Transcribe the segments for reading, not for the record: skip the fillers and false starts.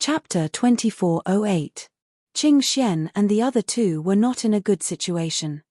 Chapter 2408. Qing Xian and the other two were not in a good situation.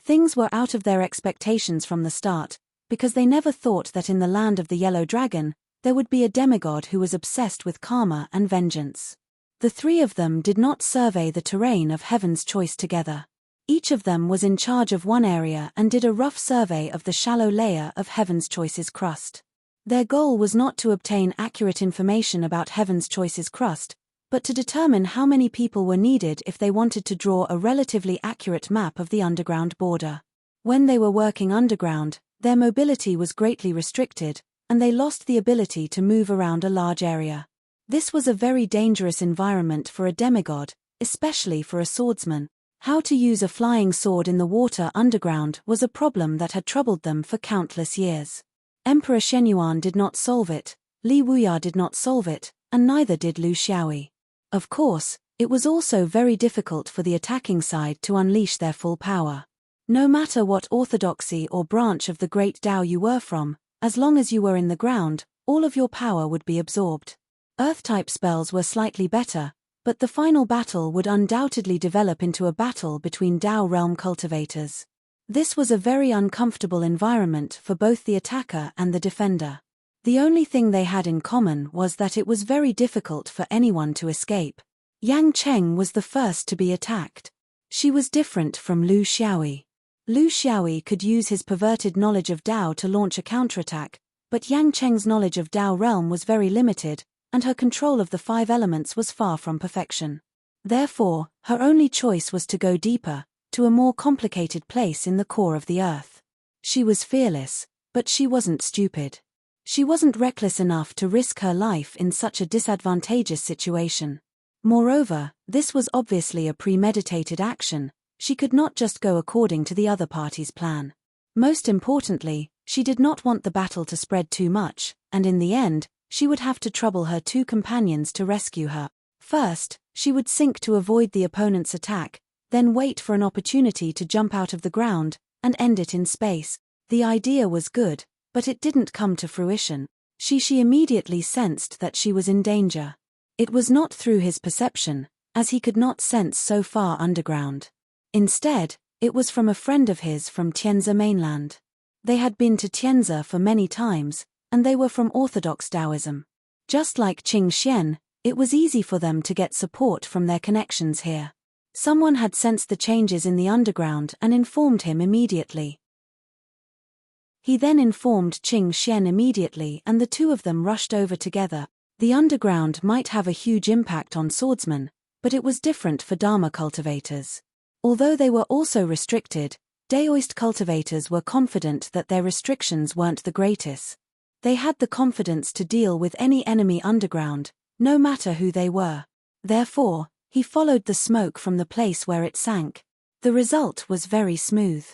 Things were out of their expectations from the start, because they never thought that in the land of the Yellow Dragon, there would be a demigod who was obsessed with karma and vengeance. The three of them did not survey the terrain of Heaven's Choice together. Each of them was in charge of one area and did a rough survey of the shallow layer of Heaven's Choice's crust. Their goal was not to obtain accurate information about Heaven's Choice's crust, but to determine how many people were needed if they wanted to draw a relatively accurate map of the underground border. When they were working underground, their mobility was greatly restricted, and they lost the ability to move around a large area. This was a very dangerous environment for a demigod, especially for a swordsman. How to use a flying sword in the water underground was a problem that had troubled them for countless years. Emperor Shenyuan did not solve it, Li Wuya did not solve it, and neither did Lu Xiaoyi. Of course, it was also very difficult for the attacking side to unleash their full power. No matter what orthodoxy or branch of the great Dao you were from, as long as you were in the ground, all of your power would be absorbed. Earth-type spells were slightly better, but the final battle would undoubtedly develop into a battle between Dao realm cultivators. This was a very uncomfortable environment for both the attacker and the defender. The only thing they had in common was that it was very difficult for anyone to escape. Yang Cheng was the first to be attacked. She was different from Lu Xiaoyi. Lu Xiaoyi could use his perverted knowledge of Dao to launch a counterattack, but Yang Cheng's knowledge of Dao realm was very limited, and her control of the five elements was far from perfection. Therefore, her only choice was to go deeper, to a more complicated place in the core of the earth. She was fearless, but she wasn't stupid. She wasn't reckless enough to risk her life in such a disadvantageous situation. Moreover, this was obviously a premeditated action. She could not just go according to the other party's plan. Most importantly, she did not want the battle to spread too much, and in the end, she would have to trouble her two companions to rescue her. First, she would sink to avoid the opponent's attack, then wait for an opportunity to jump out of the ground, and end it in space. The idea was good, but it didn't come to fruition. She immediately sensed that she was in danger. It was not through his perception, as he could not sense so far underground. Instead, it was from a friend of his from Tianzi mainland. They had been to Tianzi for many times, and they were from Orthodox Taoism. Just like Qing Xian, it was easy for them to get support from their connections here. Someone had sensed the changes in the underground and informed him immediately. He then informed Qing Xian immediately, and the two of them rushed over together. The underground might have a huge impact on swordsmen, but it was different for Dharma cultivators. Although they were also restricted, Daoist cultivators were confident that their restrictions weren't the greatest. They had the confidence to deal with any enemy underground, no matter who they were. Therefore, he followed the smoke from the place where it sank. The result was very smooth.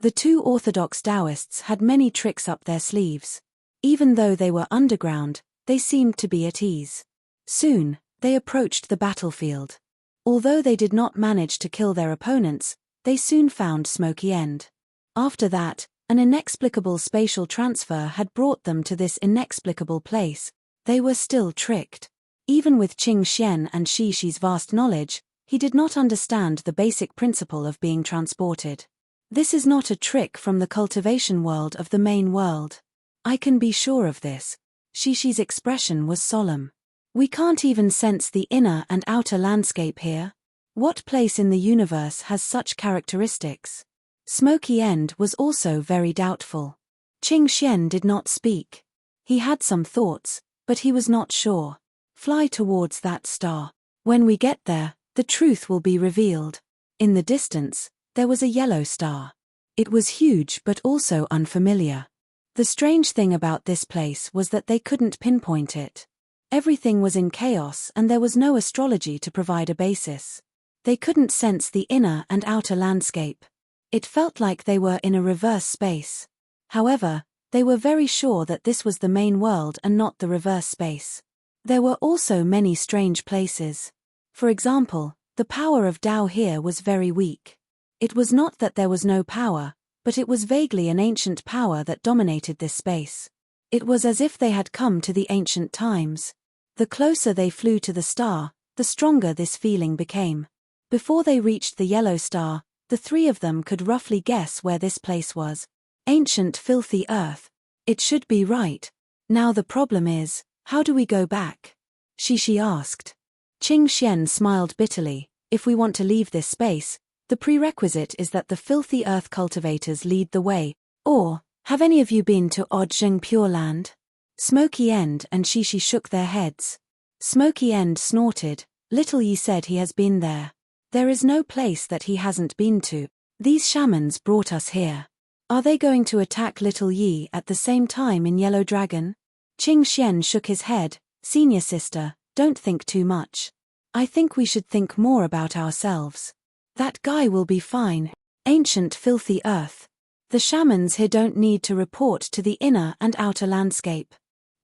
The two orthodox Taoists had many tricks up their sleeves. Even though they were underground, they seemed to be at ease. Soon, they approached the battlefield. Although they did not manage to kill their opponents, they soon found Smoky End. After that, an inexplicable spatial transfer had brought them to this inexplicable place. They were still tricked. Even with Qing Xian and Shi's vast knowledge, he did not understand the basic principle of being transported. This is not a trick from the cultivation world of the main world. I can be sure of this. Shi's expression was solemn. We can't even sense the inner and outer landscape here. What place in the universe has such characteristics? Smoky End was also very doubtful. Qing Xian did not speak. He had some thoughts, but he was not sure. Fly towards that star. When we get there, the truth will be revealed. In the distance, there was a yellow star. It was huge but also unfamiliar. The strange thing about this place was that they couldn't pinpoint it. Everything was in chaos and there was no astrology to provide a basis. They couldn't sense the inner and outer landscape. It felt like they were in a reverse space. However, they were very sure that this was the main world and not the reverse space. There were also many strange places. For example, the power of Dao here was very weak. It was not that there was no power, but it was vaguely an ancient power that dominated this space. It was as if they had come to the ancient times. The closer they flew to the star, the stronger this feeling became. Before they reached the yellow star, the three of them could roughly guess where this place was. Ancient filthy earth. It should be right. Now the problem is, how do we go back? Shishi asked. Qing Xian smiled bitterly. If we want to leave this space, the prerequisite is that the filthy earth cultivators lead the way. Or, have any of you been to Odzheng Pure Land? Smoky End and Shishi shook their heads. Smoky End snorted. Little Yi said he has been there. There is no place that he hasn't been to. These shamans brought us here. Are they going to attack Little Yi at the same time in Yellow Dragon? Qing Xian shook his head. Senior sister, don't think too much. I think we should think more about ourselves. That guy will be fine. Ancient filthy earth. The shamans here don't need to report to the inner and outer landscape.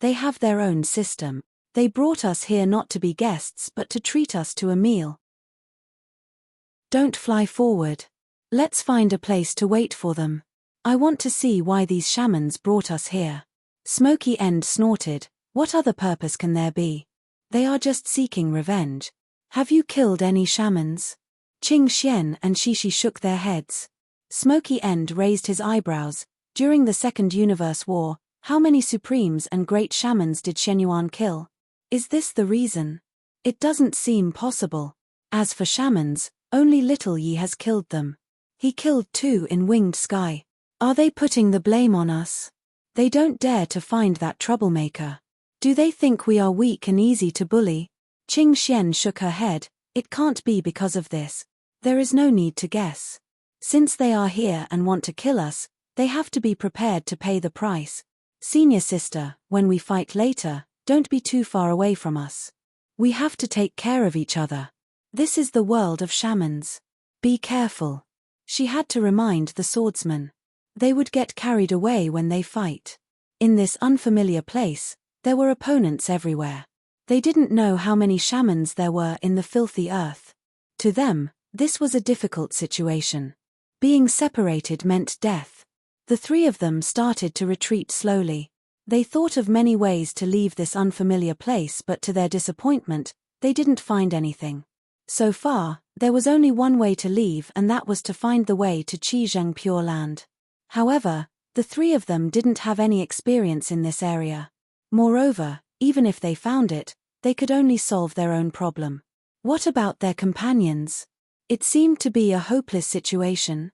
They have their own system. They brought us here not to be guests but to treat us to a meal. Don't fly forward. Let's find a place to wait for them. I want to see why these shamans brought us here. Smoky End snorted. What other purpose can there be? They are just seeking revenge. Have you killed any shamans? Qing Xian and Shishi shook their heads. Smoky End raised his eyebrows. During the Second Universe War, how many supremes and great shamans did Shenyuan kill? Is this the reason? It doesn't seem possible. As for shamans, only Little Yi has killed them. He killed 2 in Winged Sky. Are they putting the blame on us? They don't dare to find that troublemaker. Do they think we are weak and easy to bully? Qing Xian shook her head. It can't be because of this. There is no need to guess. Since they are here and want to kill us, they have to be prepared to pay the price. Senior sister, when we fight later, don't be too far away from us. We have to take care of each other. This is the world of shamans. Be careful. She had to remind the swordsmen. They would get carried away when they fight. In this unfamiliar place, there were opponents everywhere. They didn't know how many shamans there were in the filthy earth. To them, this was a difficult situation. Being separated meant death. The three of them started to retreat slowly. They thought of many ways to leave this unfamiliar place, but to their disappointment, they didn't find anything. So far, there was only one way to leave, and that was to find the way to Qizheng Pure Land. However, the three of them didn't have any experience in this area. Moreover, even if they found it, they could only solve their own problem. What about their companions? It seemed to be a hopeless situation.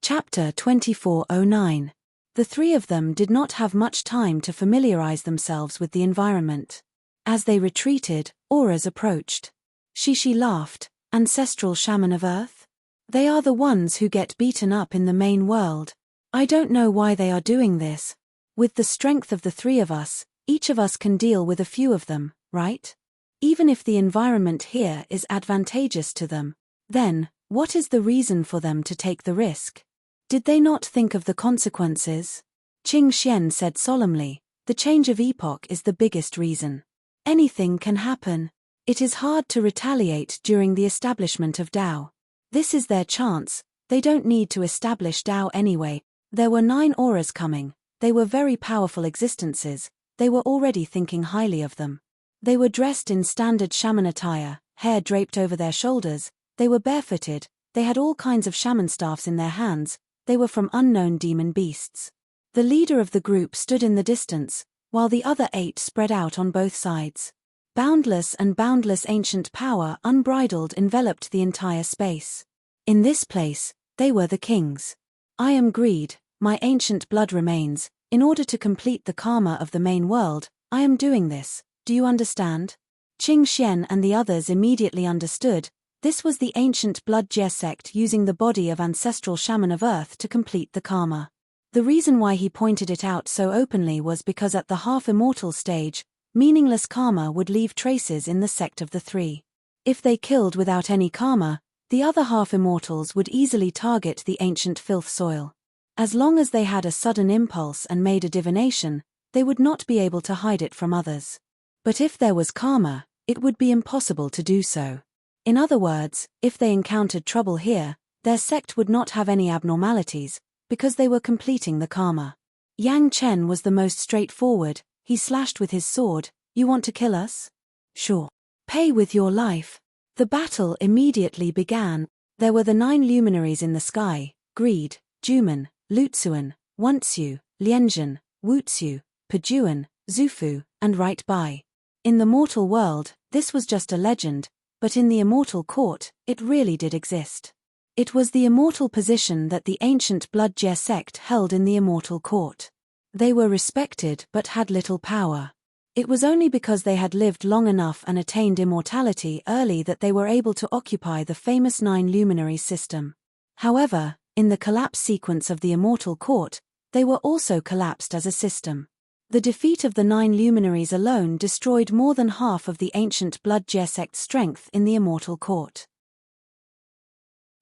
Chapter 2409. The three of them did not have much time to familiarize themselves with the environment. As they retreated, auras approached. Shishi laughed. Ancestral shaman of Earth? They are the ones who get beaten up in the main world. I don't know why they are doing this. With the strength of the three of us, each of us can deal with a few of them, right? Even if the environment here is advantageous to them, then, what is the reason for them to take the risk? Did they not think of the consequences? Qing Xian said solemnly, the change of epoch is the biggest reason. Anything can happen. It is hard to retaliate during the establishment of Tao. This is their chance. They don't need to establish Tao anyway. There were 9 auras coming. They were very powerful existences. They were already thinking highly of them. They were dressed in standard shaman attire, hair draped over their shoulders. They were barefooted. They had all kinds of shaman staffs in their hands. They were from unknown demon beasts. The leader of the group stood in the distance, while the other 8 spread out on both sides. Boundless and boundless ancient power unbridled enveloped the entire space. In this place, they were the kings. I am greed, my ancient blood remains. In order to complete the karma of the main world, I am doing this. Do you understand? Qing Xian and the others immediately understood. This was the ancient blood Jie sect using the body of ancestral shaman of Earth to complete the karma. The reason why he pointed it out so openly was because at the half-immortal stage, meaningless karma would leave traces in the sect of the three. If they killed without any karma, the other half-immortals would easily target the ancient filth soil. As long as they had a sudden impulse and made a divination, they would not be able to hide it from others. But if there was karma, it would be impossible to do so. In other words, if they encountered trouble here, their sect would not have any abnormalities, because they were completing the karma. Yang Chen was the most straightforward. He slashed with his sword. You want to kill us? Sure. Pay with your life. The battle immediately began. There were the 9 luminaries in the sky: Greed, Juman, Lutsuan, Wuntsu, Lianzhen, Wutsu, Pejuan, Zufu, and Right Bai. In the mortal world, this was just a legend, but in the immortal court, it really did exist. It was the immortal position that the ancient Blood Jie sect held in the immortal court. They were respected but had little power. It was only because they had lived long enough and attained immortality early that they were able to occupy the famous 9 luminaries system. However, in the collapse sequence of the immortal court, they were also collapsed as a system. The defeat of the 9 luminaries alone destroyed more than half of the ancient Blood Jie sect's strength in the immortal court.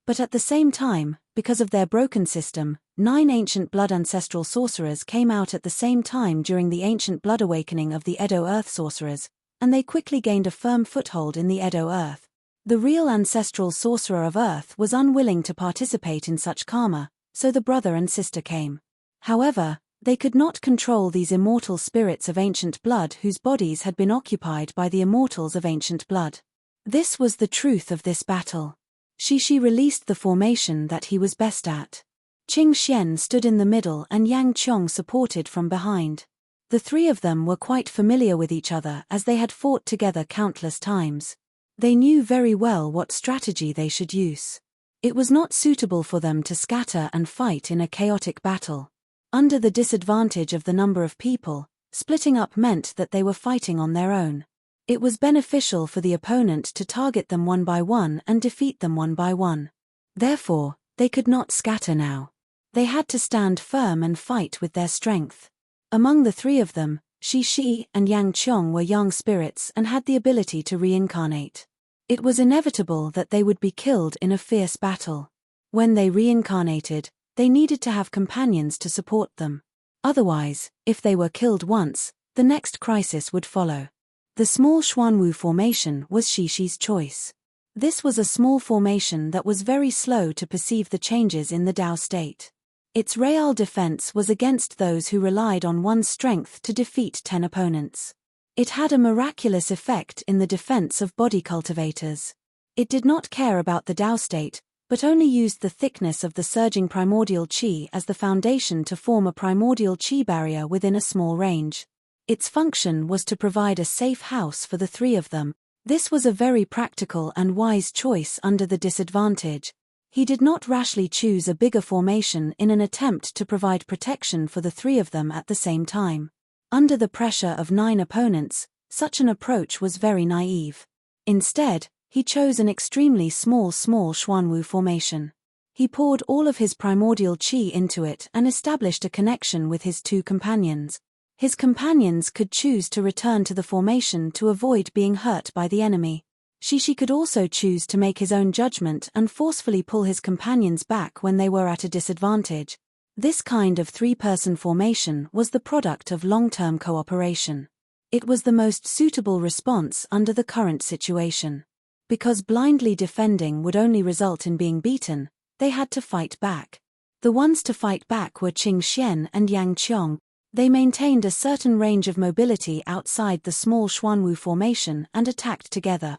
But at the same time, because of their broken system, 9 ancient blood ancestral sorcerers came out at the same time during the ancient blood awakening of the Edo Earth sorcerers, and they quickly gained a firm foothold in the Edo Earth. The real ancestral sorcerer of Earth was unwilling to participate in such karma, so the brother and sister came. However, they could not control these immortal spirits of ancient blood whose bodies had been occupied by the immortals of ancient blood. This was the truth of this battle. Shishi released the formation that he was best at. Qing Xian stood in the middle and Yang Qiong supported from behind. The 3 of them were quite familiar with each other as they had fought together countless times. They knew very well what strategy they should use. It was not suitable for them to scatter and fight in a chaotic battle. Under the disadvantage of the number of people, splitting up meant that they were fighting on their own. It was beneficial for the opponent to target them one by one and defeat them one by one. Therefore, they could not scatter now. They had to stand firm and fight with their strength. Among the 3 of them, Shishi and Yang Qiong were young spirits and had the ability to reincarnate. It was inevitable that they would be killed in a fierce battle. When they reincarnated, they needed to have companions to support them. Otherwise, if they were killed once, the next crisis would follow. The small Xuanwu formation was Shishi's choice. This was a small formation that was very slow to perceive the changes in the Dao state. Its real defense was against those who relied on one's strength to defeat 10 opponents. It had a miraculous effect in the defense of body cultivators. It did not care about the Dao state, but only used the thickness of the surging primordial qi as the foundation to form a primordial qi barrier within a small range. Its function was to provide a safe house for the 3 of them. This was a very practical and wise choice under the disadvantage. He did not rashly choose a bigger formation in an attempt to provide protection for the 3 of them at the same time. Under the pressure of 9 opponents, such an approach was very naive. Instead, he chose an extremely small Xuanwu formation. He poured all of his primordial qi into it and established a connection with his 2 companions. His companions could choose to return to the formation to avoid being hurt by the enemy. Shishi could also choose to make his own judgment and forcefully pull his companions back when they were at a disadvantage. This kind of 3-person formation was the product of long-term cooperation. It was the most suitable response under the current situation. Because blindly defending would only result in being beaten, they had to fight back. The ones to fight back were Qing Xian and Yang Qiong. They maintained a certain range of mobility outside the small Xuanwu formation and attacked together.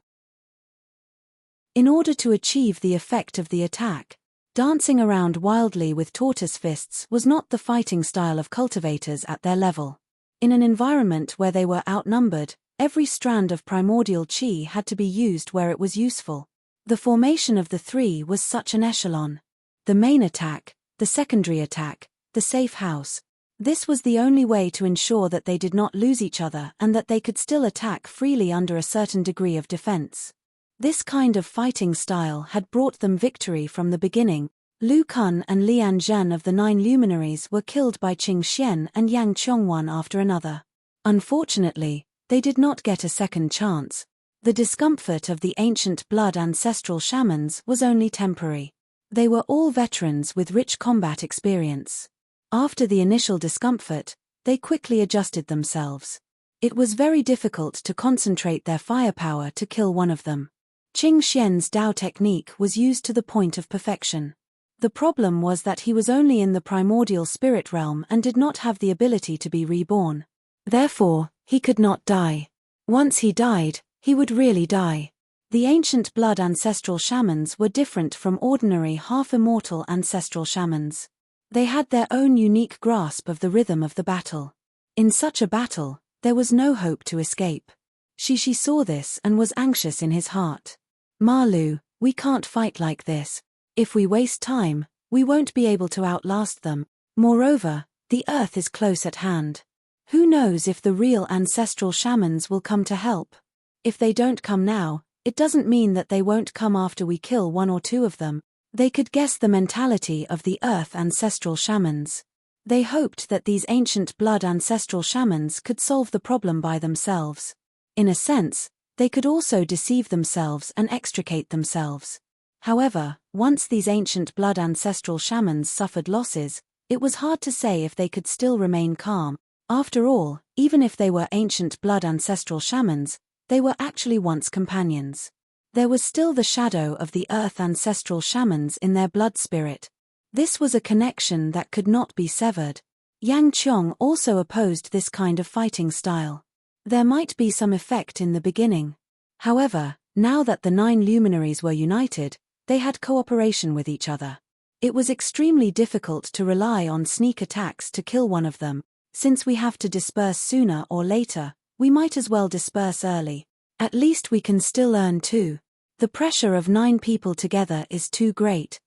In order to achieve the effect of the attack, dancing around wildly with tortoise fists was not the fighting style of cultivators at their level. In an environment where they were outnumbered, every strand of primordial qi had to be used where it was useful. The formation of the 3 was such an echelon. The main attack, the secondary attack, the safe house. This was the only way to ensure that they did not lose each other and that they could still attack freely under a certain degree of defense. This kind of fighting style had brought them victory from the beginning. Lu Kun and Lian Zhen of the 9 luminaries were killed by Qing Xian and Yang Qiong one after another. Unfortunately, they did not get a second chance. The discomfort of the ancient blood ancestral shamans was only temporary. They were all veterans with rich combat experience. After the initial discomfort, they quickly adjusted themselves. It was very difficult to concentrate their firepower to kill one of them. Qing Xian's Dao technique was used to the point of perfection. The problem was that he was only in the primordial spirit realm and did not have the ability to be reborn. Therefore, he could not die. Once he died, he would really die. The ancient blood ancestral shamans were different from ordinary half-immortal ancestral shamans. They had their own unique grasp of the rhythm of the battle. In such a battle, there was no hope to escape. Shishi saw this and was anxious in his heart. Malu, we can't fight like this. If we waste time, we won't be able to outlast them. Moreover, the earth is close at hand. Who knows if the real ancestral shamans will come to help? If they don't come now, it doesn't mean that they won't come after we kill one or two of them. They could guess the mentality of the earth ancestral shamans. They hoped that these ancient blood ancestral shamans could solve the problem by themselves. In a sense, they could also deceive themselves and extricate themselves. However, once these ancient blood ancestral shamans suffered losses, it was hard to say if they could still remain calm. After all, even if they were ancient blood ancestral shamans, they were actually once companions. There was still the shadow of the earth ancestral shamans in their blood spirit. This was a connection that could not be severed. Yang Qiong also opposed this kind of fighting style. There might be some effect in the beginning. However, now that the 9 luminaries were united, they had cooperation with each other. It was extremely difficult to rely on sneak attacks to kill one of them. Since we have to disperse sooner or later, we might as well disperse early. At least we can still earn 2. The pressure of 9 people together is too great.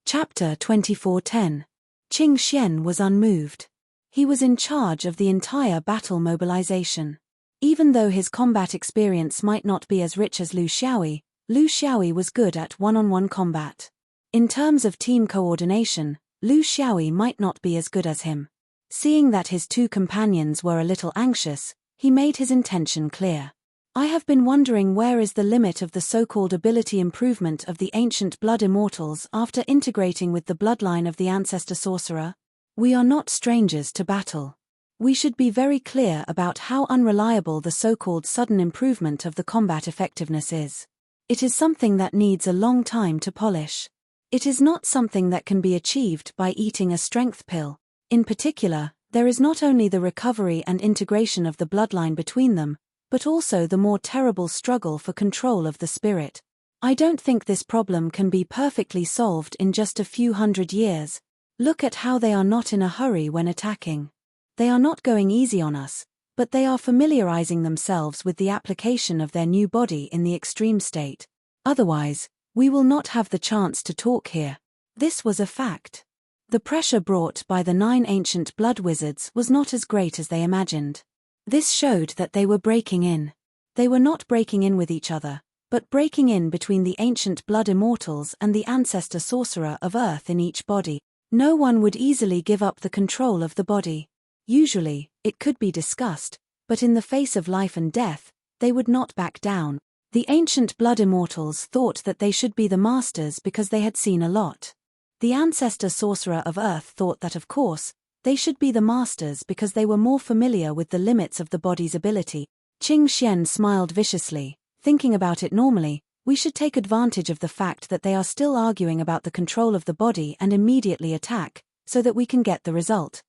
Chapter 2410. Qing Xian was unmoved. He was in charge of the entire battle mobilization. Even though his combat experience might not be as rich as Lu Xiaoyi was good at one-on-one combat. In terms of team coordination, Lu Xiaoyi might not be as good as him. Seeing that his 2 companions were a little anxious, he made his intention clear. I have been wondering where is the limit of the so-called ability improvement of the ancient blood immortals after integrating with the bloodline of the ancestor sorcerer? We are not strangers to battle. We should be very clear about how unreliable the so-called sudden improvement of the combat effectiveness is. It is something that needs a long time to polish. It is not something that can be achieved by eating a strength pill. In particular, there is not only the recovery and integration of the bloodline between them, but also the more terrible struggle for control of the spirit. I don't think this problem can be perfectly solved in just a few hundred years. Look at how they are not in a hurry when attacking. They are not going easy on us, but they are familiarizing themselves with the application of their new body in the extreme state. Otherwise, we will not have the chance to talk here. This was a fact. The pressure brought by the 9 ancient blood wizards was not as great as they imagined. This showed that they were breaking in. They were not breaking in with each other, but breaking in between the ancient blood immortals and the ancestor sorcerer of earth in each body. No one would easily give up the control of the body. Usually, it could be discussed, but in the face of life and death, they would not back down. The ancient blood immortals thought that they should be the masters because they had seen a lot. The ancestor sorcerer of earth thought that of course, they should be the masters because they were more familiar with the limits of the body's ability. Qing Xian smiled viciously, thinking about it normally. We should take advantage of the fact that they are still arguing about the control of the body and immediately attack, so that we can get the result.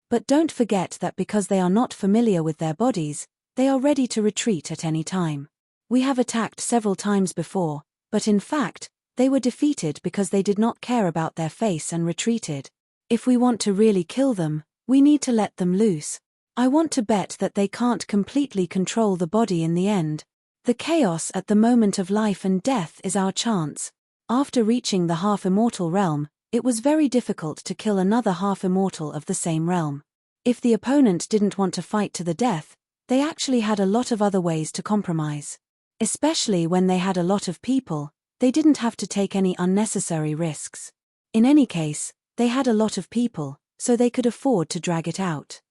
But don't forget that because they are not familiar with their bodies, they are ready to retreat at any time. We have attacked several times before, but in fact, they were defeated because they did not care about their face and retreated. If we want to really kill them, we need to let them loose. I want to bet that they can't completely control the body in the end. The chaos at the moment of life and death is our chance. After reaching the half-immortal realm, it was very difficult to kill another half-immortal of the same realm. If the opponent didn't want to fight to the death, they actually had a lot of other ways to compromise. Especially when they had a lot of people, they didn't have to take any unnecessary risks. In any case, they had a lot of people, so they could afford to drag it out.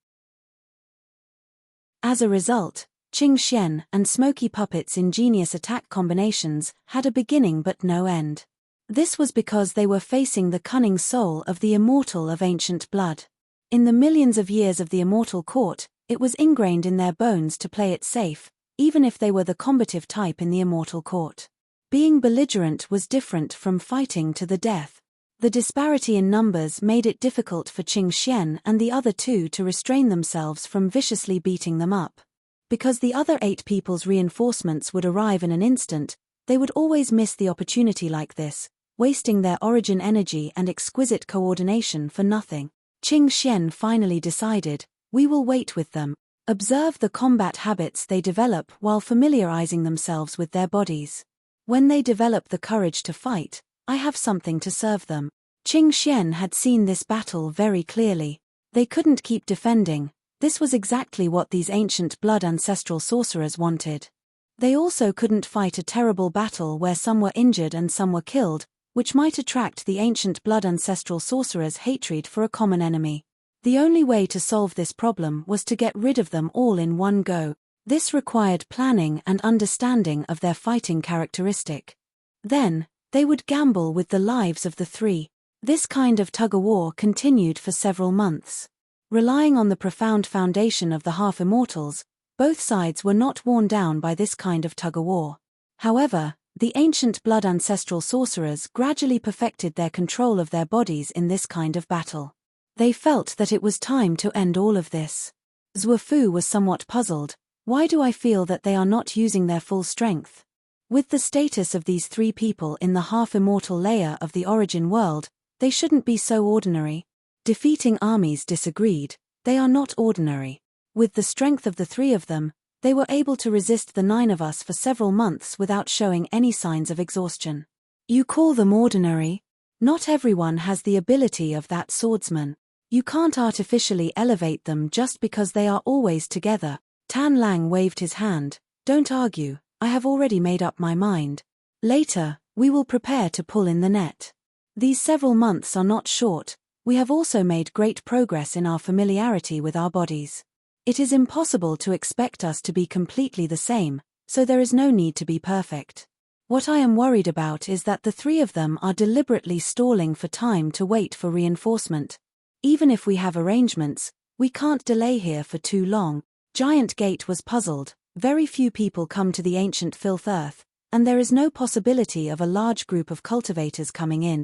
As a result, Qing Xian and Smoky Puppet's ingenious attack combinations had a beginning but no end. This was because they were facing the cunning soul of the immortal of ancient blood. In the millions of years of the immortal court, it was ingrained in their bones to play it safe, even if they were the combative type in the immortal court. Being belligerent was different from fighting to the death. The disparity in numbers made it difficult for Qing Xian and the other two to restrain themselves from viciously beating them up. Because the other 8 people's reinforcements would arrive in an instant, they would always miss the opportunity like this, wasting their origin energy and exquisite coordination for nothing. Qing Xian finally decided, we will wait with them, observe the combat habits they develop while familiarizing themselves with their bodies. When they develop the courage to fight, I have something to serve them. Qing Xian had seen this battle very clearly. They couldn't keep defending. This was exactly what these ancient blood ancestral sorcerers wanted. They also couldn't fight a terrible battle where some were injured and some were killed, which might attract the ancient blood ancestral sorcerers' hatred for a common enemy. The only way to solve this problem was to get rid of them all in one go. This required planning and understanding of their fighting characteristic. Then, they would gamble with the lives of the 3. This kind of tug-of-war continued for several months. Relying on the profound foundation of the half-immortals, both sides were not worn down by this kind of tug-of-war. However, the ancient blood ancestral sorcerers gradually perfected their control of their bodies in this kind of battle. They felt that it was time to end all of this. Zhuofu was somewhat puzzled. Why do I feel that they are not using their full strength? With the status of these 3 people in the half-immortal layer of the origin world, they shouldn't be so ordinary. Defeating armies disagreed. They are not ordinary. With the strength of the 3 of them, they were able to resist the 9 of us for several months without showing any signs of exhaustion. You call them ordinary? Not everyone has the ability of that swordsman. You can't artificially elevate them just because they are always together. Tan Lang waved his hand. Don't argue, I have already made up my mind. Later, we will prepare to pull in the net. These several months are not short. We have also made great progress in our familiarity with our bodies. It is impossible to expect us to be completely the same, so there is no need to be perfect. What I am worried about is that the 3 of them are deliberately stalling for time to wait for reinforcement. Even if we have arrangements, we can't delay here for too long. Giant Gate was puzzled. Very few people come to the ancient filth earth, and there is no possibility of a large group of cultivators coming in.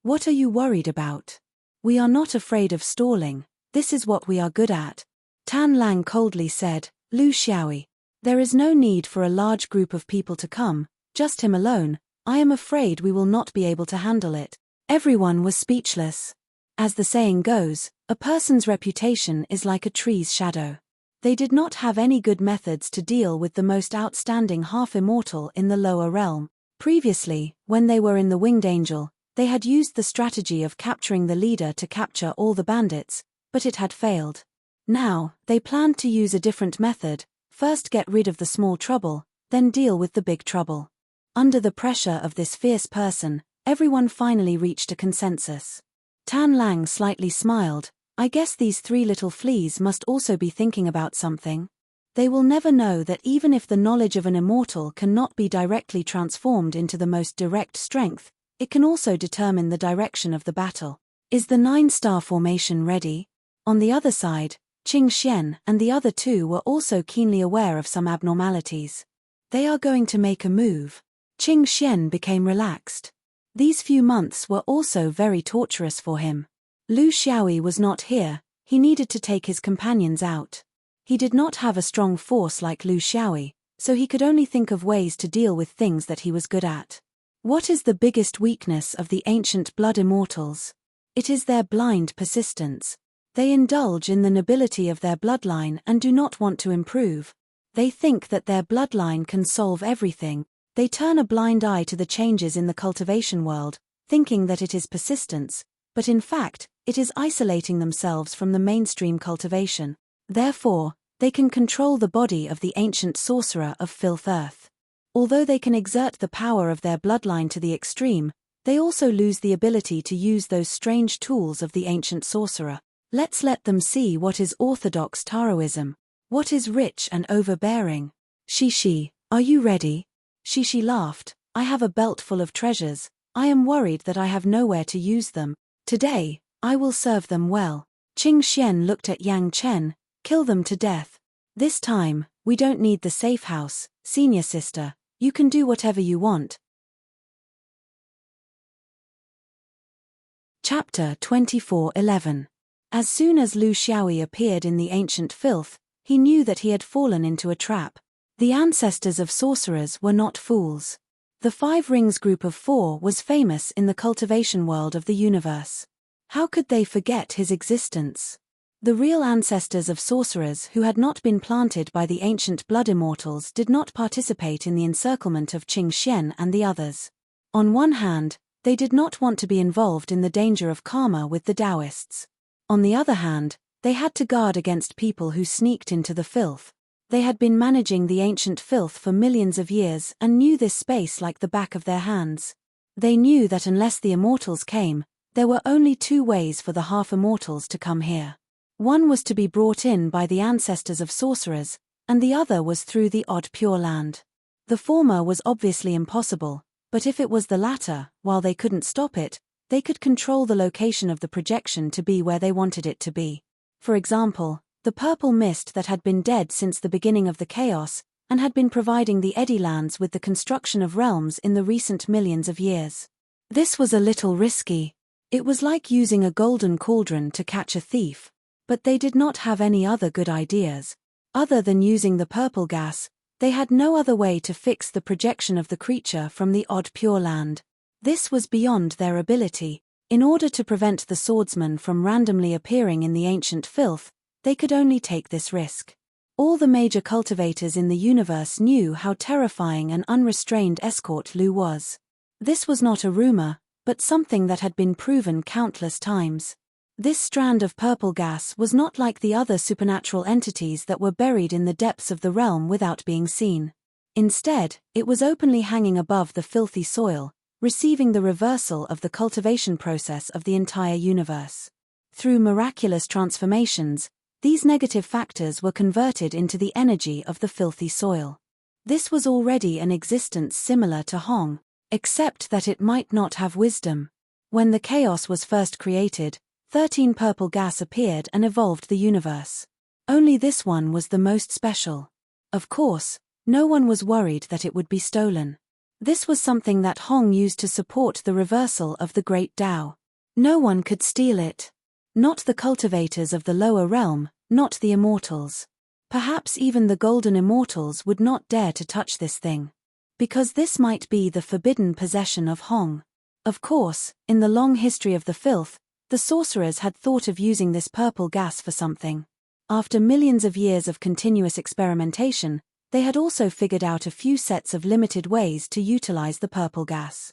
What are you worried about? We are not afraid of stalling. This is what we are good at. Tan Lang coldly said, Lu Xiaoyi. There is no need for a large group of people to come, just him alone. I am afraid we will not be able to handle it. Everyone was speechless. As the saying goes, a person's reputation is like a tree's shadow. They did not have any good methods to deal with the most outstanding half-immortal in the lower realm. Previously, when they were in the Winged Angel, they had used the strategy of capturing the leader to capture all the bandits, but it had failed. Now, they planned to use a different method, first get rid of the small trouble, then deal with the big trouble. Under the pressure of this fierce person, everyone finally reached a consensus. Tan Lang slightly smiled. I guess these 3 little fleas must also be thinking about something. They will never know that even if the knowledge of an immortal cannot be directly transformed into the most direct strength, it can also determine the direction of the battle. Is the 9-star formation ready? On the other side, Qing Xian and the other 2 were also keenly aware of some abnormalities. They are going to make a move. Qing Xian became relaxed. These few months were also very torturous for him. Lu Xiaoyi was not here. He needed to take his companions out. He did not have a strong force like Lu Xiaoyi, so he could only think of ways to deal with things that he was good at. What is the biggest weakness of the ancient blood immortals? It is their blind persistence. They indulge in the nobility of their bloodline and do not want to improve. They think that their bloodline can solve everything. They turn a blind eye to the changes in the cultivation world, thinking that it is persistence, but in fact, it is isolating themselves from the mainstream cultivation. Therefore, they can control the body of the ancient sorcerer of filth earth. Although they can exert the power of their bloodline to the extreme, they also lose the ability to use those strange tools of the ancient sorcerer. Let's let them see what is orthodox Taoism. What is rich and overbearing? Shishi, are you ready? Shishi laughed. I have a belt full of treasures. I am worried that I have nowhere to use them. Today, I will serve them well. Qing Xian looked at Yang Chen. Kill them to death. This time, we don't need the safe house, senior sister. You can do whatever you want. Chapter 24:11. As soon as Lu Xiaoyi appeared in the ancient filth, he knew that he had fallen into a trap. The ancestors of sorcerers were not fools. The Five Rings group of four was famous in the cultivation world of the universe. How could they forget his existence? The real ancestors of sorcerers who had not been planted by the ancient blood immortals did not participate in the encirclement of Qing Xian and the others. On one hand, they did not want to be involved in the danger of karma with the Taoists. On the other hand, they had to guard against people who sneaked into the filth. They had been managing the ancient filth for millions of years and knew this space like the back of their hands. They knew that unless the immortals came, there were only two ways for the half-immortals to come here. One was to be brought in by the ancestors of sorcerers, and the other was through the odd Pure Land. The former was obviously impossible, but if it was the latter, while they couldn't stop it, they could control the location of the projection to be where they wanted it to be. For example, the purple mist that had been dead since the beginning of the chaos, and had been providing the eddy lands with the construction of realms in the recent millions of years. This was a little risky. It was like using a golden cauldron to catch a thief. But they did not have any other good ideas. Other than using the purple gas, they had no other way to fix the projection of the creature from the odd Pure Land. This was beyond their ability. In order to prevent the swordsman from randomly appearing in the ancient filth, they could only take this risk. All the major cultivators in the universe knew how terrifying an unrestrained escort Lu was. This was not a rumor, but something that had been proven countless times. This strand of purple gas was not like the other supernatural entities that were buried in the depths of the realm without being seen. Instead, it was openly hanging above the filthy soil, receiving the reversal of the cultivation process of the entire universe. Through miraculous transformations, these negative factors were converted into the energy of the filthy soil. This was already an existence similar to Hong, except that it might not have wisdom. When the chaos was first created, 13 purple gas appeared and evolved the universe. Only this one was the most special. Of course, no one was worried that it would be stolen. This was something that Hong used to support the reversal of the Great Tao. No one could steal it. Not the cultivators of the lower realm, not the immortals. Perhaps even the golden immortals would not dare to touch this thing. Because this might be the forbidden possession of Hong. Of course, in the long history of the filth, the sorcerers had thought of using this purple gas for something. After millions of years of continuous experimentation, they had also figured out a few sets of limited ways to utilize the purple gas.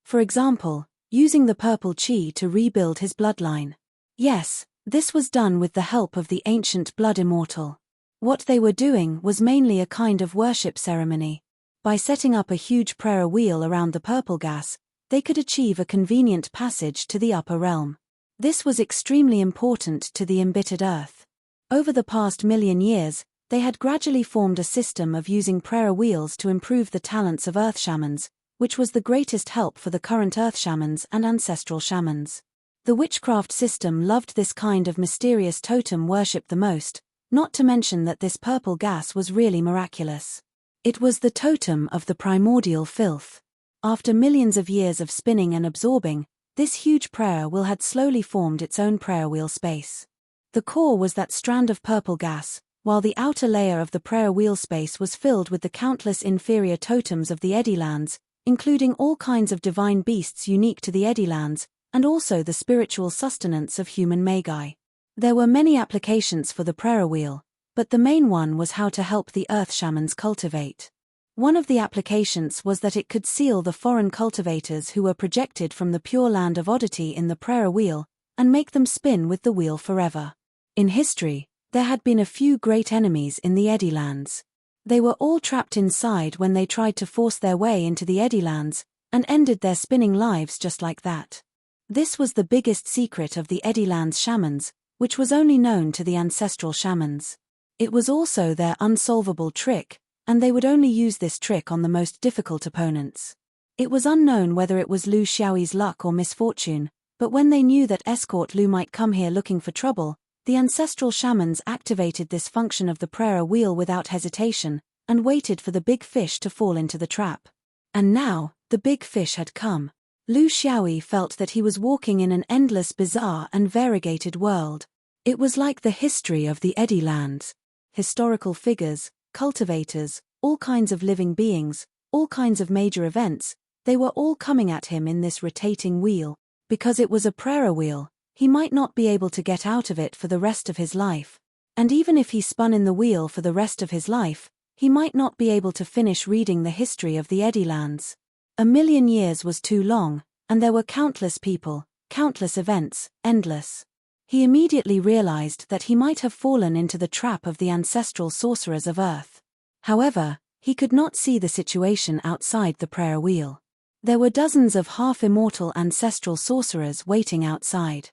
For example, using the purple qi to rebuild his bloodline. Yes, this was done with the help of the ancient blood immortal. What they were doing was mainly a kind of worship ceremony. By setting up a huge prayer wheel around the purple gas, they could achieve a convenient passage to the upper realm. This was extremely important to the embittered earth. Over the past million years, they had gradually formed a system of using prayer wheels to improve the talents of earth shamans, which was the greatest help for the current earth shamans and ancestral shamans. The witchcraft system loved this kind of mysterious totem worship the most, not to mention that this purple gas was really miraculous. It was the totem of the primordial filth. After millions of years of spinning and absorbing, this huge prayer wheel had slowly formed its own prayer wheel space. The core was that strand of purple gas, while the outer layer of the prayer wheel space was filled with the countless inferior totems of the eddy lands, including all kinds of divine beasts unique to the eddy lands, and also the spiritual sustenance of human magi. There were many applications for the prayer wheel, but the main one was how to help the earth shamans cultivate. One of the applications was that it could seal the foreign cultivators who were projected from the pure land of oddity in the prayer wheel, and make them spin with the wheel forever. In history, there had been a few great enemies in the eddy lands. They were all trapped inside when they tried to force their way into the eddy lands, and ended their spinning lives just like that. This was the biggest secret of the eddy lands shamans, which was only known to the ancestral shamans. It was also their unsolvable trick, and they would only use this trick on the most difficult opponents. It was unknown whether it was Lu Xiaoyi's luck or misfortune, but when they knew that escort Lu might come here looking for trouble, the ancestral shamans activated this function of the prayer wheel without hesitation, and waited for the big fish to fall into the trap. And now, the big fish had come. Lu Xiaoyi felt that he was walking in an endless, bizarre and variegated world. It was like the history of the Eddy lands. Historical figures, cultivators, all kinds of living beings, all kinds of major events, they were all coming at him in this rotating wheel. Because it was a prayer wheel, he might not be able to get out of it for the rest of his life. And even if he spun in the wheel for the rest of his life, he might not be able to finish reading the history of the Eddy lands. 1,000,000 years was too long, and there were countless people, countless events, endless. He immediately realized that he might have fallen into the trap of the ancestral sorcerers of Earth. However, he could not see the situation outside the prayer wheel. There were dozens of half-immortal ancestral sorcerers waiting outside.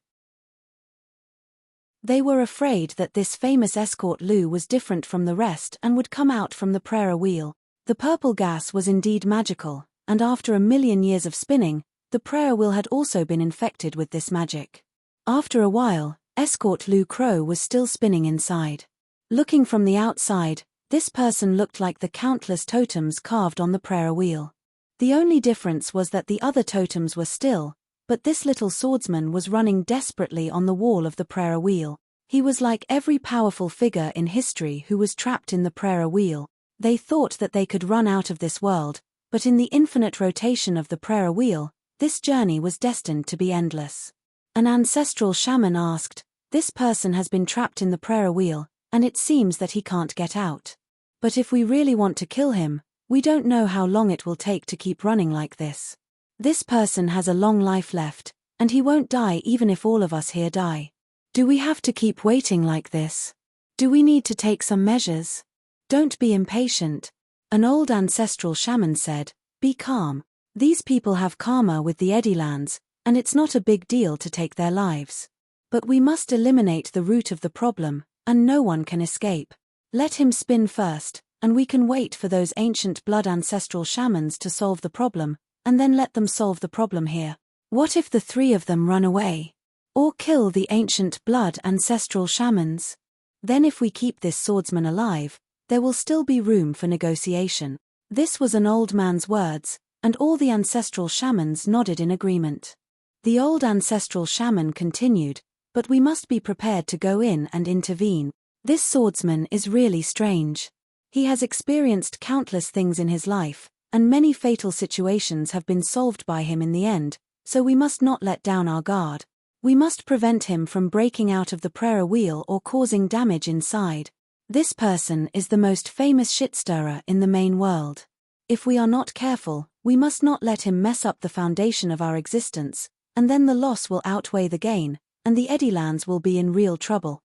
They were afraid that this famous escort Lu was different from the rest and would come out from the prayer wheel. The purple gas was indeed magical, and after 1,000,000 years of spinning, the prayer wheel had also been infected with this magic. After a while, escort Lu Crow was still spinning inside. Looking from the outside, this person looked like the countless totems carved on the prayer wheel. The only difference was that the other totems were still, but this little swordsman was running desperately on the wall of the prayer wheel. He was like every powerful figure in history who was trapped in the prayer wheel. They thought that they could run out of this world, but in the infinite rotation of the prayer wheel, this journey was destined to be endless. An ancestral shaman asked, "This person has been trapped in the prayer wheel, and it seems that he can't get out. But if we really want to kill him, we don't know how long it will take to keep running like this. This person has a long life left, and he won't die even if all of us here die. Do we have to keep waiting like this? Do we need to take some measures? Don't be impatient." An old ancestral shaman said, "Be calm. These people have karma with the Eddy lands, and it's not a big deal to take their lives. But we must eliminate the root of the problem, and no one can escape. Let him spin first, and we can wait for those ancient blood ancestral shamans to solve the problem, and then let them solve the problem here. What if the three of them run away? Or kill the ancient blood ancestral shamans? Then if we keep this swordsman alive, there will still be room for negotiation." This was an old man's words, and all the ancestral shamans nodded in agreement. The old ancestral shaman continued, "But we must be prepared to go in and intervene. This swordsman is really strange. He has experienced countless things in his life, and many fatal situations have been solved by him in the end, so we must not let down our guard. We must prevent him from breaking out of the prayer wheel or causing damage inside. This person is the most famous shitstirrer in the main world. If we are not careful, we must not let him mess up the foundation of our existence, and then the loss will outweigh the gain, and the Eddy lands will be in real trouble."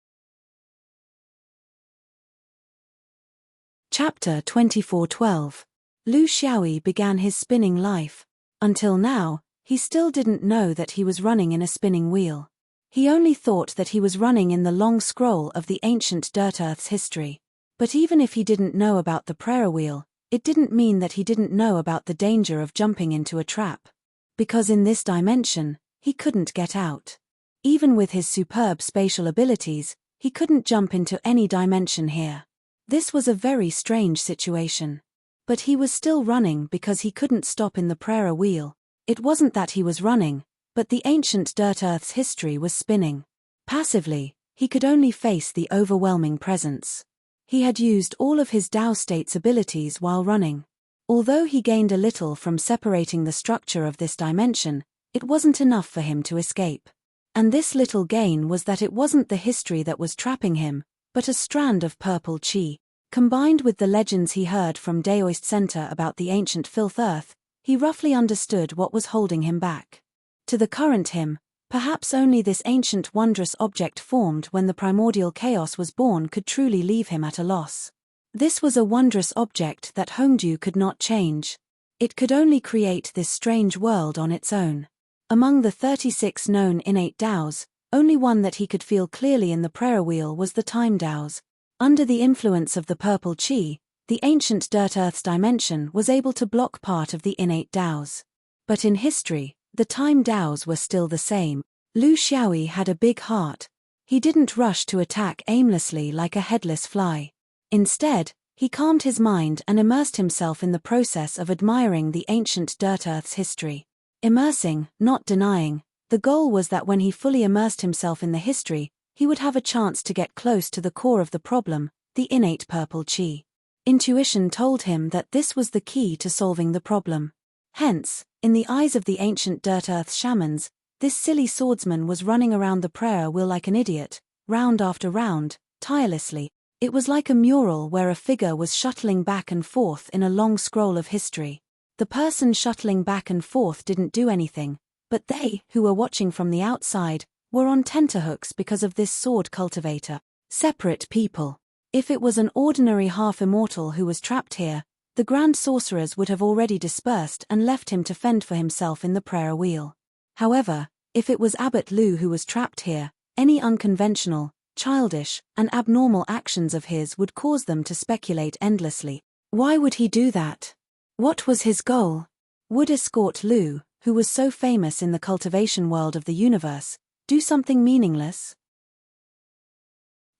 Chapter 24:12. Lu Xiaoyi began his spinning life. Until now, he still didn't know that he was running in a spinning wheel. He only thought that he was running in the long scroll of the ancient Dirt Earth's history. But even if he didn't know about the prayer wheel, it didn't mean that he didn't know about the danger of jumping into a trap. Because in this dimension, he couldn't get out. Even with his superb spatial abilities, he couldn't jump into any dimension here. This was a very strange situation. But he was still running because he couldn't stop in the prayer wheel. It wasn't that he was running, but the ancient Dirt Earth's history was spinning. Passively, he could only face the overwhelming presence. He had used all of his Tao state's abilities while running. Although he gained a little from separating the structure of this dimension, it wasn't enough for him to escape. And this little gain was that it wasn't the history that was trapping him, but a strand of purple chi. Combined with the legends he heard from Daoist Center about the ancient filth earth, he roughly understood what was holding him back. To the current him, perhaps only this ancient wondrous object formed when the primordial chaos was born could truly leave him at a loss. This was a wondrous object that Hongdu could not change. It could only create this strange world on its own. Among the 36 known innate Daos, only one that he could feel clearly in the prayer wheel was the time Daos. Under the influence of the purple chi, the ancient Dirt Earth's dimension was able to block part of the innate Daos. But in history, the time Daos were still the same. Lu Xiaoyi had a big heart. He didn't rush to attack aimlessly like a headless fly. Instead, He calmed his mind and immersed himself in the process of admiring the ancient dirt Earth's history. Immersing, not denying, the goal was that when he fully immersed himself in the history, he would have a chance to get close to the core of the problem, the innate purple chi. Intuition told him that this was the key to solving the problem. Hence, in the eyes of the ancient dirt Earth shamans, this silly swordsman was running around the prayer wheel like an idiot, round after round, tirelessly. It was like a mural where a figure was shuttling back and forth in a long scroll of history. The person shuttling back and forth didn't do anything, but they, who were watching from the outside, were on tenterhooks because of this sword cultivator. Separate people. If it was an ordinary half-immortal who was trapped here, the grand sorcerers would have already dispersed and left him to fend for himself in the prayer wheel. However, if it was Abbot Lu who was trapped here, any unconventional, childish, and abnormal actions of his would cause them to speculate endlessly. Why would he do that? What was his goal? Would escort Lu, who was so famous in the cultivation world of the universe, do something meaningless?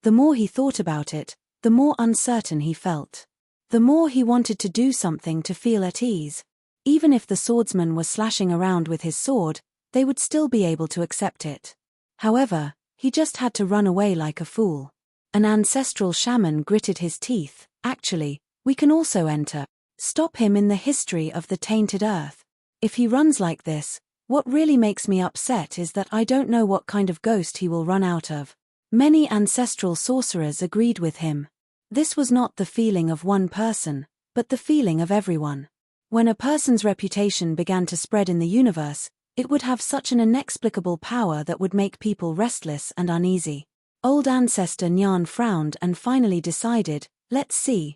The more he thought about it, the more uncertain he felt. The more he wanted to do something to feel at ease. Even if the swordsman was slashing around with his sword, they would still be able to accept it. However, he just had to run away like a fool. An ancestral shaman gritted his teeth. Actually, we can also enter. Stop him in the history of the tainted earth. If he runs like this, what really makes me upset is that I don't know what kind of ghost he will run out of. Many ancestral sorcerers agreed with him. This was not the feeling of one person, but the feeling of everyone. When a person's reputation began to spread in the universe, it would have such an inexplicable power that would make people restless and uneasy. Old ancestor Nyan frowned and finally decided, let's see.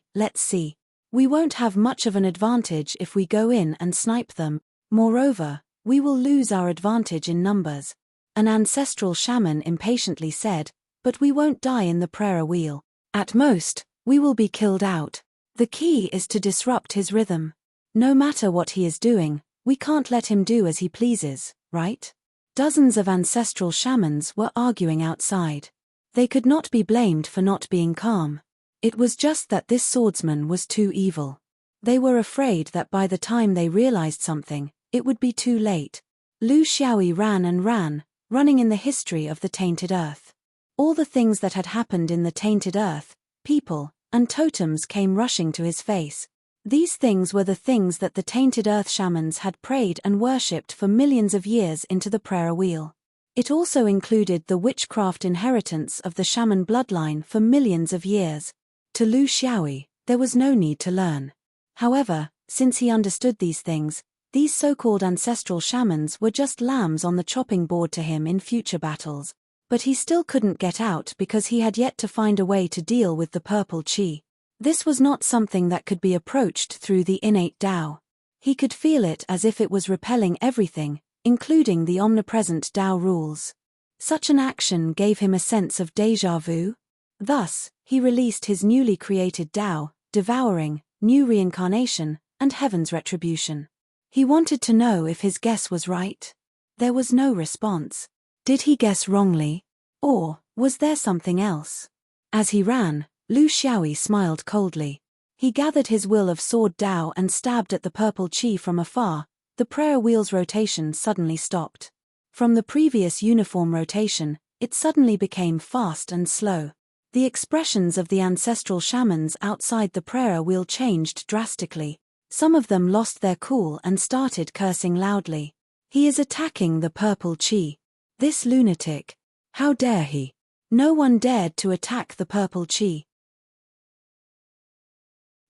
We won't have much of an advantage if we go in and snipe them. Moreover, we will lose our advantage in numbers. An ancestral shaman impatiently said, but we won't die in the prayer wheel. At most, we will be killed out. The key is to disrupt his rhythm. No matter what he is doing, we can't let him do as he pleases, right? Dozens of ancestral shamans were arguing outside. They could not be blamed for not being calm. It was just that this swordsman was too evil. They were afraid that by the time they realized something, it would be too late. Lu Xiaoyi ran and ran, running in the history of the tainted earth. All the things that had happened in the tainted earth, people, and totems came rushing to his face. These things were the things that the tainted earth shamans had prayed and worshipped for millions of years into the prayer wheel. It also included the witchcraft inheritance of the shaman bloodline for millions of years. To Lu Xiaoyi, there was no need to learn. However, since he understood these things, these so-called ancestral shamans were just lambs on the chopping board to him in future battles. But he still couldn't get out because he had yet to find a way to deal with the purple chi. This was not something that could be approached through the innate Tao. He could feel it as if it was repelling everything, including the omnipresent Tao rules. Such an action gave him a sense of déjà vu. Thus, he released his newly created Tao, devouring, new reincarnation, and heaven's retribution. He wanted to know if his guess was right. There was no response. Did he guess wrongly? Or was there something else? As he ran, Lu Xiaoyi smiled coldly. He gathered his will of sword Tao and stabbed at the purple chi from afar. The prayer wheel's rotation suddenly stopped. From the previous uniform rotation, it suddenly became fast and slow. The expressions of the ancestral shamans outside the prayer wheel changed drastically. Some of them lost their cool and started cursing loudly. He is attacking the purple chi. This lunatic. How dare he? No one dared to attack the purple chi.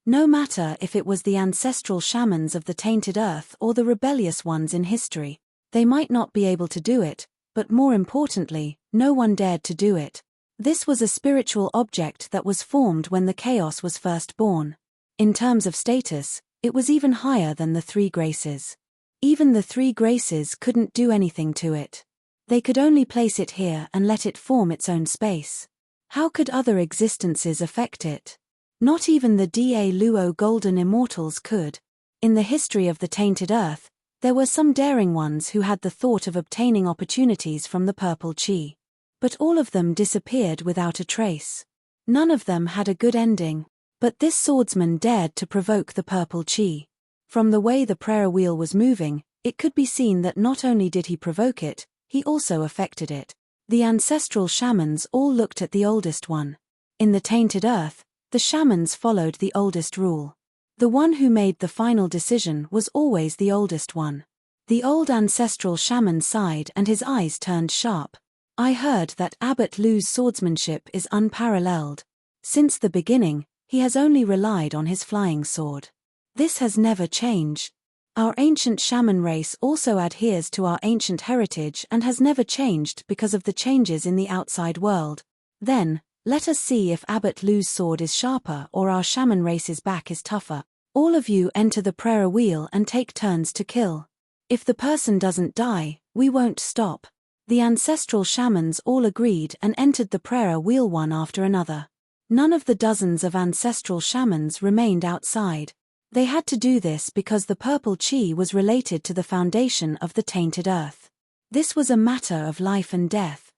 No matter if it was the ancestral shamans of the tainted earth or the rebellious ones in history, they might not be able to do it, but more importantly, no one dared to do it. This was a spiritual object that was formed when the chaos was first born. In terms of status, it was even higher than the three graces. Even the three graces couldn't do anything to it. They could only place it here and let it form its own space. How could other existences affect it? Not even the Da Luo Golden Immortals could. In the history of the tainted earth, there were some daring ones who had the thought of obtaining opportunities from the purple chi. But all of them disappeared without a trace. None of them had a good ending. But this swordsman dared to provoke the purple chi. From the way the prayer wheel was moving, it could be seen that not only did he provoke it, he also affected it. The ancestral shamans all looked at the oldest one. In the tainted earth, the shamans followed the oldest rule. The one who made the final decision was always the oldest one. The old ancestral shaman sighed and his eyes turned sharp. I heard that Abbot Lu's swordsmanship is unparalleled. Since the beginning, he has only relied on his flying sword. This has never changed. Our ancient shaman race also adheres to our ancient heritage and has never changed because of the changes in the outside world. Then, let us see if Abbot Lu's sword is sharper or our shaman race's back is tougher. All of you enter the prayer wheel and take turns to kill. If the person doesn't die, we won't stop. The ancestral shamans all agreed and entered the prayer wheel one after another. None of the dozens of ancestral shamans remained outside. They had to do this because the purple chi was related to the foundation of the tainted earth. This was a matter of life and death.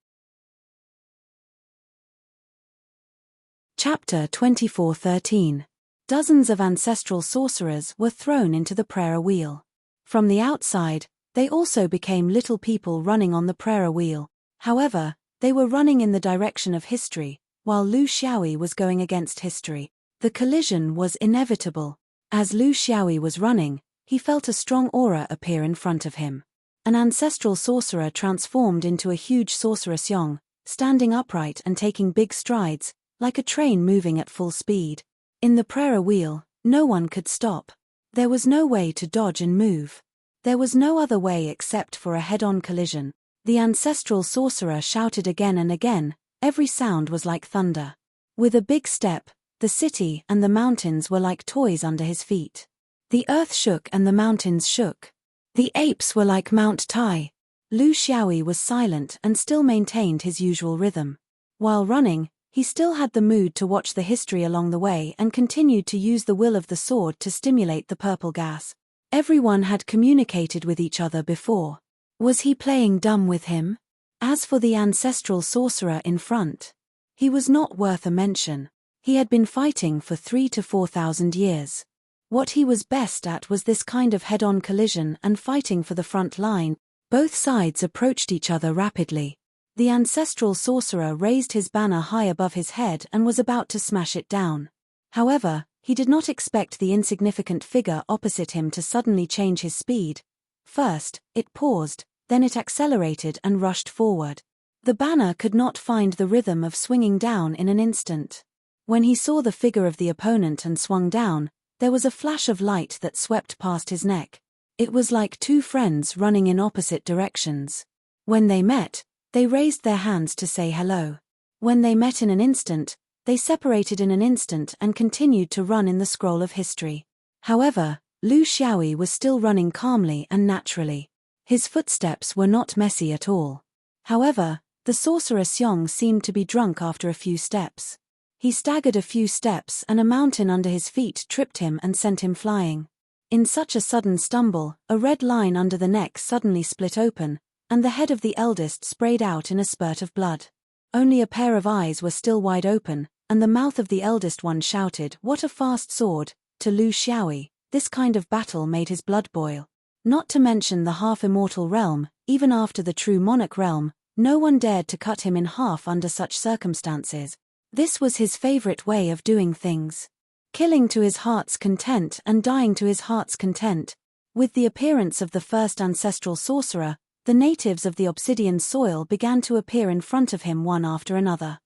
Chapter 24:13. Dozens of ancestral sorcerers were thrown into the prayer wheel. From the outside, they also became little people running on the prayer wheel. However, they were running in the direction of history, while Lu Xiaoyi was going against history. The collision was inevitable. As Lu Xiaoyi was running, he felt a strong aura appear in front of him. An ancestral sorcerer transformed into a huge sorceress Yong, standing upright and taking big strides, like a train moving at full speed. In the prayer wheel, no one could stop. There was no way to dodge and move. There was no other way except for a head-on collision. The ancestral sorcerer shouted again and again, every sound was like thunder. With a big step, the city and the mountains were like toys under his feet. The earth shook and the mountains shook. The apes were like Mount Tai. Lu Xiaoyi was silent and still maintained his usual rhythm. While running, he still had the mood to watch the history along the way and continued to use the will of the sword to stimulate the purple gas. Everyone had communicated with each other before. Was he playing dumb with him? As for the ancestral sorcerer in front, he was not worth a mention. He had been fighting for 3,000 to 4,000 years. What he was best at was this kind of head-on collision and fighting for the front line. Both sides approached each other rapidly. The ancestral sorcerer raised his banner high above his head and was about to smash it down. However, he did not expect the insignificant figure opposite him to suddenly change his speed. First, it paused, then it accelerated and rushed forward. The banner could not find the rhythm of swinging down in an instant. When he saw the figure of the opponent and swung down, there was a flash of light that swept past his neck. It was like two friends running in opposite directions. When they met, they raised their hands to say hello. When they met in an instant, they separated in an instant and continued to run in the scroll of history. However, Lu Xiaoyi was still running calmly and naturally. His footsteps were not messy at all. However, the sorceress Yong seemed to be drunk after a few steps. He staggered a few steps and a mountain under his feet tripped him and sent him flying. In such a sudden stumble, a red line under the neck suddenly split open, and the head of the eldest sprayed out in a spurt of blood. Only a pair of eyes were still wide open, and the mouth of the eldest one shouted, "What a fast sword!" to Lu Xiaoyi. This kind of battle made his blood boil. Not to mention the half-immortal realm, even after the true monarch realm, no one dared to cut him in half under such circumstances. This was his favorite way of doing things. Killing to his heart's content and dying to his heart's content. With the appearance of the first ancestral sorcerer, the natives of the obsidian soil began to appear in front of him one after another.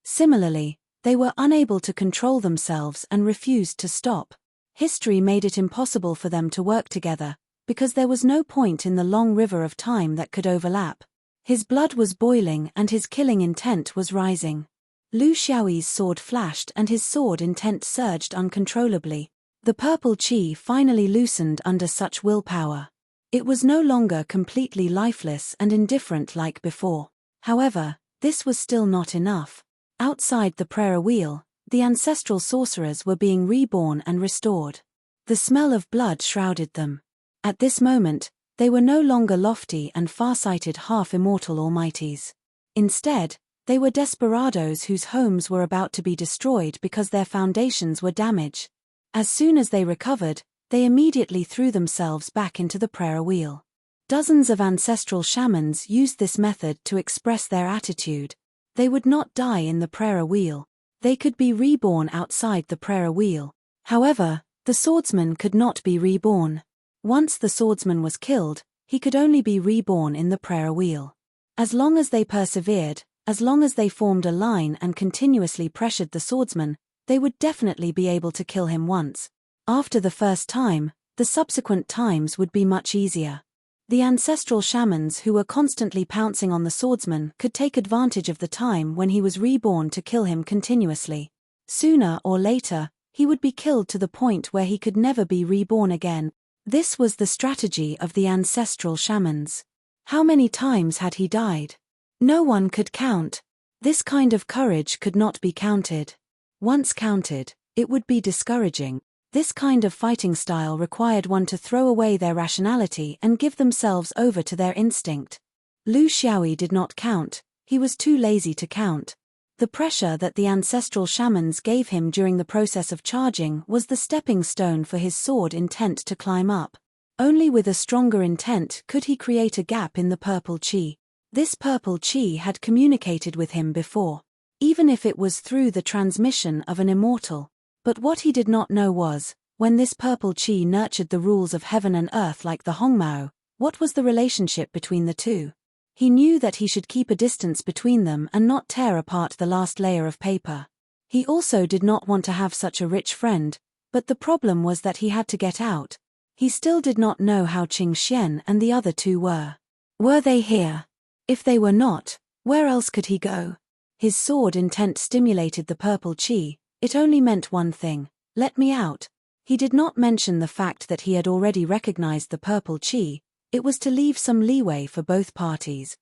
Similarly, they were unable to control themselves and refused to stop. History made it impossible for them to work together, because there was no point in the long river of time that could overlap. His blood was boiling and his killing intent was rising. Lu Xiaoyi's sword flashed and his sword intent surged uncontrollably. The purple chi finally loosened under such willpower. It was no longer completely lifeless and indifferent like before. However, this was still not enough. Outside the prayer wheel, the ancestral sorcerers were being reborn and restored. The smell of blood shrouded them. At this moment, they were no longer lofty and far-sighted half-immortal almighties. Instead, They were desperados whose homes were about to be destroyed because their foundations were damaged. As soon as they recovered, they immediately threw themselves back into the prayer wheel. Dozens of ancestral shamans used this method to express their attitude. They would not die in the prayer wheel. They could be reborn outside the prayer wheel. However, the swordsman could not be reborn. Once the swordsman was killed, he could only be reborn in the prayer wheel. As long as they persevered, as long as they formed a line and continuously pressured the swordsman, they would definitely be able to kill him once. After the first time, the subsequent times would be much easier. The ancestral shamans who were constantly pouncing on the swordsman could take advantage of the time when he was reborn to kill him continuously. Sooner or later, he would be killed to the point where he could never be reborn again. This was the strategy of the ancestral shamans. How many times had he died? No one could count. This kind of courage could not be counted. Once counted, it would be discouraging. This kind of fighting style required one to throw away their rationality and give themselves over to their instinct. Lu Xiaoyi did not count, he was too lazy to count. The pressure that the ancestral shamans gave him during the process of charging was the stepping stone for his sword intent to climb up. Only with a stronger intent could he create a gap in the purple qi. This purple qi had communicated with him before, even if it was through the transmission of an immortal. But what he did not know was, when this purple qi nurtured the rules of heaven and earth like the Hongmao, what was the relationship between the two? He knew that he should keep a distance between them and not tear apart the last layer of paper. He also did not want to have such a rich friend, but the problem was that he had to get out. He still did not know how Qing Xian and the other two were. Were they here? If they were not, where else could he go? His sword intent stimulated the purple qi. It only meant one thing: let me out. He did not mention the fact that he had already recognized the purple qi. It was to leave some leeway for both parties.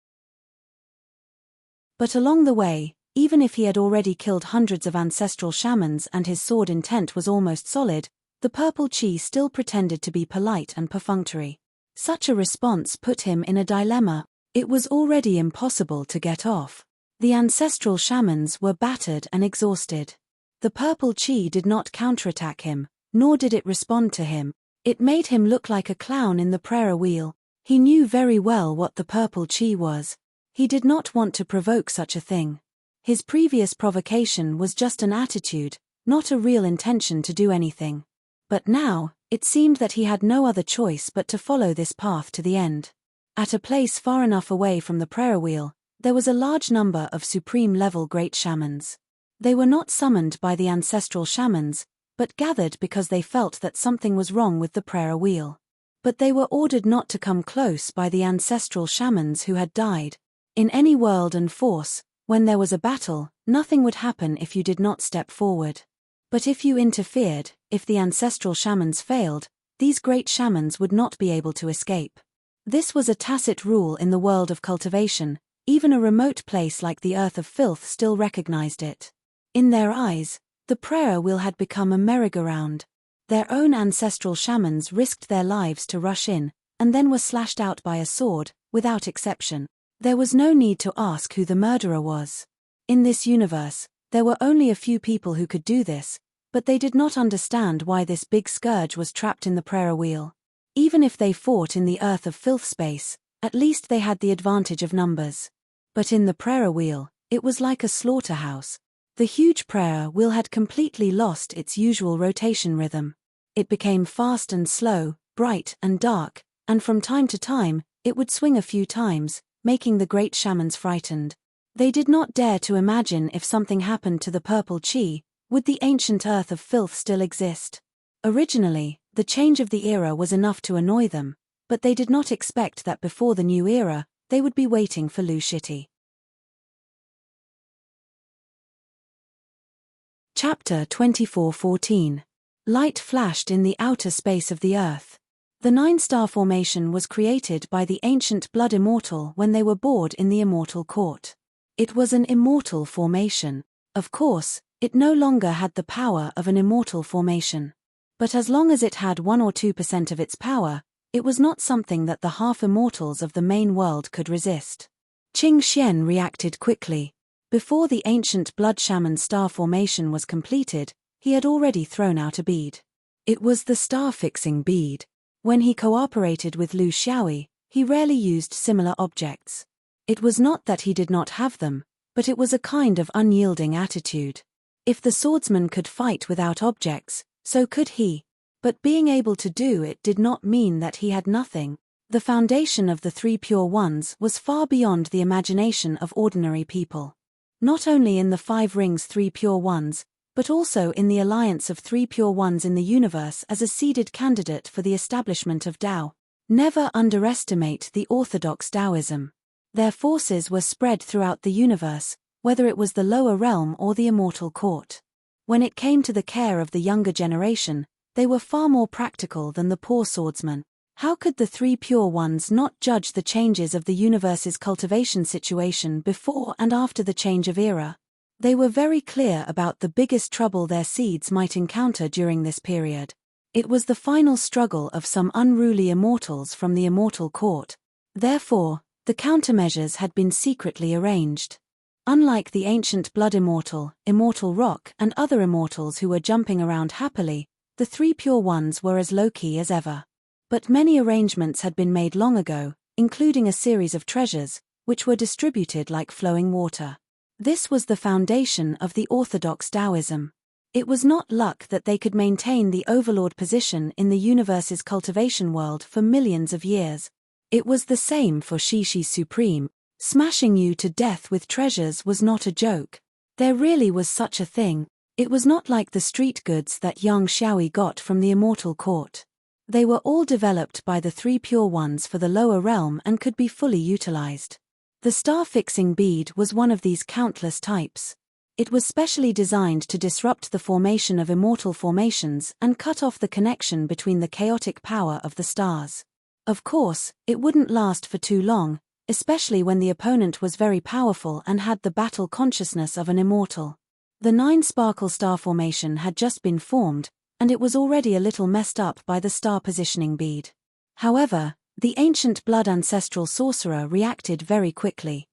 But along the way, even if he had already killed hundreds of ancestral shamans and his sword intent was almost solid, the purple qi still pretended to be polite and perfunctory. Such a response put him in a dilemma. It was already impossible to get off. The ancestral shamans were battered and exhausted. The purple qi did not counterattack him, nor did it respond to him. It made him look like a clown in the prayer wheel. He knew very well what the purple qi was. He did not want to provoke such a thing. His previous provocation was just an attitude, not a real intention to do anything. But now, it seemed that he had no other choice but to follow this path to the end. At a place far enough away from the prayer wheel, there was a large number of supreme-level great shamans. They were not summoned by the ancestral shamans, but gathered because they felt that something was wrong with the prayer wheel. But they were ordered not to come close by the ancestral shamans who had died. In any world and force, when there was a battle, nothing would happen if you did not step forward. But if you interfered, if the ancestral shamans failed, these great shamans would not be able to escape. This was a tacit rule in the world of cultivation. Even a remote place like the Earth of Filth still recognized it. In their eyes, the prayer wheel had become a merry-go-round. Their own ancestral shamans risked their lives to rush in, and then were slashed out by a sword, without exception. There was no need to ask who the murderer was. In this universe, there were only a few people who could do this, but they did not understand why this big scourge was trapped in the prayer wheel. Even if they fought in the Earth of Filth space, at least they had the advantage of numbers. But in the prayer wheel, it was like a slaughterhouse. The huge prayer wheel had completely lost its usual rotation rhythm. It became fast and slow, bright and dark, and from time to time, it would swing a few times, making the great shamans frightened. They did not dare to imagine if something happened to the purple qi, would the ancient Earth of Filth still exist? Originally, the change of the era was enough to annoy them, but they did not expect that before the new era, they would be waiting for Lu Shiti. Chapter 24:14. Light flashed in the outer space of the Earth. The nine-star formation was created by the ancient blood immortal when they were bored in the immortal court. It was an immortal formation. Of course, it no longer had the power of an immortal formation. But as long as it had 1 or 2% of its power, it was not something that the half-immortals of the main world could resist. Qing Xian reacted quickly. Before the ancient blood shaman's star formation was completed, he had already thrown out a bead. It was the star-fixing bead. When he cooperated with Lu Xiaoyi, he rarely used similar objects. It was not that he did not have them, but it was a kind of unyielding attitude. If the swordsman could fight without objects, so could he. But being able to do it did not mean that he had nothing. The foundation of the three pure ones was far beyond the imagination of ordinary people. Not only in the 5 rings 3 pure ones, but also in the alliance of 3 pure ones in the universe as a seeded candidate for the establishment of Tao. Never underestimate the orthodox Taoism. Their forces were spread throughout the universe, whether it was the lower realm or the immortal court. When it came to the care of the younger generation, they were far more practical than the poor swordsman. How could the 3 pure ones not judge the changes of the universe's cultivation situation before and after the change of era? They were very clear about the biggest trouble their seeds might encounter during this period. It was the final struggle of some unruly immortals from the immortal court. Therefore, the countermeasures had been secretly arranged. Unlike the ancient blood immortal, Immortal Rock, and other immortals who were jumping around happily, the 3 pure ones were as low-key as ever. But many arrangements had been made long ago, including a series of treasures, which were distributed like flowing water. This was the foundation of the orthodox Taoism. It was not luck that they could maintain the overlord position in the universe's cultivation world for millions of years. It was the same for Shishi Supreme. Smashing you to death with treasures was not a joke. There really was such a thing. It was not like the street goods that young Xiaoyi got from the immortal court. They were all developed by the 3 pure ones for the lower realm and could be fully utilized. The star-fixing bead was one of these countless types. It was specially designed to disrupt the formation of immortal formations and cut off the connection between the chaotic power of the stars. Of course, it wouldn't last for too long, especially when the opponent was very powerful and had the battle consciousness of an immortal. The 9-sparkle star formation had just been formed, and it was already a little messed up by the star positioning bead. However, the ancient blood ancestral sorcerer reacted very quickly.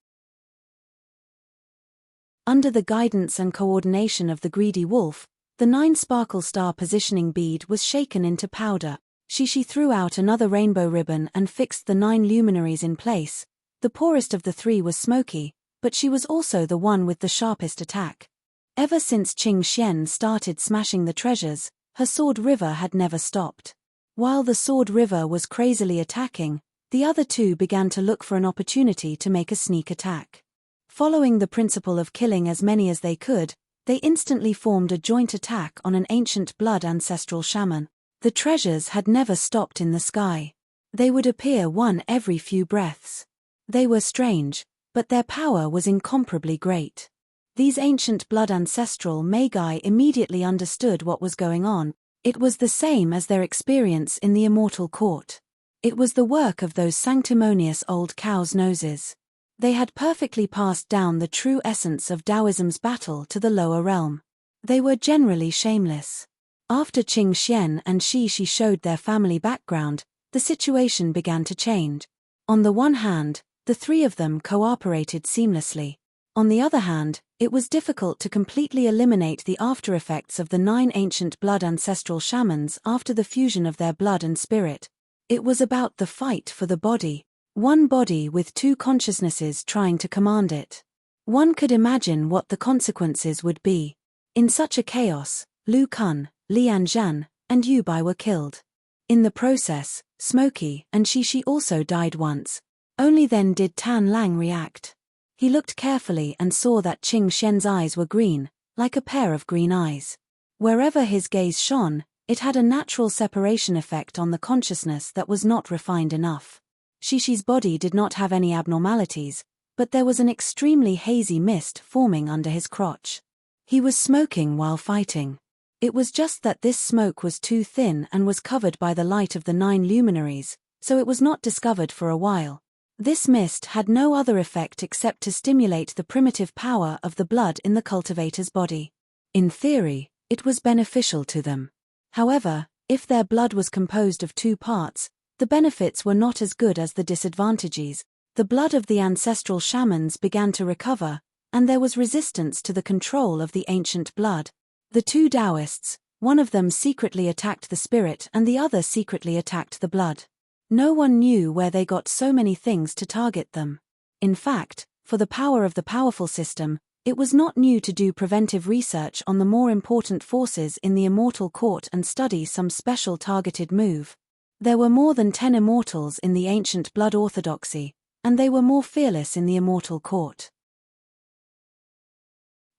Under the guidance and coordination of the greedy wolf, the 9-sparkle star positioning bead was shaken into powder. Shishi threw out another rainbow ribbon and fixed the 9 luminaries in place. The poorest of the 3 was Smoky, but she was also the one with the sharpest attack. Ever since Qing Xian started smashing the treasures, her sword river had never stopped. While the sword river was crazily attacking, the other 2 began to look for an opportunity to make a sneak attack. Following the principle of killing as many as they could, they instantly formed a joint attack on an ancient blood ancestral shaman. The treasures had never stopped in the sky. They would appear one every few breaths. They were strange, but their power was incomparably great. These ancient blood ancestral magi immediately understood what was going on. It was the same as their experience in the immortal court. It was the work of those sanctimonious old cows' noses. They had perfectly passed down the true essence of Taoism's battle to the lower realm. They were generally shameless. After Qing Xian and Shishi showed their family background, the situation began to change. On the one hand, the 3 of them cooperated seamlessly. On the other hand, it was difficult to completely eliminate the after-effects of the 9 ancient blood ancestral shamans after the fusion of their blood and spirit. It was about the fight for the body. One body with 2 consciousnesses trying to command it. One could imagine what the consequences would be. In such a chaos, Lu Kun, Lian Zhan, and Yu Bai were killed. In the process, Smoky and Shishi also died once. Only then did Tan Lang react. He looked carefully and saw that Qing Xian's eyes were green, like a pair of green eyes. Wherever his gaze shone, it had a natural separation effect on the consciousness that was not refined enough. Shishi's body did not have any abnormalities, but there was an extremely hazy mist forming under his crotch. He was smoking while fighting. It was just that this smoke was too thin and was covered by the light of the 9 luminaries, so it was not discovered for a while. This mist had no other effect except to stimulate the primitive power of the blood in the cultivator's body. In theory, it was beneficial to them. However, if their blood was composed of 2 parts, the benefits were not as good as the disadvantages. The blood of the ancestral shamans began to recover, and there was resistance to the control of the ancient blood. The two Taoists, one of them secretly attacked the spirit and the other secretly attacked the blood. No one knew where they got so many things to target them. In fact, for the power of the powerful system, it was not new to do preventive research on the more important forces in the immortal court and study some special targeted move. There were more than 10 immortals in the ancient blood orthodoxy, and they were more fearless in the immortal court.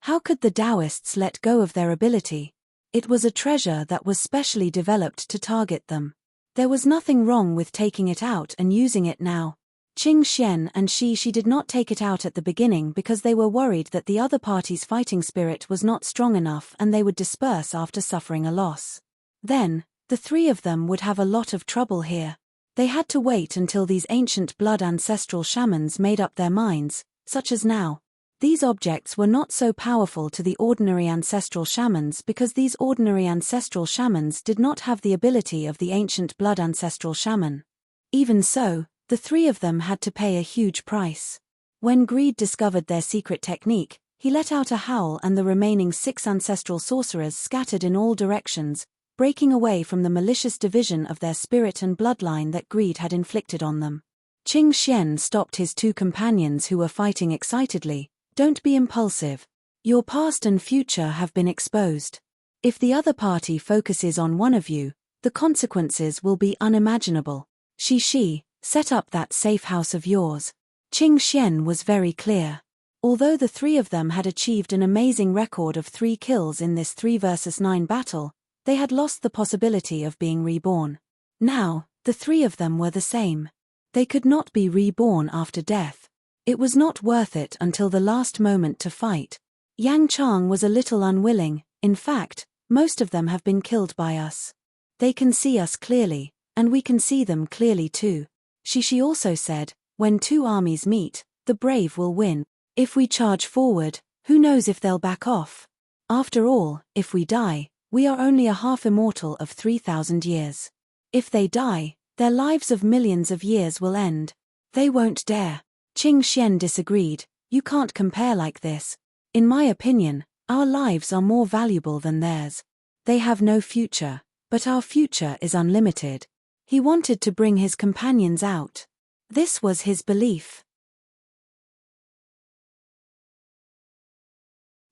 How could the Taoists let go of their ability? It was a treasure that was specially developed to target them. There was nothing wrong with taking it out and using it now. Qing Xian and she did not take it out at the beginning because they were worried that the other party's fighting spirit was not strong enough and they would disperse after suffering a loss. Then, the three of them would have a lot of trouble here. They had to wait until these ancient blood ancestral shamans made up their minds, such as now. These objects were not so powerful to the ordinary ancestral shamans because these ordinary ancestral shamans did not have the ability of the ancient blood ancestral shaman. Even so, the three of them had to pay a huge price. When Greed discovered their secret technique, he let out a howl and the remaining 6 ancestral sorcerers scattered in all directions, breaking away from the malicious division of their spirit and bloodline that Greed had inflicted on them. Qing Xian stopped his 2 companions who were fighting excitedly. Don't be impulsive. Your past and future have been exposed. If the other party focuses on one of you, the consequences will be unimaginable. She, set up that safe house of yours. Qing Xian was very clear. Although the 3 of them had achieved an amazing record of 3 kills in this 3 versus 9 battle, they had lost the possibility of being reborn. Now, the 3 of them were the same. They could not be reborn after death. It was not worth it until the last moment to fight. Yang Chang was a little unwilling. In fact, most of them have been killed by us. They can see us clearly, and we can see them clearly too. She also said, when 2 armies meet, the brave will win. If we charge forward, who knows if they'll back off? After all, if we die, we are only a half immortal of 3,000 years. If they die, their lives of millions of years will end. They won't dare. Qing Xian disagreed. You can't compare like this. In my opinion, our lives are more valuable than theirs. They have no future, but our future is unlimited. He wanted to bring his companions out. This was his belief.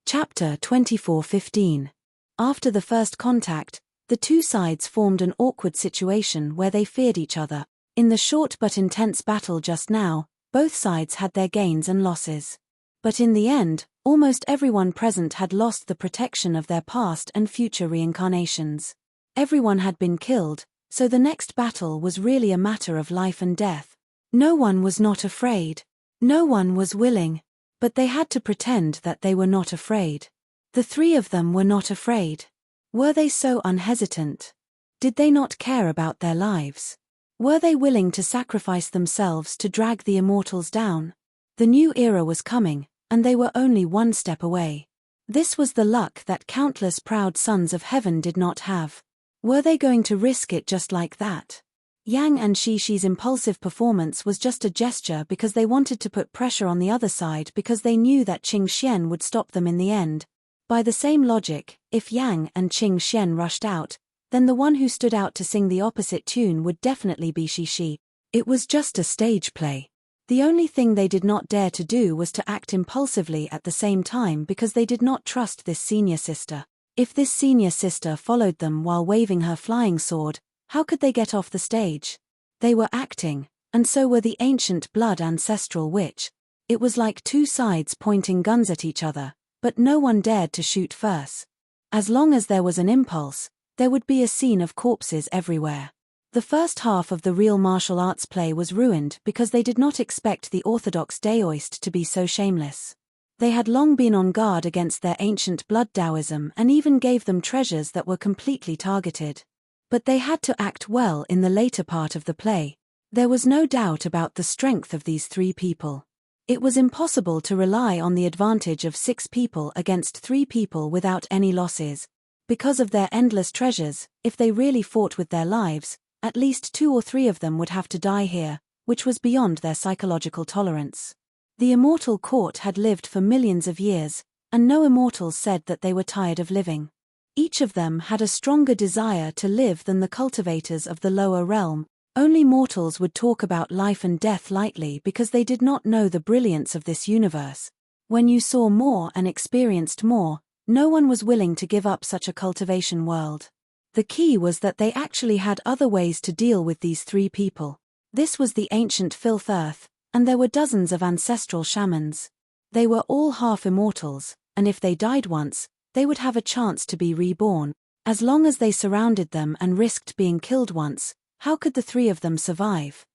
Chapter 24:15. After the first contact, the 2 sides formed an awkward situation where they feared each other. In the short but intense battle just now, both sides had their gains and losses. But in the end, almost everyone present had lost the protection of their past and future reincarnations. Everyone had been killed, so the next battle was really a matter of life and death. No one was not afraid. No one was willing. But they had to pretend that they were not afraid. The 3 of them were not afraid. Were they so unhesitant? Did they not care about their lives? Were they willing to sacrifice themselves to drag the immortals down? The new era was coming, and they were only 1 step away. This was the luck that countless proud sons of heaven did not have. Were they going to risk it just like that? Yang and Shi's impulsive performance was just a gesture because they wanted to put pressure on the other side because they knew that Qing Xian would stop them in the end. By the same logic, if Yang and Qing Xian rushed out, then the one who stood out to sing the opposite tune would definitely be Shi. It was just a stage play. The only thing they did not dare to do was to act impulsively at the same time because they did not trust this senior sister. If this senior sister followed them while waving her flying sword, how could they get off the stage? They were acting, and so were the ancient blood ancestral witch. It was like 2 sides pointing guns at each other, but no one dared to shoot first. As long as there was an impulse, there would be a scene of corpses everywhere. The first half of the real martial arts play was ruined because they did not expect the orthodox Daoist to be so shameless. They had long been on guard against their ancient blood Taoism and even gave them treasures that were completely targeted. But they had to act well in the later part of the play. There was no doubt about the strength of these 3 people. It was impossible to rely on the advantage of 6 people against 3 people without any losses. Because of their endless treasures, if they really fought with their lives, at least 2 or 3 of them would have to die here, which was beyond their psychological tolerance. The immortal court had lived for millions of years, and no immortals said that they were tired of living. Each of them had a stronger desire to live than the cultivators of the lower realm. Only mortals would talk about life and death lightly because they did not know the brilliance of this universe. When you saw more and experienced more, no one was willing to give up such a cultivation world. The key was that they actually had other ways to deal with these three people. This was the ancient filth earth, and there were dozens of ancestral shamans. They were all half immortals, and if they died once, they would have a chance to be reborn. As long as they surrounded them and risked being killed once, how could the three of them survive?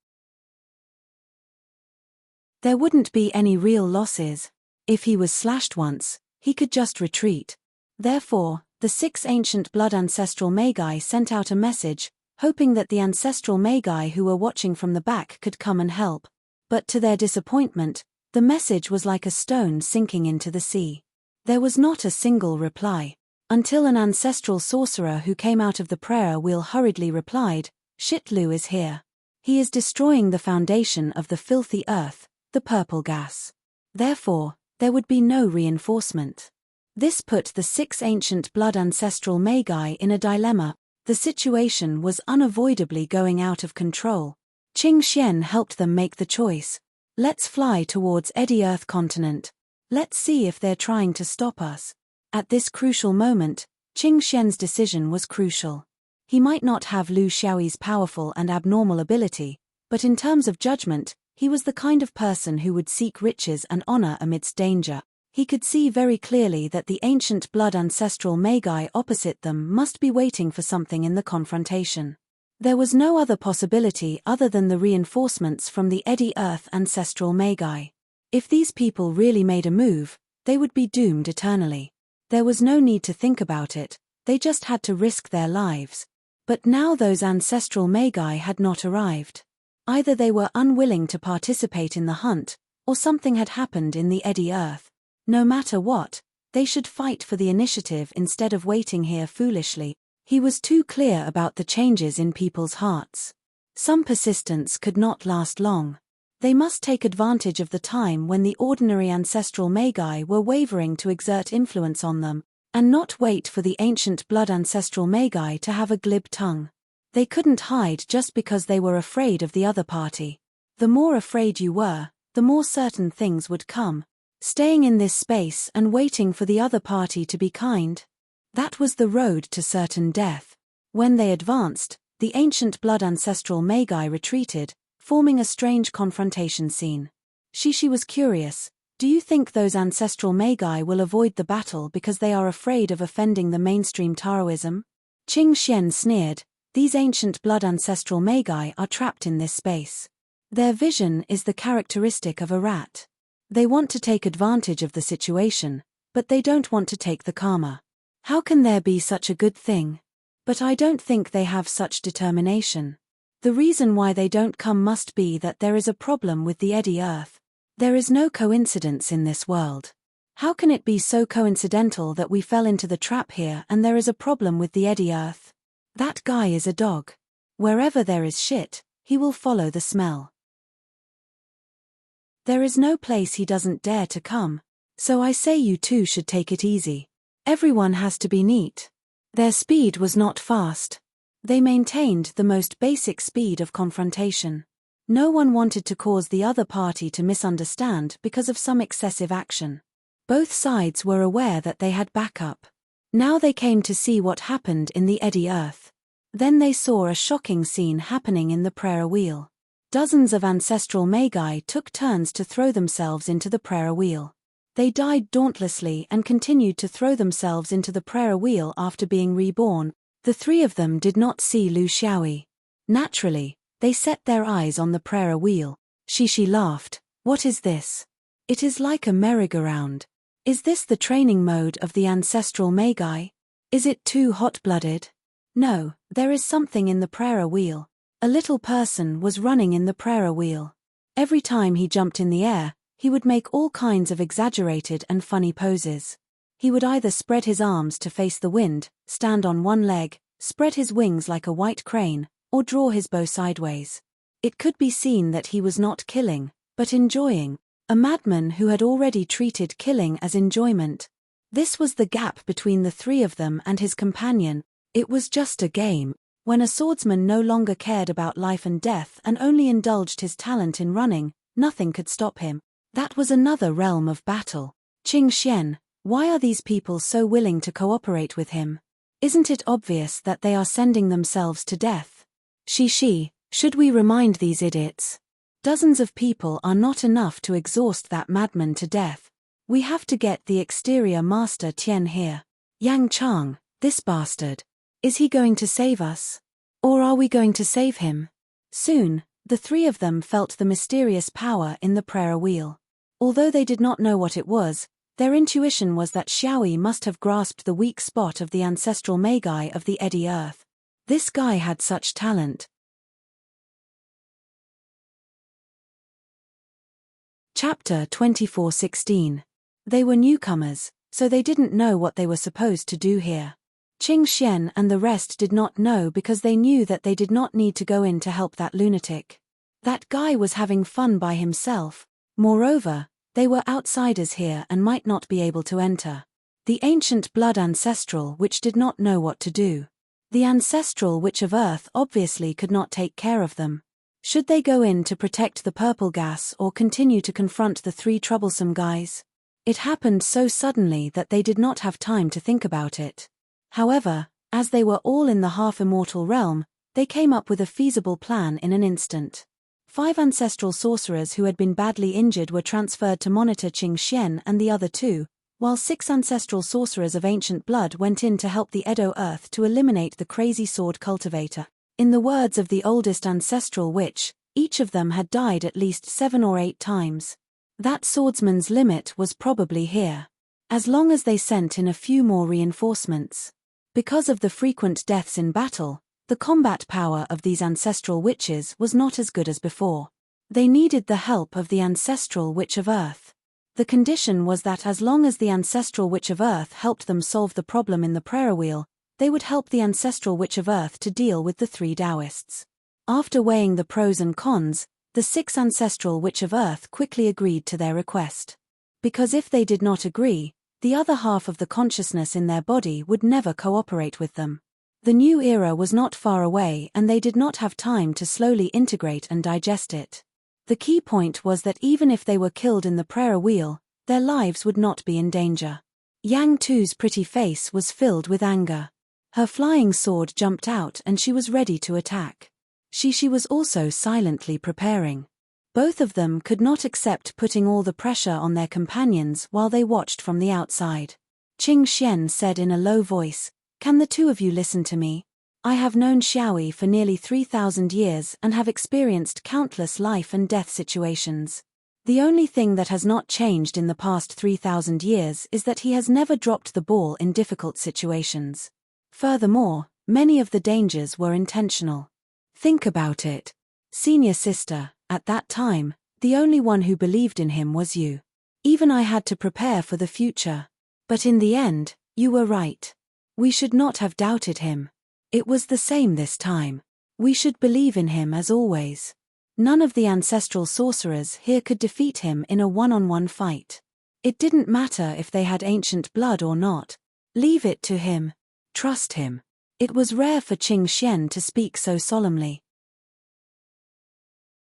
There wouldn't be any real losses. If he was slashed once, he could just retreat. Therefore, the 6 ancient blood ancestral magi sent out a message, hoping that the ancestral magi who were watching from the back could come and help. But to their disappointment, the message was like a stone sinking into the sea. There was not a single reply, until an ancestral sorcerer who came out of the prayer wheel hurriedly replied, "Shitlu is here. He is destroying the foundation of the filthy earth, the purple gas. Therefore, there would be no reinforcement." This put the 6 ancient blood ancestral magi in a dilemma. The situation was unavoidably going out of control. Qing Xian helped them make the choice. Let's fly towards Eddy Earth continent. Let's see if they're trying to stop us. At this crucial moment, Qing Xian's decision was crucial. He might not have Lu Xiaoyi's powerful and abnormal ability, but in terms of judgment, he was the kind of person who would seek riches and honor amidst danger. He could see very clearly that the ancient blood ancestral magi opposite them must be waiting for something in the confrontation. There was no other possibility other than the reinforcements from the Eddy Earth ancestral magi. If these people really made a move, they would be doomed eternally. There was no need to think about it, they just had to risk their lives. But now those ancestral magi had not arrived. Either they were unwilling to participate in the hunt, or something had happened in the Eddy Earth. No matter what, they should fight for the initiative instead of waiting here foolishly. He was too clear about the changes in people's hearts. Some persistence could not last long. They must take advantage of the time when the ordinary ancestral magi were wavering to exert influence on them, and not wait for the ancient blood ancestral magi to have a glib tongue. They couldn't hide just because they were afraid of the other party. The more afraid you were, the more certain things would come. Staying in this space and waiting for the other party to be kind? That was the road to certain death. When they advanced, the ancient blood ancestral magi retreated, forming a strange confrontation scene. Shishi was curious. Do you think those ancestral magi will avoid the battle because they are afraid of offending the mainstream Taoism? Qing Xian sneered. These ancient blood ancestral magi are trapped in this space. Their vision is the characteristic of a rat. They want to take advantage of the situation, but they don't want to take the karma. How can there be such a good thing? But I don't think they have such determination. The reason why they don't come must be that there is a problem with the Eddy Earth. There is no coincidence in this world. How can it be so coincidental that we fell into the trap here and there is a problem with the Eddy Earth? That guy is a dog. Wherever there is shit, he will follow the smell. There is no place he doesn't dare to come. So I say you two should take it easy. Everyone has to be neat. Their speed was not fast. They maintained the most basic speed of confrontation. No one wanted to cause the other party to misunderstand because of some excessive action. Both sides were aware that they had backup. Now they came to see what happened in the Eddy Earth. Then they saw a shocking scene happening in the prayer wheel. Dozens of ancestral magi took turns to throw themselves into the prayer wheel. They died dauntlessly and continued to throw themselves into the prayer wheel after being reborn. The 3 of them did not see Lu Xiaoyi. Naturally, they set their eyes on the prayer wheel. Shishi laughed. What is this? It is like a merry-go-round. Is this the training mode of the ancestral magi? Is it too hot-blooded? No, there is something in the prayer wheel. A little person was running in the prayer wheel. Every time he jumped in the air, he would make all kinds of exaggerated and funny poses. He would either spread his arms to face the wind, stand on one leg, spread his wings like a white crane, or draw his bow sideways. It could be seen that he was not killing, but enjoying. A madman who had already treated killing as enjoyment. This was the gap between the three of them and his companion. It was just a game. When a swordsman no longer cared about life and death and only indulged his talent in running, nothing could stop him. That was another realm of battle. Qing Xian, why are these people so willing to cooperate with him? Isn't it obvious that they are sending themselves to death? Shi, should we remind these idiots? Dozens of people are not enough to exhaust that madman to death. We have to get the exterior master Tian here. Yang Chang, this bastard. Is he going to save us? Or are we going to save him? Soon, the three of them felt the mysterious power in the prayer wheel. Although they did not know what it was, their intuition was that Xiaoyi must have grasped the weak spot of the ancestral Magi of the Eddy Earth. This guy had such talent. Chapter 24:16. They were newcomers, so they didn't know what they were supposed to do here. Qing Xian and the rest did not know because they knew that they did not need to go in to help that lunatic. That guy was having fun by himself. Moreover, they were outsiders here and might not be able to enter. The ancient blood ancestral witch did not know what to do. The ancestral witch of Earth obviously could not take care of them. Should they go in to protect the purple gas or continue to confront the three troublesome guys? It happened so suddenly that they did not have time to think about it. However, as they were all in the half-immortal realm, they came up with a feasible plan in an instant. 5 ancestral sorcerers who had been badly injured were transferred to monitor Qing Xian and the other 2, while 6 ancestral sorcerers of ancient blood went in to help the Edo Earth to eliminate the crazy sword cultivator. In the words of the oldest ancestral witch, each of them had died at least 7 or 8 times. That swordsman's limit was probably here. As long as they sent in a few more reinforcements. Because of the frequent deaths in battle, the combat power of these ancestral witches was not as good as before. They needed the help of the ancestral witch of Earth. The condition was that as long as the ancestral witch of Earth helped them solve the problem in the prayer wheel, they would help the ancestral witch of Earth to deal with the 3 Taoists. After weighing the pros and cons, the 6 ancestral witch of Earth quickly agreed to their request. Because if they did not agree, the other half of the consciousness in their body would never cooperate with them. The new era was not far away and they did not have time to slowly integrate and digest it. The key point was that even if they were killed in the prayer wheel, their lives would not be in danger. Yang Tu's pretty face was filled with anger. Her flying sword jumped out and she was ready to attack. She was also silently preparing. Both of them could not accept putting all the pressure on their companions while they watched from the outside. Qing Xian said in a low voice, "Can the 2 of you listen to me? I have known Xiaoyi for nearly 3,000 years and have experienced countless life and death situations. The only thing that has not changed in the past 3,000 years is that he has never dropped the ball in difficult situations. Furthermore, many of the dangers were intentional. Think about it. Senior sister, at that time, the only one who believed in him was you. Even I had to prepare for the future. But in the end, you were right. We should not have doubted him. It was the same this time. We should believe in him as always. None of the ancestral sorcerers here could defeat him in a one-on-one fight. It didn't matter if they had ancient blood or not. Leave it to him. Trust him." It was rare for Qing Xian to speak so solemnly.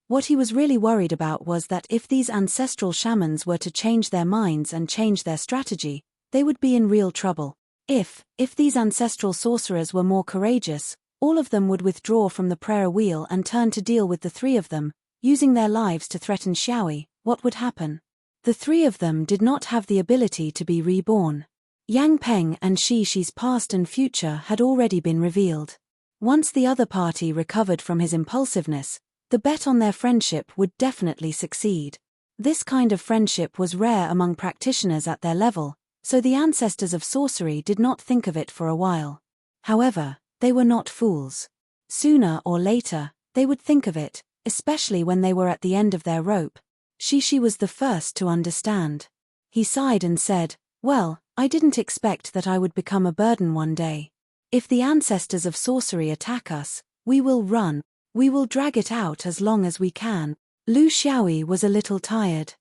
What he was really worried about was that if these ancestral shamans were to change their minds and change their strategy, they would be in real trouble. If these ancestral sorcerers were more courageous, all of them would withdraw from the prayer wheel and turn to deal with the 3 of them, using their lives to threaten Xiaoyi. What would happen? The 3 of them did not have the ability to be reborn. Yang Peng and Shi's past and future had already been revealed. Once the other party recovered from his impulsiveness, the bet on their friendship would definitely succeed. This kind of friendship was rare among practitioners at their level, so the ancestors of sorcery did not think of it for a while. However, they were not fools. Sooner or later, they would think of it, especially when they were at the end of their rope. Shi was the first to understand. He sighed and said, "Well, I didn't expect that I would become a burden one day. If the ancestors of sorcery attack us, we will run. We will drag it out as long as we can." Lu Xiaoyi was a little tired.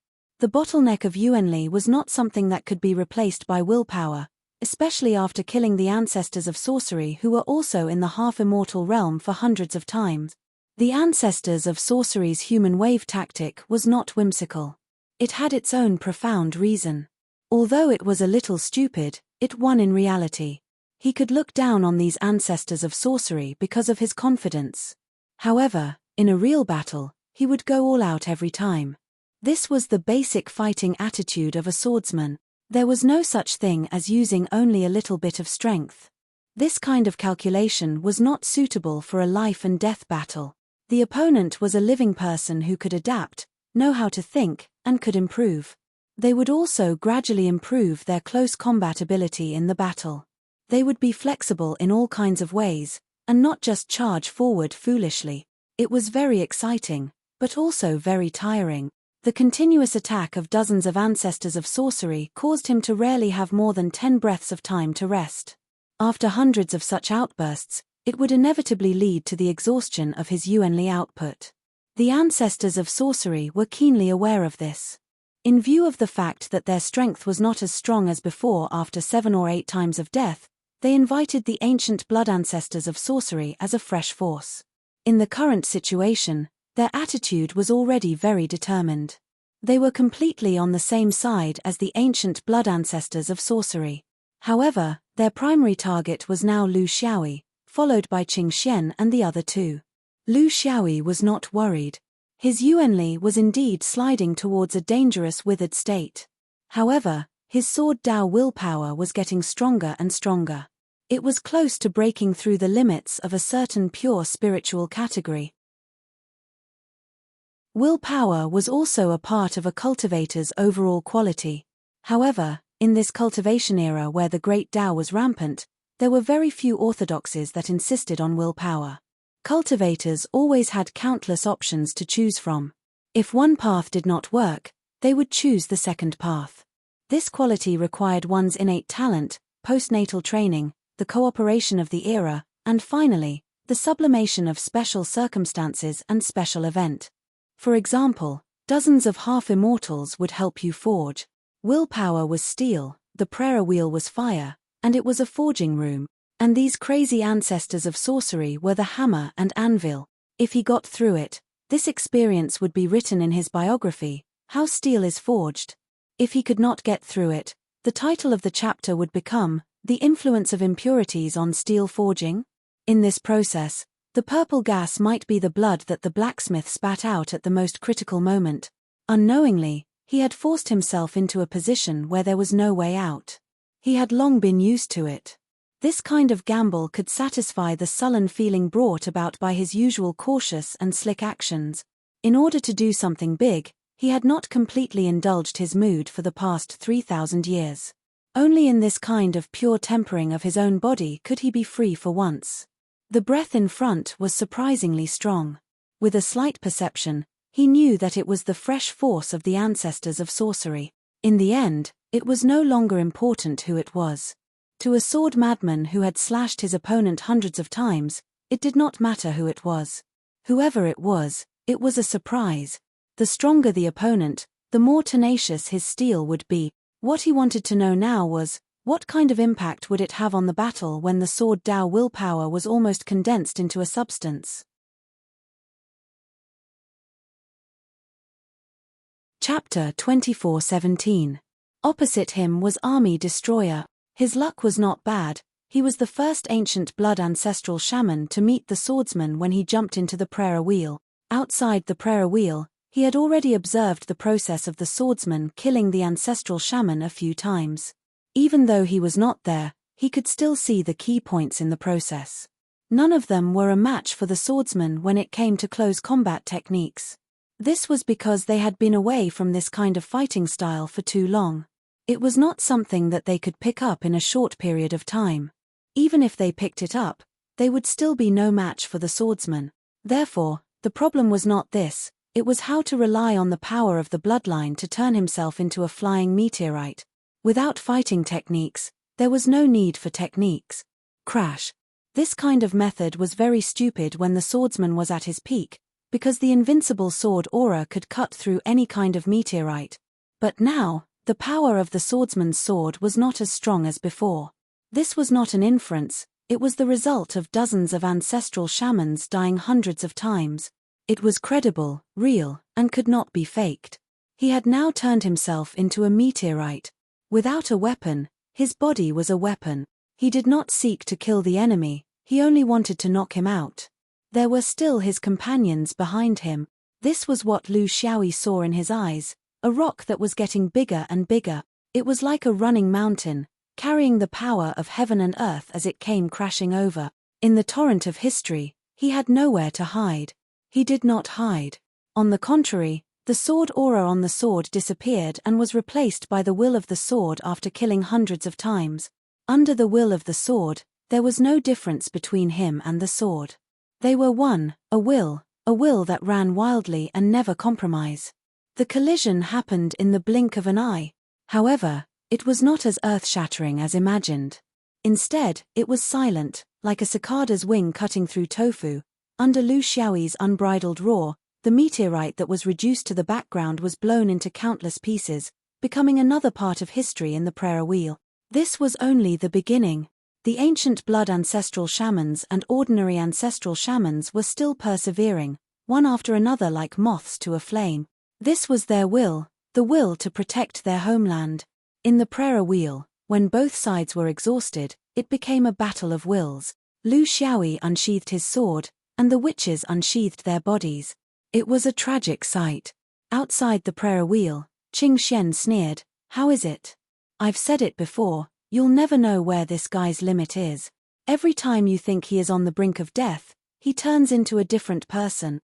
The bottleneck of Yuanli was not something that could be replaced by willpower, especially after killing the ancestors of sorcery who were also in the half-immortal realm for hundreds of times. The ancestors of sorcery's human wave tactic was not whimsical. It had its own profound reason. Although it was a little stupid, it won in reality. He could look down on these ancestors of sorcery because of his confidence. However, in a real battle, he would go all out every time. This was the basic fighting attitude of a swordsman. There was no such thing as using only a little bit of strength. This kind of calculation was not suitable for a life and death battle. The opponent was a living person who could adapt, know how to think, and could improve. They would also gradually improve their close combat ability in the battle. They would be flexible in all kinds of ways, and not just charge forward foolishly. It was very exciting, but also very tiring. The continuous attack of dozens of ancestors of sorcery caused him to rarely have more than 10 breaths of time to rest. After hundreds of such outbursts, it would inevitably lead to the exhaustion of his Yuanli output. The ancestors of sorcery were keenly aware of this. In view of the fact that their strength was not as strong as before after 7 or 8 times of death, they invited the ancient blood ancestors of sorcery as a fresh force. In the current situation, their attitude was already very determined. They were completely on the same side as the ancient blood ancestors of sorcery. However, their primary target was now Lu Xiaoyi, followed by Qing Xian and the other two. Lu Xiaoyi was not worried. His Yuanli was indeed sliding towards a dangerous withered state. However, his sword Dao willpower was getting stronger and stronger. It was close to breaking through the limits of a certain pure spiritual category. Willpower was also a part of a cultivator's overall quality. However, in this cultivation era where the great Tao was rampant, there were very few orthodoxies that insisted on willpower. Cultivators always had countless options to choose from. If one path did not work, they would choose the second path. This quality required one's innate talent, postnatal training, the cooperation of the era, and finally, the sublimation of special circumstances and special event. For example, dozens of half-immortals would help you forge. Willpower was steel, the prayer wheel was fire, and it was a forging room. And these crazy ancestors of sorcery were the hammer and anvil. If he got through it, this experience would be written in his biography, How Steel is Forged. If he could not get through it, the title of the chapter would become, The Influence of Impurities on Steel Forging. In this process, the purple gas might be the blood that the blacksmith spat out at the most critical moment. Unknowingly, he had forced himself into a position where there was no way out. He had long been used to it. This kind of gamble could satisfy the sullen feeling brought about by his usual cautious and slick actions. In order to do something big, he had not completely indulged his mood for the past 3,000 years. Only in this kind of pure tempering of his own body could he be free for once. The breath in front was surprisingly strong. With a slight perception, he knew that it was the fresh force of the ancestors of sorcery. In the end, it was no longer important who it was. To a sword madman who had slashed his opponent hundreds of times, it did not matter who it was. Whoever it was a surprise. The stronger the opponent, the more tenacious his steel would be. What he wanted to know now was, what kind of impact would it have on the battle when the sword Dao willpower was almost condensed into a substance? Chapter 24:17. Opposite him was Army Destroyer. His luck was not bad. He was the first ancient blood ancestral shaman to meet the swordsman when he jumped into the prayer wheel. Outside the prayer wheel, he had already observed the process of the swordsman killing the ancestral shaman a few times. Even though he was not there, he could still see the key points in the process. None of them were a match for the swordsman when it came to close combat techniques. This was because they had been away from this kind of fighting style for too long. It was not something that they could pick up in a short period of time. Even if they picked it up, they would still be no match for the swordsman. Therefore, the problem was not this, it was how to rely on the power of the bloodline to turn himself into a flying meteorite. Without fighting techniques, there was no need for techniques. Crash. This kind of method was very stupid when the swordsman was at his peak, because the invincible sword aura could cut through any kind of meteorite. But now, the power of the swordsman's sword was not as strong as before. This was not an inference, it was the result of dozens of ancestral shamans dying hundreds of times. It was credible, real, and could not be faked. He had now turned himself into a meteorite. Without a weapon, his body was a weapon. He did not seek to kill the enemy, he only wanted to knock him out. There were still his companions behind him. This was what Lu Xiaoyi saw in his eyes, a rock that was getting bigger and bigger. It was like a running mountain, carrying the power of heaven and earth as it came crashing over. In the torrent of history, he had nowhere to hide. He did not hide. On the contrary, the sword aura on the sword disappeared and was replaced by the will of the sword after killing hundreds of times. Under the will of the sword, there was no difference between him and the sword. They were one, a will that ran wildly and never compromise. The collision happened in the blink of an eye. However, it was not as earth-shattering as imagined. Instead, it was silent, like a cicada's wing cutting through tofu. Under Lu Xiaoyi's unbridled roar, the meteorite that was reduced to the background was blown into countless pieces, becoming another part of history in the prayer wheel. This was only the beginning. The ancient blood ancestral shamans and ordinary ancestral shamans were still persevering, one after another like moths to a flame. This was their will, the will to protect their homeland. In the prayer wheel, when both sides were exhausted, it became a battle of wills. Lu Xiaoyi unsheathed his sword, and the witches unsheathed their bodies. It was a tragic sight. Outside the prayer wheel, Qing Xian sneered, "How is it? I've said it before, you'll never know where this guy's limit is. Every time you think he is on the brink of death, he turns into a different person."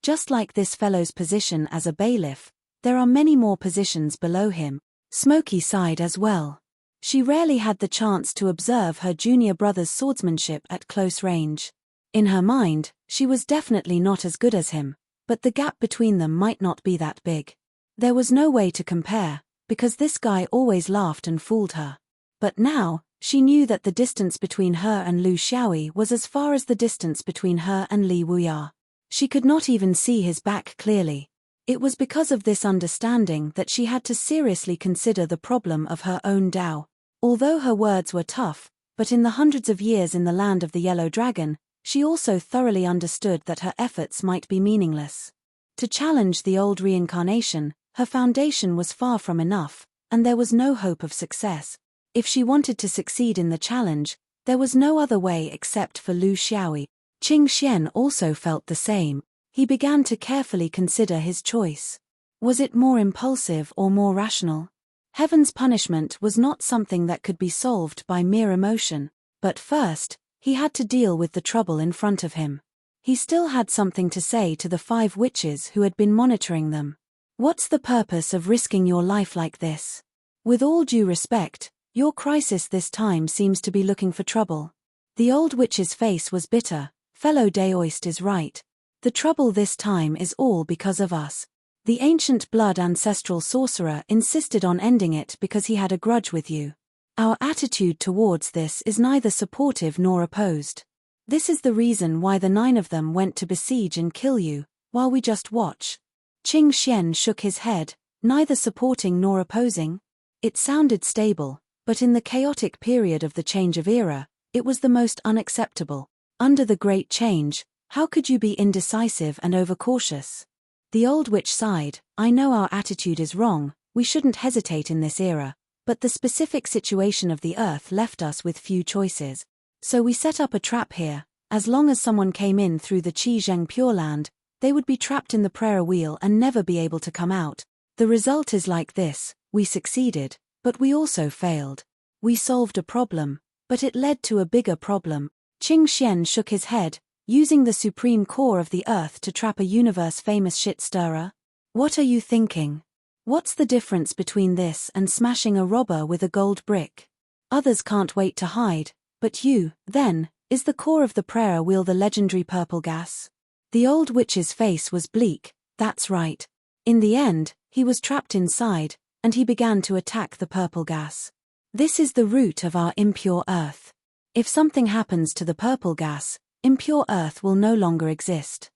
Just like this fellow's position as a bailiff, there are many more positions below him. Smokey sighed as well. She rarely had the chance to observe her junior brother's swordsmanship at close range. In her mind, she was definitely not as good as him, but the gap between them might not be that big. There was no way to compare, because this guy always laughed and fooled her. But now, she knew that the distance between her and Lu Xiaoyi was as far as the distance between her and Li Wuya. She could not even see his back clearly. It was because of this understanding that she had to seriously consider the problem of her own Tao. Although her words were tough, but in the hundreds of years in the land of the Yellow Dragon, she also thoroughly understood that her efforts might be meaningless. To challenge the old reincarnation, her foundation was far from enough, and there was no hope of success. If she wanted to succeed in the challenge, there was no other way except for Lu Xiaoyi. Qing Xian also felt the same. He began to carefully consider his choice. Was it more impulsive or more rational? Heaven's punishment was not something that could be solved by mere emotion. But first, he had to deal with the trouble in front of him. He still had something to say to the 5 witches who had been monitoring them. What's the purpose of risking your life like this? With all due respect, your crisis this time seems to be looking for trouble. The old witch's face was bitter. Fellow Daoist is right. The trouble this time is all because of us. The ancient blood ancestral sorcerer insisted on ending it because he had a grudge with you. Our attitude towards this is neither supportive nor opposed. This is the reason why the 9 of them went to besiege and kill you, while we just watch. Qing Xian shook his head, neither supporting nor opposing. It sounded stable, but in the chaotic period of the change of era, it was the most unacceptable. Under the great change, how could you be indecisive and overcautious? The old witch sighed, I know our attitude is wrong, we shouldn't hesitate in this era, but the specific situation of the earth left us with few choices. So we set up a trap here. As long as someone came in through the Qi Zheng Pure Land, they would be trapped in the prayer wheel and never be able to come out. The result is like this, we succeeded, but we also failed. We solved a problem, but it led to a bigger problem. Qing Xian shook his head, using the supreme core of the earth to trap a universe-famous shit-stirrer? What are you thinking? What's the difference between this and smashing a robber with a gold brick? Others can't wait to hide, but you, then, is the core of the prayer wheel the legendary purple gas? The old witch's face was bleak, that's right. In the end, he was trapped inside, and he began to attack the purple gas. This is the root of our impure earth. If something happens to the purple gas, impure earth will no longer exist.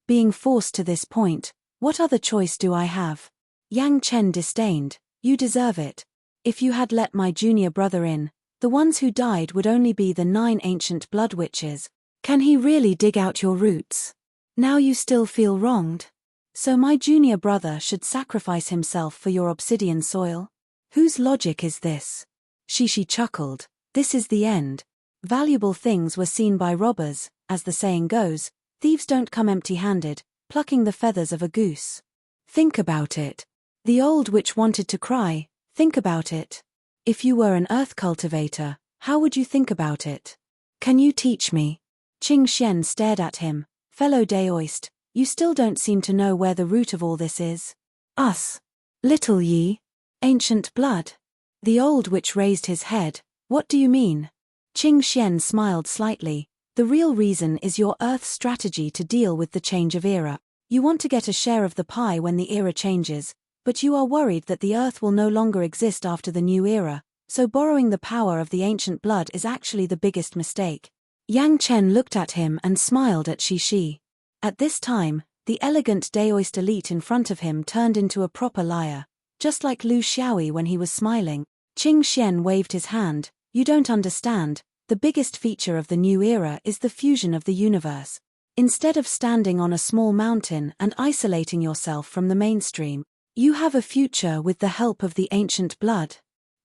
Being forced to this point, what other choice do I have? Yang Chen disdained. You deserve it. If you had let my junior brother in, the ones who died would only be the 9 ancient blood witches. Can he really dig out your roots? Now you still feel wronged? So my junior brother should sacrifice himself for your obsidian soil? Whose logic is this? Shishi chuckled. This is the end. Valuable things were seen by robbers, as the saying goes, thieves don't come empty-handed, plucking the feathers of a goose. Think about it. The old witch wanted to cry. Think about it. If you were an earth cultivator, how would you think about it? Can you teach me? Qing Xian stared at him. Fellow Daoist, you still don't seem to know where the root of all this is. Us. Little Yi. Ancient blood. The old witch raised his head. What do you mean? Qing Xian smiled slightly. The real reason is your Earth's strategy to deal with the change of era. You want to get a share of the pie when the era changes, but you are worried that the Earth will no longer exist after the new era, so borrowing the power of the ancient blood is actually the biggest mistake. Yang Chen looked at him and smiled at Shishi. At this time, the elegant Daoist elite in front of him turned into a proper liar, just like Lu Xiaoyi when he was smiling. Qing Xian waved his hand. You don't understand. The biggest feature of the new era is the fusion of the universe. Instead of standing on a small mountain and isolating yourself from the mainstream, you have a future with the help of the ancient blood.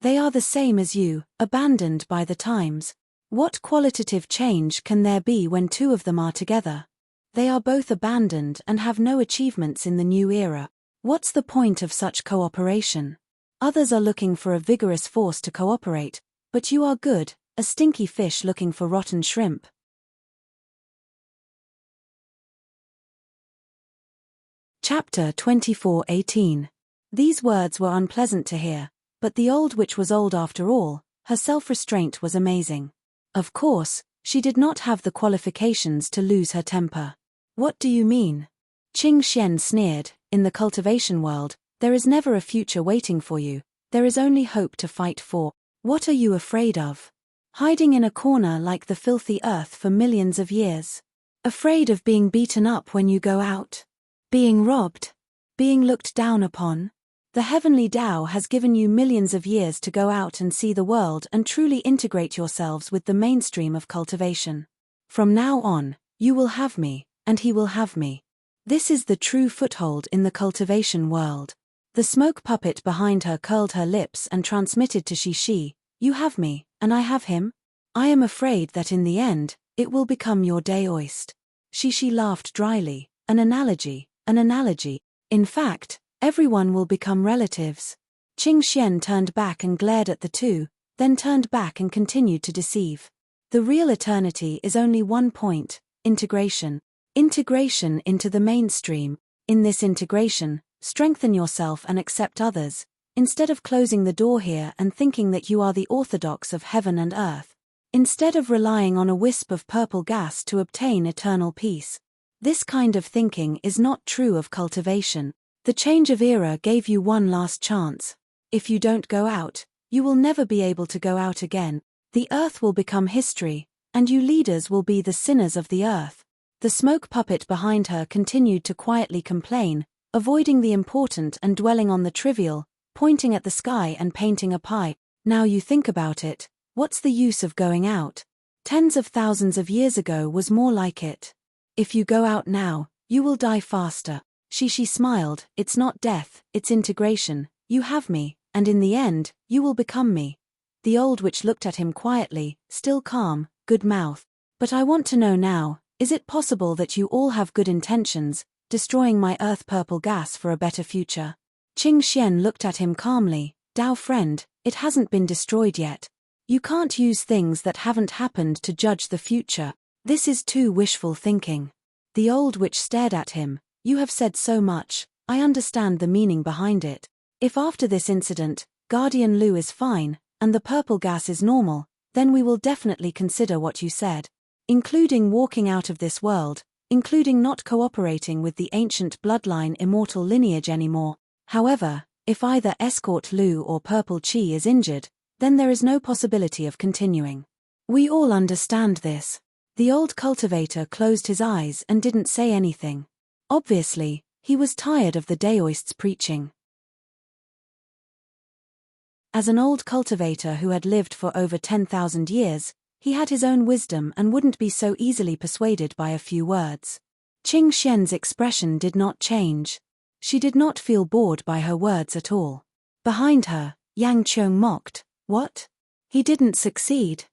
They are the same as you, abandoned by the times. What qualitative change can there be when two of them are together? They are both abandoned and have no achievements in the new era. What's the point of such cooperation? Others are looking for a vigorous force to cooperate, but you are good, a stinky fish looking for rotten shrimp. Chapter 24:18. These words were unpleasant to hear, but the old witch was old after all. Her self-restraint was amazing. Of course, she did not have the qualifications to lose her temper. What do you mean? Qing Xian sneered. In the cultivation world, there is never a future waiting for you, there is only hope to fight for. What are you afraid of? Hiding in a corner like the filthy earth for millions of years? Afraid of being beaten up when you go out? Being robbed? Being looked down upon? The heavenly Tao has given you millions of years to go out and see the world and truly integrate yourselves with the mainstream of cultivation. From now on, you will have me, and he will have me. This is the true foothold in the cultivation world. The smoke puppet behind her curled her lips and transmitted to Shishi, you have me, and I have him. I am afraid that in the end, it will become your Daoist. Shishi laughed dryly. An analogy, an analogy. In fact, everyone will become relatives. Qing Xian turned back and glared at the two, then turned back and continued to deceive. The real eternity is only one point: integration. Integration into the mainstream. In this integration, strengthen yourself and accept others, instead of closing the door here and thinking that you are the orthodox of heaven and earth. Instead of relying on a wisp of purple gas to obtain eternal peace. This kind of thinking is not true of cultivation. The change of era gave you one last chance. If you don't go out, you will never be able to go out again. The earth will become history, and you leaders will be the sinners of the earth. The smoke puppet behind her continued to quietly complain, avoiding the important and dwelling on the trivial, pointing at the sky and painting a pie. Now you think about it, what's the use of going out? Tens of thousands of years ago was more like it. If you go out now, you will die faster. Shishi smiled. It's not death, it's integration. You have me, and in the end, you will become me. The old witch looked at him quietly, still calm, good mouth. But I want to know now, is it possible that you all have good intentions, destroying my earth purple gas for a better future? Qing Xian looked at him calmly. Dao friend, it hasn't been destroyed yet. You can't use things that haven't happened to judge the future. This is too wishful thinking. The old witch stared at him. You have said so much, I understand the meaning behind it. If after this incident, Guardian Lu is fine, and the purple gas is normal, then we will definitely consider what you said. Including walking out of this world, including not cooperating with the ancient bloodline immortal lineage anymore. However, if either Escort Lu or Purple Chi is injured, then there is no possibility of continuing. We all understand this. The old cultivator closed his eyes and didn't say anything. Obviously, he was tired of the Daoist's preaching. As an old cultivator who had lived for over 10,000 years, he had his own wisdom and wouldn't be so easily persuaded by a few words. Qing Xian's expression did not change. She did not feel bored by her words at all. Behind her, Yang Qiong mocked, "What? He didn't succeed?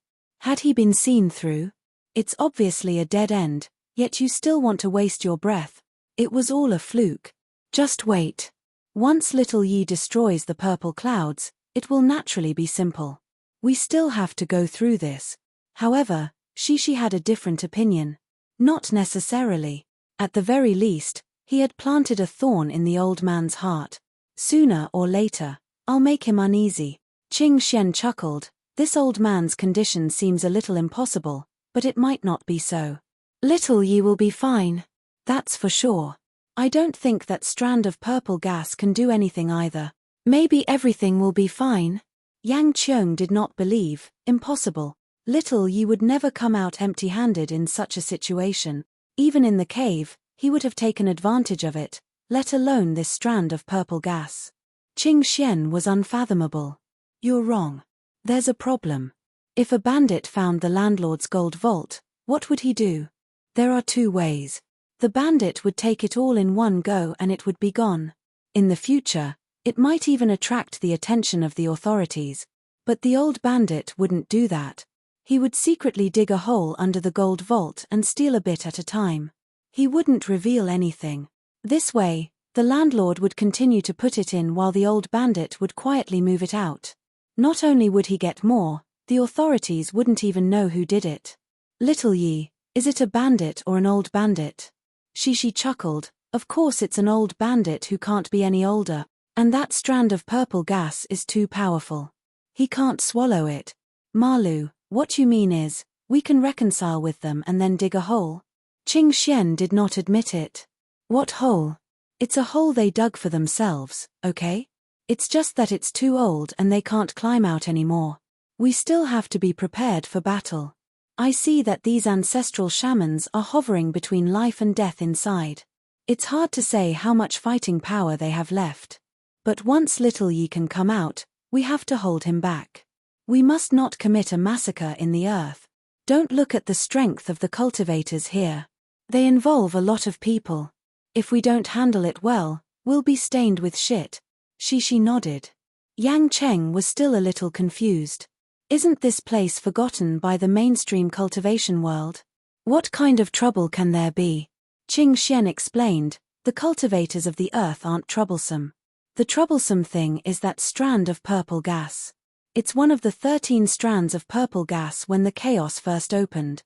Had he been seen through? It's obviously a dead end, yet you still want to waste your breath. It was all a fluke. Just wait. Once little Yi destroys the purple clouds, it will naturally be simple. We still have to go through this." However, Shishi had a different opinion. Not necessarily. At the very least, he had planted a thorn in the old man's heart. Sooner or later, I'll make him uneasy. Qing Xian chuckled. This old man's condition seems a little impossible, but it might not be so. Little Yi will be fine. That's for sure. I don't think that strand of purple gas can do anything either. Maybe everything will be fine. Yang Qiong did not believe. Impossible. Little Yi would never come out empty-handed in such a situation. Even in the cave, he would have taken advantage of it, let alone this strand of purple gas. Qing Xian was unfathomable. You're wrong. There's a problem. If a bandit found the landlord's gold vault, what would he do? There are two ways. The bandit would take it all in one go and it would be gone. In the future, it might even attract the attention of the authorities. But the old bandit wouldn't do that. He would secretly dig a hole under the gold vault and steal a bit at a time. He wouldn't reveal anything. This way, the landlord would continue to put it in while the old bandit would quietly move it out. Not only would he get more, the authorities wouldn't even know who did it. Little Yi, is it a bandit or an old bandit? Shishi chuckled. Of course it's an old bandit who can't be any older, and that strand of purple gas is too powerful. He can't swallow it. Malu, what you mean is, we can reconcile with them and then dig a hole? Qing Xian did not admit it. What hole? It's a hole they dug for themselves, okay? It's just that it's too old and they can't climb out anymore. We still have to be prepared for battle. I see that these ancestral shamans are hovering between life and death inside. It's hard to say how much fighting power they have left. But once Little Yi can come out, we have to hold him back. We must not commit a massacre in the earth. Don't look at the strength of the cultivators here. They involve a lot of people. If we don't handle it well, we'll be stained with shit. Shishi nodded. Yang Cheng was still a little confused. Isn't this place forgotten by the mainstream cultivation world? What kind of trouble can there be? Qing Xian explained, the cultivators of the earth aren't troublesome. The troublesome thing is that strand of purple gas. It's one of the 13 strands of purple gas when the chaos first opened.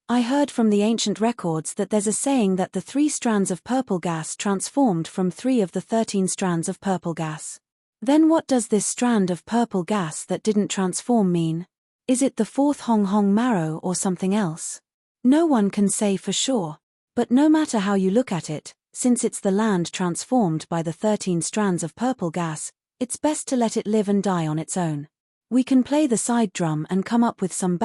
I heard from the ancient records that there's a saying that the 3 strands of purple gas transformed from 3 of the 13 strands of purple gas. Then what does this strand of purple gas that didn't transform mean? Is it the 4th Hong Hong marrow or something else? No one can say for sure. But no matter how you look at it, since it's the land transformed by the 13 strands of purple gas, it's best to let it live and die on its own. We can play the side drum and come up with some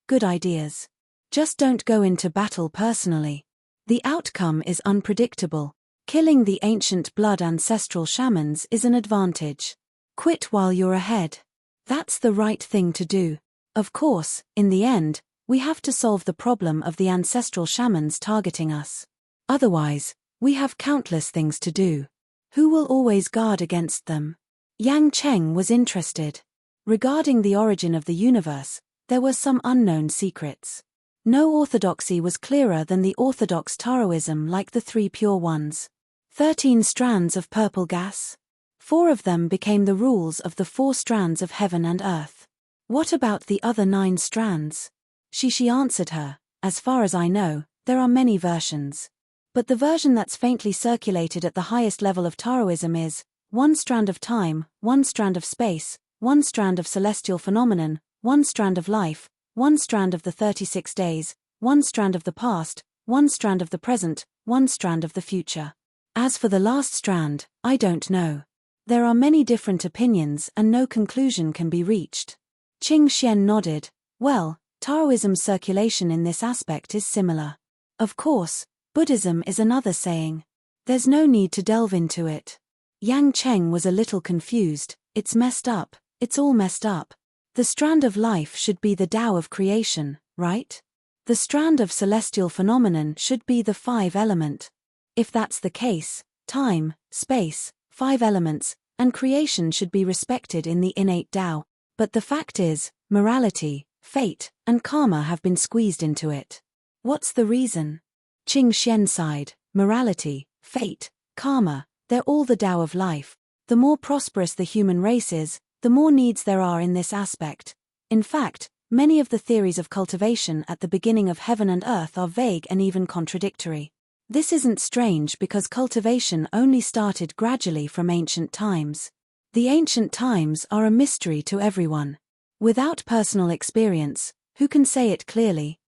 good ideas. Just don't go into battle personally. The outcome is unpredictable. Killing the ancient blood ancestral shamans is an advantage. Quit while you're ahead. That's the right thing to do. Of course, in the end, we have to solve the problem of the ancestral shamans targeting us. Otherwise, we have countless things to do. Who will always guard against them? Yang Cheng was interested. Regarding the origin of the universe, there were some unknown secrets. No orthodoxy was clearer than the orthodox Taoism, like the 3 pure ones. 13 strands of purple gas? 4 of them became the rules of the 4 strands of heaven and earth. What about the other 9 strands? Shishi answered her, as far as I know, there are many versions. But the version that's faintly circulated at the highest level of Taoism is 1 strand of time, 1 strand of space, 1 strand of celestial phenomenon, 1 strand of life, 1 strand of the 36 days, 1 strand of the past, 1 strand of the present, 1 strand of the future. As for the last strand, I don't know. There are many different opinions and no conclusion can be reached. Qing Xian nodded. Well, Taoism's circulation in this aspect is similar. Of course, Buddhism is another saying. There's no need to delve into it. Yang Cheng was a little confused. It's messed up, it's all messed up. The strand of life should be the Tao of creation, right? The strand of celestial phenomenon should be the 5 element. If that's the case, time, space, 5 elements, and creation should be respected in the innate Tao. But the fact is, morality, fate, and karma have been squeezed into it. What's the reason? Qing Xian sighed. Morality, fate, karma, they're all the Tao of life. The more prosperous the human race is, the more needs there are in this aspect. In fact, many of the theories of cultivation at the beginning of heaven and earth are vague and even contradictory. This isn't strange because cultivation only started gradually from ancient times. The ancient times are a mystery to everyone. Without personal experience, who can say it clearly?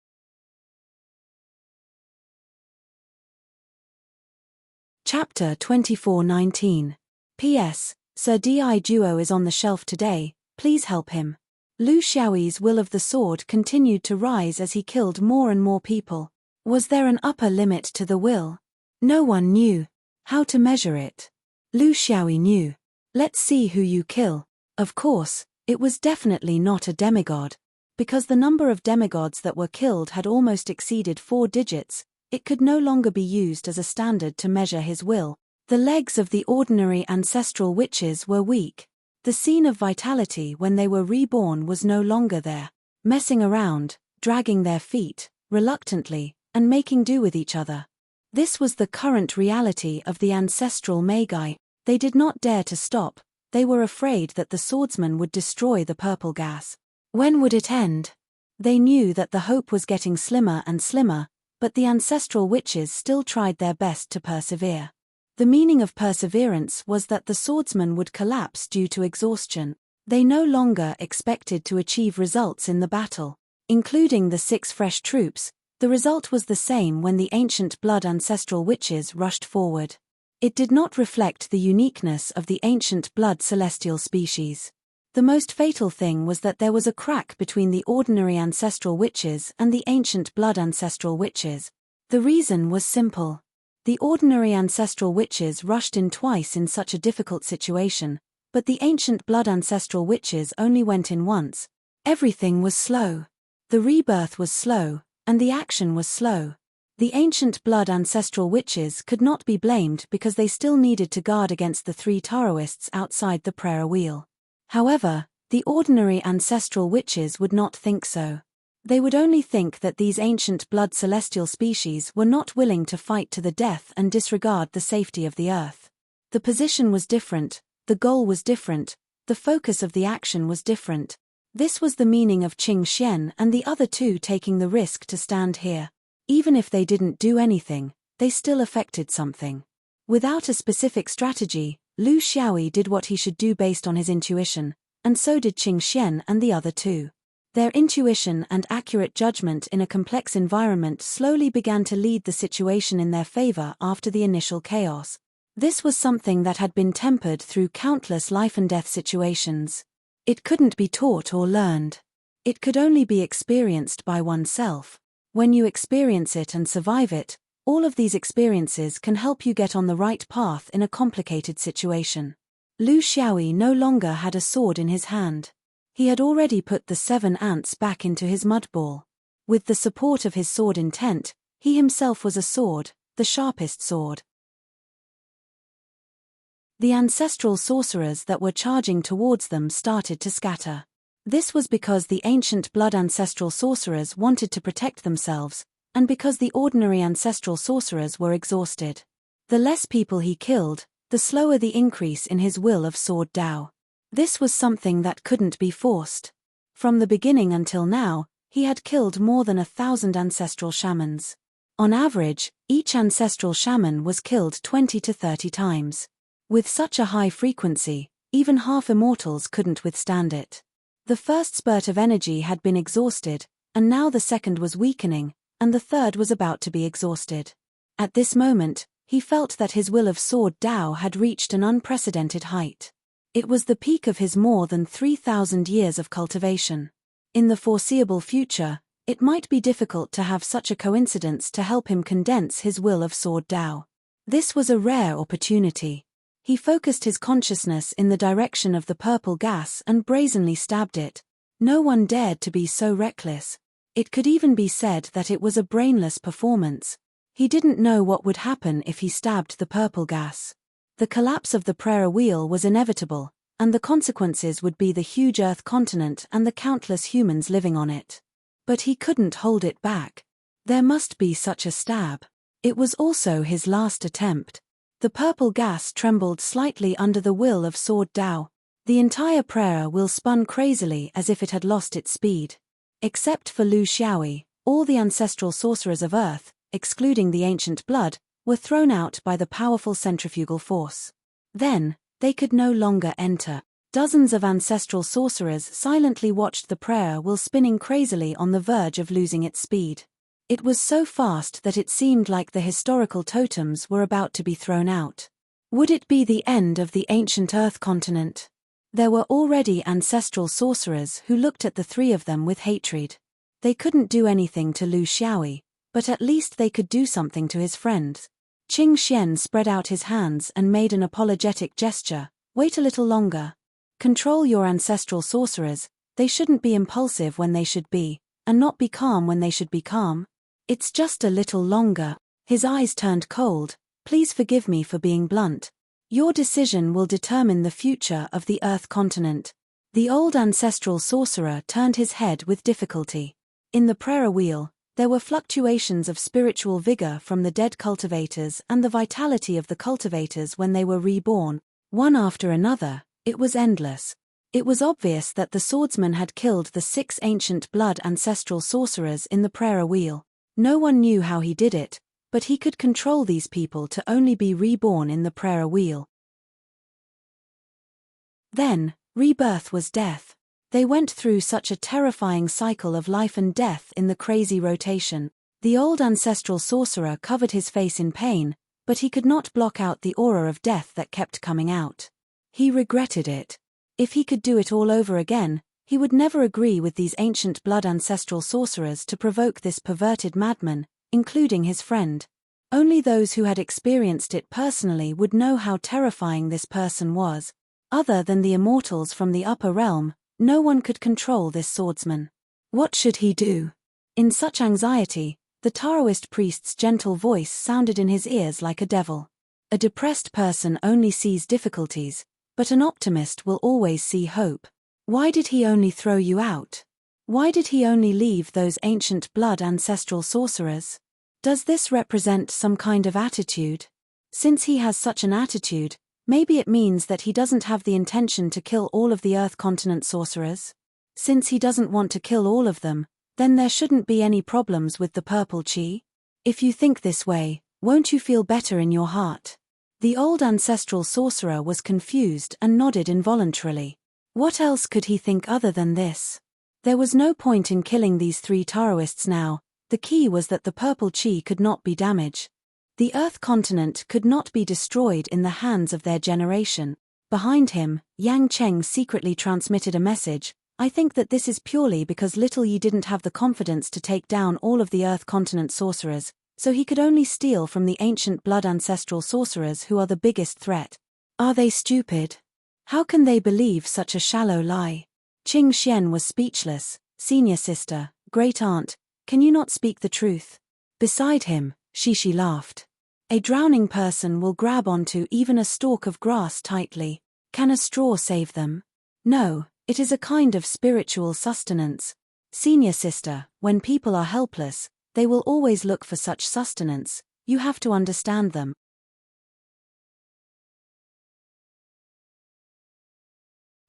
Chapter 24:19. P.S. Sir Di Duo is on the shelf today, please help him. Lu Xiaoyi's will of the sword continued to rise as he killed more and more people. Was there an upper limit to the will? No one knew. How to measure it? Lu Xiaoyi knew. Let's see who you kill. Of course, it was definitely not a demigod. Because the number of demigods that were killed had almost exceeded 4 digits, it could no longer be used as a standard to measure his will. The legs of the ordinary ancestral witches were weak. The scene of vitality when they were reborn was no longer there. Messing around, dragging their feet, reluctantly, and making do with each other. This was the current reality of the ancestral magi. They did not dare to stop, they were afraid that the swordsman would destroy the purple gas. When would it end? They knew that the hope was getting slimmer and slimmer, but the ancestral witches still tried their best to persevere. The meaning of perseverance was that the swordsman would collapse due to exhaustion. They no longer expected to achieve results in the battle. Including the 6 fresh troops, the result was the same when the ancient blood ancestral witches rushed forward. It did not reflect the uniqueness of the ancient blood celestial species. The most fatal thing was that there was a crack between the ordinary ancestral witches and the ancient blood ancestral witches. The reason was simple. The ordinary ancestral witches rushed in twice in such a difficult situation, but the ancient blood ancestral witches only went in once. Everything was slow. The rebirth was slow, and the action was slow. The ancient blood ancestral witches could not be blamed because they still needed to guard against the 3 Taoists outside the prayer wheel. However, the ordinary ancestral witches would not think so. They would only think that these ancient blood celestial species were not willing to fight to the death and disregard the safety of the earth. The position was different, the goal was different, the focus of the action was different. This was the meaning of Qing Xian and the other 2 taking the risk to stand here. Even if they didn't do anything, they still affected something. Without a specific strategy, Lu Xiaoyi did what he should do based on his intuition, and so did Qing Xian and the other 2. Their intuition and accurate judgment in a complex environment slowly began to lead the situation in their favor after the initial chaos. This was something that had been tempered through countless life-and-death situations. It couldn't be taught or learned. It could only be experienced by oneself. When you experience it and survive it, all of these experiences can help you get on the right path in a complicated situation. Lu Xiaoyi no longer had a sword in his hand. He had already put the 7 ants back into his mud ball. With the support of his sword intent, he himself was a sword, the sharpest sword. The ancestral sorcerers that were charging towards them started to scatter. This was because the ancient blood ancestral sorcerers wanted to protect themselves, and because the ordinary ancestral sorcerers were exhausted. The less people he killed, the slower the increase in his will of sword Tao. This was something that couldn't be forced. From the beginning until now, he had killed more than 1,000 ancestral shamans. On average, each ancestral shaman was killed 20 to 30 times. With such a high frequency, even half-immortals couldn't withstand it. The first spurt of energy had been exhausted, and now the second was weakening, and the third was about to be exhausted. At this moment, he felt that his will of sword Tao had reached an unprecedented height. It was the peak of his more than 3,000 years of cultivation. In the foreseeable future, It might be difficult to have such a coincidence to help him condense his will of Sword Dao. This was a rare opportunity. He focused his consciousness in the direction of the purple gas and brazenly stabbed it. No one dared to be so reckless. It could even be said that it was a brainless performance. He didn't know what would happen if he stabbed the purple gas. The collapse of the prayer wheel was inevitable, and the consequences would be the huge Earth continent and the countless humans living on it. But he couldn't hold it back. There must be such a stab. It was also his last attempt. The purple gas trembled slightly under the will of Sword Dao. The entire prayer wheel spun crazily as if it had lost its speed. Except for Lu Xiaoyi, all the ancestral sorcerers of Earth, excluding the ancient blood, were thrown out by the powerful centrifugal force. Then, they could no longer enter. Dozens of ancestral sorcerers silently watched the prayer wheel spinning crazily on the verge of losing its speed. It was so fast that it seemed like the historical totems were about to be thrown out. Would it be the end of the ancient Earth continent? There were already ancestral sorcerers who looked at the three of them with hatred. They couldn't do anything to Lu Xiaoyi, but at least they could do something to his friends. Qing Xian spread out his hands and made an apologetic gesture. Wait a little longer. Control your ancestral sorcerers. They shouldn't be impulsive when they should be, and not be calm when they should be calm. It's just a little longer. His eyes turned cold. Please forgive me for being blunt. Your decision will determine the future of the Earth continent. The old ancestral sorcerer turned his head with difficulty. In the prayer wheel, there were fluctuations of spiritual vigor from the dead cultivators and the vitality of the cultivators when they were reborn, one after another. It was endless. It was obvious that the swordsman had killed the 6 ancient blood ancestral sorcerers in the prayer wheel. No one knew how he did it, but he could control these people to only be reborn in the prayer wheel. Then, rebirth was death. They went through such a terrifying cycle of life and death in the crazy rotation. The old ancestral sorcerer covered his face in pain, but he could not block out the aura of death that kept coming out. He regretted it. If he could do it all over again, he would never agree with these ancient blood ancestral sorcerers to provoke this perverted madman, including his friend. Only those who had experienced it personally would know how terrifying this person was. Other than the immortals from the upper realm, no one could control this swordsman. What should he do? In such anxiety, the Taoist priest's gentle voice sounded in his ears like a devil. A depressed person only sees difficulties, but an optimist will always see hope. Why did he only throw you out? Why did he only leave those ancient blood ancestral sorcerers? Does this represent some kind of attitude? Since he has such an attitude, maybe it means that he doesn't have the intention to kill all of the Earth continent sorcerers. Since he doesn't want to kill all of them, then there shouldn't be any problems with the purple chi. If you think this way, won't you feel better in your heart? The old ancestral sorcerer was confused and nodded involuntarily. What else could he think other than this? There was no point in killing these 3 Taoists now. The key was that the purple chi could not be damaged. The Earth continent could not be destroyed in the hands of their generation. Behind him, Yang Cheng secretly transmitted a message. I think that this is purely because Little Yi didn't have the confidence to take down all of the Earth continent sorcerers, so he could only steal from the ancient blood ancestral sorcerers who are the biggest threat. Are they stupid? How can they believe such a shallow lie? Qing Xian was speechless. Senior sister, great aunt, can you not speak the truth? Beside him, Shishi laughed. A drowning person will grab onto even a stalk of grass tightly. Can a straw save them? No, it is a kind of spiritual sustenance. Senior sister, when people are helpless, they will always look for such sustenance. You have to understand them.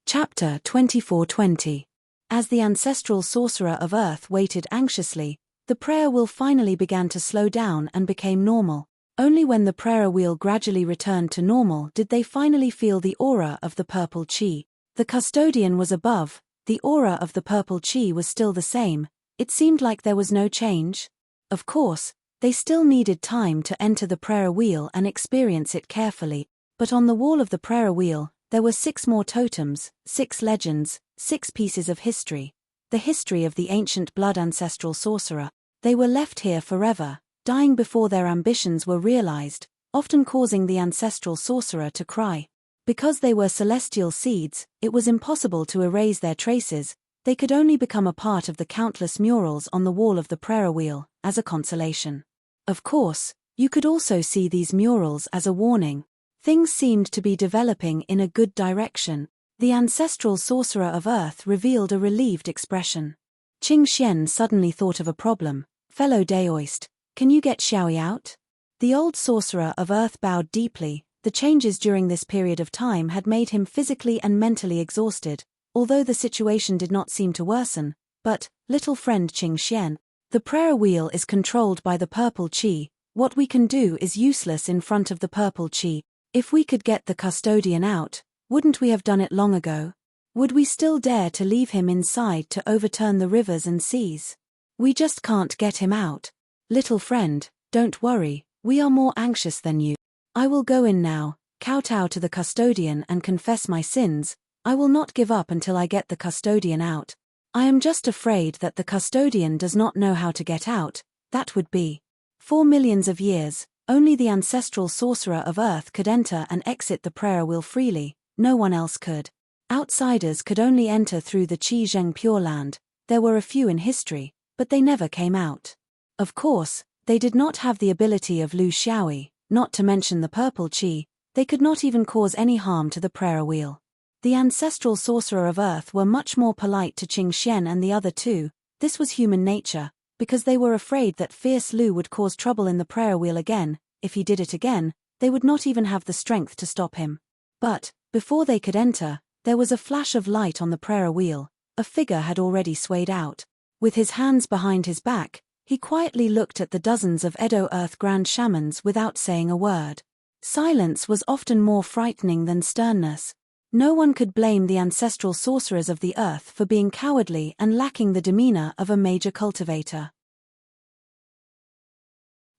Chapter 2420. As the ancestral sorcerer of Earth waited anxiously, the prayer wheel finally began to slow down and became normal. Only when the prayer wheel gradually returned to normal did they finally feel the aura of the purple chi. The custodian was above, the aura of the purple chi was still the same. It seemed like there was no change. Of course, they still needed time to enter the prayer wheel and experience it carefully, but on the wall of the prayer wheel, there were 6 more totems, 6 legends, 6 pieces of history. the history of the ancient blood ancestral sorcerer. They were left here forever, dying before their ambitions were realized, often causing the ancestral sorcerer to cry. Because they were celestial seeds, it was impossible to erase their traces. They could only become a part of the countless murals on the wall of the prayer wheel, as a consolation. Of course, you could also see these murals as a warning. Things seemed to be developing in a good direction. The ancestral sorcerer of Earth revealed a relieved expression. Qing Xian suddenly thought of a problem. Fellow Daoist, can you get Xiaoyi out? The old sorcerer of Earth bowed deeply. The changes during this period of time had made him physically and mentally exhausted, although the situation did not seem to worsen. But, little friend Qing Xian, the prayer wheel is controlled by the purple qi. What we can do is useless in front of the purple qi. If we could get the custodian out, wouldn't we have done it long ago? Would we still dare to leave him inside to overturn the rivers and seas? We just can't get him out. Little friend, don't worry, we are more anxious than you. I will go in now, kowtow to the custodian and confess my sins. I will not give up until I get the custodian out. I am just afraid that the custodian does not know how to get out. That would be. For millions of years, only the ancestral sorcerer of Earth could enter and exit the prayer wheel freely. No one else could. Outsiders could only enter through the Qi Zheng Pure Land. There were a few in history, but they never came out. Of course, they did not have the ability of Lu Xiaoyi, not to mention the purple qi. They could not even cause any harm to the prayer wheel. The ancestral sorcerer of Earth were much more polite to Qing Xian and the other two. This was human nature, because they were afraid that fierce Lu would cause trouble in the prayer wheel again. If he did it again, they would not even have the strength to stop him. But, before they could enter, there was a flash of light on the prayer wheel. A figure had already swayed out. With his hands behind his back, he quietly looked at the dozens of Edo Earth Grand Shamans without saying a word. Silence was often more frightening than sternness. No one could blame the ancestral sorcerers of the earth for being cowardly and lacking the demeanor of a major cultivator.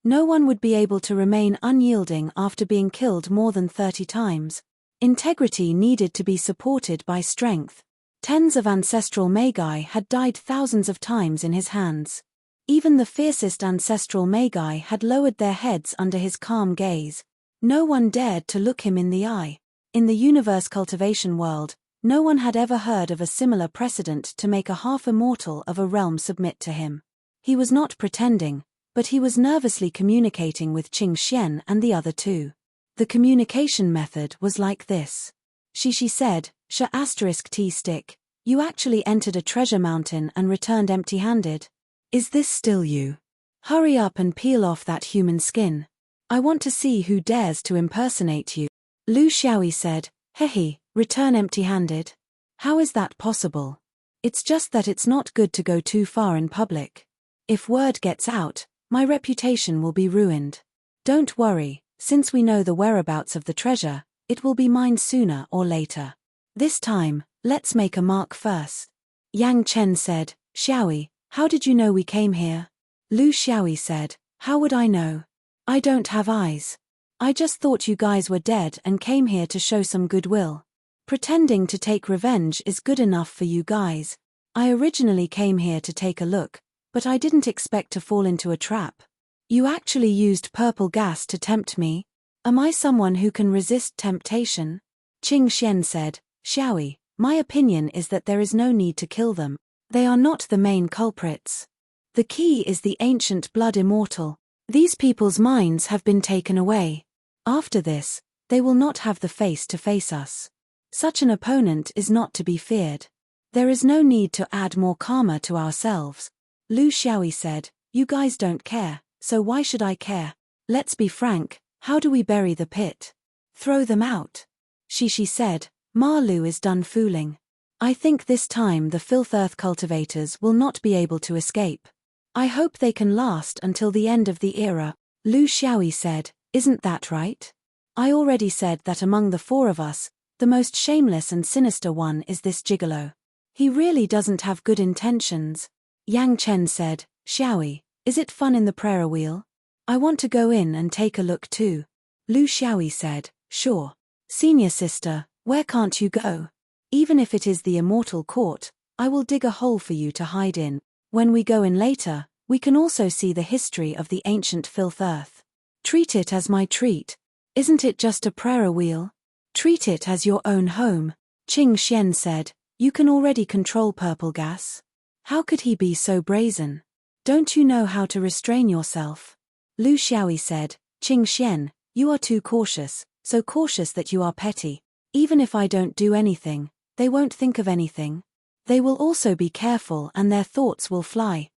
No one would be able to remain unyielding after being killed more than 30 times. Integrity needed to be supported by strength. Tens of ancestral magi had died thousands of times in his hands. Even the fiercest ancestral magi had lowered their heads under his calm gaze. No one dared to look him in the eye. In the universe cultivation world, no one had ever heard of a similar precedent to make a half-immortal of a realm submit to him. He was not pretending, but he was nervously communicating with Qing Xian and the other two. The communication method was like this. She said, **T stick, you actually entered a treasure mountain and returned empty-handed. Is this still you? Hurry up and peel off that human skin. I want to see who dares to impersonate you. Lu Xiaoyi said, Hehe, return empty-handed. How is that possible? It's just that it's not good to go too far in public. If word gets out, my reputation will be ruined. Don't worry, since we know the whereabouts of the treasure, it will be mine sooner or later. This time, let's make a mark first. Yang Chen said, Xiaoyi, how did you know we came here? Lu Xiaoyi said, how would I know? I don't have eyes. I just thought you guys were dead and came here to show some goodwill. Pretending to take revenge is good enough for you guys. I originally came here to take a look, but I didn't expect to fall into a trap. You actually used purple gas to tempt me? Am I someone who can resist temptation? Qing Xian said, Xiaoyi, my opinion is that there is no need to kill them. They are not the main culprits. The key is the ancient blood immortal. These people's minds have been taken away. After this, they will not have the face to face us. Such an opponent is not to be feared. There is no need to add more karma to ourselves. Lu Xiaoyi said, you guys don't care, so why should I care? Let's be frank, how do we bury the pit? Throw them out. She said, Ma Lu is done fooling. I think this time the filth earth cultivators will not be able to escape. I hope they can last until the end of the era. Lu Xiaoyi said, isn't that right? I already said that among the four of us, the most shameless and sinister one is this gigolo. He really doesn't have good intentions. Yang Chen said, Xiaoyi, is it fun in the prayer wheel? I want to go in and take a look too. Lu Xiaoyi said, sure. Senior sister, where can't you go? Even if it is the immortal court, I will dig a hole for you to hide in. When we go in later, we can also see the history of the ancient filth earth. Treat it as my treat. Isn't it just a prayer wheel? Treat it as your own home. Qing Xian said, you can already control purple gas. How could he be so brazen? Don't you know how to restrain yourself? Lu Xiaoyi said, Qing Xian, you are too cautious, so cautious that you are petty. Even if I don't do anything, they won't think of anything. They will also be careful and their thoughts will fly.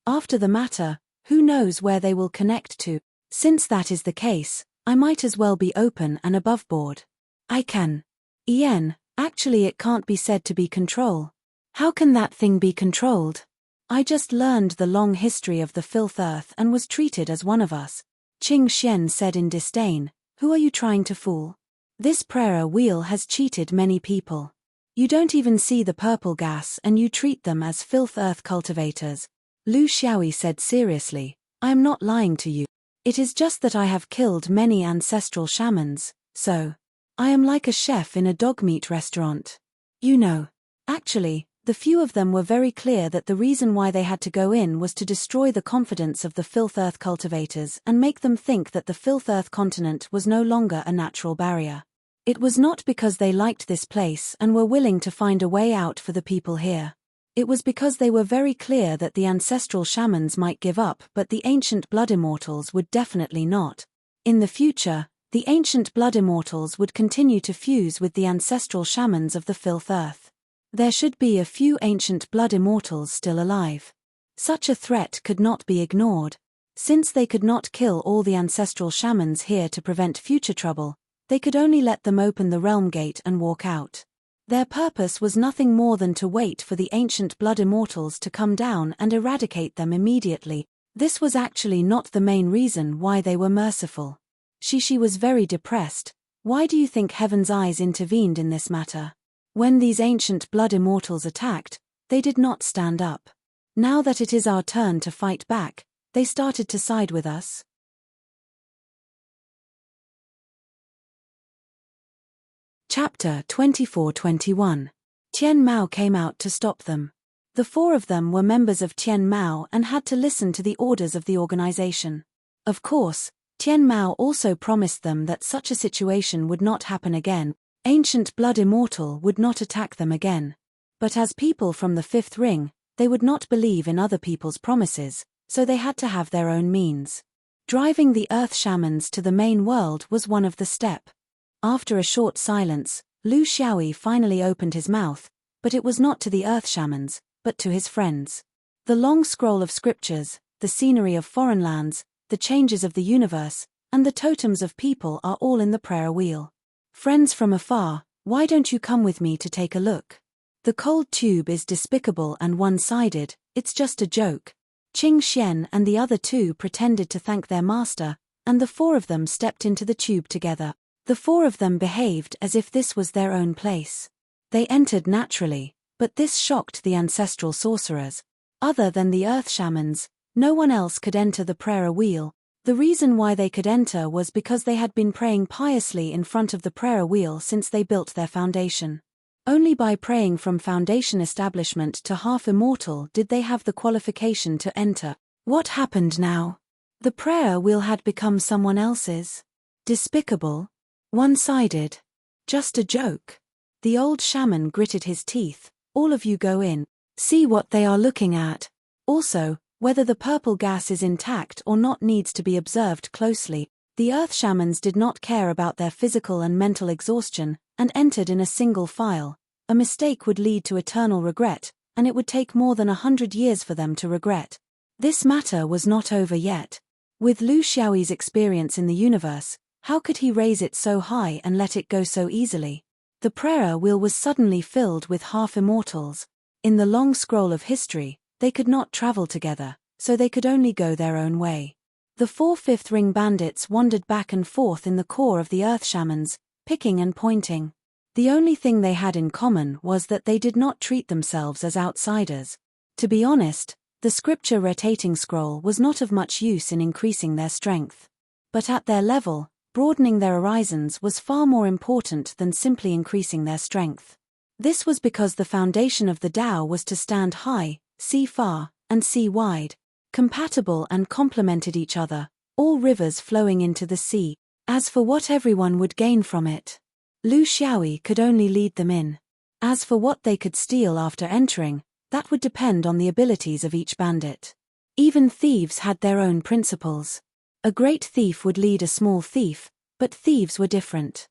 After the matter, who knows where they will connect to? Since that is the case, I might as well be open and above board. I can. Ian, actually it can't be said to be control. How can that thing be controlled? I just learned the long history of the filth earth and was treated as one of us. Qing Xian said in disdain, who are you trying to fool? This prayer wheel has cheated many people. You don't even see the purple gas and you treat them as filth earth cultivators. Lu Xiaoyi said seriously, I am not lying to you. It is just that I have killed many ancestral shamans, so I am like a chef in a dog meat restaurant. You know. Actually, the few of them were very clear that the reason why they had to go in was to destroy the confidence of the filth earth cultivators and make them think that the filth earth continent was no longer a natural barrier. It was not because they liked this place and were willing to find a way out for the people here. It was because they were very clear that the ancestral shamans might give up but the ancient blood immortals would definitely not. In the future, the ancient blood immortals would continue to fuse with the ancestral shamans of the filth earth. There should be a few ancient blood immortals still alive. Such a threat could not be ignored. Since they could not kill all the ancestral shamans here to prevent future trouble, they could only let them open the realm gate and walk out. Their purpose was nothing more than to wait for the ancient blood immortals to come down and eradicate them immediately. This was actually not the main reason why they were merciful. Shishi was very depressed. Why do you think Heaven's eyes intervened in this matter? When these ancient blood immortals attacked, they did not stand up. Now that it is our turn to fight back, they started to side with us. Chapter 24-21. Tian Mao came out to stop them. The four of them were members of Tian Mao and had to listen to the orders of the organization. Of course, Tian Mao also promised them that such a situation would not happen again. Ancient blood immortal would not attack them again. But as people from the fifth ring, they would not believe in other people's promises, so they had to have their own means. Driving the earth shamans to the main world was one of the step. After a short silence, Lu Xiaoyi finally opened his mouth, but it was not to the earth shamans, but to his friends. The long scroll of scriptures, the scenery of foreign lands, the changes of the universe, and the totems of people are all in the prayer wheel. Friends from afar, why don't you come with me to take a look? The cold tube is despicable and one-sided, it's just a joke. Qing Xian and the other two pretended to thank their master, and the four of them stepped into the tube together. The four of them behaved as if this was their own place. They entered naturally, but this shocked the ancestral sorcerers. Other than the earth shamans, no one else could enter the prayer wheel. The reason why they could enter was because they had been praying piously in front of the prayer wheel since they built their foundation. Only by praying from foundation establishment to half immortal did they have the qualification to enter. What happened now? The prayer wheel had become someone else's. Despicable. One-sided. Just a joke. The old shaman gritted his teeth. All of you go in. See what they are looking at. Also, whether the purple gas is intact or not needs to be observed closely. The earth shamans did not care about their physical and mental exhaustion, and entered in a single file. A mistake would lead to eternal regret, and it would take more than 100 years for them to regret. This matter was not over yet. With Lu Xiaoyi's experience in the universe, how could he raise it so high and let it go so easily? The prayer wheel was suddenly filled with half-immortals. In the long scroll of history, they could not travel together, so they could only go their own way. The four fifth-ring bandits wandered back and forth in the core of the earth shamans, picking and pointing. The only thing they had in common was that they did not treat themselves as outsiders. To be honest, the scripture rotating scroll was not of much use in increasing their strength. But at their level, broadening their horizons was far more important than simply increasing their strength. This was because the foundation of the Tao was to stand high, see far, and see wide, compatible and complemented each other, all rivers flowing into the sea. As for what everyone would gain from it, Lu Xiaoyi could only lead them in. As for what they could steal after entering, that would depend on the abilities of each bandit. Even thieves had their own principles. A great thief would lead a small thief, but thieves were different.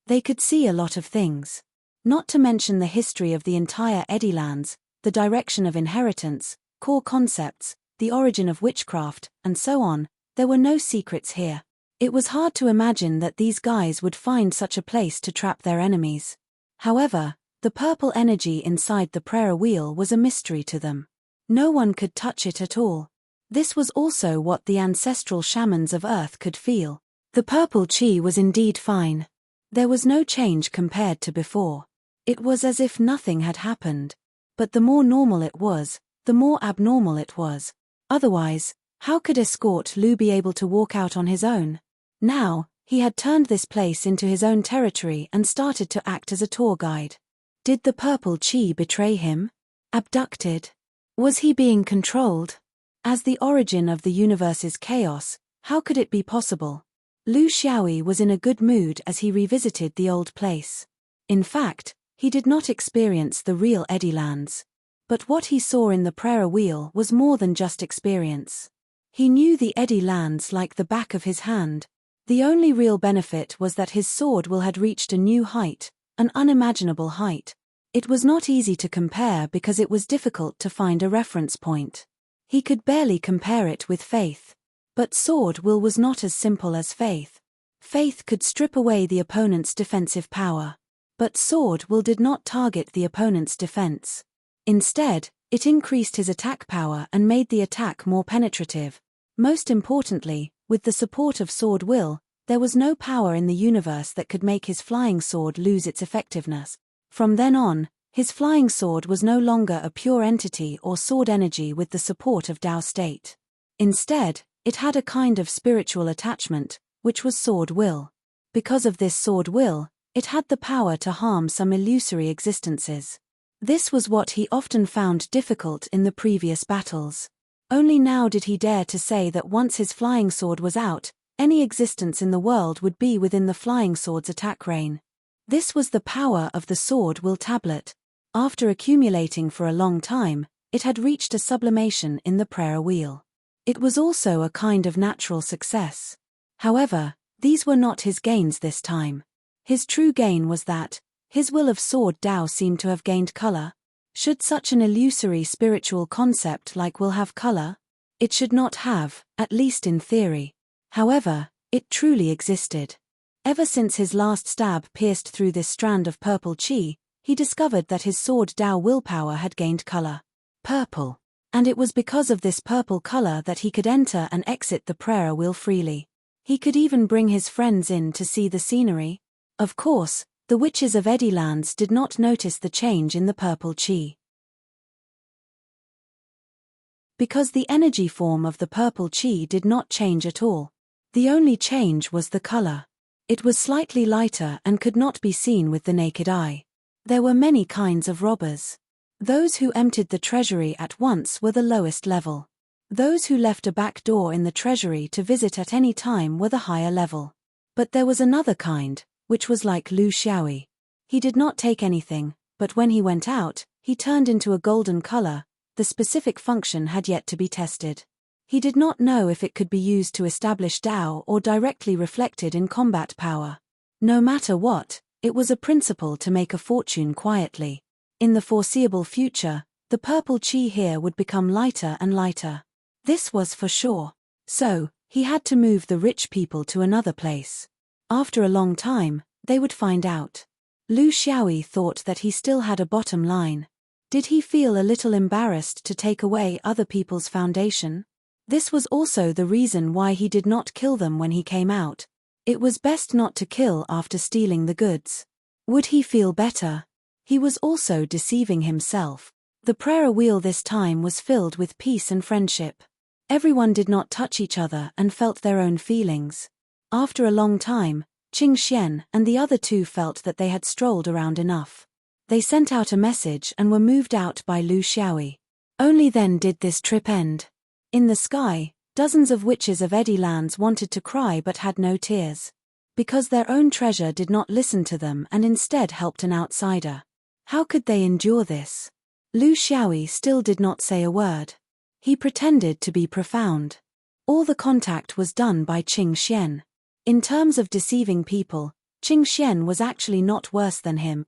They could see a lot of things. Not to mention the history of the entire Eddielands, the direction of inheritance, core concepts, the origin of witchcraft, and so on. There were no secrets here. It was hard to imagine that these guys would find such a place to trap their enemies. However, the purple energy inside the prayer wheel was a mystery to them. No one could touch it at all. This was also what the ancestral shamans of Earth could feel. The purple chi was indeed fine. There was no change compared to before. It was as if nothing had happened. But the more normal it was, the more abnormal it was. Otherwise, how could Escort Lu be able to walk out on his own? Now, he had turned this place into his own territory and started to act as a tour guide. Did the purple chi betray him? Abducted? Was he being controlled? As the origin of the universe's chaos, how could it be possible? Lu Xiaoyi was in a good mood as he revisited the old place. In fact, he did not experience the real Eddielands. But what he saw in the prayer wheel was more than just experience. He knew the Eddielands like the back of his hand. The only real benefit was that his sword will had reached a new height, an unimaginable height. It was not easy to compare because it was difficult to find a reference point. He could barely compare it with faith. But sword will was not as simple as faith. Faith could strip away the opponent's defensive power. But sword will did not target the opponent's defense. Instead, it increased his attack power and made the attack more penetrative. Most importantly, with the support of sword will, there was no power in the universe that could make his flying sword lose its effectiveness. From then on, his flying sword was no longer a pure entity or sword energy with the support of Tao state. Instead, it had a kind of spiritual attachment, which was sword will. Because of this sword will, it had the power to harm some illusory existences. This was what he often found difficult in the previous battles. Only now did he dare to say that once his flying sword was out, any existence in the world would be within the flying sword's attack range. This was the power of the sword will tablet. After accumulating for a long time, it had reached a sublimation in the prayer wheel. It was also a kind of natural success. However, these were not his gains this time. His true gain was that his will of sword Tao seemed to have gained color. Should such an illusory spiritual concept like will have color? It should not have, at least in theory. However, it truly existed. Ever since his last stab pierced through this strand of purple chi, he discovered that his sword Tao willpower had gained color. Purple. And it was because of this purple color that he could enter and exit the prayer wheel freely. He could even bring his friends in to see the scenery. Of course, the witches of Eddielands did not notice the change in the purple chi. Because the energy form of the purple chi did not change at all. The only change was the color. It was slightly lighter and could not be seen with the naked eye. There were many kinds of robbers. Those who emptied the treasury at once were the lowest level. Those who left a back door in the treasury to visit at any time were the higher level. But there was another kind, which was like Lu Xiaoyi. He did not take anything, but when he went out, he turned into a golden color. The specific function had yet to be tested. He did not know if it could be used to establish Tao or directly reflected in combat power. No matter what, it was a principle to make a fortune quietly. In the foreseeable future, the purple chi here would become lighter and lighter. This was for sure. So, he had to move the rich people to another place. After a long time, they would find out. Lu Xiaoyi thought that he still had a bottom line. Did he feel a little embarrassed to take away other people's foundation? This was also the reason why he did not kill them when he came out. It was best not to kill after stealing the goods. Would he feel better? He was also deceiving himself. The prayer wheel this time was filled with peace and friendship. Everyone did not touch each other and felt their own feelings. After a long time, Qing Xian and the other two felt that they had strolled around enough. They sent out a message and were moved out by Lu Xiaoyi. Only then did this trip end. In the sky, dozens of witches of Eddy lands wanted to cry but had no tears. Because their own treasure did not listen to them and instead helped an outsider. How could they endure this? Lu Xiaoyi still did not say a word. He pretended to be profound. All the contact was done by Qing Xian. In terms of deceiving people, Qing Xian was actually not worse than him.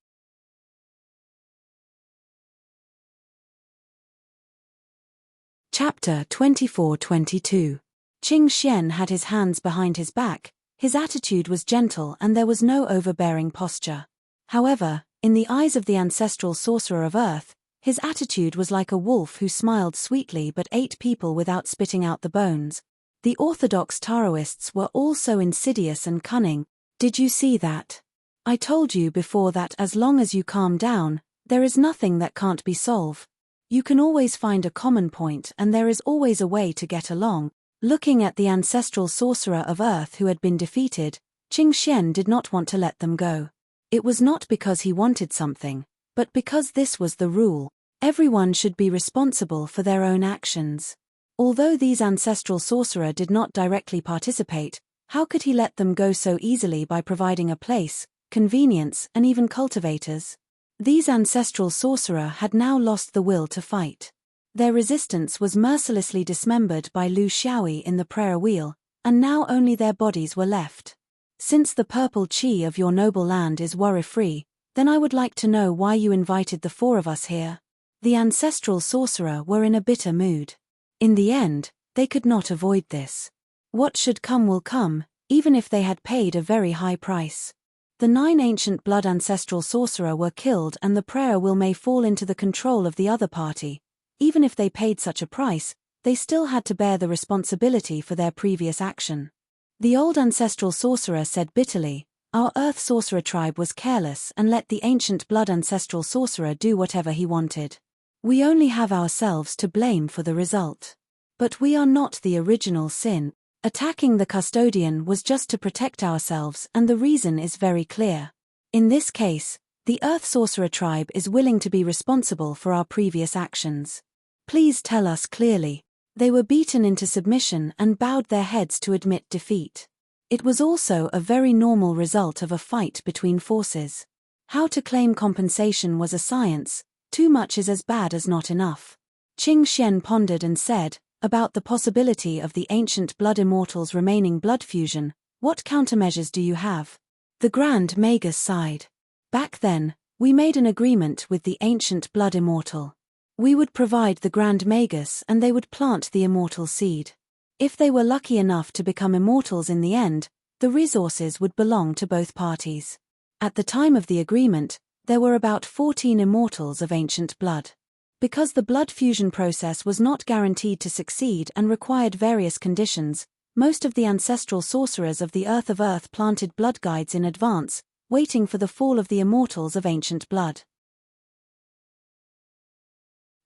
Chapter 24-22. Qing Xian had his hands behind his back, his attitude was gentle and there was no overbearing posture. However, in the eyes of the ancestral sorcerer of Earth, his attitude was like a wolf who smiled sweetly but ate people without spitting out the bones. The orthodox Taoists were all so insidious and cunning. Did you see that? I told you before that as long as you calm down, there is nothing that can't be solved. You can always find a common point and there is always a way to get along. Looking at the ancestral sorcerer of Earth who had been defeated, Qing Xian did not want to let them go. It was not because he wanted something, but because this was the rule. Everyone should be responsible for their own actions. Although these ancestral sorcerer did not directly participate, how could he let them go so easily by providing a place, convenience and even cultivators? These ancestral sorcerer had now lost the will to fight. Their resistance was mercilessly dismembered by Lu Xiaoyi in the prayer wheel, and now only their bodies were left. Since the purple qi of your noble land is worry-free, then I would like to know why you invited the four of us here. The ancestral sorcerer were in a bitter mood. In the end, they could not avoid this. What should come will come, even if they had paid a very high price. The 9 ancient blood ancestral sorcerer were killed and the prayer wheel may fall into the control of the other party. Even if they paid such a price, they still had to bear the responsibility for their previous action. The old ancestral sorcerer said bitterly, "Our Earth sorcerer tribe was careless and let the ancient blood ancestral sorcerer do whatever he wanted. We only have ourselves to blame for the result. But we are not the original sin. Attacking the custodian was just to protect ourselves and the reason is very clear. In this case, the Earth sorcerer tribe is willing to be responsible for our previous actions. Please tell us clearly." They were beaten into submission and bowed their heads to admit defeat. It was also a very normal result of a fight between forces. How to claim compensation was a science. Too much is as bad as not enough. Qing Xian pondered and said, "About the possibility of the ancient blood immortals remaining blood fusion, what countermeasures do you have?" The Grand Magus sighed. "Back then, we made an agreement with the ancient blood immortal. We would provide the Grand Magus and they would plant the immortal seed. If they were lucky enough to become immortals in the end, the resources would belong to both parties. At the time of the agreement, there were about 14 immortals of ancient blood. Because the blood fusion process was not guaranteed to succeed and required various conditions, most of the ancestral sorcerers of the Earth of Earth planted blood guides in advance, waiting for the fall of the immortals of ancient blood.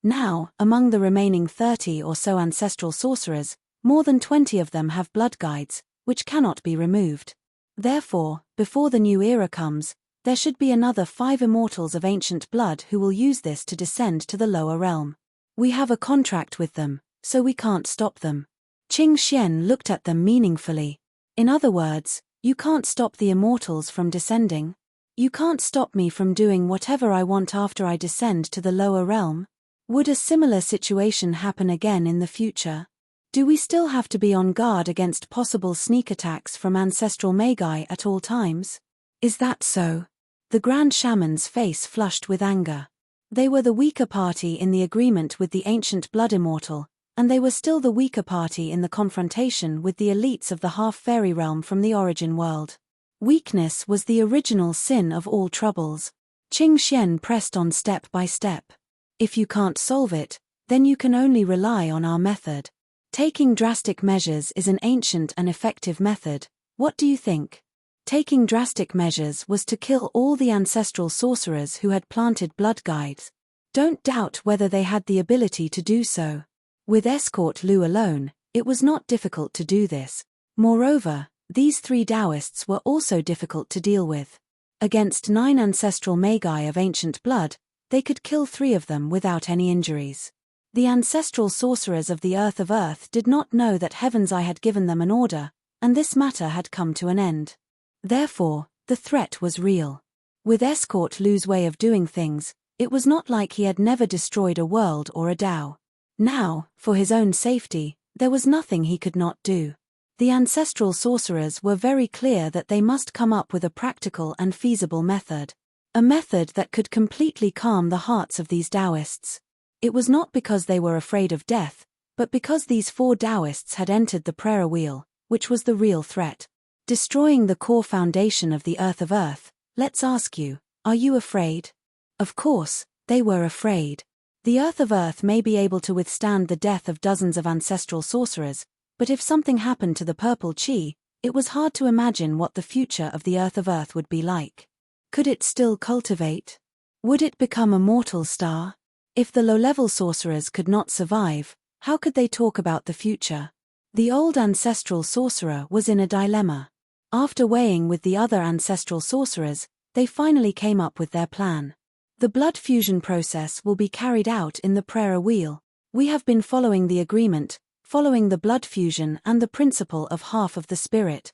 Now, among the remaining 30 or so ancestral sorcerers, more than 20 of them have blood guides, which cannot be removed. Therefore, before the new era comes, there should be another 5 immortals of ancient blood who will use this to descend to the lower realm. We have a contract with them, so we can't stop them." Qing Xian looked at them meaningfully. "In other words, you can't stop the immortals from descending? You can't stop me from doing whatever I want after I descend to the lower realm? Would a similar situation happen again in the future? Do we still have to be on guard against possible sneak attacks from ancestral magi at all times? Is that so?" The Grand Shaman's face flushed with anger. They were the weaker party in the agreement with the ancient blood immortal, and they were still the weaker party in the confrontation with the elites of the half-fairy realm from the origin world. Weakness was the original sin of all troubles. Qing Xian pressed on step by step. "If you can't solve it, then you can only rely on our method. Taking drastic measures is an ancient and effective method. What do you think?" Taking drastic measures was to kill all the ancestral sorcerers who had planted blood guides. Don't doubt whether they had the ability to do so. With Escort Lu alone, it was not difficult to do this. Moreover, These 3 Taoists were also difficult to deal with. Against 9 ancestral magi of ancient blood, they could kill 3 of them without any injuries. The ancestral sorcerers of the Earth of Earth did not know that Heaven's Eye had given them an order, and this matter had come to an end. Therefore, the threat was real. With Escort Lu's way of doing things, it was not like he had never destroyed a world or a Tao. Now, for his own safety, there was nothing he could not do. The ancestral sorcerers were very clear that they must come up with a practical and feasible method. A method that could completely calm the hearts of these Taoists. It was not because they were afraid of death, but because these 4 Taoists had entered the prayer wheel, which was the real threat. Destroying the core foundation of the Earth of Earth. Let's ask you, are you afraid? Of course, they were afraid. The Earth of Earth may be able to withstand the death of dozens of ancestral sorcerers, but if something happened to the purple chi, it was hard to imagine what the future of the Earth of Earth would be like. Could it still cultivate? Would it become a mortal star? If the low-level sorcerers could not survive, how could they talk about the future? The old ancestral sorcerer was in a dilemma. After weighing with the other ancestral sorcerers, they finally came up with their plan. The blood fusion process will be carried out in the prayer wheel. We have been following the agreement, following the blood fusion and the principle of half of the spirit.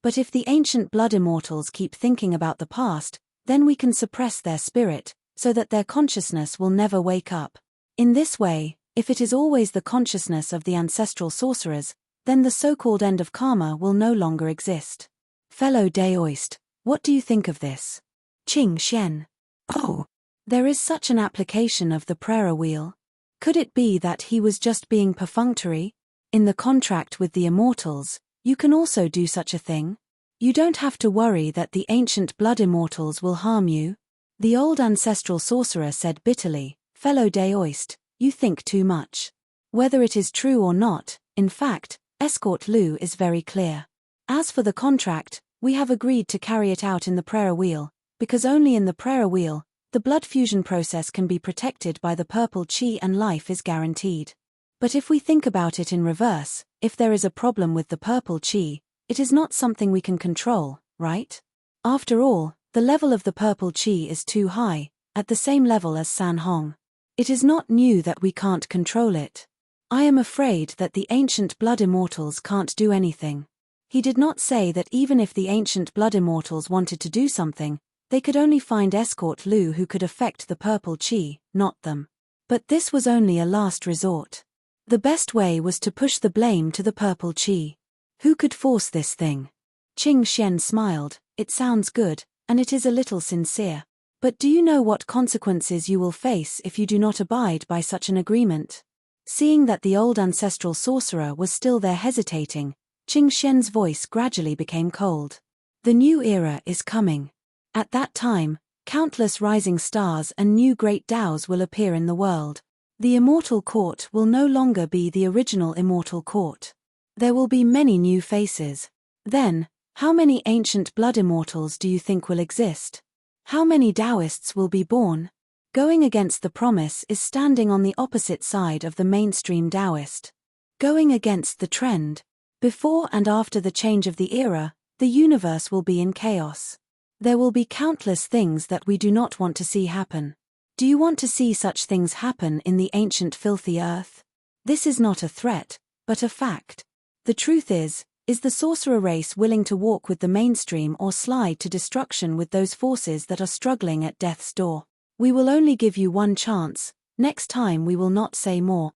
But if the ancient blood immortals keep thinking about the past, then we can suppress their spirit, so that their consciousness will never wake up. In this way, if it is always the consciousness of the ancestral sorcerers, then the so-called end of karma will no longer exist. Fellow Daoist, what do you think of this? Qing Xian. Oh, there is such an application of the prayer wheel. Could it be that he was just being perfunctory? In the contract with the immortals, you can also do such a thing. You don't have to worry that the ancient blood immortals will harm you. The old ancestral sorcerer said bitterly, fellow Daoist, you think too much. Whether it is true or not, in fact, Escort Lu is very clear. As for the contract, we have agreed to carry it out in the prayer wheel, because only in the prayer wheel, the blood fusion process can be protected by the purple chi and life is guaranteed. But if we think about it in reverse, if there is a problem with the purple chi, it is not something we can control, right? After all, the level of the purple chi is too high, at the same level as San Hong. It is not new that we can't control it. I am afraid that the ancient blood immortals can't do anything. He did not say that even if the ancient blood immortals wanted to do something, they could only find Escort Lu who could affect the purple chi, not them. But this was only a last resort. The best way was to push the blame to the purple chi. Who could force this thing? Qing Xian smiled, it sounds good, and it is a little sincere. But do you know what consequences you will face if you do not abide by such an agreement? Seeing that the old ancestral sorcerer was still there hesitating, Qing Xian's voice gradually became cold. The new era is coming. At that time, countless rising stars and new great Taos will appear in the world. The immortal court will no longer be the original immortal court. There will be many new faces. Then, how many ancient blood immortals do you think will exist? How many Taoists will be born? Going against the promise is standing on the opposite side of the mainstream Taoist. Going against the trend. Before and after the change of the era, the universe will be in chaos. There will be countless things that we do not want to see happen. Do you want to see such things happen in the ancient filthy earth? This is not a threat, but a fact. The truth is the sorcerer race willing to walk with the mainstream or slide to destruction with those forces that are struggling at death's door? We will only give you one chance, next time we will not say more.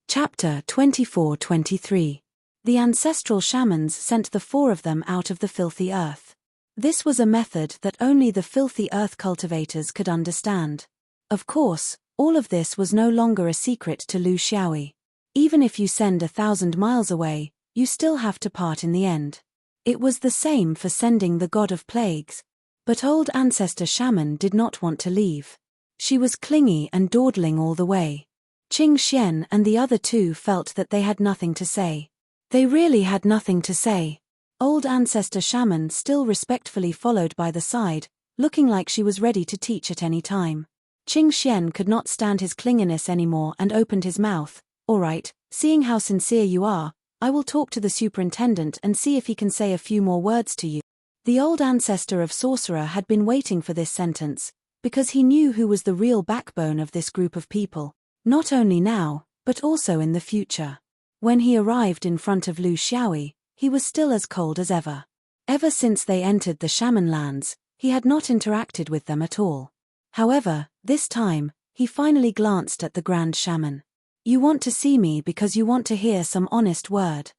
Chapter 24-23. The ancestral shamans sent the 4 of them out of the filthy earth. This was a method that only the filthy earth cultivators could understand. Of course, all of this was no longer a secret to Lu Xiaoyi. Even if you send 1,000 miles away, you still have to part in the end. It was the same for sending the god of plagues. But old ancestor shaman did not want to leave. She was clingy and dawdling all the way. Qing Xian and the other 2 felt that they had nothing to say. They really had nothing to say. Old ancestor shaman still respectfully followed by the side, looking like she was ready to teach at any time. Qing Xian could not stand his clinginess anymore and opened his mouth. "All right, seeing how sincere you are, I will talk to the superintendent and see if he can say a few more words to you." The old ancestor of Sorcerer had been waiting for this sentence, because he knew who was the real backbone of this group of people, not only now, but also in the future. When he arrived in front of Lu Xiaoyi, he was still as cold as ever. Ever since they entered the shaman lands, he had not interacted with them at all. However, this time, he finally glanced at the Grand Shaman. "You want to see me because you want to hear some honest word.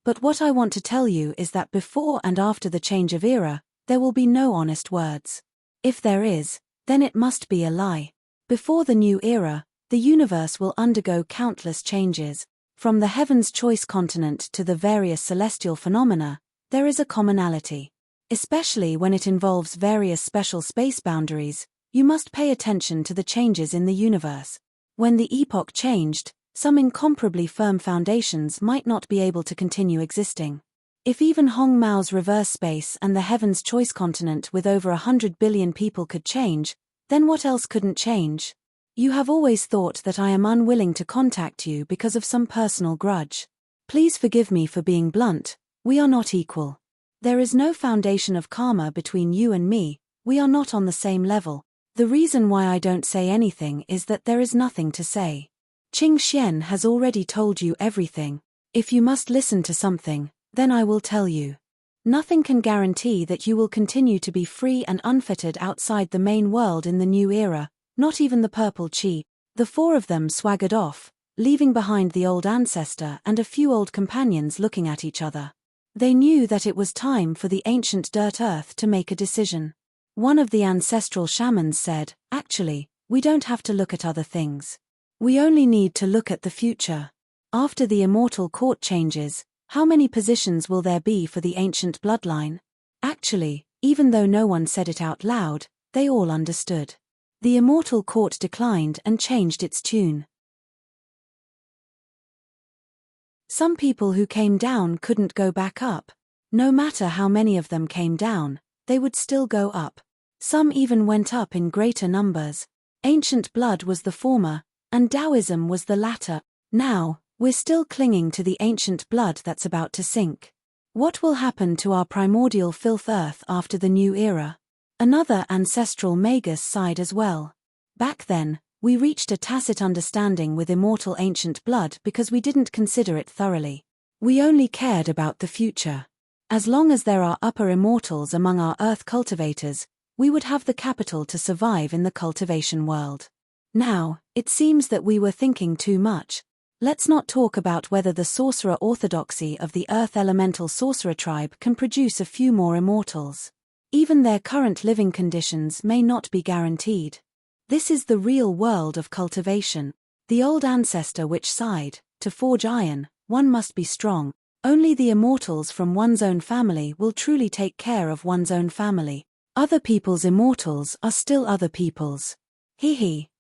But what I want to tell you is that before and after the change of era, there will be no honest words. If there is, then it must be a lie. Before the new era, the universe will undergo countless changes. From the Heaven's Choice continent to the various celestial phenomena, there is a commonality. Especially when it involves various special space boundaries, you must pay attention to the changes in the universe. When the epoch changed, some incomparably firm foundations might not be able to continue existing. If even Hong Mao's reverse space and the Heaven's Choice continent with over 100 billion people could change, then what else couldn't change? You have always thought that I am unwilling to contact you because of some personal grudge. Please forgive me for being blunt, we are not equal. There is no foundation of karma between you and me, we are not on the same level. The reason why I don't say anything is that there is nothing to say. Qing Xian has already told you everything. If you must listen to something, then I will tell you. Nothing can guarantee that you will continue to be free and unfettered outside the main world in the new era, not even the purple chi." The four of them swaggered off, leaving behind the old ancestor and a few old companions looking at each other. They knew that it was time for the ancient dirt earth to make a decision. One of the ancestral shamans said, "Actually, we don't have to look at other things. We only need to look at the future. After the immortal court changes, how many positions will there be for the ancient bloodline?" Actually, even though no one said it out loud, they all understood. The immortal court declined and changed its tune. Some people who came down couldn't go back up. No matter how many of them came down, they would still go up. Some even went up in greater numbers. Ancient blood was the former, and Taoism was the latter. Now, we're still clinging to the ancient blood that's about to sink. What will happen to our primordial filth earth after the new era? Another ancestral magus sighed as well. Back then, we reached a tacit understanding with immortal ancient blood because we didn't consider it thoroughly. We only cared about the future. As long as there are upper immortals among our earth cultivators, we would have the capital to survive in the cultivation world. Now, it seems that we were thinking too much. Let's not talk about whether the sorcerer orthodoxy of the Earth Elemental Sorcerer tribe can produce a few more immortals. Even their current living conditions may not be guaranteed. This is the real world of cultivation. The old ancestor which sighed, "To forge iron, one must be strong. Only the immortals from one's own family will truly take care of one's own family. Other people's immortals are still other people's."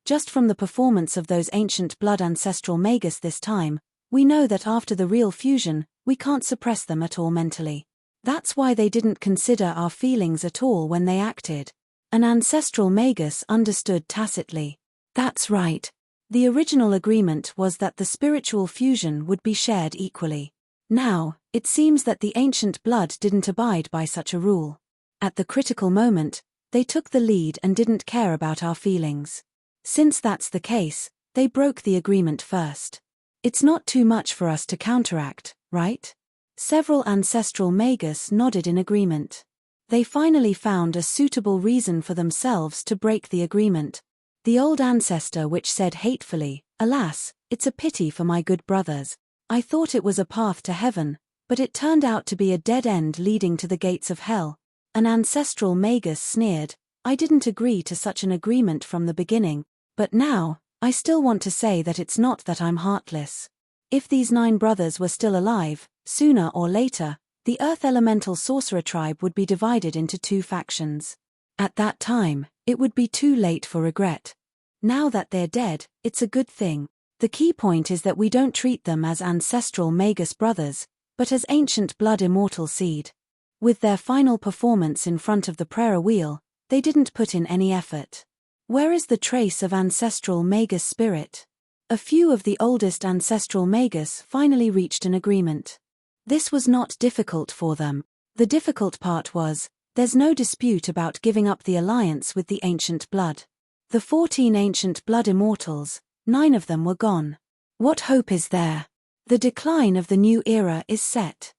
Just from the performance of those ancient blood ancestral magus this time, we know that after the real fusion, we can't suppress them at all mentally. That's why they didn't consider our feelings at all when they acted. An ancestral magus understood tacitly. That's right. The original agreement was that the spiritual fusion would be shared equally. Now, it seems that the ancient blood didn't abide by such a rule. At the critical moment, they took the lead and didn't care about our feelings. Since that's the case, they broke the agreement first. It's not too much for us to counteract, right? Several ancestral magus nodded in agreement. They finally found a suitable reason for themselves to break the agreement. The old ancestor which said hatefully, "Alas, it's a pity for my good brothers. I thought it was a path to heaven, but it turned out to be a dead end leading to the gates of hell." An ancestral magus sneered, "I didn't agree to such an agreement from the beginning, but now, I still want to say that it's not that I'm heartless. If these 9 brothers were still alive, sooner or later, the Earth Elemental Sorcerer tribe would be divided into 2 factions. At that time, it would be too late for regret. Now that they're dead, it's a good thing. The key point is that we don't treat them as ancestral magus brothers, but as ancient blood immortal seed. With their final performance in front of the prayer wheel, they didn't put in any effort. Where is the trace of ancestral magus spirit? A few of the oldest ancestral magus finally reached an agreement. This was not difficult for them. The difficult part was, there's no dispute about giving up the alliance with the ancient blood. The 14 ancient blood immortals, 9 of them were gone. What hope is there? The decline of the new era is set.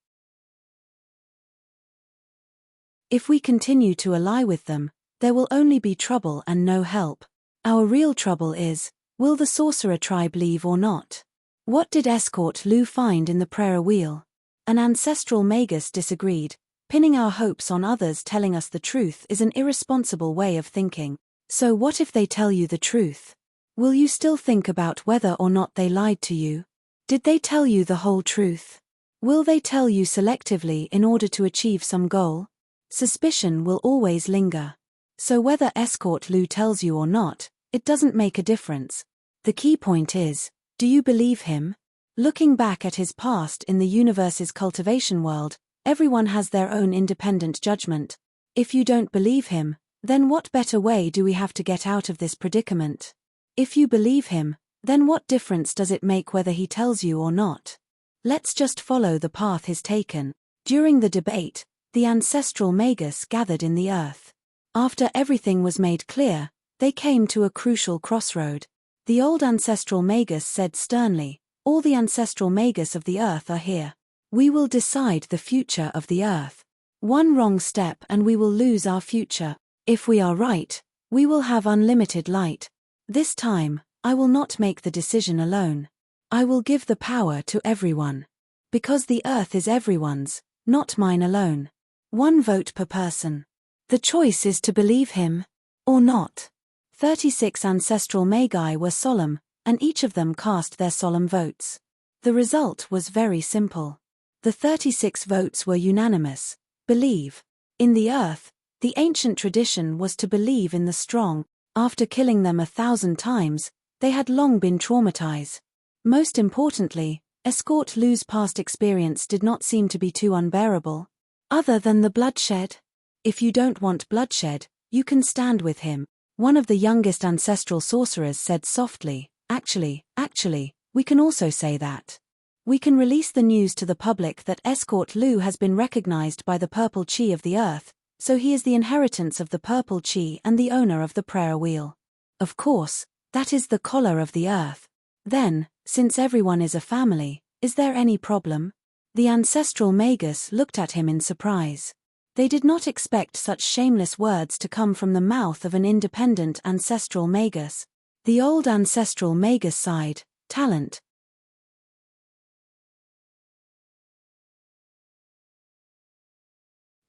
If we continue to ally with them, there will only be trouble and no help. Our real trouble is, will the sorcerer tribe leave or not? What did Escort Lu find in the prayer wheel? An ancestral magus disagreed. Pinning our hopes on others telling us the truth is an irresponsible way of thinking. So what if they tell you the truth? Will you still think about whether or not they lied to you? Did they tell you the whole truth? Will they tell you selectively in order to achieve some goal? Suspicion will always linger. So whether Escort Lu tells you or not, it doesn't make a difference. The key point is, do you believe him? Looking back at his past in the universe's cultivation world, everyone has their own independent judgment. If you don't believe him, then what better way do we have to get out of this predicament? If you believe him, then what difference does it make whether he tells you or not? Let's just follow the path he's taken. During the debate, the ancestral magus gathered in the earth. After everything was made clear, they came to a crucial crossroad. The old ancestral magus said sternly, all the ancestral magus of the earth are here. We will decide the future of the earth. One wrong step and we will lose our future. If we are right, we will have unlimited light. This time, I will not make the decision alone. I will give the power to everyone. Because the earth is everyone's, not mine alone. 1 vote per person. The choice is to believe him, or not. 36 ancestral magi were solemn, and each of them cast their solemn votes. The result was very simple. The 36 votes were unanimous. Believe. In the earth, the ancient tradition was to believe in the strong. After killing them 1,000 times, they had long been traumatized. Most importantly, Escort Lu's past experience did not seem to be too unbearable. Other than the bloodshed? If you don't want bloodshed, you can stand with him. One of the youngest ancestral sorcerers said softly, Actually, we can also say that. We can release the news to the public that Escort Lu has been recognized by the purple chi of the earth, so he is the inheritance of the purple chi and the owner of the prayer wheel. Of course, that is the collar of the earth. Then, since everyone is a family, is there any problem? The ancestral magus looked at him in surprise. They did not expect such shameless words to come from the mouth of an independent ancestral magus. The old ancestral magus sighed, talent.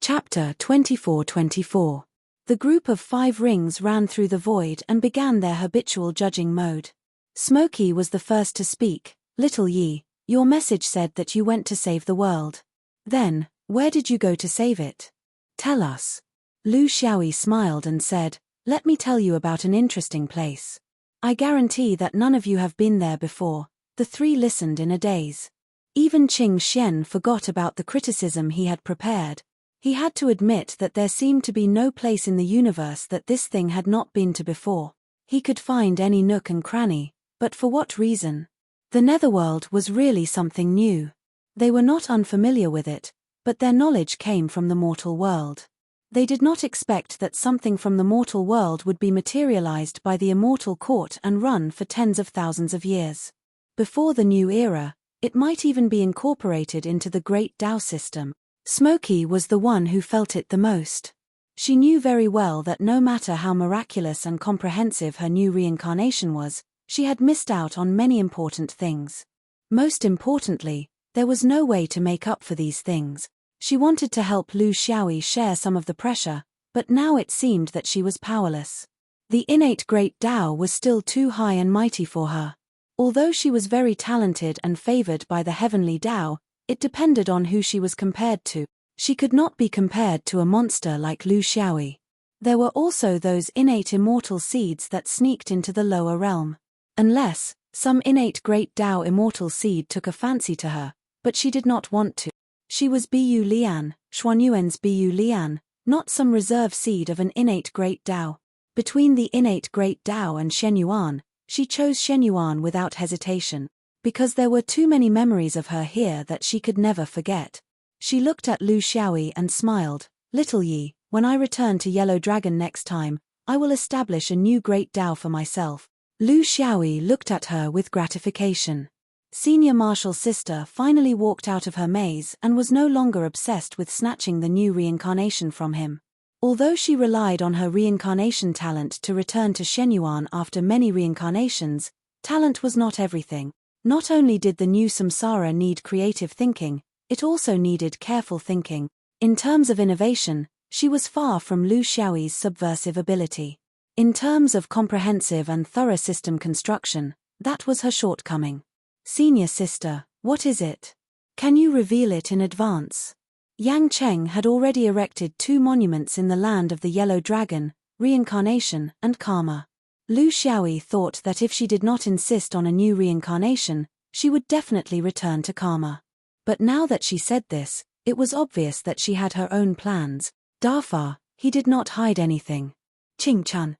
Chapter 24-24. The group of 5 rings ran through the void and began their habitual judging mode. Smokey was the first to speak. Little Yi, your message said that you went to save the world. Then, where did you go to save it? Tell us. Lu Xiaoyi smiled and said, let me tell you about an interesting place. I guarantee that none of you have been there before. The 3 listened in a daze. Even Qing Xian forgot about the criticism he had prepared. He had to admit that there seemed to be no place in the universe that this thing had not been to before. He could find any nook and cranny, but for what reason? The netherworld was really something new. They were not unfamiliar with it, but their knowledge came from the mortal world. They did not expect that something from the mortal world would be materialized by the immortal court and run for tens of thousands of years. Before the new era, it might even be incorporated into the great Tao system. Smokey was the one who felt it the most. She knew very well that no matter how miraculous and comprehensive her new reincarnation was, she had missed out on many important things. Most importantly, there was no way to make up for these things. She wanted to help Lu Xiaoyi share some of the pressure, but now it seemed that she was powerless. The innate great Tao was still too high and mighty for her. Although she was very talented and favored by the heavenly Tao, it depended on who she was compared to. She could not be compared to a monster like Lu Xiaoyi. There were also those innate immortal seeds that sneaked into the lower realm. Unless, some innate great Tao immortal seed took a fancy to her, but she did not want to. She was Bu Lian, Xuanyuan's Bu Lian, not some reserve seed of an innate great Tao. Between the innate Great Tao and Shenyuan, she chose Shenyuan without hesitation, because there were too many memories of her here that she could never forget. She looked at Lu Xiaoyi and smiled. Little Yi, when I return to Yellow Dragon next time, I will establish a new Great Tao for myself. Lu Xiaoyi looked at her with gratification. Senior Martial Sister finally walked out of her maze and was no longer obsessed with snatching the new reincarnation from him. Although she relied on her reincarnation talent to return to Shenyuan after many reincarnations, talent was not everything. Not only did the new samsara need creative thinking, it also needed careful thinking. In terms of innovation, she was far from Lu Xiaoyi's subversive ability. In terms of comprehensive and thorough system construction, that was her shortcoming. Senior Sister, what is it? Can you reveal it in advance? Yang Cheng had already erected 2 monuments in the land of the Yellow Dragon, reincarnation and karma. Lu Xiaoyi thought that if she did not insist on a new reincarnation, she would definitely return to karma. But now that she said this, it was obvious that she had her own plans. Defy, he did not hide anything. Qing-chan.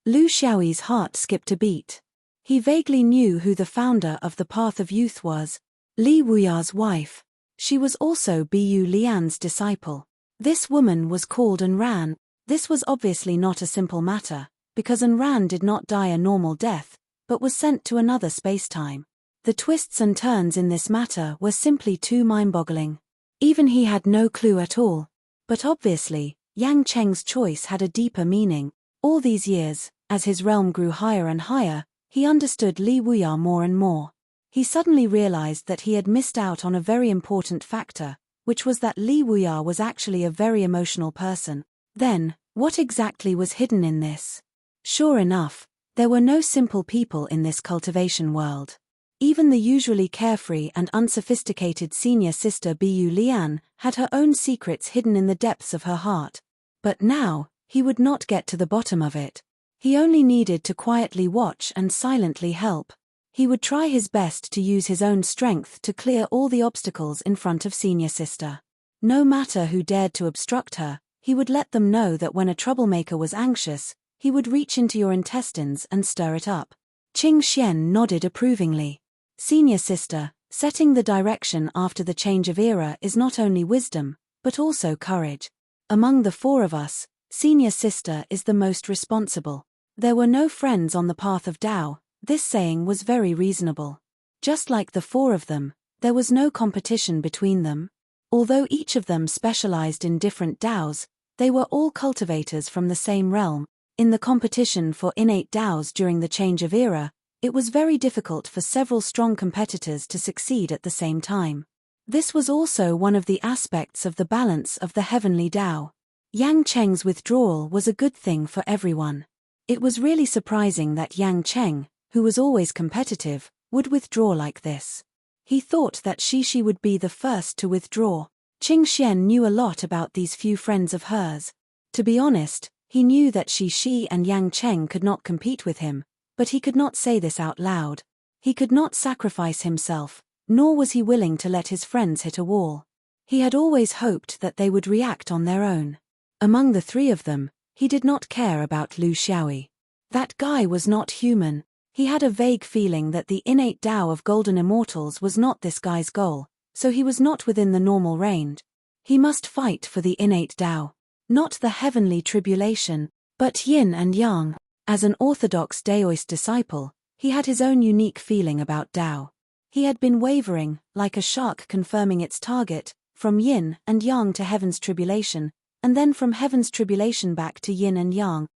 Lu Xiaoyi's heart skipped a beat. He vaguely knew who the founder of the Path of Youth was. Li Wuya's wife. She was also Bu Lian's disciple. This woman was called Anran. This was obviously not a simple matter, because Anran did not die a normal death, but was sent to another space-time. The twists and turns in this matter were simply too mind-boggling. Even he had no clue at all. But obviously, Yang Cheng's choice had a deeper meaning. All these years, as his realm grew higher and higher, he understood Li Wuya more and more. He suddenly realized that he had missed out on a very important factor, which was that Li Wuya was actually a very emotional person. Then, what exactly was hidden in this? Sure enough, there were no simple people in this cultivation world. Even the usually carefree and unsophisticated senior sister Bu Lian had her own secrets hidden in the depths of her heart. But now, he would not get to the bottom of it. He only needed to quietly watch and silently help. He would try his best to use his own strength to clear all the obstacles in front of senior sister. No matter who dared to obstruct her, he would let them know that when a troublemaker was anxious, he would reach into your intestines and stir it up. Qing Xian nodded approvingly. Senior sister, setting the direction after the change of era is not only wisdom, but also courage. Among the 4 of us, senior sister is the most responsible. There were no friends on the path of Tao. This saying was very reasonable. Just like the 4 of them, there was no competition between them. Although each of them specialized in different Taos, they were all cultivators from the same realm. In the competition for innate Taos during the change of era, it was very difficult for several strong competitors to succeed at the same time. This was also one of the aspects of the balance of the heavenly Tao. Yang Cheng's withdrawal was a good thing for everyone. It was really surprising that Yang Cheng, who was always competitive, would withdraw like this. He thought that she would be the first to withdraw. Qing Xian knew a lot about these few friends of hers. To be honest, he knew that she and Yang Cheng could not compete with him, but he could not say this out loud. He could not sacrifice himself, nor was he willing to let his friends hit a wall. He had always hoped that they would react on their own. Among the 3 of them, he did not care about Lu Xiaoyi. That guy was not human. He had a vague feeling that the innate Tao of Golden Immortals was not this guy's goal, so he was not within the normal range. He must fight for the innate Tao, not the heavenly tribulation, but yin and yang. As an orthodox Daoist disciple, he had his own unique feeling about Tao. He had been wavering, like a shark confirming its target, from yin and yang to heaven's tribulation, and then from heaven's tribulation back to yin and yang.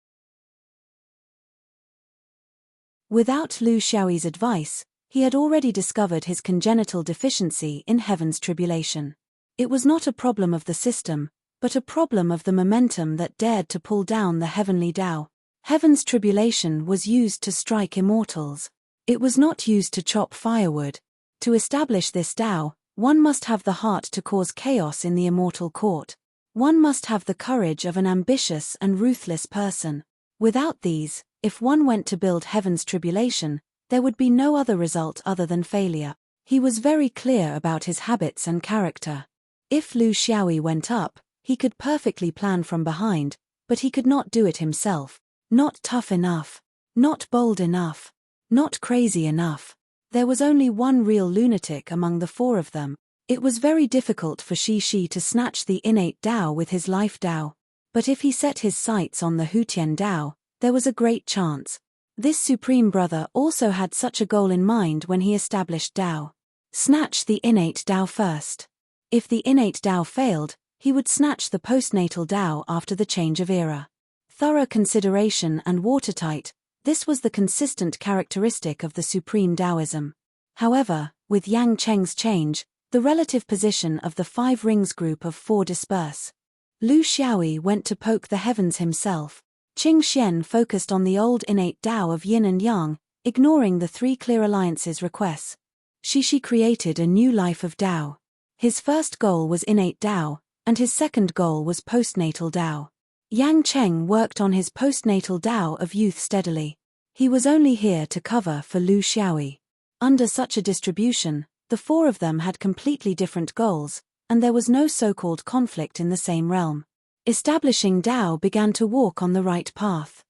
Without Lu Xiaoyi's advice, he had already discovered his congenital deficiency in heaven's tribulation. It was not a problem of the system, but a problem of the momentum that dared to pull down the heavenly Tao. Heaven's tribulation was used to strike immortals. It was not used to chop firewood. To establish this Tao, one must have the heart to cause chaos in the immortal court. One must have the courage of an ambitious and ruthless person. Without these, if one went to build heaven's tribulation, there would be no other result other than failure. He was very clear about his habits and character. If Lu Xiaoyi went up, he could perfectly plan from behind, but he could not do it himself. Not tough enough. Not bold enough. Not crazy enough. There was only one real lunatic among the four of them. It was very difficult for Shi to snatch the innate Tao with his life Tao. But if he set his sights on the Hutian Tao, there was a great chance. This supreme brother also had such a goal in mind when he established Tao. Snatch the innate Tao first. If the innate Tao failed, he would snatch the postnatal Tao after the change of era. Thorough consideration and watertight, this was the consistent characteristic of the supreme Taoism. However, with Yang Cheng's change, the relative position of the five rings group of four disperse. Lu Xiaoyi went to poke the heavens himself. Qing Xian focused on the old innate Tao of yin and yang, ignoring the three clear alliances requests. Shi created a new life of Tao. His first goal was innate Tao, and his second goal was postnatal Tao. Yang Cheng worked on his postnatal Tao of youth steadily. He was only here to cover for Lu Xiaoyi. Under such a distribution, the four of them had completely different goals, and there was no so-called conflict in the same realm. Establishing Tao began to walk on the right path.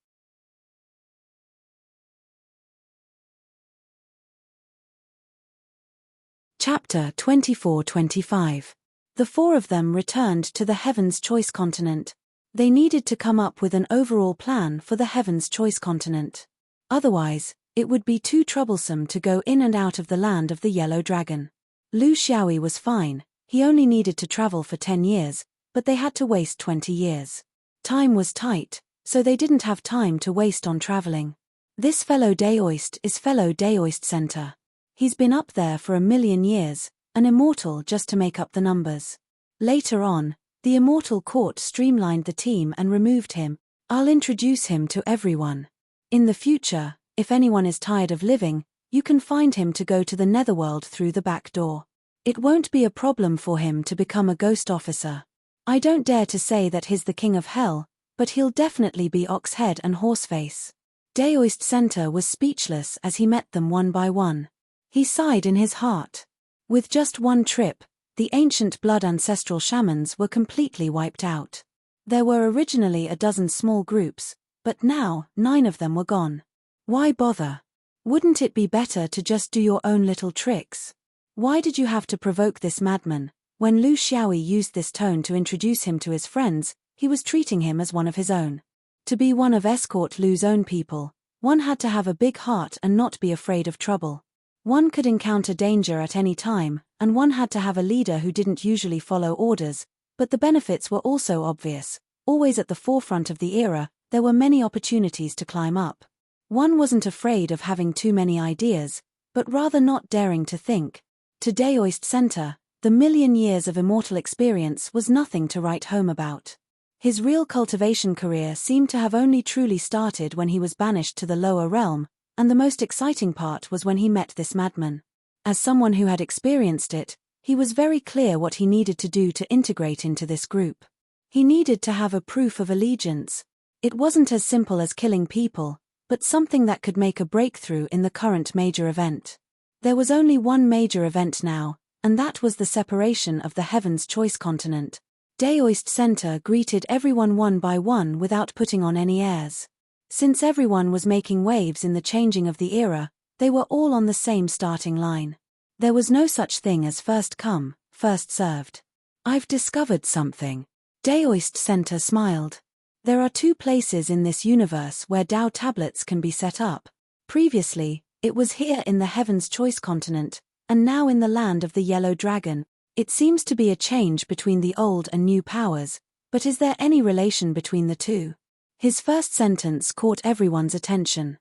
Chapter 24-25. The four of them returned to the Heaven's Choice Continent. They needed to come up with an overall plan for the Heaven's Choice Continent. Otherwise, it would be too troublesome to go in and out of the land of the Yellow Dragon. Lu Xiaoyi was fine, he only needed to travel for 10 years, but they had to waste 20 years. Time was tight, so they didn't have time to waste on traveling. This fellow Daoist is fellow Daoist Center. He's been up there for 1,000,000 years, an immortal just to make up the numbers. Later on, the immortal court streamlined the team and removed him. I'll introduce him to everyone. In the future, if anyone is tired of living, you can find him to go to the netherworld through the back door. It won't be a problem for him to become a ghost officer. I don't dare to say that he's the king of hell, but he'll definitely be Oxhead and Horseface. Daoist Center was speechless as he met them one by one. He sighed in his heart. With just one trip, the ancient blood ancestral shamans were completely wiped out. There were originally a dozen small groups, but now 9 of them were gone. Why bother? Wouldn't it be better to just do your own little tricks? Why did you have to provoke this madman? When Lu Xiaoyi used this tone to introduce him to his friends, he was treating him as one of his own. To be one of Escort Lu's own people, one had to have a big heart and not be afraid of trouble. One could encounter danger at any time, and one had to have a leader who didn't usually follow orders, but the benefits were also obvious. Always at the forefront of the era, there were many opportunities to climb up. One wasn't afraid of having too many ideas, but rather not daring to think. To Daoist Center, the 1,000,000 years of immortal experience was nothing to write home about. His real cultivation career seemed to have only truly started when he was banished to the lower realm, and the most exciting part was when he met this madman. As someone who had experienced it, he was very clear what he needed to do to integrate into this group. He needed to have a proof of allegiance. It wasn't as simple as killing people, but something that could make a breakthrough in the current major event. There was only one major event now, and that was the separation of the Heaven's Choice Continent. Daoist Center greeted everyone one by one without putting on any airs. Since everyone was making waves in the changing of the era, they were all on the same starting line. There was no such thing as first come, first served. I've discovered something. Daoist Center smiled. There are 2 places in this universe where Tao tablets can be set up. Previously, it was here in the Heaven's Choice Continent, and now in the land of the Yellow Dragon. It seems to be a change between the old and new powers, but is there any relation between the two? His first sentence caught everyone's attention.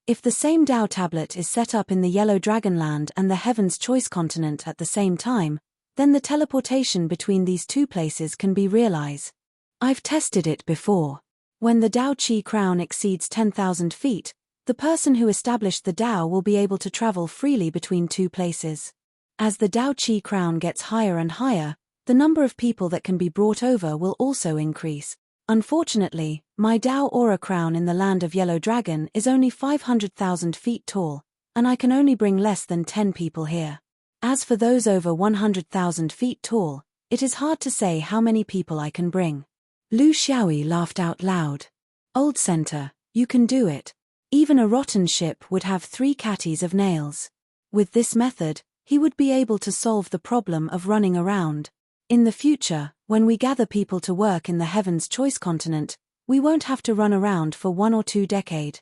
If the same Tao tablet is set up in the Yellow Dragon Land and the Heaven's Choice Continent at the same time, then the teleportation between these 2 places can be realized. I've tested it before. When the Tao Qi crown exceeds 10,000 feet, the person who established the Tao will be able to travel freely between 2 places. As the Tao Qi crown gets higher and higher, the number of people that can be brought over will also increase. Unfortunately, my Tao Aura crown in the land of Yellow Dragon is only 500,000 feet tall, and I can only bring less than 10 people here. As for those over 100,000 feet tall, It is hard to say how many people I can bring. Lu Xiaoyi laughed out loud. Old center, you can do it. Even a rotten ship would have 3 catties of nails. With this method, he would be able to solve the problem of running around. In the future, when we gather people to work in the Heaven's Choice continent, we won't have to run around for 1 or 2 decades.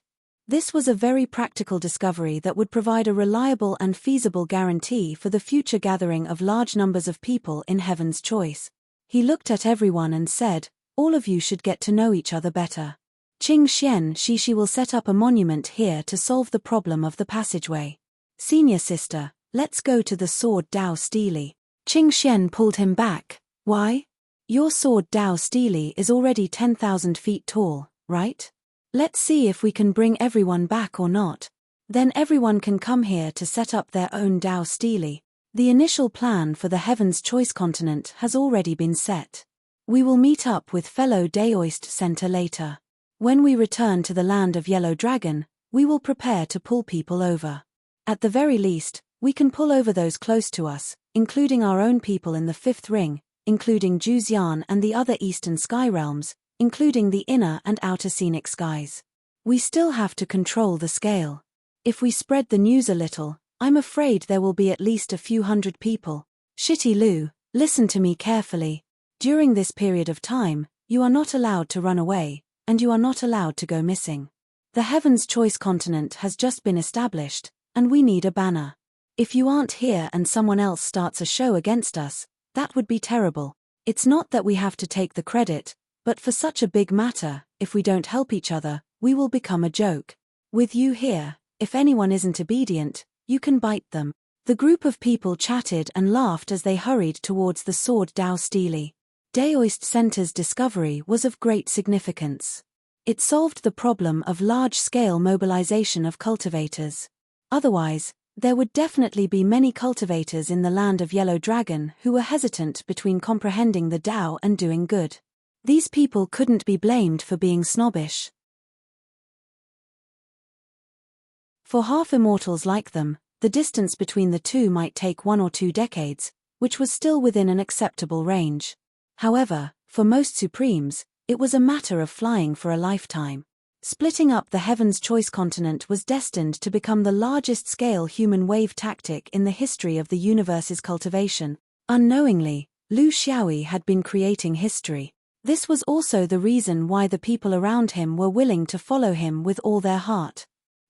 This was a very practical discovery that would provide a reliable and feasible guarantee for the future gathering of large numbers of people in Heaven's Choice. He looked at everyone and said, all of you should get to know each other better. Qing Xian Shishi will set up a monument here to solve the problem of the passageway. Senior sister, let's go to the sword Dao Steely. Qing Xian pulled him back. Why? Your sword Dao Steely is already 10,000 feet tall, right? Let's see if we can bring everyone back or not. Then everyone can come here to set up their own Dao Steely. The initial plan for the Heaven's Choice continent has already been set. We will meet up with fellow Daoist Center later. When we return to the land of Yellow Dragon, we will prepare to pull people over. At the very least, we can pull over those close to us, including our own people in the 5th ring, including Juzian and the other eastern sky realms, including the inner and outer scenic skies. We still have to control the scale. If we spread the news a little, I'm afraid there will be at least a few hundred people. Shitty Lu, listen to me carefully. During this period of time, you are not allowed to run away, and you are not allowed to go missing. The Heaven's Choice continent has just been established, and we need a banner. If you aren't here and someone else starts a show against us, that would be terrible. It's not that we have to take the credit, but for such a big matter, if we don't help each other, we will become a joke. With you here, if anyone isn't obedient, you can bite them. The group of people chatted and laughed as they hurried towards the sword Dao Steely. Daoist Center's discovery was of great significance. It solved the problem of large-scale mobilization of cultivators. Otherwise, there would definitely be many cultivators in the land of Yellow Dragon who were hesitant between comprehending the Dao and doing good. These people couldn't be blamed for being snobbish. For half-immortals like them, the distance between the two might take 1 or 2 decades, which was still within an acceptable range. However, for most Supremes, it was a matter of flying for a lifetime. Splitting up the Heaven's Choice continent was destined to become the largest-scale human wave tactic in the history of the universe's cultivation. Unknowingly, Lu Xiaoyi had been creating history. This was also the reason why the people around him were willing to follow him with all their heart.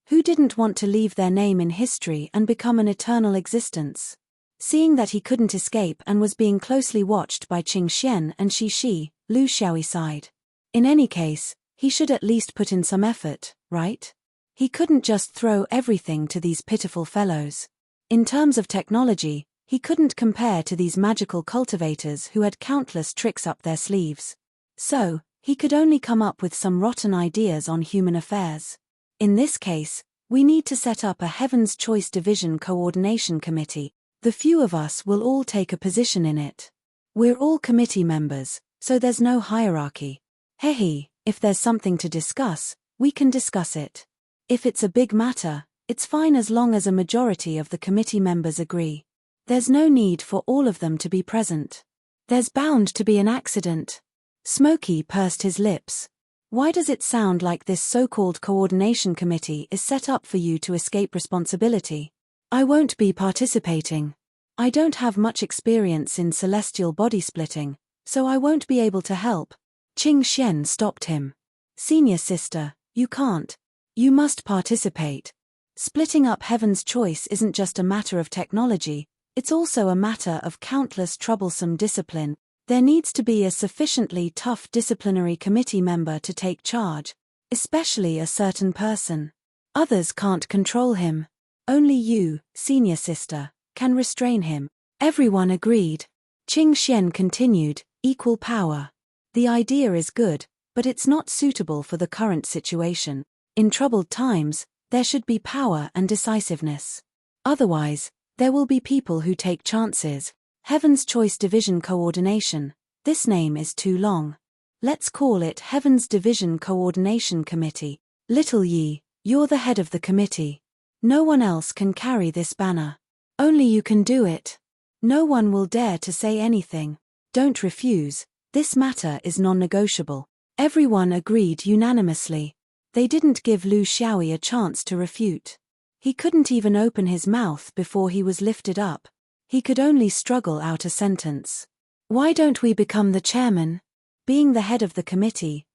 Who didn't want to leave their name in history and become an eternal existence? Seeing that he couldn't escape and was being closely watched by Qing Xian and Shi, Lu Xiaoyi sighed. In any case, he should at least put in some effort, right? He couldn't just throw everything to these pitiful fellows. In terms of technology, he couldn't compare to these magical cultivators who had countless tricks up their sleeves. So, he could only come up with some rotten ideas on human affairs. In this case, we need to set up a Heaven's Choice Division Coordination Committee. The few of us will all take a position in it. We're all committee members, so there's no hierarchy. Hey, if there's something to discuss, we can discuss it. If it's a big matter, it's fine as long as a majority of the committee members agree. There's no need for all of them to be present. There's bound to be an accident. Smokey pursed his lips. Why does it sound like this so-called coordination committee is set up for you to escape responsibility? I won't be participating. I don't have much experience in celestial body splitting, so I won't be able to help. Qing Xian stopped him. Senior sister, you can't. You must participate. Splitting up Heaven's Choice isn't just a matter of technology, it's also a matter of countless troublesome discipline. There needs to be a sufficiently tough disciplinary committee member to take charge, especially a certain person. Others can't control him. Only you, senior sister, can restrain him. Everyone agreed. Qing Xian continued, equal power. The idea is good, but it's not suitable for the current situation. In troubled times, there should be power and decisiveness. Otherwise, there will be people who take chances. Heaven's Choice Division Coordination. This name is too long. Let's call it Heaven's Division Coordination Committee. Little Yi, you're the head of the committee. No one else can carry this banner. Only you can do it. No one will dare to say anything. Don't refuse, this matter is non-negotiable. Everyone agreed unanimously. They didn't give Lu Xiaoyi a chance to refute. He couldn't even open his mouth before he was lifted up. He could only struggle out a sentence. Why don't we become the chairman? Being the head of the committee,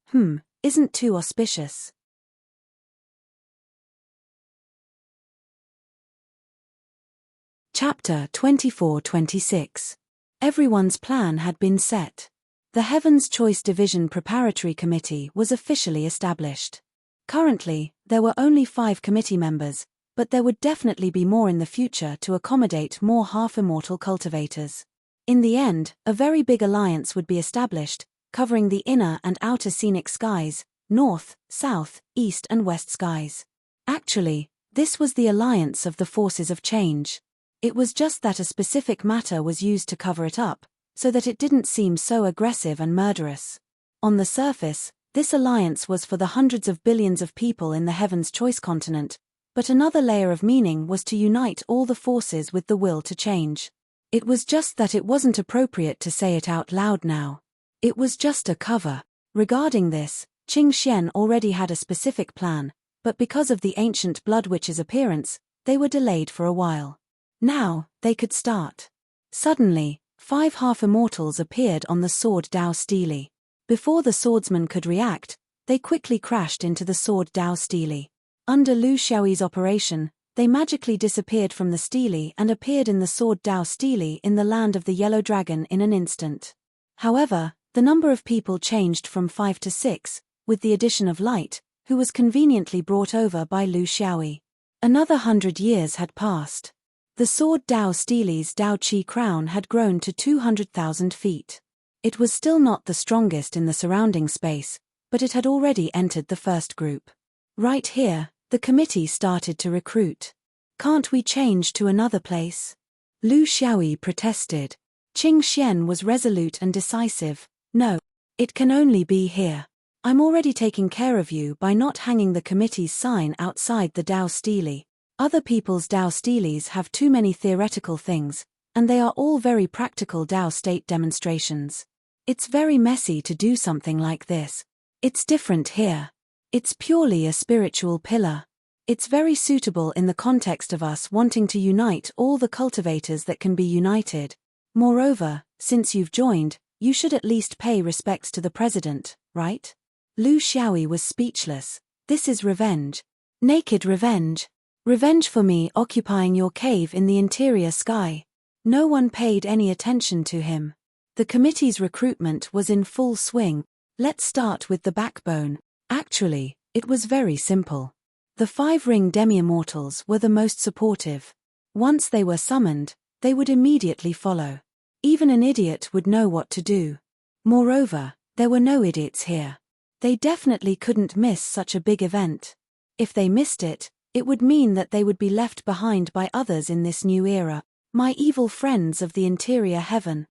isn't too auspicious. Chapter 24-26. Everyone's plan had been set. The Heaven's Choice Division Preparatory Committee was officially established. Currently, there were only 5 committee members, but there would definitely be more in the future to accommodate more half-immortal cultivators. In the end, a very big alliance would be established, covering the inner and outer scenic skies, north, south, east and west skies. Actually, this was the alliance of the forces of change. It was just that a specific matter was used to cover it up, so that it didn't seem so aggressive and murderous. On the surface, this alliance was for the hundreds of billions of people in the Heaven's Choice continent, but another layer of meaning was to unite all the forces with the will to change. It was just that it wasn't appropriate to say it out loud now. It was just a cover. Regarding this, Qing Xian already had a specific plan, but because of the ancient blood witch's appearance, they were delayed for a while. Now, they could start. Suddenly, 5 half-immortals appeared on the sword Dao Stele. Before the swordsman could react, they quickly crashed into the sword Dao Stele. Under Lu Xiaoyi's operation, they magically disappeared from the stele and appeared in the sword Dao Stele in the land of the Yellow Dragon in an instant. However, the number of people changed from 5 to 6, with the addition of Light, who was conveniently brought over by Lu Xiaoyi. Another 100 years had passed. The sword Dao Stele's Dao Qi crown had grown to 200,000 feet. It was still not the strongest in the surrounding space, but it had already entered the first group. Right here, the committee started to recruit. Can't we change to another place? Lu Xiaoyi protested. Qing Xian was resolute and decisive. No, it can only be here. I'm already taking care of you by not hanging the committee's sign outside the Dao Stele. Other people's Dao Steles have too many theoretical things, and they are all very practical Dao state demonstrations. It's very messy to do something like this. It's different here. It's purely a spiritual pillar. It's very suitable in the context of us wanting to unite all the cultivators that can be united. Moreover, since you've joined, you should at least pay respects to the president, right? Lu Xiaoyi was speechless. This is revenge. Naked revenge. Revenge for me occupying your cave in the interior sky. No one paid any attention to him. The committee's recruitment was in full swing. Let's start with the backbone. Actually, it was very simple. The 5-ring demi-immortals were the most supportive. Once they were summoned, they would immediately follow. Even an idiot would know what to do. Moreover, there were no idiots here. They definitely couldn't miss such a big event. If they missed it, it would mean that they would be left behind by others in this new era, my evil friends of the interior heaven.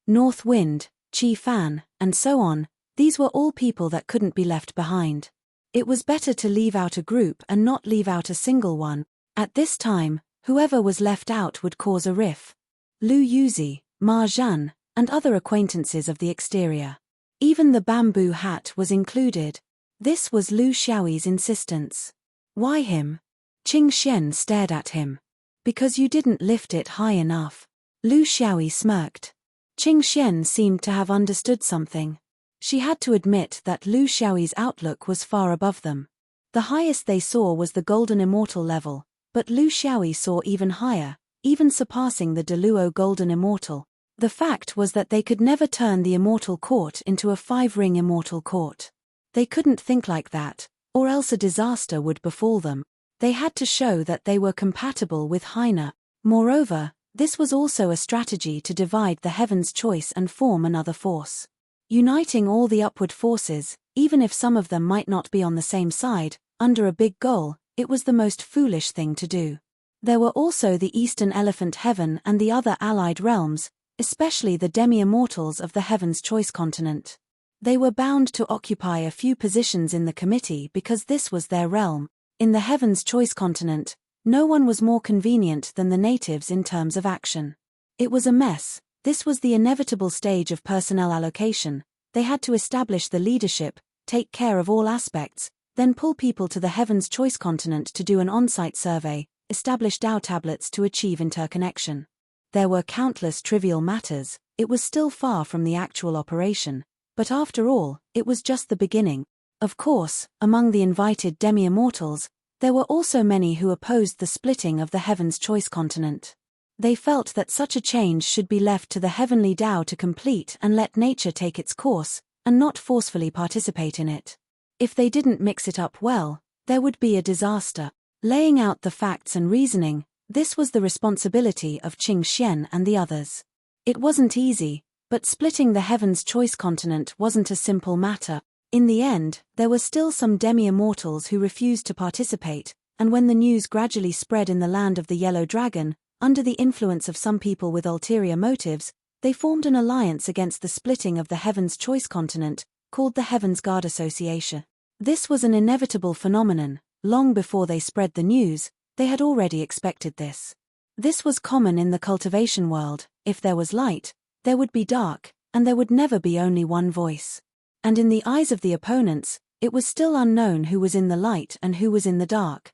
North Wind, Qi Fan, and so on, these were all people that couldn't be left behind. It was better to leave out a group and not leave out a single one. At this time, whoever was left out would cause a riff. Lu Yuzi, Ma Zhan, and other acquaintances of the exterior. Even the bamboo hat was included. This was Lu Xiaoyi's insistence. Why him? Qing Xian stared at him. Because you didn't lift it high enough. Lu Xiaoyi smirked. Qing Xian seemed to have understood something. She had to admit that Lu Xiaoyi's outlook was far above them. The highest they saw was the golden immortal level, but Lu Xiaoyi saw even higher, even surpassing the Deluo golden immortal. The fact was that they could never turn the immortal court into a 5-ring immortal court. They couldn't think like that, or else a disaster would befall them. They had to show that they were compatible with Heine. Moreover, this was also a strategy to divide the Heaven's Choice and form another force. Uniting all the upward forces, even if some of them might not be on the same side, under a big goal, it was the most foolish thing to do. There were also the Eastern Elephant Heaven and the other allied realms, especially the demi-immortals of the Heaven's Choice continent. They were bound to occupy a few positions in the committee because this was their realm. In the Heaven's Choice continent, no one was more convenient than the natives in terms of action. It was a mess. This was the inevitable stage of personnel allocation. They had to establish the leadership, take care of all aspects, then pull people to the Heaven's Choice continent to do an on-site survey, establish Tao tablets to achieve interconnection. There were countless trivial matters. It was still far from the actual operation, but after all, it was just the beginning. Of course, among the invited demi-immortals, there were also many who opposed the splitting of the Heaven's Choice continent. They felt that such a change should be left to the heavenly Tao to complete and let nature take its course, and not forcefully participate in it. If they didn't mix it up well, there would be a disaster. Laying out the facts and reasoning, this was the responsibility of Qing Xian and the others. It wasn't easy, but splitting the Heaven's Choice continent wasn't a simple matter. In the end, there were still some demi-immortals who refused to participate, and when the news gradually spread in the land of the Yellow Dragon, under the influence of some people with ulterior motives, they formed an alliance against the splitting of the Heaven's Choice continent, called the Heaven's Guard Association. This was an inevitable phenomenon. Long before they spread the news, they had already expected this. This was common in the cultivation world. If there was light, there would be dark, and there would never be only one voice. And in the eyes of the opponents, it was still unknown who was in the light and who was in the dark.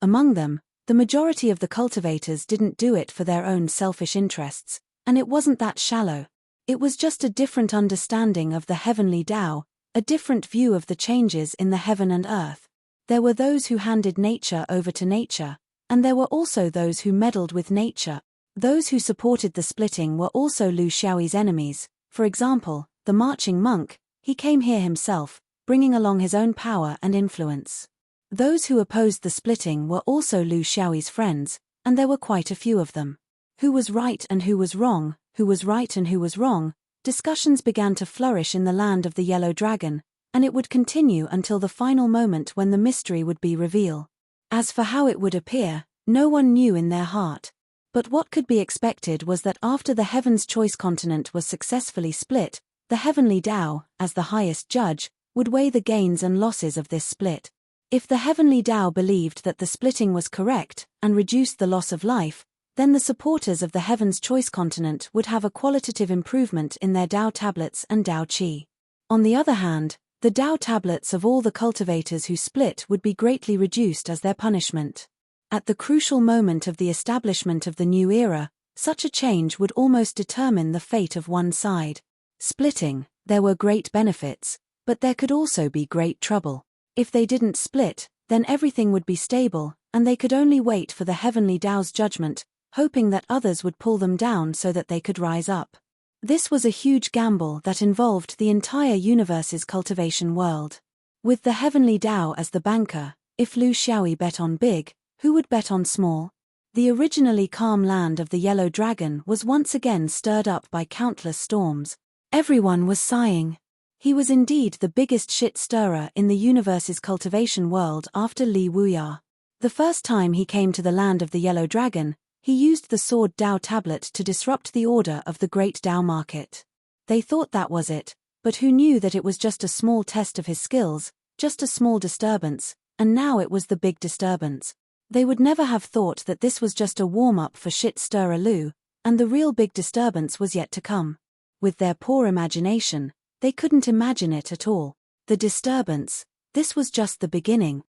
Among them, the majority of the cultivators didn't do it for their own selfish interests, and it wasn't that shallow. It was just a different understanding of the heavenly Tao, a different view of the changes in the heaven and earth. There were those who handed nature over to nature, and there were also those who meddled with nature. Those who supported the splitting were also Lu Xiaoyi's enemies. For example, the marching monk, he came here himself, bringing along his own power and influence. Those who opposed the splitting were also Lu Xiaoyi's friends, and there were quite a few of them. Who was right and who was wrong, who was right and who was wrong? Discussions began to flourish in the land of the Yellow Dragon, and it would continue until the final moment when the mystery would be revealed. As for how it would appear, no one knew in their heart. But what could be expected was that after the Heaven's Choice continent was successfully split, the heavenly Tao, as the highest judge, would weigh the gains and losses of this split. If the heavenly Tao believed that the splitting was correct and reduced the loss of life, then the supporters of the Heaven's Choice continent would have a qualitative improvement in their Tao tablets and Tao Qi. On the other hand, the Tao tablets of all the cultivators who split would be greatly reduced as their punishment. At the crucial moment of the establishment of the new era, such a change would almost determine the fate of one side. Splitting, there were great benefits, but there could also be great trouble. If they didn't split, then everything would be stable, and they could only wait for the heavenly Tao's judgment, hoping that others would pull them down so that they could rise up. This was a huge gamble that involved the entire universe's cultivation world. With the heavenly Tao as the banker, if Lu Xiaoyi bet on big, who would bet on small? The originally calm land of the Yellow Dragon was once again stirred up by countless storms. Everyone was sighing. He was indeed the biggest shit-stirrer in the universe's cultivation world after Li Wuya. The first time he came to the land of the Yellow Dragon, he used the Sword Tao tablet to disrupt the order of the Great Tao market. They thought that was it, but who knew that it was just a small test of his skills, just a small disturbance, and now it was the big disturbance. They would never have thought that this was just a warm-up for shit-stirrer Lu, and the real big disturbance was yet to come. With their poor imagination, they couldn't imagine it at all. The disturbance, this was just the beginning.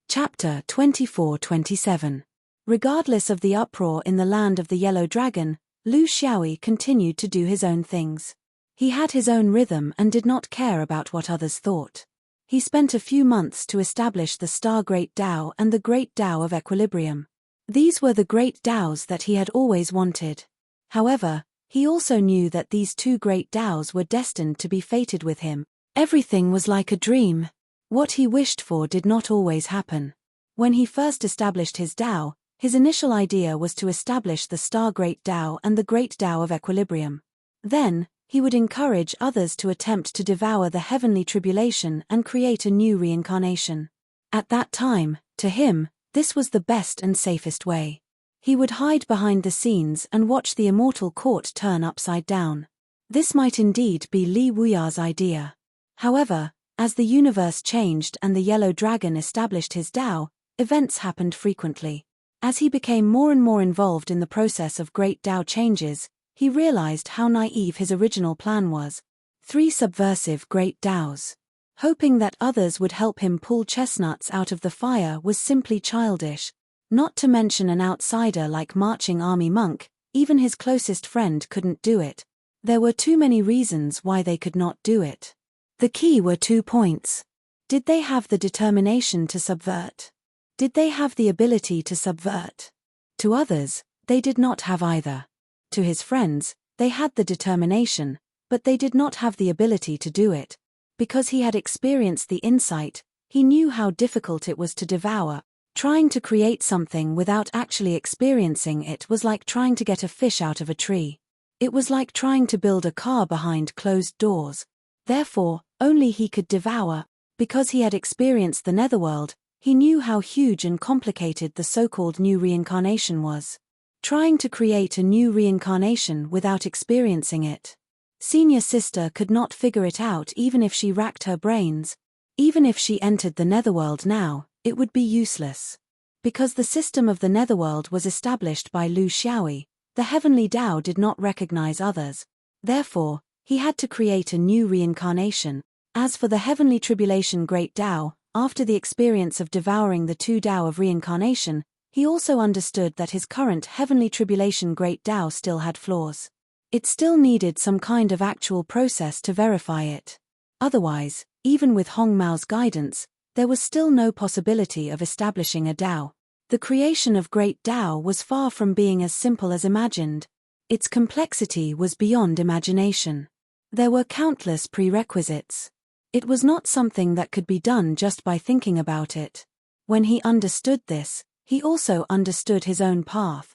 Chapter 24-27. Regardless of the uproar in the land of the Yellow Dragon, Lu Xiaoyi continued to do his own things. He had his own rhythm and did not care about what others thought. He spent a few months to establish the Star Great Tao and the Great Tao of Equilibrium. These were the great Taos that he had always wanted. However, he also knew that these two great Taos were destined to be fated with him. Everything was like a dream. What he wished for did not always happen. When he first established his Tao, his initial idea was to establish the Star Great Tao and the Great Tao of Equilibrium. Then, he would encourage others to attempt to devour the heavenly tribulation and create a new reincarnation. At that time, to him, this was the best and safest way. He would hide behind the scenes and watch the immortal court turn upside down. This might indeed be Li Wuya's idea. However, As the universe changed and the yellow dragon established his Tao, events happened frequently. As he became more and more involved in the process of great Tao changes, he realized how naive his original plan was. 3 subversive great Taos. Hoping that others would help him pull chestnuts out of the fire was simply childish. Not to mention an outsider like marching army monk, even his closest friend couldn't do it. There were too many reasons why they could not do it. The key were 2 points. Did they have the determination to subvert? Did they have the ability to subvert? To others, they did not have either. To his friends, they had the determination, but they did not have the ability to do it. Because he had experienced the insight, he knew how difficult it was to devour. Trying to create something without actually experiencing it was like trying to get a fish out of a tree. It was like trying to build a car behind closed doors. Therefore, only he could devour. Because he had experienced the netherworld, he knew how huge and complicated the so-called new reincarnation was. Trying to create a new reincarnation without experiencing it. Senior sister could not figure it out even if she racked her brains. Even if she entered the netherworld now, it would be useless. Because the system of the netherworld was established by Lu Xiaoyi, the heavenly Tao did not recognize others. Therefore, he had to create a new reincarnation. As for the heavenly tribulation great Tao, after the experience of devouring the 2 Tao of reincarnation, he also understood that his current heavenly tribulation great Tao still had flaws. It still needed some kind of actual process to verify it. Otherwise, even with Hong Mao's guidance, there was still no possibility of establishing a Tao. The creation of great Tao was far from being as simple as imagined. Its complexity was beyond imagination. There were countless prerequisites. It was not something that could be done just by thinking about it. When he understood this, he also understood his own path.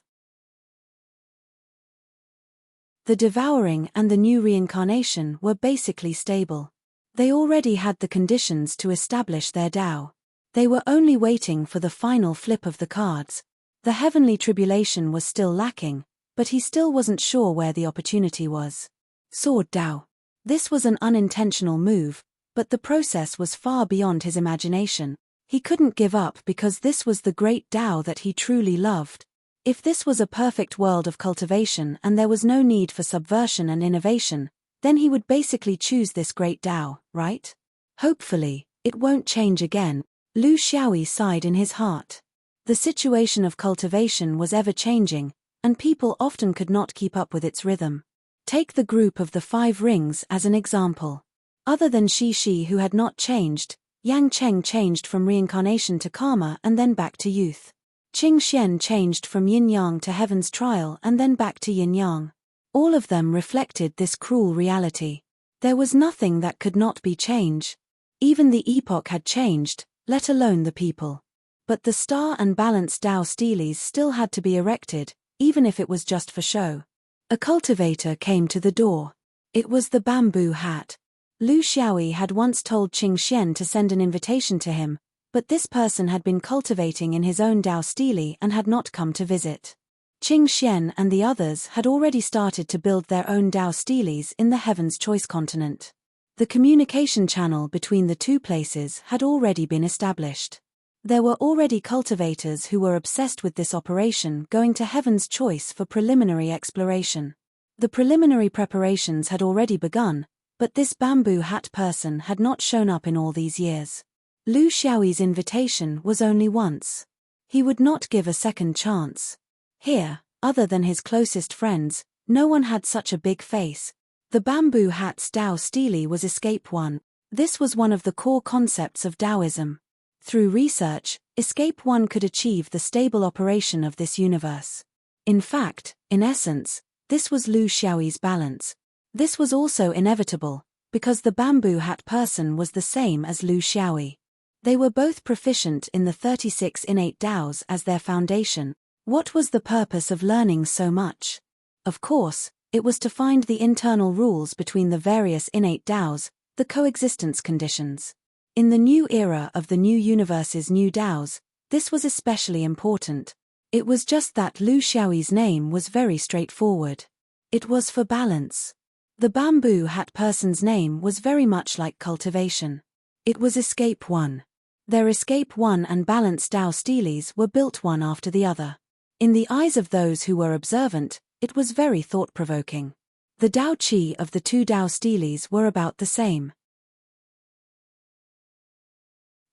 The devouring and the new reincarnation were basically stable. They already had the conditions to establish their Tao. They were only waiting for the final flip of the cards. The heavenly tribulation was still lacking, but he still wasn't sure where the opportunity was. Sword Tao. This was an unintentional move, but the process was far beyond his imagination. He couldn't give up because this was the great Tao that he truly loved. If this was a perfect world of cultivation and there was no need for subversion and innovation, then he would basically choose this great Tao, right? Hopefully, it won't change again. Lu Xiaoyi sighed in his heart. The situation of cultivation was ever-changing, and people often could not keep up with its rhythm. Take the group of the 5 rings as an example. Other than Shi, who had not changed, Yang Cheng changed from reincarnation to karma and then back to youth. Qing Xian changed from yin-yang to heaven's trial and then back to yin-yang. All of them reflected this cruel reality. There was nothing that could not be changed. Even the epoch had changed, let alone the people. But the star and balanced Tao steles still had to be erected, even if it was just for show. A cultivator came to the door. It was the bamboo hat. Lu Xiaoyi had once told Qing Xian to send an invitation to him, but this person had been cultivating in his own Tao stele and had not come to visit. Qing Xian and the others had already started to build their own Tao steles in the Heaven's Choice continent. The communication channel between the 2 places had already been established. There were already cultivators who were obsessed with this operation going to Heaven's Choice for preliminary exploration. The preliminary preparations had already begun, but this bamboo hat person had not shown up in all these years. Lu Xiaoyi's invitation was only once. He would not give a second chance. Here, other than his closest friends, no one had such a big face. The bamboo hat's Tao stele was Escape One. This was one of the core concepts of Taoism. Through research, Escape One could achieve the stable operation of this universe. In fact, in essence, this was Lu Xiaoyi's balance. This was also inevitable, because the bamboo hat person was the same as Lu Xiaoyi. They were both proficient in the 36 innate Taos as their foundation. What was the purpose of learning so much? Of course, it was to find the internal rules between the various innate Taos, the coexistence conditions. In the new era of the new universe's new Taos, this was especially important. It was just that Lu Xiaoyi's name was very straightforward. It was for balance. The bamboo hat person's name was very much like cultivation. It was Escape 1. Their Escape 1 and Balance Dao steles were built one after the other. In the eyes of those who were observant, it was very thought-provoking. The Dao Qi of the two Dao steles were about the same.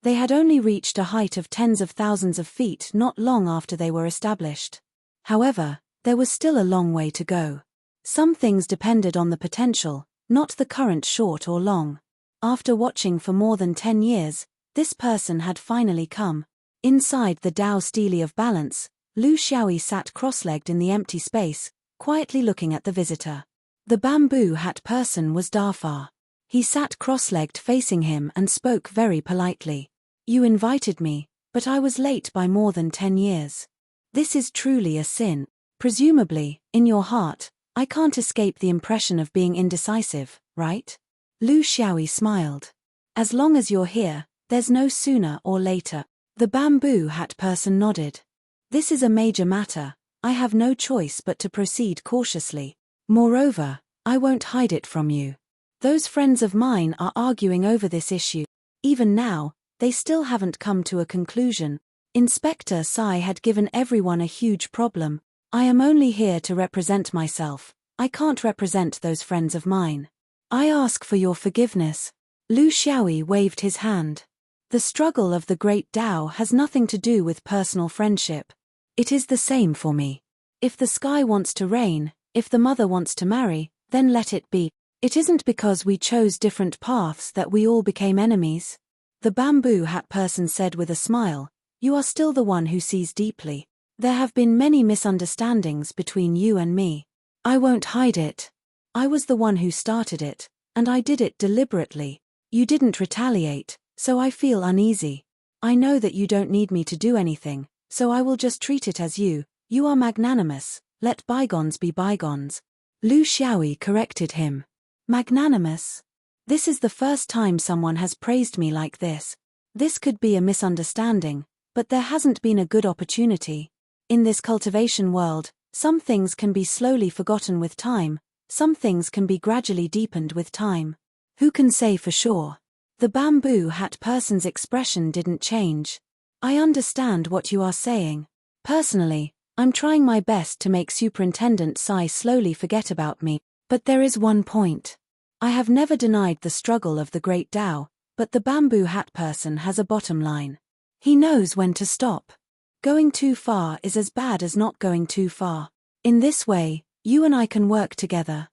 They had only reached a height of tens of thousands of feet not long after they were established. However, there was still a long way to go. Some things depended on the potential, not the current short or long. After watching for more than 10 years, this person had finally come. Inside the Dao stele of balance, Lu Xiaoyi sat cross-legged in the empty space, quietly looking at the visitor. The bamboo hat person was Defy. He sat cross-legged facing him and spoke very politely. You invited me, but I was late by more than 10 years. This is truly a sin. Presumably, in your heart, I can't escape the impression of being indecisive, right? Lu Xiaoyi smiled. As long as you're here, there's no sooner or later. The bamboo hat person nodded. This is a major matter. I have no choice but to proceed cautiously. Moreover, I won't hide it from you. Those friends of mine are arguing over this issue. Even now, they still haven't come to a conclusion. Inspector Sai had given everyone a huge problem. I am only here to represent myself. I can't represent those friends of mine. I ask for your forgiveness. Lu Xiaoyi waved his hand. The struggle of the great Tao has nothing to do with personal friendship. It is the same for me. If the sky wants to rain, if the mother wants to marry, then let it be. It isn't because we chose different paths that we all became enemies. The bamboo hat person said with a smile, you are still the one who sees deeply. There have been many misunderstandings between you and me. I won't hide it. I was the one who started it, and I did it deliberately. You didn't retaliate, so I feel uneasy. I know that you don't need me to do anything, so I will just treat it as you are magnanimous, let bygones be bygones. Lu Xiaoyi corrected him. Magnanimous? This is the first time someone has praised me like this. This could be a misunderstanding, but there hasn't been a good opportunity. In this cultivation world, some things can be slowly forgotten with time, some things can be gradually deepened with time. Who can say for sure? The bamboo hat person's expression didn't change. I understand what you are saying. Personally, I'm trying my best to make Superintendent Sai slowly forget about me, but there is one point. I have never denied the struggle of the great Tao, but the bamboo hat person has a bottom line. He knows when to stop. Going too far is as bad as not going too far. In this way, you and I can work together.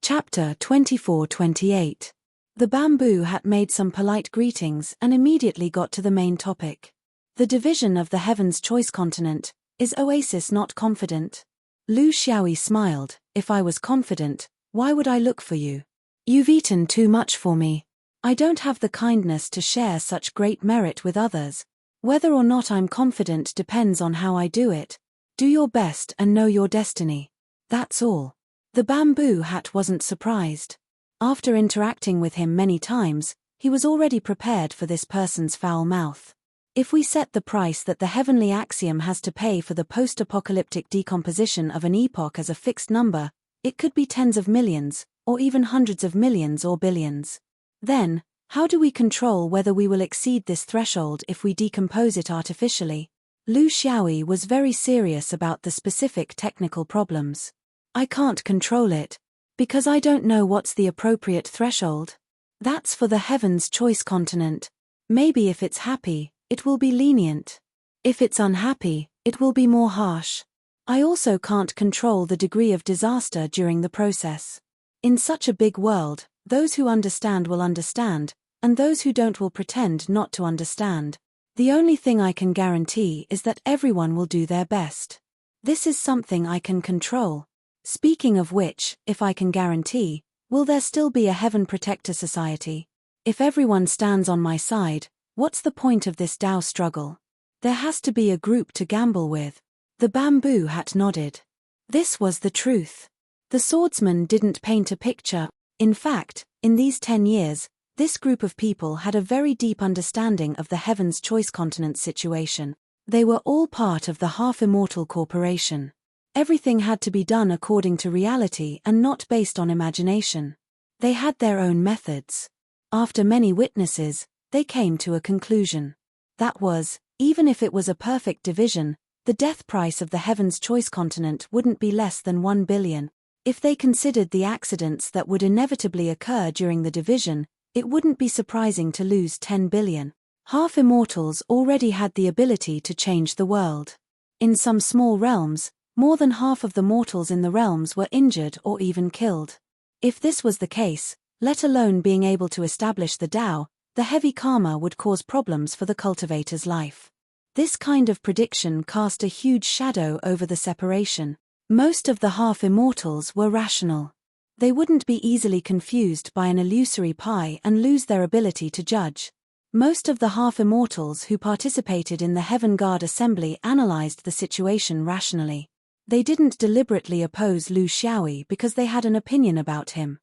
Chapter 24-28. The bamboo hat made some polite greetings and immediately got to the main topic. The division of the Heaven's Choice continent. Is Oasis not confident? Lu Xiaoyi smiled. If I was confident, why would I look for you? You've eaten too much for me. I don't have the kindness to share such great merit with others. Whether or not I'm confident depends on how I do it. Do your best and know your destiny. That's all. The bamboo hat wasn't surprised. After interacting with him many times, he was already prepared for this person's foul mouth. If we set the price that the heavenly axiom has to pay for the post-apocalyptic decomposition of an epoch as a fixed number, it could be tens of millions, or even hundreds of millions or billions. Then, how do we control whether we will exceed this threshold if we decompose it artificially? Lu Xiaoyi was very serious about the specific technical problems. I can't control it, because I don't know what's the appropriate threshold. That's for the Heaven's Choice continent. Maybe if it's happy, it will be lenient. If it's unhappy, it will be more harsh. I also can't control the degree of disaster during the process. In such a big world, those who understand will understand, and those who don't will pretend not to understand. The only thing I can guarantee is that everyone will do their best. This is something I can control. Speaking of which, if I can guarantee, will there still be a Heaven Protector Society? If everyone stands on my side, what's the point of this Tao struggle? There has to be a group to gamble with. The bamboo hat nodded. This was the truth. The swordsman didn't paint a picture. In fact, in these 10 years, this group of people had a very deep understanding of the Heaven's Choice continent situation. They were all part of the half-immortal corporation. Everything had to be done according to reality and not based on imagination. They had their own methods. After many witnesses, they came to a conclusion. That was, even if it was a perfect division, the death price of the Heaven's Choice continent wouldn't be less than 1 billion. If they considered the accidents that would inevitably occur during the division, it wouldn't be surprising to lose 10 billion. Half-immortals already had the ability to change the world. In some small realms, more than half of the mortals in the realms were injured or even killed. If this was the case, let alone being able to establish the Tao, the heavy karma would cause problems for the cultivator's life. This kind of prediction cast a huge shadow over the separation. Most of the half-immortals were rational. They wouldn't be easily confused by an illusory pie and lose their ability to judge. Most of the half-immortals who participated in the Heaven Guard Assembly analyzed the situation rationally. They didn't deliberately oppose Lu Xiaoyi because they had an opinion about him.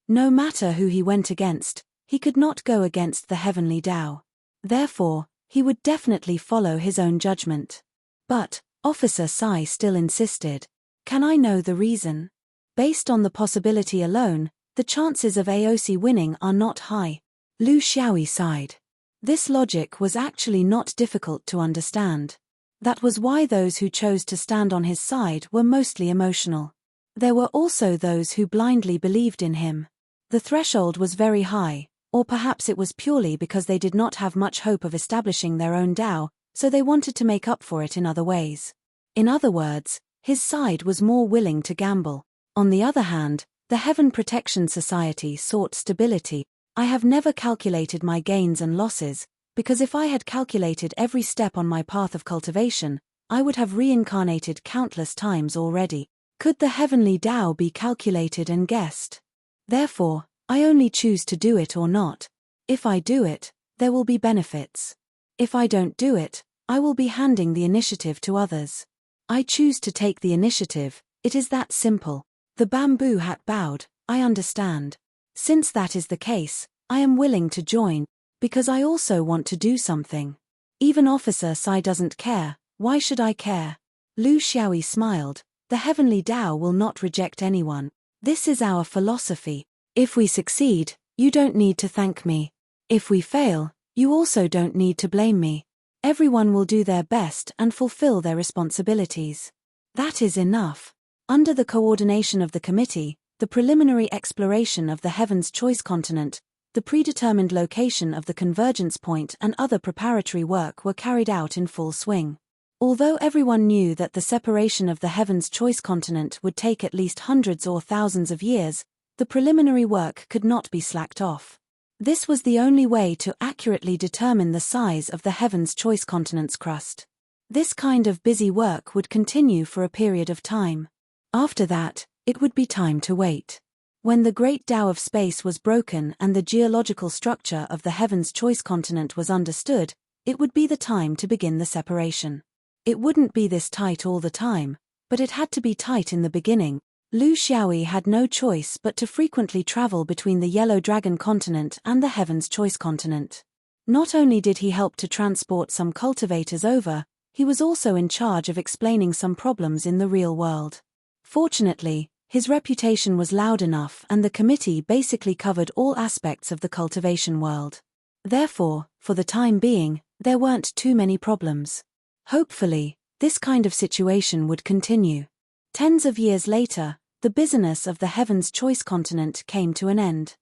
No matter who he went against, he could not go against the heavenly Tao. Therefore, he would definitely follow his own judgment. But, Officer Sai still insisted. Can I know the reason? Based on the possibility alone, the chances of AOC winning are not high. Lu Xiaoyi sighed. This logic was actually not difficult to understand. That was why those who chose to stand on his side were mostly emotional. There were also those who blindly believed in him. The threshold was very high, or perhaps it was purely because they did not have much hope of establishing their own Tao, so they wanted to make up for it in other ways. In other words, his side was more willing to gamble. On the other hand, the Heaven Protection Society sought stability. I have never calculated my gains and losses, because if I had calculated every step on my path of cultivation, I would have reincarnated countless times already. Could the heavenly Tao be calculated and guessed? Therefore, I only choose to do it or not. If I do it, there will be benefits. If I don't do it, I will be handing the initiative to others. I choose to take the initiative, it is that simple. The bamboo hat bowed. I understand. Since that is the case, I am willing to join, because I also want to do something. Even Officer Sai doesn't care, why should I care? Lu Xiaoyi smiled. The heavenly Tao will not reject anyone. This is our philosophy. If we succeed, you don't need to thank me. If we fail, you also don't need to blame me. Everyone will do their best and fulfill their responsibilities. That is enough. Under the coordination of the committee, the preliminary exploration of the Heaven's Choice continent, the predetermined location of the convergence point and other preparatory work were carried out in full swing. Although everyone knew that the separation of the Heaven's Choice continent would take at least hundreds or thousands of years, the preliminary work could not be slacked off. This was the only way to accurately determine the size of the Heaven's Choice continent's crust. This kind of busy work would continue for a period of time. After that, it would be time to wait. When the great Tao of space was broken and the geological structure of the Heaven's Choice continent was understood, it would be the time to begin the separation. It wouldn't be this tight all the time, but it had to be tight in the beginning. Lu Xiaoyi had no choice but to frequently travel between the Yellow Dragon continent and the Heaven's Choice continent. Not only did he help to transport some cultivators over, he was also in charge of explaining some problems in the real world. Fortunately, his reputation was loud enough and the committee basically covered all aspects of the cultivation world. Therefore, for the time being, there weren't too many problems. Hopefully, this kind of situation would continue. Tens of years later, the business of the Heaven's Choice continent came to an end.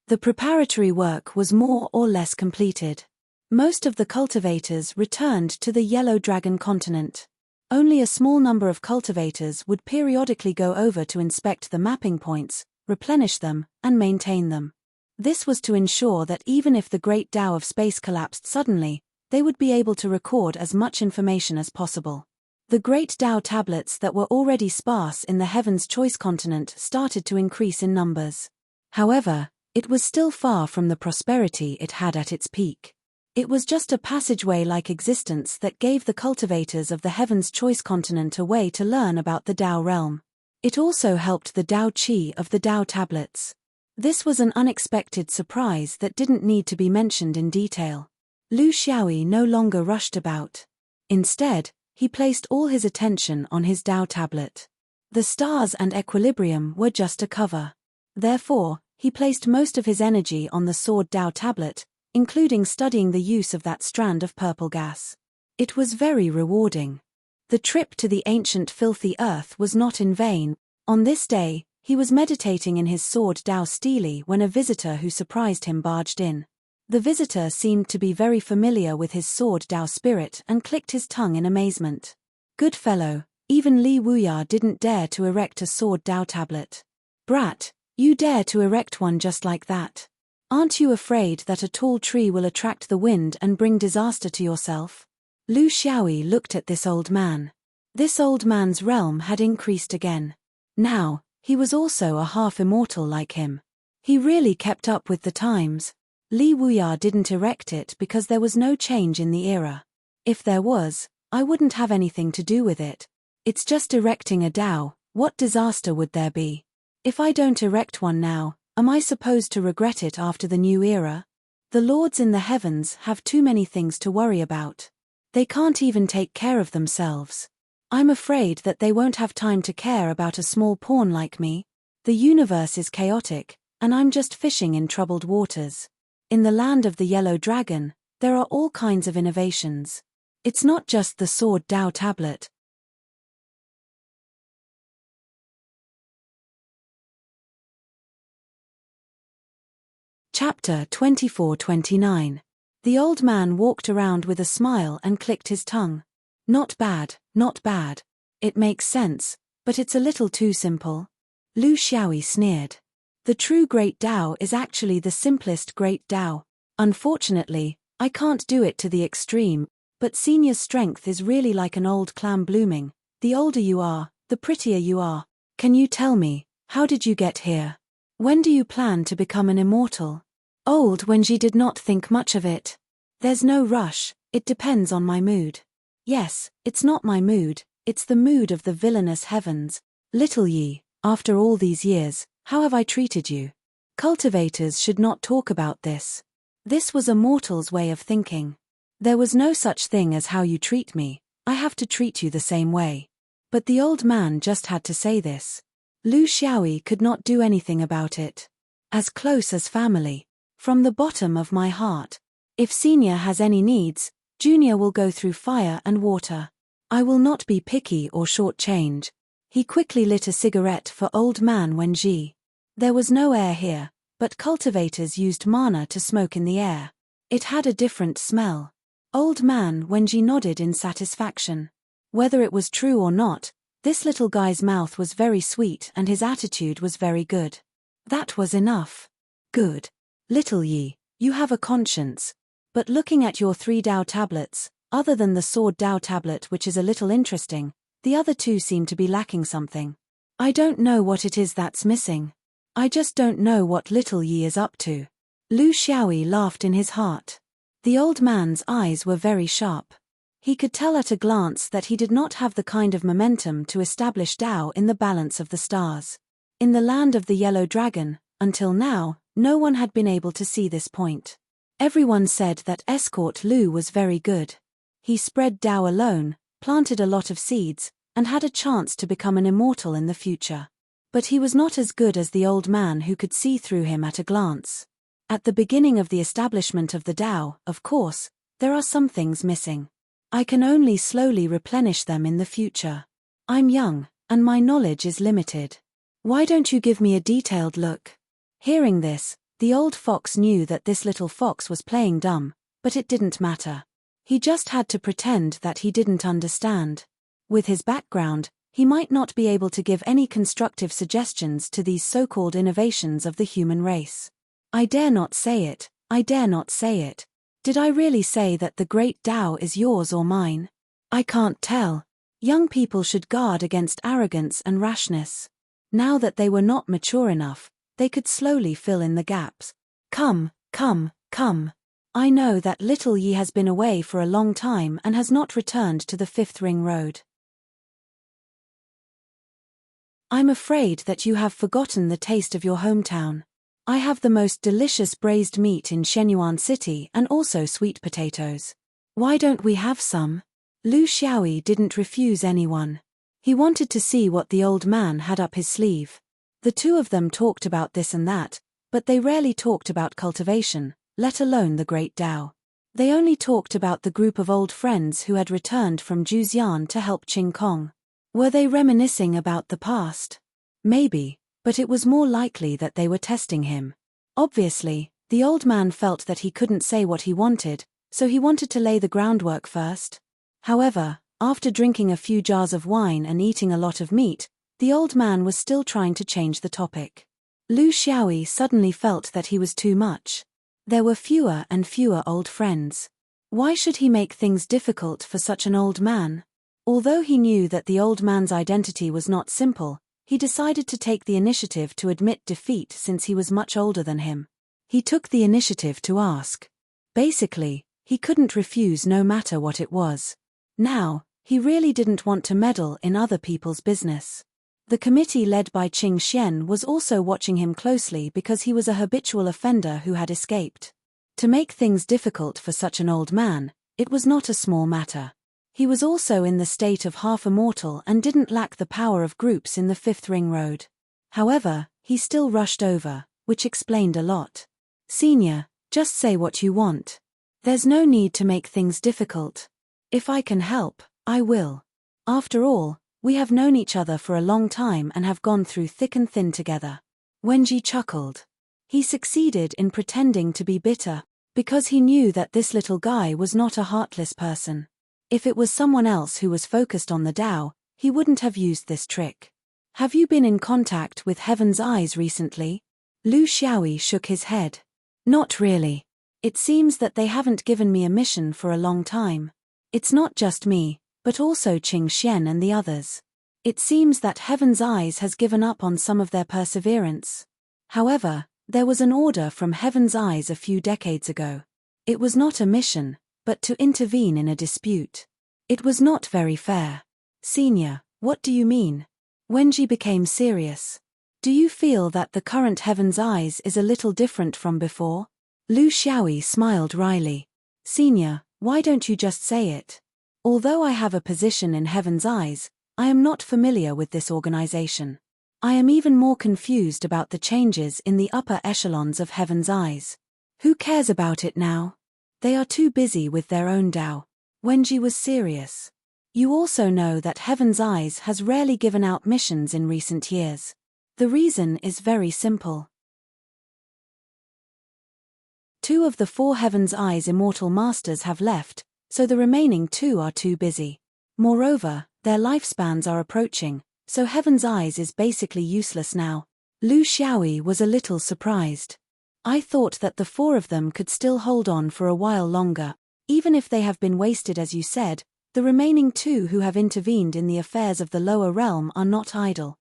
The preparatory work was more or less completed. Most of the cultivators returned to the Yellow Dragon continent. Only a small number of cultivators would periodically go over to inspect the mapping points, replenish them, and maintain them. This was to ensure that even if the great Tao of space collapsed suddenly, they would be able to record as much information as possible. The great Tao tablets that were already sparse in the Heaven's Choice continent started to increase in numbers. However, it was still far from the prosperity it had at its peak. It was just a passageway-like existence that gave the cultivators of the Heaven's Choice continent a way to learn about the Tao realm. It also helped the Tao Qi of the Tao tablets. This was an unexpected surprise that didn't need to be mentioned in detail. Lu Xiaoyi no longer rushed about. Instead, he placed all his attention on his Tao tablet. The stars and equilibrium were just a cover. Therefore, he placed most of his energy on the sword Tao tablet, including studying the use of that strand of purple gas. It was very rewarding. The trip to the ancient filthy earth was not in vain. On this day, he was meditating in his sword Tao steely when a visitor who surprised him barged in. The visitor seemed to be very familiar with his sword Tao spirit and clicked his tongue in amazement. Good fellow, even Li Wuya didn't dare to erect a sword Tao tablet. Brat, you dare to erect one just like that? Aren't you afraid that a tall tree will attract the wind and bring disaster to yourself? Lu Xiaoyi looked at this old man. This old man's realm had increased again. Now, he was also a half-immortal like him. He really kept up with the times. Li Wuya didn't erect it because there was no change in the era. If there was, I wouldn't have anything to do with it. It's just erecting a Tao, what disaster would there be? If I don't erect one now, am I supposed to regret it after the new era? The lords in the heavens have too many things to worry about. They can't even take care of themselves. I'm afraid that they won't have time to care about a small pawn like me. The universe is chaotic, and I'm just fishing in troubled waters. In the land of the yellow dragon, there are all kinds of innovations. It's not just the sword Tao tablet. Chapter 24-29. The old man walked around with a smile and clicked his tongue. Not bad, not bad. It makes sense, but it's a little too simple. Lu Xiaoyi sneered. The true great Tao is actually the simplest great Tao. Unfortunately, I can't do it to the extreme, but senior strength is really like an old clam blooming. The older you are, the prettier you are. Can you tell me, how did you get here? When do you plan to become an immortal? Old Wenji did not think much of it. There's no rush, it depends on my mood. Yes, it's not my mood, it's the mood of the villainous heavens. Little Yi, after all these years, how have I treated you? Cultivators should not talk about this. This was a mortal's way of thinking. There was no such thing as how you treat me, I have to treat you the same way. But the old man just had to say this. Lu Xiaoyi could not do anything about it. As close as family. From the bottom of my heart. If senior has any needs, junior will go through fire and water. I will not be picky or shortchange. He quickly lit a cigarette for old man Wenji. There was no air here, but cultivators used mana to smoke in the air. It had a different smell. Old man Wenji nodded in satisfaction. Whether it was true or not, this little guy's mouth was very sweet and his attitude was very good. That was enough. Good. Little Yi, you have a conscience. But looking at your 3 Tao tablets, other than the sword Tao tablet which is a little interesting, the other 2 seem to be lacking something. I don't know what it is that's missing. I just don't know what little Yi is up to. Lu Xiaoyi laughed in his heart. The old man's eyes were very sharp. He could tell at a glance that he did not have the kind of momentum to establish Tao in the balance of the stars. In the land of the yellow dragon, until now, no one had been able to see this point. Everyone said that Escort Lu was very good. He spread Tao alone, planted a lot of seeds, and had a chance to become an immortal in the future. But he was not as good as the old man who could see through him at a glance. At the beginning of the establishment of the Tao, of course, there are some things missing. I can only slowly replenish them in the future. I'm young, and my knowledge is limited. Why don't you give me a detailed look? Hearing this, the old fox knew that this little fox was playing dumb, but it didn't matter. He just had to pretend that he didn't understand. With his background, he might not be able to give any constructive suggestions to these so-called innovations of the human race. I dare not say it, I dare not say it. Did I really say that the great Tao is yours or mine? I can't tell. Young people should guard against arrogance and rashness. Now that they were not mature enough, they could slowly fill in the gaps. Come, come, come. I know that little Yi has been away for a long time and has not returned to the 5th Ring Road. I'm afraid that you have forgotten the taste of your hometown. I have the most delicious braised meat in Shenyuan City and also sweet potatoes. Why don't we have some? Lu Xiaoyi didn't refuse anyone. He wanted to see what the old man had up his sleeve. The two of them talked about this and that, but they rarely talked about cultivation, let alone the Great Tao. They only talked about the group of old friends who had returned from Juzian to help Qing Kong. Were they reminiscing about the past? Maybe, but it was more likely that they were testing him. Obviously, the old man felt that he couldn't say what he wanted, so he wanted to lay the groundwork first. However, after drinking a few jars of wine and eating a lot of meat, the old man was still trying to change the topic. Lu Xiaoyi suddenly felt that he was too much. There were fewer and fewer old friends. Why should he make things difficult for such an old man? Although he knew that the old man's identity was not simple, he decided to take the initiative to admit defeat since he was much older than him. He took the initiative to ask. Basically, he couldn't refuse no matter what it was. Now, he really didn't want to meddle in other people's business. The committee led by Qing Xian was also watching him closely because he was a habitual offender who had escaped. To make things difficult for such an old man, it was not a small matter. He was also in the state of half immortal and didn't lack the power of groups in the Fifth Ring Road. However, he still rushed over, which explained a lot. Senior, just say what you want. There's no need to make things difficult. If I can help, I will. After all, we have known each other for a long time and have gone through thick and thin together. Wenji chuckled. He succeeded in pretending to be bitter, because he knew that this little guy was not a heartless person. If it was someone else who was focused on the Tao, he wouldn't have used this trick. Have you been in contact with Heaven's Eyes recently? Lu Xiaoyi shook his head. Not really. It seems that they haven't given me a mission for a long time. It's not just me, but also Qing Xian and the others. It seems that Heaven's Eyes has given up on some of their perseverance. However, there was an order from Heaven's Eyes a few decades ago. It was not a mission, but to intervene in a dispute. It was not very fair. Senior, what do you mean? Wenji became serious. Do you feel that the current Heaven's Eyes is a little different from before? Lu Xiaoyi smiled wryly. Senior, why don't you just say it? Although I have a position in Heaven's Eyes, I am not familiar with this organization. I am even more confused about the changes in the upper echelons of Heaven's Eyes. Who cares about it now? They are too busy with their own Tao. Wenji was serious. You also know that Heaven's Eyes has rarely given out missions in recent years. The reason is very simple. 2 of the 4 Heaven's Eyes immortal masters have left, so the remaining 2 are too busy. Moreover, their lifespans are approaching, so Heaven's Eyes is basically useless now. Lu Xiaoyi was a little surprised. I thought that the 4 of them could still hold on for a while longer. Even if they have been wasted as you said, the remaining 2 who have intervened in the affairs of the lower realm are not idle.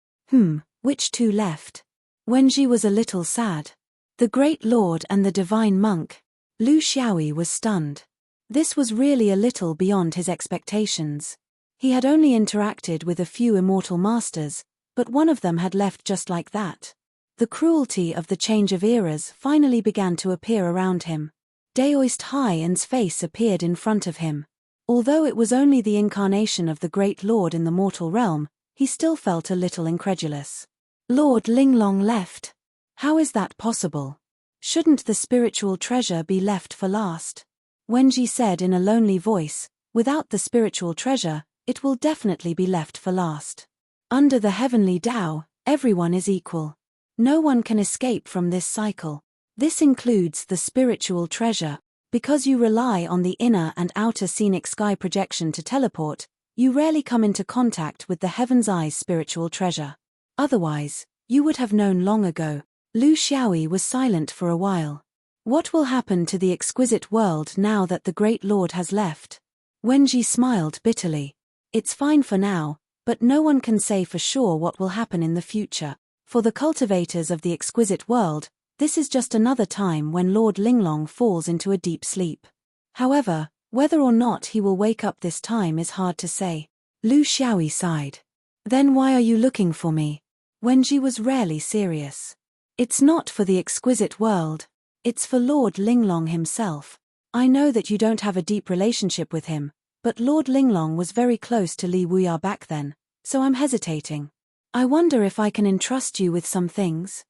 Which 2 left? Wenji was a little sad. The Great Lord and the Divine Monk. Lu Xiaoyi was stunned. This was really a little beyond his expectations. He had only interacted with a few immortal masters, but one of them had left just like that. The cruelty of the change of eras finally began to appear around him. Daoist Haiyan's face appeared in front of him. Although it was only the incarnation of the Great Lord in the mortal realm, he still felt a little incredulous. Lord Linglong left. How is that possible? Shouldn't the spiritual treasure be left for last? Wenji said in a lonely voice, without the spiritual treasure, it will definitely be left for last. Under the heavenly Tao, everyone is equal. No one can escape from this cycle. This includes the spiritual treasure. Because you rely on the inner and outer scenic sky projection to teleport, you rarely come into contact with the Heaven's Eyes spiritual treasure. Otherwise, you would have known long ago. Lu Xiaoyi was silent for a while. What will happen to the exquisite world now that the Great Lord has left? Wenji smiled bitterly. It's fine for now, but no one can say for sure what will happen in the future. For the cultivators of the exquisite world, this is just another time when Lord Linglong falls into a deep sleep. However, whether or not he will wake up this time is hard to say. Lu Xiaoyi sighed. Then why are you looking for me? Wenji was rarely serious. It's not for the exquisite world. It's for Lord Linglong himself. I know that you don't have a deep relationship with him, but Lord Linglong was very close to Li Wuya back then, so I'm hesitating. I wonder if I can entrust you with some things.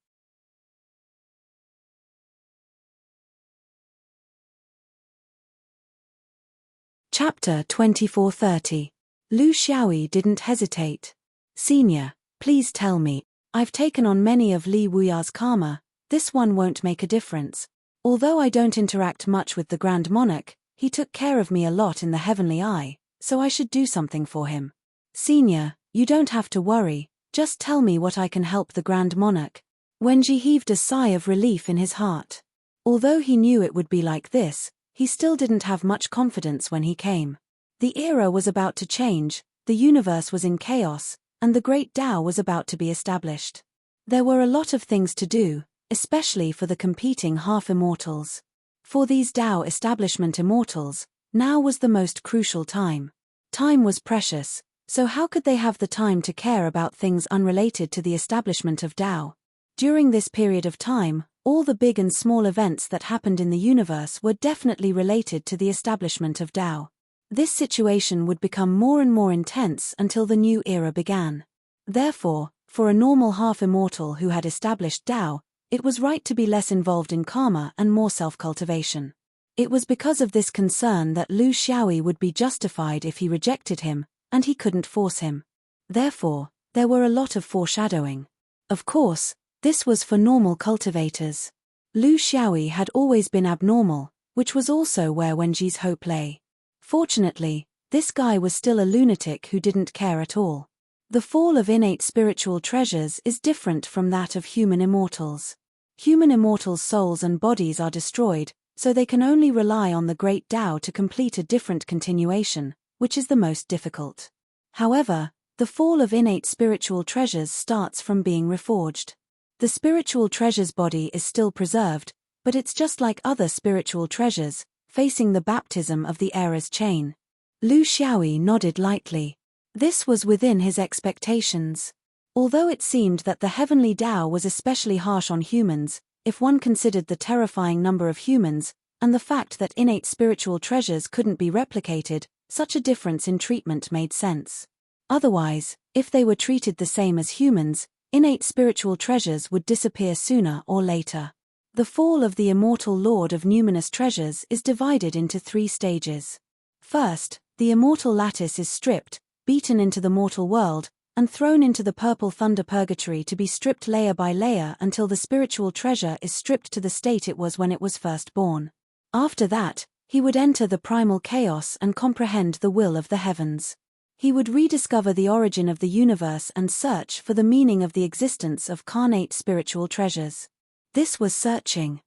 Chapter 2430. Lu Xiaoyi didn't hesitate. Senior, please tell me. I've taken on many of Li Wuya's karma, this one won't make a difference. Although I don't interact much with the Grand Monarch, he took care of me a lot in the Heavenly Eye, so I should do something for him. Senior, you don't have to worry, just tell me what I can help the Grand Monarch. Wenji heaved a sigh of relief in his heart. Although he knew it would be like this, he still didn't have much confidence when he came. The era was about to change, the universe was in chaos, and the Great Tao was about to be established. There were a lot of things to do, especially for the competing half-immortals. For these Tao establishment immortals, now was the most crucial time. Time was precious, so how could they have the time to care about things unrelated to the establishment of Tao? During this period of time, all the big and small events that happened in the universe were definitely related to the establishment of Tao. This situation would become more and more intense until the new era began. Therefore, for a normal half-immortal who had established Tao, it was right to be less involved in karma and more self-cultivation. It was because of this concern that Lu Xiaoyi would be justified if he rejected him, and he couldn't force him. Therefore, there were a lot of foreshadowing. Of course, this was for normal cultivators. Lu Xiaoyi had always been abnormal, which was also where Wenji's hope lay. Fortunately, this guy was still a lunatic who didn't care at all. The fall of innate spiritual treasures is different from that of human immortals. Human immortals' souls and bodies are destroyed, so they can only rely on the Great Tao to complete a different continuation, which is the most difficult. However, the fall of innate spiritual treasures starts from being reforged. The spiritual treasure's body is still preserved, but it's just like other spiritual treasures, facing the baptism of the era's chain. Lu Xiaoyi nodded lightly. This was within his expectations. Although it seemed that the heavenly Tao was especially harsh on humans, if one considered the terrifying number of humans, and the fact that innate spiritual treasures couldn't be replicated, such a difference in treatment made sense. Otherwise, if they were treated the same as humans, innate spiritual treasures would disappear sooner or later. The fall of the immortal Lord of Numinous Treasures is divided into 3 stages. First, the immortal lattice is stripped, beaten into the mortal world, and thrown into the purple thunder purgatory to be stripped layer by layer until the spiritual treasure is stripped to the state it was when it was first born. After that, he would enter the primal chaos and comprehend the will of the heavens. He would rediscover the origin of the universe and search for the meaning of the existence of carnate spiritual treasures. This was searching.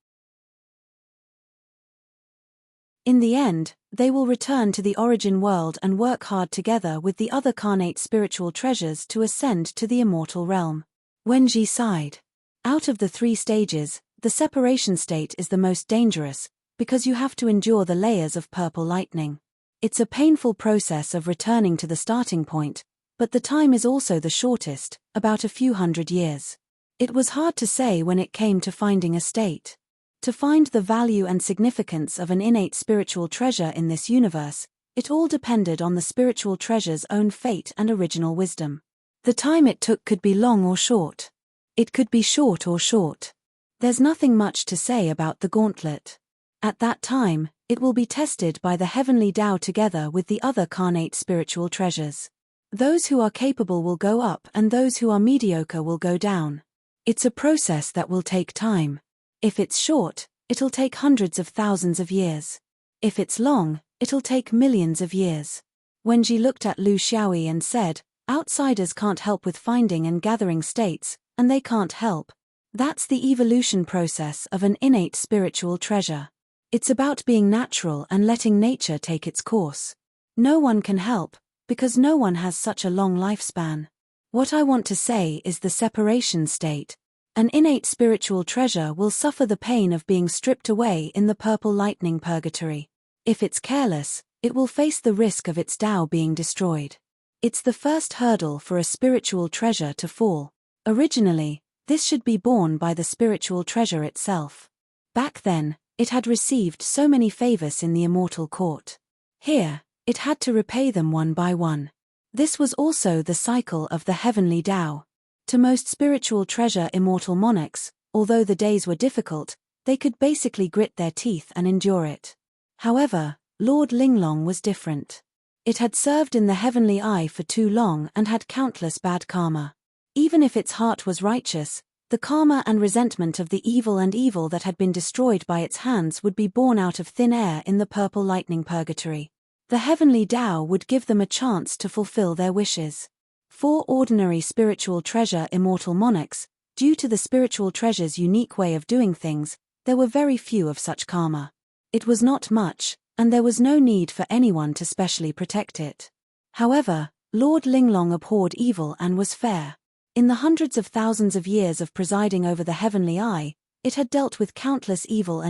In the end, they will return to the origin world and work hard together with the other carnate spiritual treasures to ascend to the immortal realm. Wenji sighed. Out of the 3 stages, the separation state is the most dangerous, because you have to endure the layers of purple lightning. It's a painful process of returning to the starting point, but the time is also the shortest, about a few hundred years. It was hard to say when it came to finding a state. To find the value and significance of an innate spiritual treasure in this universe, it all depended on the spiritual treasure's own fate and original wisdom. The time it took could be long or short. It could be short or short. There's nothing much to say about the gauntlet. At that time, it will be tested by the heavenly Tao together with the other carnate spiritual treasures. Those who are capable will go up and those who are mediocre will go down. It's a process that will take time. If it's short, it'll take hundreds of thousands of years. If it's long, it'll take millions of years. Wenji looked at Lu Xiaoyi and said, outsiders can't help with finding and gathering states, and they can't help. That's the evolution process of an innate spiritual treasure. It's about being natural and letting nature take its course. No one can help, because no one has such a long lifespan. What I want to say is the separation state. An innate spiritual treasure will suffer the pain of being stripped away in the purple lightning purgatory. If it's careless, it will face the risk of its Tao being destroyed. It's the first hurdle for a spiritual treasure to fall. Originally, This should be borne by the spiritual treasure itself. Back then, it had received so many favors in the immortal court. Here, it had to repay them one by one. This was also the cycle of the heavenly Tao. To most spiritual treasure immortal monarchs, although the days were difficult, they could basically grit their teeth and endure it. However, Lord Linglong was different. It had served in the heavenly eye for too long and had countless bad karma. Even if its heart was righteous, the karma and resentment of the evil that had been destroyed by its hands would be born out of thin air in the purple lightning purgatory. The heavenly Tao would give them a chance to fulfill their wishes. For ordinary spiritual treasure immortal monarchs, due to the spiritual treasure's unique way of doing things, there were very few of such karma. It was not much, and there was no need for anyone to specially protect it. However, Lord Linglong abhorred evil and was fair. In the hundreds of thousands of years of presiding over the heavenly eye, it had dealt with countless evil,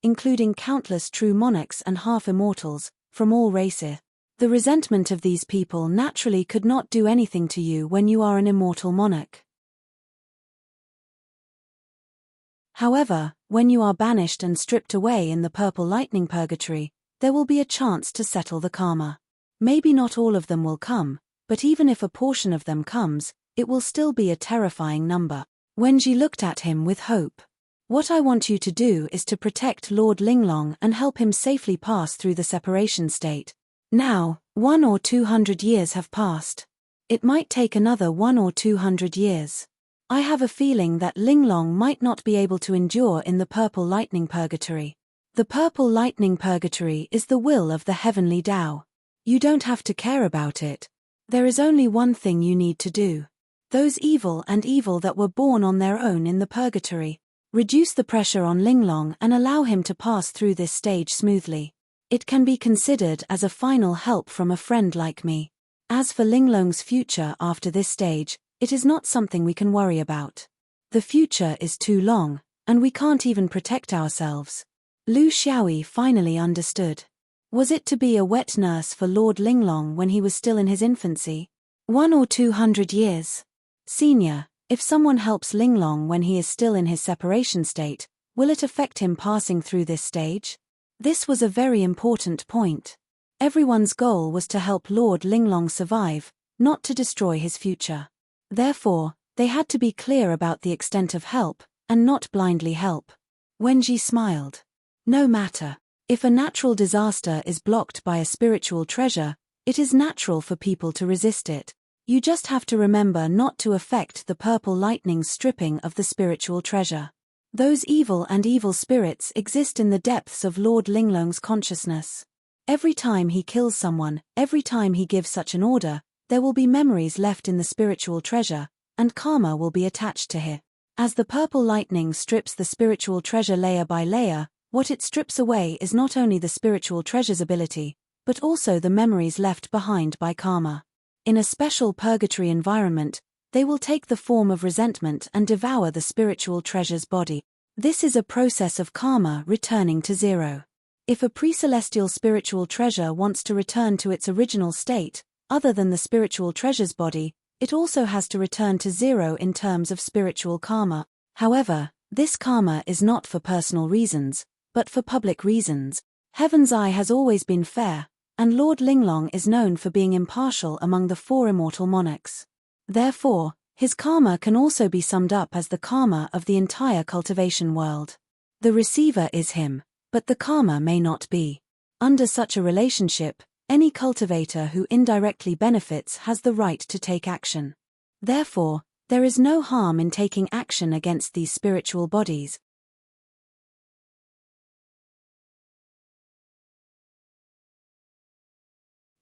including countless true monarchs and half-immortals, from all races. The resentment of these people naturally could not do anything to you when you are an immortal monarch. However, when you are banished and stripped away in the purple lightning purgatory, there will be a chance to settle the karma. Maybe not all of them will come, but even if a portion of them comes, it will still be a terrifying number. Wenji looked at him with hope. What I want you to do is to protect Lord Linglong and help him safely pass through the separation state. Now, 100 or 200 years have passed. It might take another 100 or 200 years. I have a feeling that Linglong might not be able to endure in the purple lightning purgatory. The purple lightning purgatory is the will of the heavenly Tao. You don't have to care about it. There is only one thing you need to do. Those evil that were born on their own in the purgatory. Reduce the pressure on Linglong and allow him to pass through this stage smoothly. It can be considered as a final help from a friend like me. As for Linglong's future after this stage, it is not something we can worry about. The future is too long, and we can't even protect ourselves. Lu Xiaoyi finally understood. Was it to be a wet nurse for Lord Linglong when he was still in his infancy? 100 or 200 years. Senior, if someone helps Linglong when he is still in his separation state, will it affect him passing through this stage? This was a very important point. Everyone's goal was to help Lord Linglong survive, not to destroy his future. Therefore, they had to be clear about the extent of help, and not blindly help. Wenji smiled. No matter. If a natural disaster is blocked by a spiritual treasure, it is natural for people to resist it. You just have to remember not to affect the purple lightning's stripping of the spiritual treasure. Those evil spirits exist in the depths of Lord Linglong's consciousness. Every time he kills someone, every time he gives such an order, there will be memories left in the spiritual treasure, and karma will be attached to it. As the purple lightning strips the spiritual treasure layer by layer, what it strips away is not only the spiritual treasure's ability, but also the memories left behind by karma. In a special purgatory environment, they will take the form of resentment and devour the spiritual treasure's body. This is a process of karma returning to zero. If a pre-celestial spiritual treasure wants to return to its original state, other than the spiritual treasure's body, it also has to return to zero in terms of spiritual karma. However, this karma is not for personal reasons, but for public reasons. Heaven's eye has always been fair, and Lord Linglong is known for being impartial among the four immortal monarchs. Therefore, his karma can also be summed up as the karma of the entire cultivation world. The receiver is him, but the karma may not be. Under such a relationship, any cultivator who indirectly benefits has the right to take action. Therefore, there is no harm in taking action against these spiritual bodies.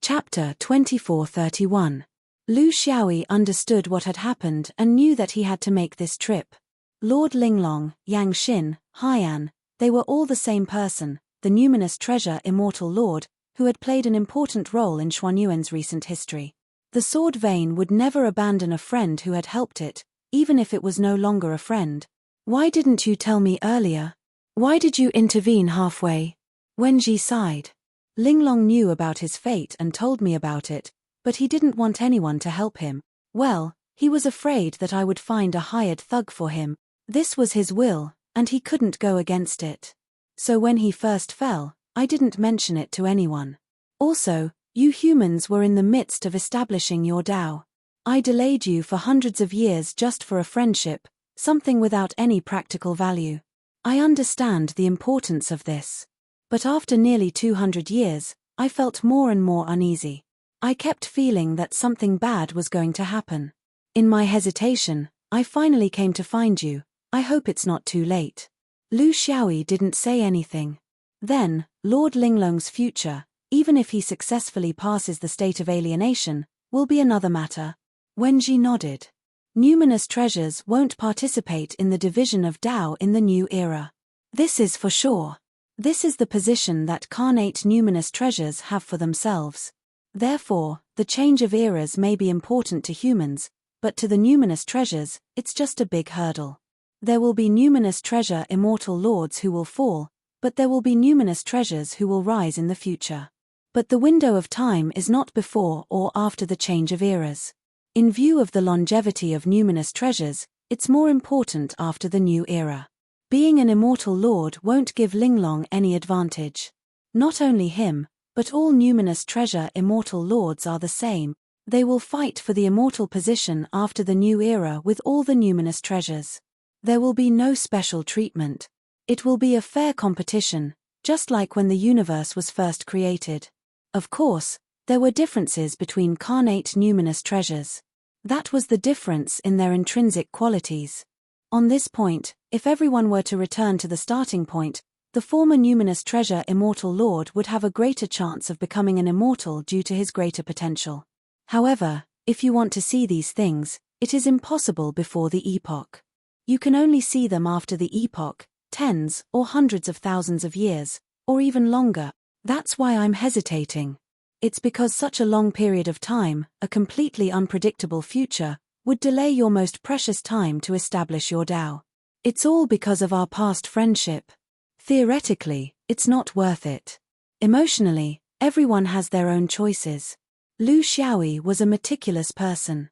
Chapter 2431. Lu Xiaoyi understood what had happened and knew that he had to make this trip. Lord Linglong, Yang Xin, Haiyan, they were all the same person, the numinous treasure immortal lord, who had played an important role in Xuanyuan's recent history. The sword vein would never abandon a friend who had helped it, even if it was no longer a friend. Why didn't you tell me earlier? Why did you intervene halfway? Wenji sighed. Linglong knew about his fate and told me about it, but he didn't want anyone to help him. Well, He was afraid that I would find a hired thug for him. This was his will, and he couldn't go against it. So when he first fell, I didn't mention it to anyone. Also, you humans were in the midst of establishing your Tao. I delayed you for hundreds of years just for a friendship, something without any practical value. I understand the importance of this. But after nearly 200 years, I felt more and more uneasy. I kept feeling that something bad was going to happen. In my hesitation, I finally came to find you. I hope it's not too late. Lu Xiaoyi didn't say anything. Then, Lord Linglong's future, even if he successfully passes the state of alienation, will be another matter. Wenji nodded. Numinous treasures won't participate in the division of Tao in the new era. This is for sure. This is the position that carnate numinous treasures have for themselves. Therefore, the change of eras may be important to humans, but to the numinous treasures, it's just a big hurdle. There will be numinous treasure immortal lords who will fall, but there will be numinous treasures who will rise in the future. But the window of time is not before or after the change of eras. In view of the longevity of numinous treasures, it's more important after the new era. Being an immortal lord won't give Linglong any advantage. Not only him, but all numinous treasure immortal lords are the same. They will fight for the immortal position after the new era with all the numinous treasures. There will be no special treatment. It will be a fair competition, just like when the universe was first created. Of course, there were differences between carnate numinous treasures. That was the difference in their intrinsic qualities. On this point, if everyone were to return to the starting point, the former numinous treasure immortal lord would have a greater chance of becoming an immortal due to his greater potential. However, if you want to see these things, it is impossible before the epoch. You can only see them after the epoch, tens or hundreds of thousands of years, or even longer. That's why I'm hesitating. It's because such a long period of time, a completely unpredictable future, would delay your most precious time to establish your Tao. It's all because of our past friendship. Theoretically, it's not worth it. Emotionally, everyone has their own choices. Lu Xiaoyi was a meticulous person.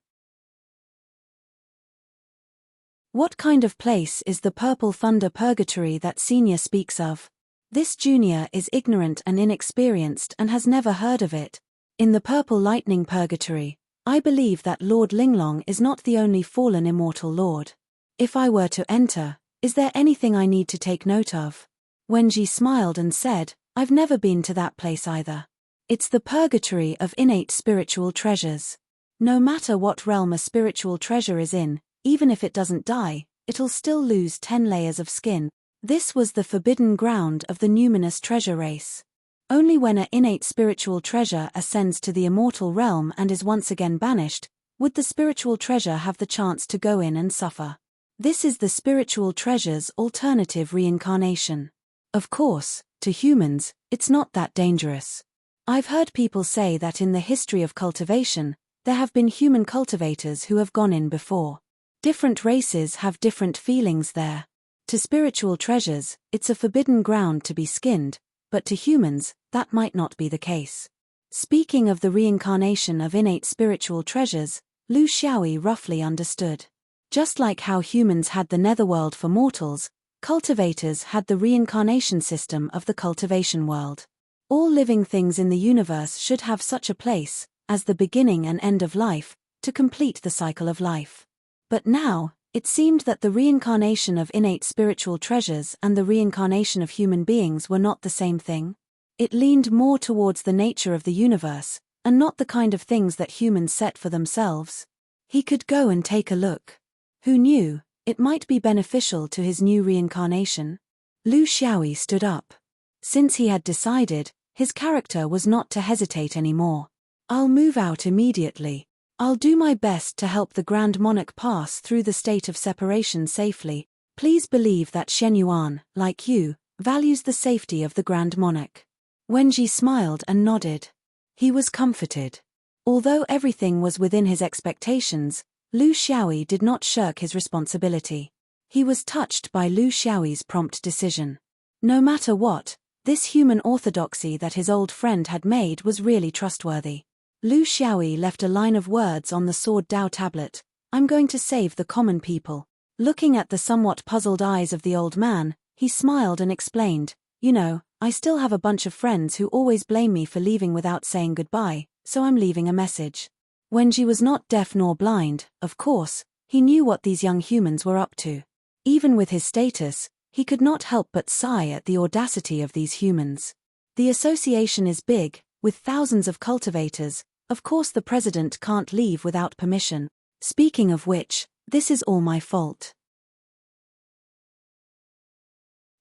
What kind of place is the Purple Thunder Purgatory that Senior speaks of? This junior is ignorant and inexperienced and has never heard of it. In the Purple Lightning Purgatory, I believe that Lord Linglong is not the only fallen immortal lord. If I were to enter, is there anything I need to take note of? Wenji smiled and said, I've never been to that place either. It's the purgatory of innate spiritual treasures. No matter what realm a spiritual treasure is in, even if it doesn't die, it'll still lose 10 layers of skin. This was the forbidden ground of the numinous treasure race. Only when an innate spiritual treasure ascends to the immortal realm and is once again banished, would the spiritual treasure have the chance to go in and suffer. This is the spiritual treasure's alternative reincarnation. Of course, to humans, it's not that dangerous. I've heard people say that in the history of cultivation, there have been human cultivators who have gone in before. Different races have different feelings there. To spiritual treasures, it's a forbidden ground to be skinned, but to humans, that might not be the case. Speaking of the reincarnation of innate spiritual treasures, Lu Xiaoyi roughly understood. Just like how humans had the netherworld for mortals, cultivators had the reincarnation system of the cultivation world. All living things in the universe should have such a place, as the beginning and end of life, to complete the cycle of life. But now, it seemed that the reincarnation of innate spiritual treasures and the reincarnation of human beings were not the same thing. It leaned more towards the nature of the universe, and not the kind of things that humans set for themselves. He could go and take a look. Who knew, it might be beneficial to his new reincarnation. Lu Xiaoyi stood up. Since he had decided, his character was not to hesitate anymore. I'll move out immediately. I'll do my best to help the Grand Monarch pass through the state of separation safely. Please believe that Shen Yuan, like you, values the safety of the Grand Monarch. Wenji smiled and nodded. He was comforted. Although everything was within his expectations, Lu Xiaoyi did not shirk his responsibility. He was touched by Lu Xiaoyi's prompt decision. No matter what, this human orthodoxy that his old friend had made was really trustworthy. Lu Xiaoyi left a line of words on the sword Dao tablet. I'm going to save the common people. Looking at the somewhat puzzled eyes of the old man, he smiled and explained, you know, I still have a bunch of friends who always blame me for leaving without saying goodbye, so I'm leaving a message. Wenji was not deaf nor blind, of course, he knew what these young humans were up to. Even with his status, he could not help but sigh at the audacity of these humans. The association is big, with thousands of cultivators, of course the president can't leave without permission. Speaking of which, this is all my fault.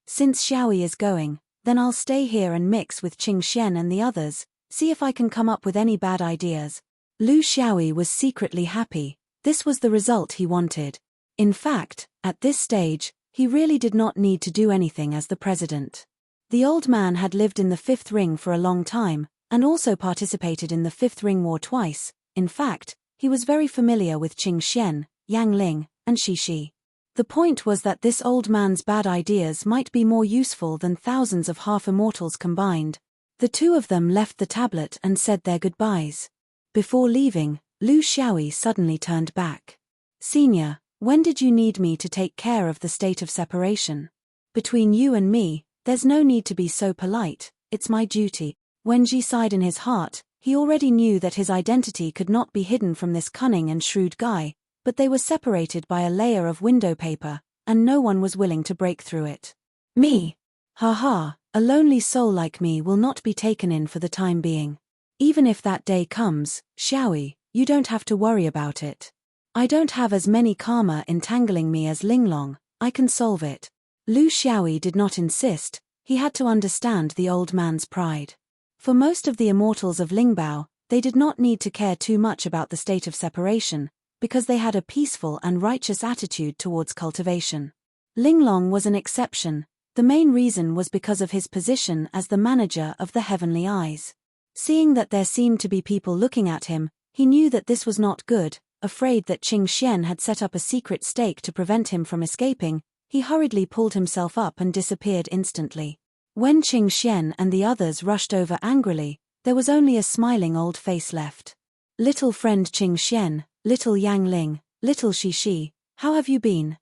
Since Xiaoyi is going, then I'll stay here and mix with Qing Xian and the others, see if I can come up with any bad ideas. Lu Xiaoyi was secretly happy. This was the result he wanted. In fact, at this stage, he really did not need to do anything as the president. The old man had lived in the Fifth Ring for a long time, and also participated in the Fifth Ring War twice. In fact, he was very familiar with Qing Xian, Yang Ling, and Shi. The point was that this old man's bad ideas might be more useful than thousands of half-immortals combined. The two of them left the tablet and said their goodbyes. Before leaving, Lu Xiaoyi suddenly turned back. Senior, when did you need me to take care of the state of separation? Between you and me, there's no need to be so polite, it's my duty. Wenji sighed in his heart. He already knew that his identity could not be hidden from this cunning and shrewd guy, but they were separated by a layer of window paper, and no one was willing to break through it. Me? Ha, a lonely soul like me will not be taken in for the time being. Even if that day comes, Xiaoyi, you don't have to worry about it. I don't have as many karma entangling me as Linglong, I can solve it. Lu Xiaoyi did not insist, he had to understand the old man's pride. For most of the immortals of Lingbao, they did not need to care too much about the state of separation, because they had a peaceful and righteous attitude towards cultivation. Linglong was an exception. The main reason was because of his position as the manager of the Heavenly Eyes. Seeing that there seemed to be people looking at him, he knew that this was not good. Afraid that Qing Xian had set up a secret stake to prevent him from escaping, he hurriedly pulled himself up and disappeared instantly. When Qing Xian and the others rushed over angrily, there was only a smiling old face left. Little friend Qing Xian, little Yang Ling, little Shi, how have you been?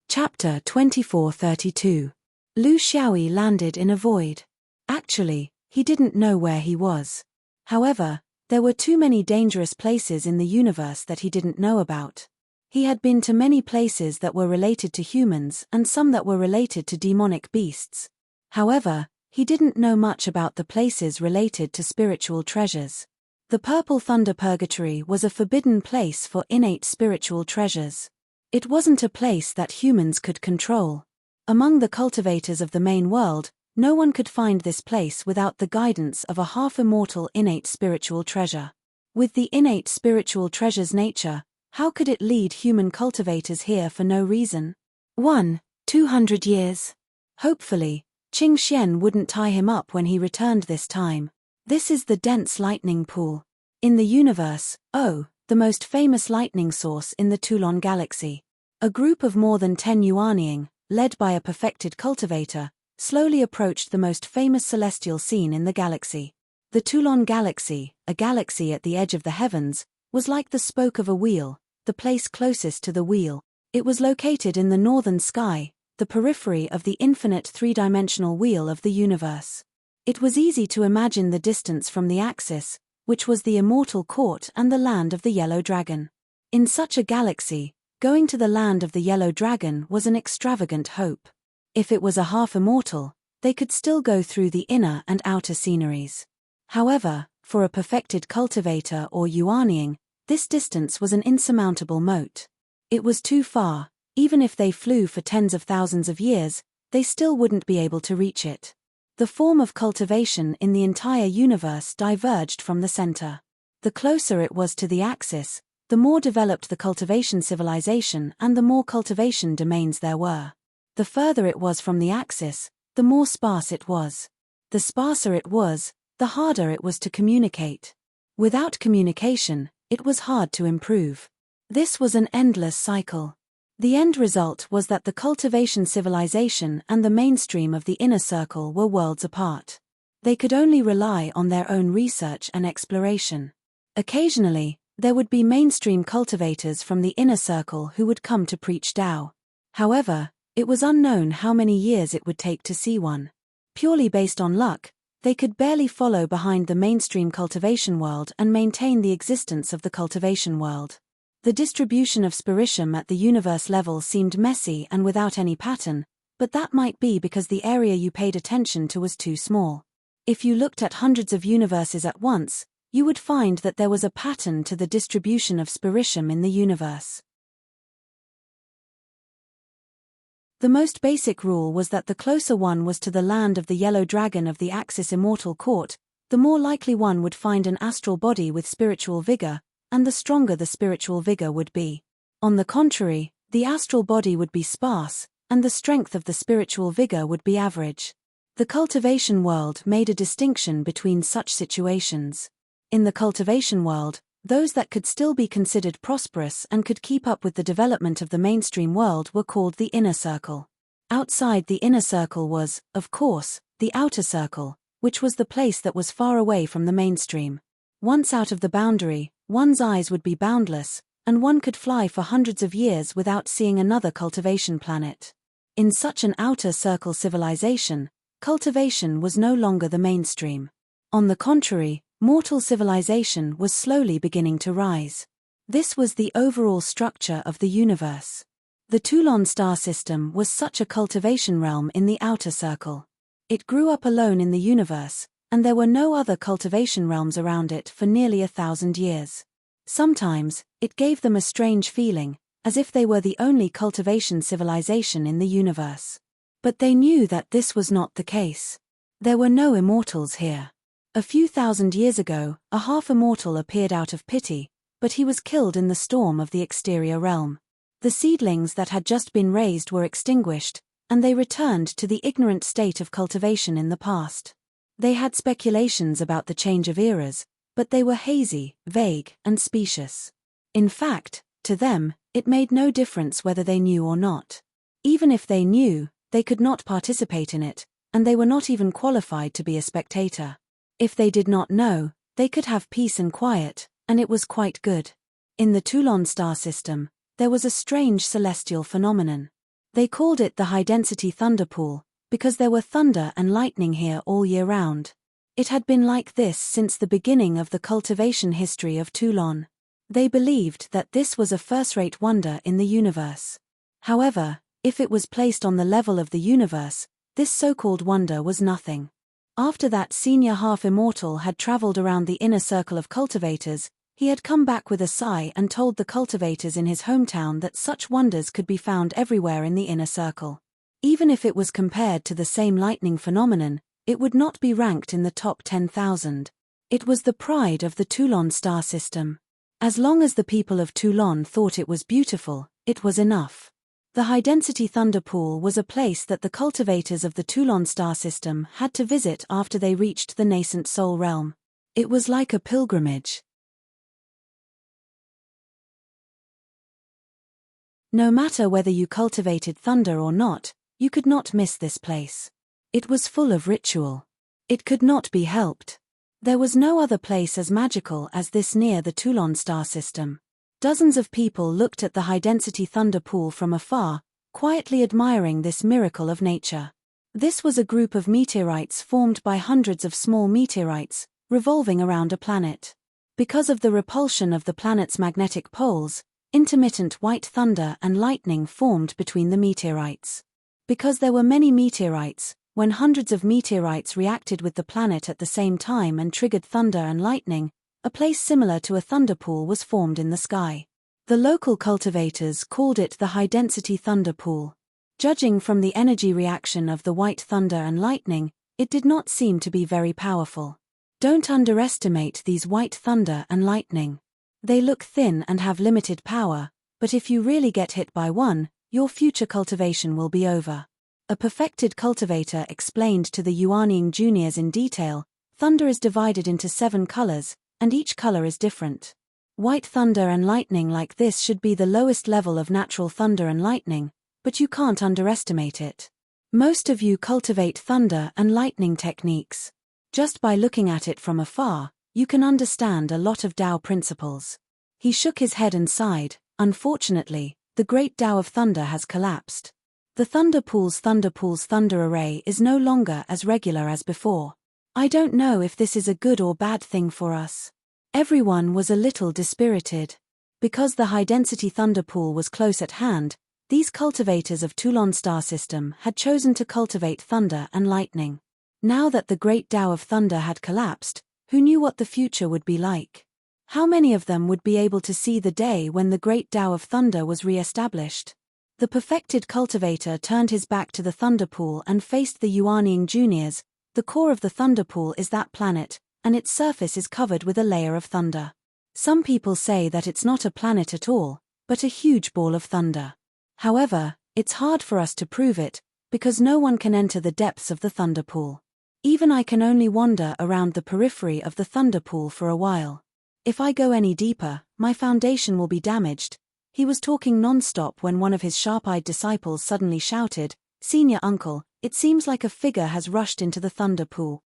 Chapter 2432. Lu Xiaoyi landed in a void. Actually, he didn't know where he was. However, there were too many dangerous places in the universe that he didn't know about. He had been to many places that were related to humans and some that were related to demonic beasts. However, he didn't know much about the places related to spiritual treasures. The Purple Thunder Purgatory was a forbidden place for innate spiritual treasures. It wasn't a place that humans could control. Among the cultivators of the main world, no one could find this place without the guidance of a half-immortal innate spiritual treasure. With the innate spiritual treasure's nature, how could it lead human cultivators here for no reason? 200 years. Hopefully, Qing Xian wouldn't tie him up when he returned this time. This is the dense lightning pool. In the universe, the most famous lightning source in the Toulon galaxy. A group of more than 10 Yuanying, led by a perfected cultivator, slowly approached the most famous celestial scene in the galaxy. The Toulon galaxy, a galaxy at the edge of the heavens, was like the spoke of a wheel, the place closest to the wheel. It was located in the northern sky, the periphery of the infinite three-dimensional wheel of the universe. It was easy to imagine the distance from the axis, which was the immortal court and the land of the Yellow Dragon. In such a galaxy, going to the land of the Yellow Dragon was an extravagant hope. If it was a half-immortal, they could still go through the inner and outer sceneries. However, for a perfected cultivator or Yuanying, this distance was an insurmountable moat. It was too far. Even if they flew for tens of thousands of years, they still wouldn't be able to reach it. The form of cultivation in the entire universe diverged from the center. The closer it was to the axis, the more developed the cultivation civilization and the more cultivation domains there were. The further it was from the axis, the more sparse it was. The sparser it was, the harder it was to communicate. Without communication, it was hard to improve. This was an endless cycle. The end result was that the cultivation civilization and the mainstream of the inner circle were worlds apart. They could only rely on their own research and exploration. Occasionally, there would be mainstream cultivators from the inner circle who would come to preach Tao. However, it was unknown how many years it would take to see one. Purely based on luck, they could barely follow behind the mainstream cultivation world and maintain the existence of the cultivation world. The distribution of spiritium at the universe level seemed messy and without any pattern, but that might be because the area you paid attention to was too small. If you looked at hundreds of universes at once, you would find that there was a pattern to the distribution of spiritium in the universe. The most basic rule was that the closer one was to the land of the yellow dragon of the Axis Immortal Court, the more likely one would find an astral body with spiritual vigor, and the stronger the spiritual vigor would be. On the contrary, the astral body would be sparse, and the strength of the spiritual vigor would be average. The cultivation world made a distinction between such situations. In the cultivation world, those that could still be considered prosperous and could keep up with the development of the mainstream world were called the inner circle. Outside the inner circle was, of course, the outer circle, which was the place that was far away from the mainstream. Once out of the boundary, one's eyes would be boundless, and one could fly for hundreds of years without seeing another cultivation planet. In such an outer circle civilization, cultivation was no longer the mainstream. On the contrary, mortal civilization was slowly beginning to rise. This was the overall structure of the universe. The Toulon star system was such a cultivation realm in the outer circle. It grew up alone in the universe, and there were no other cultivation realms around it for nearly 1,000 years. Sometimes, it gave them a strange feeling, as if they were the only cultivation civilization in the universe. But they knew that this was not the case. There were no immortals here. A few thousand years ago, a half-immortal appeared out of pity, but he was killed in the storm of the exterior realm. The seedlings that had just been raised were extinguished, and they returned to the ignorant state of cultivation in the past. They had speculations about the change of eras, but they were hazy, vague, and specious. In fact, to them, it made no difference whether they knew or not. Even if they knew, they could not participate in it, and they were not even qualified to be a spectator. If they did not know, they could have peace and quiet, and it was quite good. In the Toulon star system, there was a strange celestial phenomenon. They called it the high-density thunder pool, because there were thunder and lightning here all year round. It had been like this since the beginning of the cultivation history of Toulon. They believed that this was a first-rate wonder in the universe. However, if it was placed on the level of the universe, this so-called wonder was nothing. After that senior half-immortal had traveled around the inner circle of cultivators, he had come back with a sigh and told the cultivators in his hometown that such wonders could be found everywhere in the inner circle. Even if it was compared to the same lightning phenomenon, it would not be ranked in the top 10,000. It was the pride of the Toulon star system. As long as the people of Toulon thought it was beautiful, it was enough. The high-density thunder pool was a place that the cultivators of the Toulon star system had to visit after they reached the nascent soul realm. It was like a pilgrimage. No matter whether you cultivated thunder or not, you could not miss this place. It was full of ritual. It could not be helped. There was no other place as magical as this near the Toulon star system. Dozens of people looked at the high-density thunder pool from afar, quietly admiring this miracle of nature. This was a group of meteorites formed by hundreds of small meteorites, revolving around a planet. Because of the repulsion of the planet's magnetic poles, intermittent white thunder and lightning formed between the meteorites. Because there were many meteorites, when hundreds of meteorites reacted with the planet at the same time and triggered thunder and lightning, a place similar to a thunder pool was formed in the sky. The local cultivators called it the high-density thunder pool. Judging from the energy reaction of the white thunder and lightning, it did not seem to be very powerful. Don't underestimate these white thunder and lightning. They look thin and have limited power, but if you really get hit by one, your future cultivation will be over. A perfected cultivator explained to the Yuanying juniors in detail, thunder is divided into 7 colors, and each color is different. White thunder and lightning like this should be the lowest level of natural thunder and lightning, but you can't underestimate it. Most of you cultivate thunder and lightning techniques. Just by looking at it from afar, you can understand a lot of Tao principles. He shook his head and sighed. Unfortunately, the great Tao of thunder has collapsed. The thunder pool's thunder array is no longer as regular as before. I don't know if this is a good or bad thing for us. Everyone was a little dispirited. Because the high-density thunder pool was close at hand, these cultivators of Toulon star system had chosen to cultivate thunder and lightning. Now that the great Tao of thunder had collapsed, who knew what the future would be like? How many of them would be able to see the day when the great Tao of thunder was re-established? The perfected cultivator turned his back to the thunder pool and faced the Yuanying juniors. The core of the thunder pool is that planet, and its surface is covered with a layer of thunder. Some people say that it's not a planet at all, but a huge ball of thunder. However, it's hard for us to prove it, because no one can enter the depths of the thunder pool. Even I can only wander around the periphery of the thunder pool for a while. If I go any deeper, my foundation will be damaged. He was talking non-stop when one of his sharp-eyed disciples suddenly shouted, "Senior uncle, it seems like a figure has rushed into the thunder pool."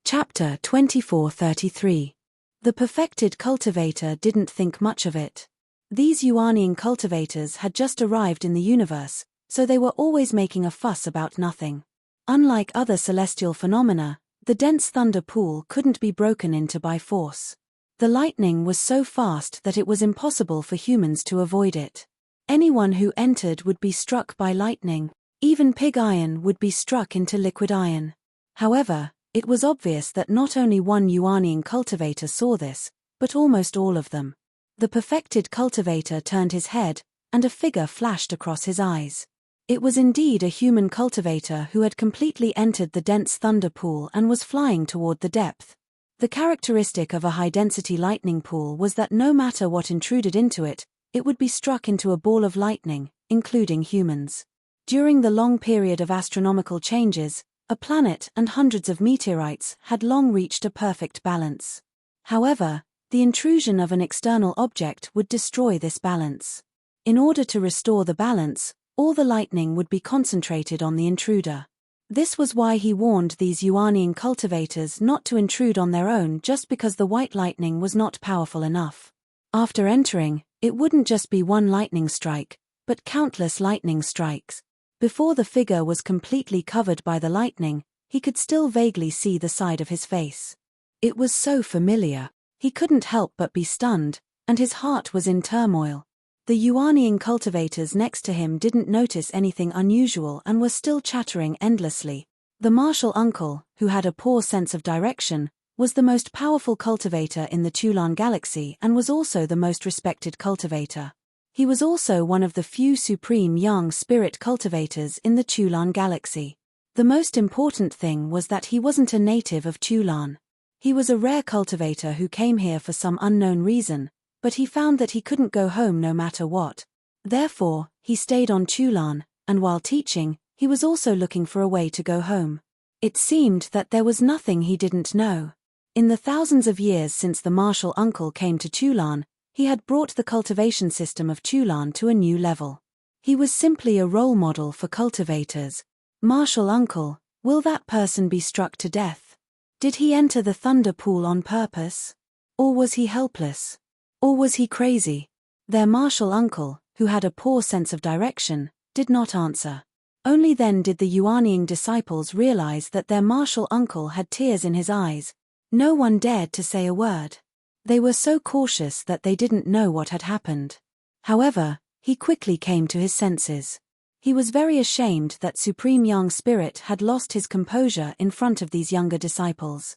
Chapter 2433. The perfected cultivator didn't think much of it. These Yuanying cultivators had just arrived in the universe, so they were always making a fuss about nothing. Unlike other celestial phenomena, the dense thunder pool couldn't be broken into by force. The lightning was so fast that it was impossible for humans to avoid it. Anyone who entered would be struck by lightning. Even pig iron would be struck into liquid iron. However, it was obvious that not only one Yuanying cultivator saw this, but almost all of them. The perfected cultivator turned his head, and a figure flashed across his eyes. It was indeed a human cultivator who had completely entered the dense thunder pool and was flying toward the depth. The characteristic of a high-density lightning pool was that no matter what intruded into it, it would be struck into a ball of lightning, including humans. During the long period of astronomical changes, a planet and hundreds of meteorites had long reached a perfect balance. However, the intrusion of an external object would destroy this balance. In order to restore the balance, all the lightning would be concentrated on the intruder. This was why he warned these Yuanying cultivators not to intrude on their own just because the white lightning was not powerful enough. After entering, it wouldn't just be one lightning strike, but countless lightning strikes. Before the figure was completely covered by the lightning, he could still vaguely see the side of his face. It was so familiar. He couldn't help but be stunned, and his heart was in turmoil. The Yuanying cultivators next to him didn't notice anything unusual and were still chattering endlessly. The martial uncle, who had a poor sense of direction, was the most powerful cultivator in the Toulon galaxy and was also the most respected cultivator. He was also one of the few supreme young spirit cultivators in the Toulon galaxy. The most important thing was that he wasn't a native of Toulon. He was a rare cultivator who came here for some unknown reason, but he found that he couldn't go home no matter what. Therefore, he stayed on Toulon, and while teaching, he was also looking for a way to go home. It seemed that there was nothing he didn't know. In the thousands of years since the martial uncle came to Toulon, he had brought the cultivation system of Toulon to a new level. He was simply a role model for cultivators. Martial uncle, will that person be struck to death? Did he enter the thunder pool on purpose? Or was he helpless? Or was he crazy? Their martial uncle, who had a poor sense of direction, did not answer. Only then did the Yuanying disciples realize that their martial uncle had tears in his eyes. No one dared to say a word. They were so cautious that they didn't know what had happened. However, he quickly came to his senses. He was very ashamed that Supreme Young Spirit had lost his composure in front of these younger disciples.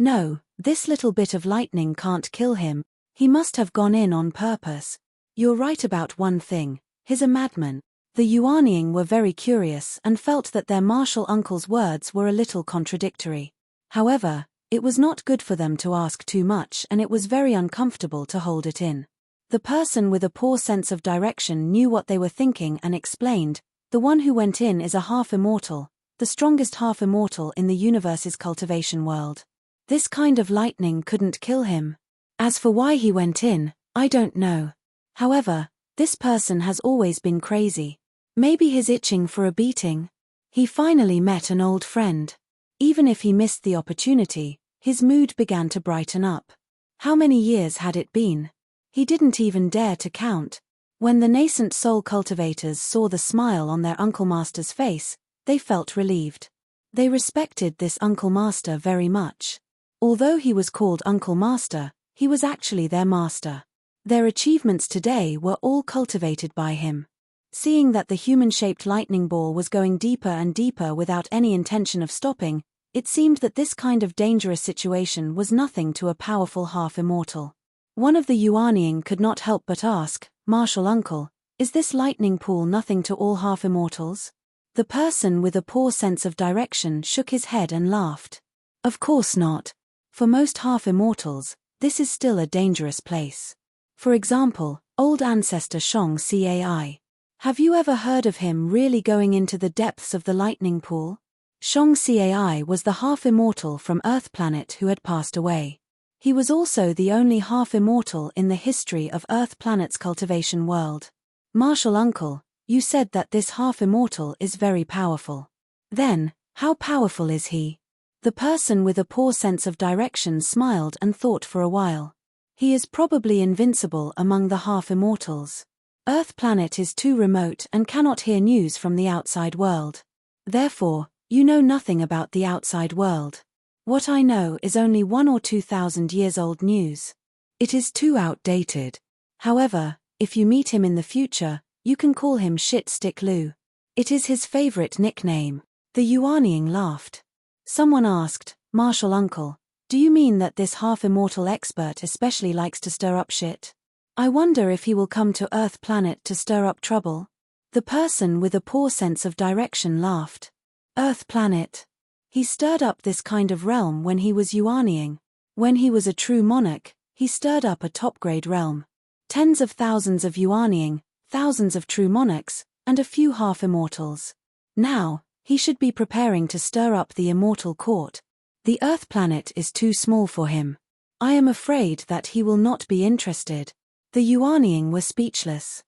No, this little bit of lightning can't kill him. He must have gone in on purpose. You're right about one thing, he's a madman. The Yuanying were very curious and felt that their martial uncle's words were a little contradictory. However, it was not good for them to ask too much and it was very uncomfortable to hold it in. The person with a poor sense of direction knew what they were thinking and explained, the one who went in is a half-immortal, the strongest half-immortal in the universe's cultivation world. This kind of lightning couldn't kill him. As for why he went in, I don't know. However, this person has always been crazy. Maybe he's itching for a beating. He finally met an old friend. Even if he missed the opportunity, his mood began to brighten up. How many years had it been? He didn't even dare to count. When the nascent soul cultivators saw the smile on their Uncle Master's face, they felt relieved. They respected this Uncle Master very much. Although he was called Uncle Master, he was actually their master. Their achievements today were all cultivated by him. Seeing that the human-shaped lightning ball was going deeper and deeper without any intention of stopping, it seemed that this kind of dangerous situation was nothing to a powerful half-immortal. One of the Yuaniing could not help but ask, "Martial Uncle, is this lightning pool nothing to all half-immortals?" The person with a poor sense of direction shook his head and laughed. Of course not. For most half-immortals, this is still a dangerous place. For example, old ancestor Shong Cai. Have you ever heard of him really going into the depths of the lightning pool? Shong Cai was the half-immortal from Earth planet who had passed away. He was also the only half-immortal in the history of Earth planet's cultivation world. Martial Uncle, you said that this half-immortal is very powerful. Then, how powerful is he? The person with a poor sense of direction smiled and thought for a while. He is probably invincible among the half-immortals. Earth planet is too remote and cannot hear news from the outside world. Therefore, you know nothing about the outside world. What I know is only 1 or 2,000 years old news. It is too outdated. However, if you meet him in the future, you can call him Shit Stick Lou. It is his favorite nickname. The Yuaniing laughed. Someone asked, "Martial Uncle, do you mean that this half-immortal expert especially likes to stir up shit? I wonder if he will come to Earth planet to stir up trouble?" The person with a poor sense of direction laughed. Earth planet. He stirred up this kind of realm when he was Yuaniing. When he was a true monarch, he stirred up a top-grade realm. Tens of thousands of Yuaniing, thousands of true monarchs, and a few half-immortals. Now, he should be preparing to stir up the immortal court. The Earth planet is too small for him. I am afraid that he will not be interested. The Yuaniing were speechless.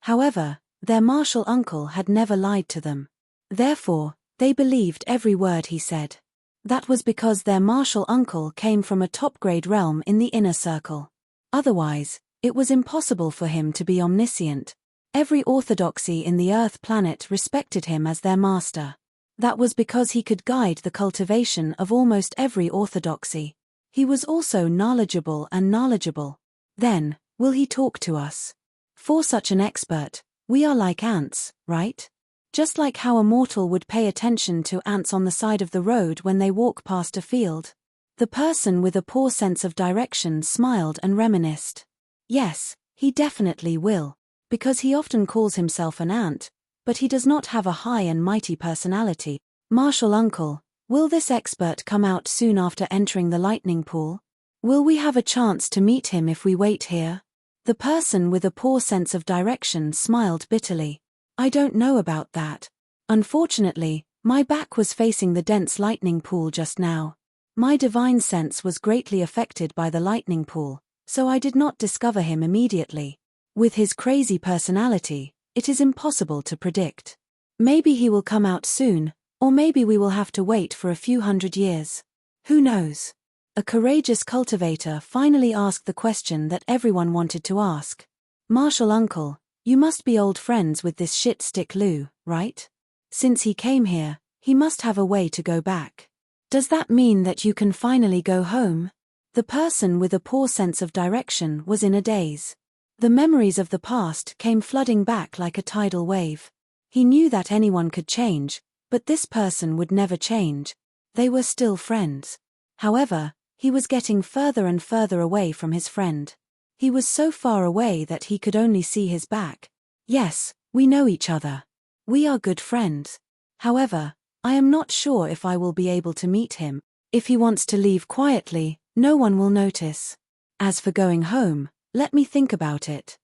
However, their martial uncle had never lied to them. Therefore, they believed every word he said. That was because their martial uncle came from a top-grade realm in the inner circle. Otherwise, it was impossible for him to be omniscient. Every orthodoxy in the Earth planet respected him as their master. That was because he could guide the cultivation of almost every orthodoxy. He was also knowledgeable and knowledgeable. Then, will he talk to us? For such an expert, we are like ants, right? Just like how a mortal would pay attention to ants on the side of the road when they walk past a field. The person with a poor sense of direction smiled and reminisced. Yes, he definitely will, because he often calls himself an ant, but he does not have a high and mighty personality. Martial Uncle, will this expert come out soon after entering the lightning pool? Will we have a chance to meet him if we wait here? The person with a poor sense of direction smiled bitterly. I don't know about that. Unfortunately, my back was facing the dense lightning pool just now. My divine sense was greatly affected by the lightning pool, so I did not discover him immediately. With his crazy personality, it is impossible to predict. Maybe he will come out soon, or maybe we will have to wait for a few hundred years. Who knows? A courageous cultivator finally asked the question that everyone wanted to ask. Martial Uncle, you must be old friends with this shit stick Lou, right? Since he came here, he must have a way to go back. Does that mean that you can finally go home? The person with a poor sense of direction was in a daze. The memories of the past came flooding back like a tidal wave. He knew that anyone could change, but this person would never change. They were still friends. However, he was getting further and further away from his friend. He was so far away that he could only see his back. Yes, we know each other. We are good friends. However, I am not sure if I will be able to meet him. If he wants to leave quietly, no one will notice. As for going home, let me think about it.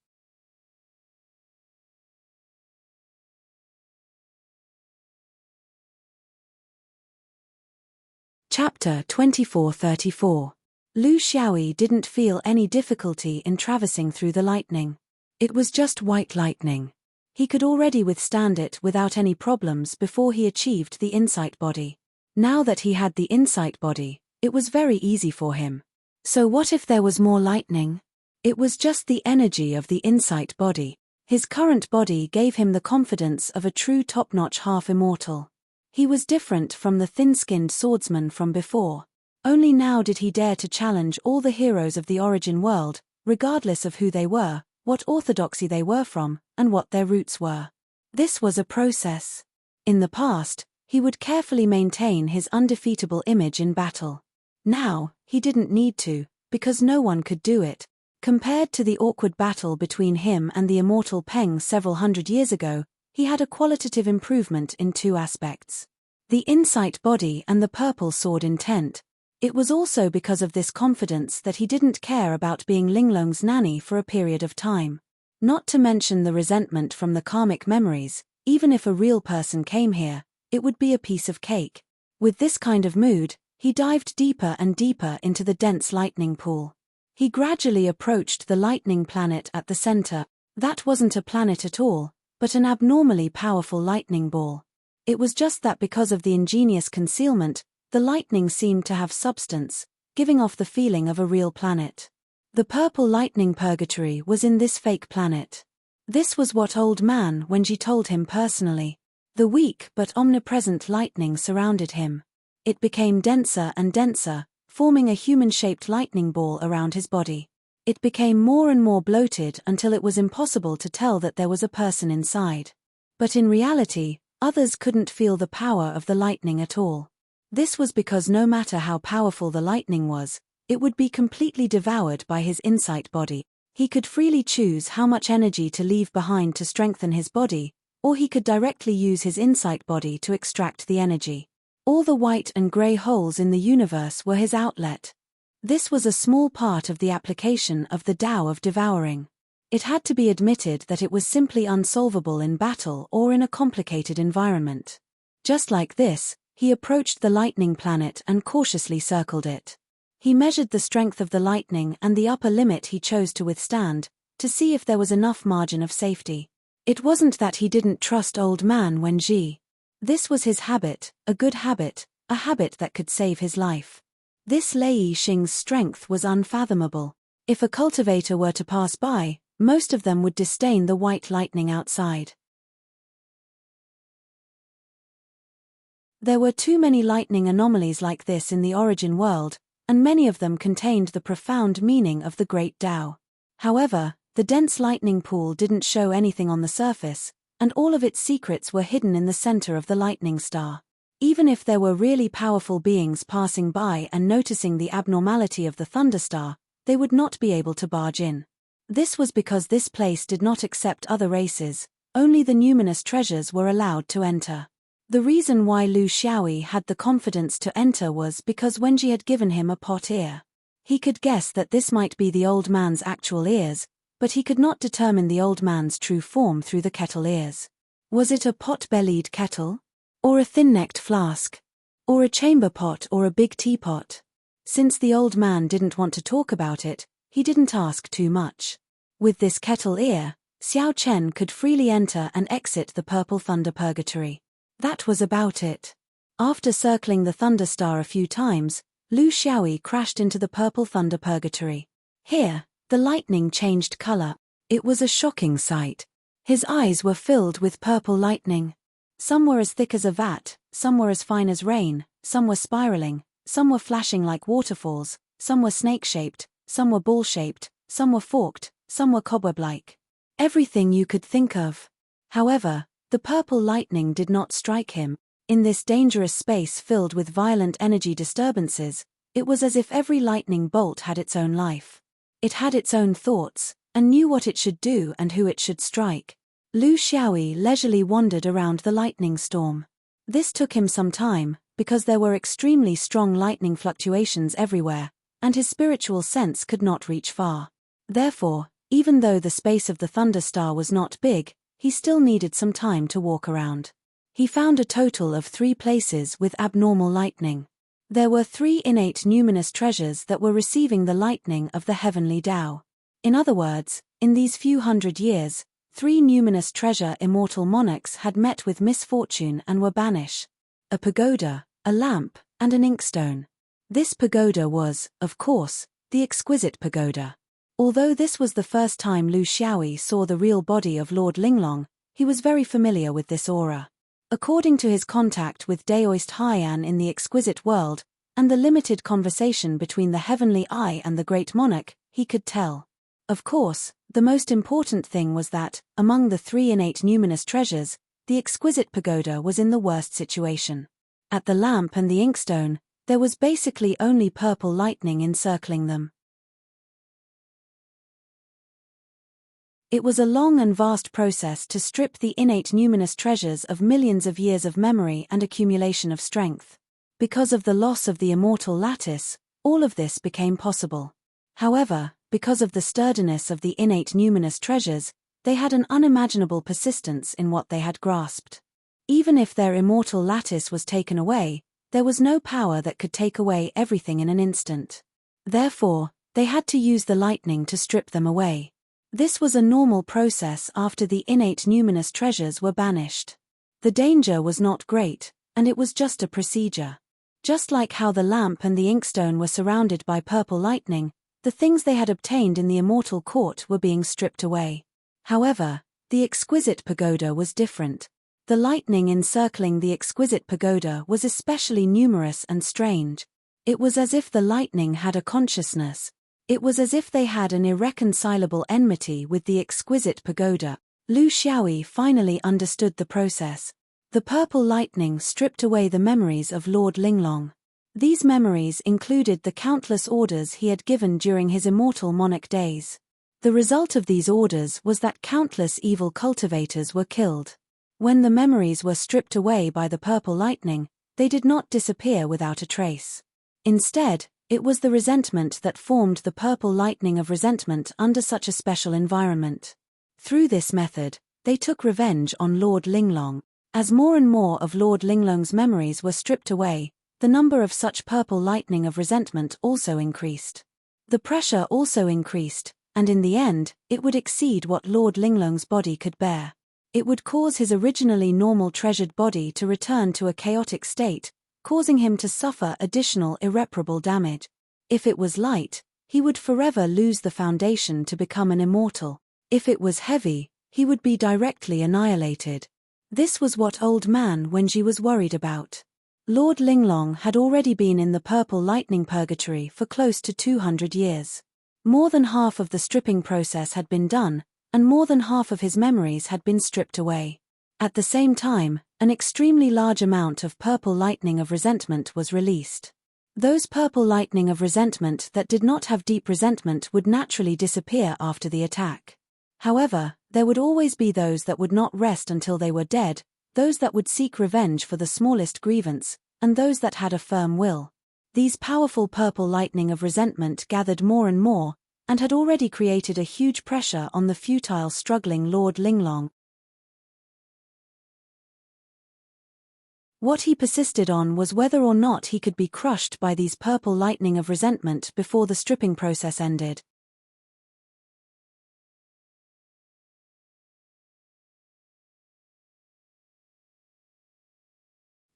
Chapter 2434. Lu Xiaoyi didn't feel any difficulty in traversing through the lightning. It was just white lightning. He could already withstand it without any problems before he achieved the insight body. Now that he had the insight body, it was very easy for him. So what if there was more lightning? It was just the energy of the insight body. His current body gave him the confidence of a true top-notch half-immortal. He was different from the thin-skinned swordsman from before. Only now did he dare to challenge all the heroes of the origin world, regardless of who they were, what orthodoxy they were from, and what their roots were. This was a process. In the past, he would carefully maintain his undefeatable image in battle. Now, he didn't need to, because no one could do it. Compared to the awkward battle between him and the immortal Peng several hundred years ago, he had a qualitative improvement in two aspects. The insight body and the purple sword intent. It was also because of this confidence that he didn't care about being Linglong's nanny for a period of time. Not to mention the resentment from the karmic memories, even if a real person came here, it would be a piece of cake. With this kind of mood, he dived deeper and deeper into the dense lightning pool. He gradually approached the lightning planet at the center. That wasn't a planet at all, but an abnormally powerful lightning ball. It was just that because of the ingenious concealment, the lightning seemed to have substance, giving off the feeling of a real planet. The purple lightning purgatory was in this fake planet. This was what Old Man Wenji told him personally. The weak but omnipresent lightning surrounded him. It became denser and denser, forming a human-shaped lightning ball around his body. It became more and more bloated until it was impossible to tell that there was a person inside. But in reality, others couldn't feel the power of the lightning at all. This was because no matter how powerful the lightning was, it would be completely devoured by his insight body. He could freely choose how much energy to leave behind to strengthen his body, or he could directly use his insight body to extract the energy. All the white and grey holes in the universe were his outlet. This was a small part of the application of the Tao of devouring. It had to be admitted that it was simply unsolvable in battle or in a complicated environment. Just like this, he approached the lightning planet and cautiously circled it. He measured the strength of the lightning and the upper limit he chose to withstand, to see if there was enough margin of safety. It wasn't that he didn't trust Old Man Wenji. This was his habit, a good habit, a habit that could save his life. This Lei Xing's strength was unfathomable. If a cultivator were to pass by, most of them would disdain the white lightning outside. There were too many lightning anomalies like this in the origin world, and many of them contained the profound meaning of the Great Tao. However, the dense lightning pool didn't show anything on the surface, and all of its secrets were hidden in the center of the lightning star. Even if there were really powerful beings passing by and noticing the abnormality of the thunderstar, they would not be able to barge in. This was because this place did not accept other races, only the numinous treasures were allowed to enter. The reason why Lu Xiaoyi had the confidence to enter was because Wenji had given him a pot ear. He could guess that this might be the old man's actual ears, but he could not determine the old man's true form through the kettle ears. Was it a pot-bellied kettle? Or a thin-necked flask? Or a chamber pot or a big teapot? Since the old man didn't want to talk about it, he didn't ask too much. With this kettle ear, Xiao Chen could freely enter and exit the purple thunder purgatory. That was about it. After circling the thunderstar a few times, Lu Xiaoyi crashed into the purple thunder purgatory. Here, the lightning changed color. It was a shocking sight. His eyes were filled with purple lightning. Some were as thick as a vat, some were as fine as rain, some were spiraling, some were flashing like waterfalls, some were snake-shaped, some were ball-shaped, some were forked, some were cobweb-like. Everything you could think of. However, the purple lightning did not strike him. In this dangerous space filled with violent energy disturbances, it was as if every lightning bolt had its own life. It had its own thoughts, and knew what it should do and who it should strike. Lu Xiaoyi leisurely wandered around the lightning storm. This took him some time, because there were extremely strong lightning fluctuations everywhere, and his spiritual sense could not reach far. Therefore, even though the space of the thunderstar was not big, he still needed some time to walk around. He found a total of 3 places with abnormal lightning. There were 3 innate numinous treasures that were receiving the lightning of the heavenly Tao. In other words, in these few hundred years, 3 numinous treasure immortal monarchs had met with misfortune and were banished. A pagoda, a lamp, and an inkstone. This pagoda was, of course, the exquisite pagoda. Although this was the first time Lu Xiaoyi saw the real body of Lord Linglong, he was very familiar with this aura. According to his contact with Daoist Haiyan in the exquisite world, and the limited conversation between the heavenly eye and the great monarch, he could tell. Of course, the most important thing was that, among the 3 innate numinous treasures, the exquisite pagoda was in the worst situation. At the lamp and the inkstone, there was basically only purple lightning encircling them. It was a long and vast process to strip the innate numinous treasures of millions of years of memory and accumulation of strength. Because of the loss of the immortal lattice, all of this became possible. However, because of the sturdiness of the innate numinous treasures, they had an unimaginable persistence in what they had grasped. Even if their immortal lattice was taken away, there was no power that could take away everything in an instant. Therefore, they had to use the lightning to strip them away. This was a normal process after the innate numinous treasures were banished. The danger was not great, and it was just a procedure. Just like how the lamp and the inkstone were surrounded by purple lightning, the things they had obtained in the immortal court were being stripped away. However, the exquisite pagoda was different. The lightning encircling the exquisite pagoda was especially numerous and strange. It was as if the lightning had a consciousness. It was as if they had an irreconcilable enmity with the exquisite pagoda. Lu Xiaoyi finally understood the process. The purple lightning stripped away the memories of Lord Linglong. These memories included the countless orders he had given during his immortal monarch days. The result of these orders was that countless evil cultivators were killed. When the memories were stripped away by the purple lightning, they did not disappear without a trace. Instead, it was the resentment that formed the purple lightning of resentment under such a special environment. Through this method, they took revenge on Lord Linglong. As more and more of Lord Linglong's memories were stripped away, the number of such purple lightning of resentment also increased. The pressure also increased, and in the end, it would exceed what Lord Linglong's body could bear. It would cause his originally normal treasured body to return to a chaotic state, causing him to suffer additional irreparable damage. If it was light, he would forever lose the foundation to become an immortal. If it was heavy, he would be directly annihilated. This was what old man Wenji was worried about. Lord Linglong had already been in the purple lightning purgatory for close to 200 years. More than half of the stripping process had been done, and more than half of his memories had been stripped away. At the same time, an extremely large amount of purple lightning of resentment was released. Those purple lightning of resentment that did not have deep resentment would naturally disappear after the attack. However, there would always be those that would not rest until they were dead, those that would seek revenge for the smallest grievance, and those that had a firm will. These powerful purple lightning of resentment gathered more and more, and had already created a huge pressure on the futile struggling Lord Linglong. What he persisted on was whether or not he could be crushed by these purple lightning of resentment before the stripping process ended.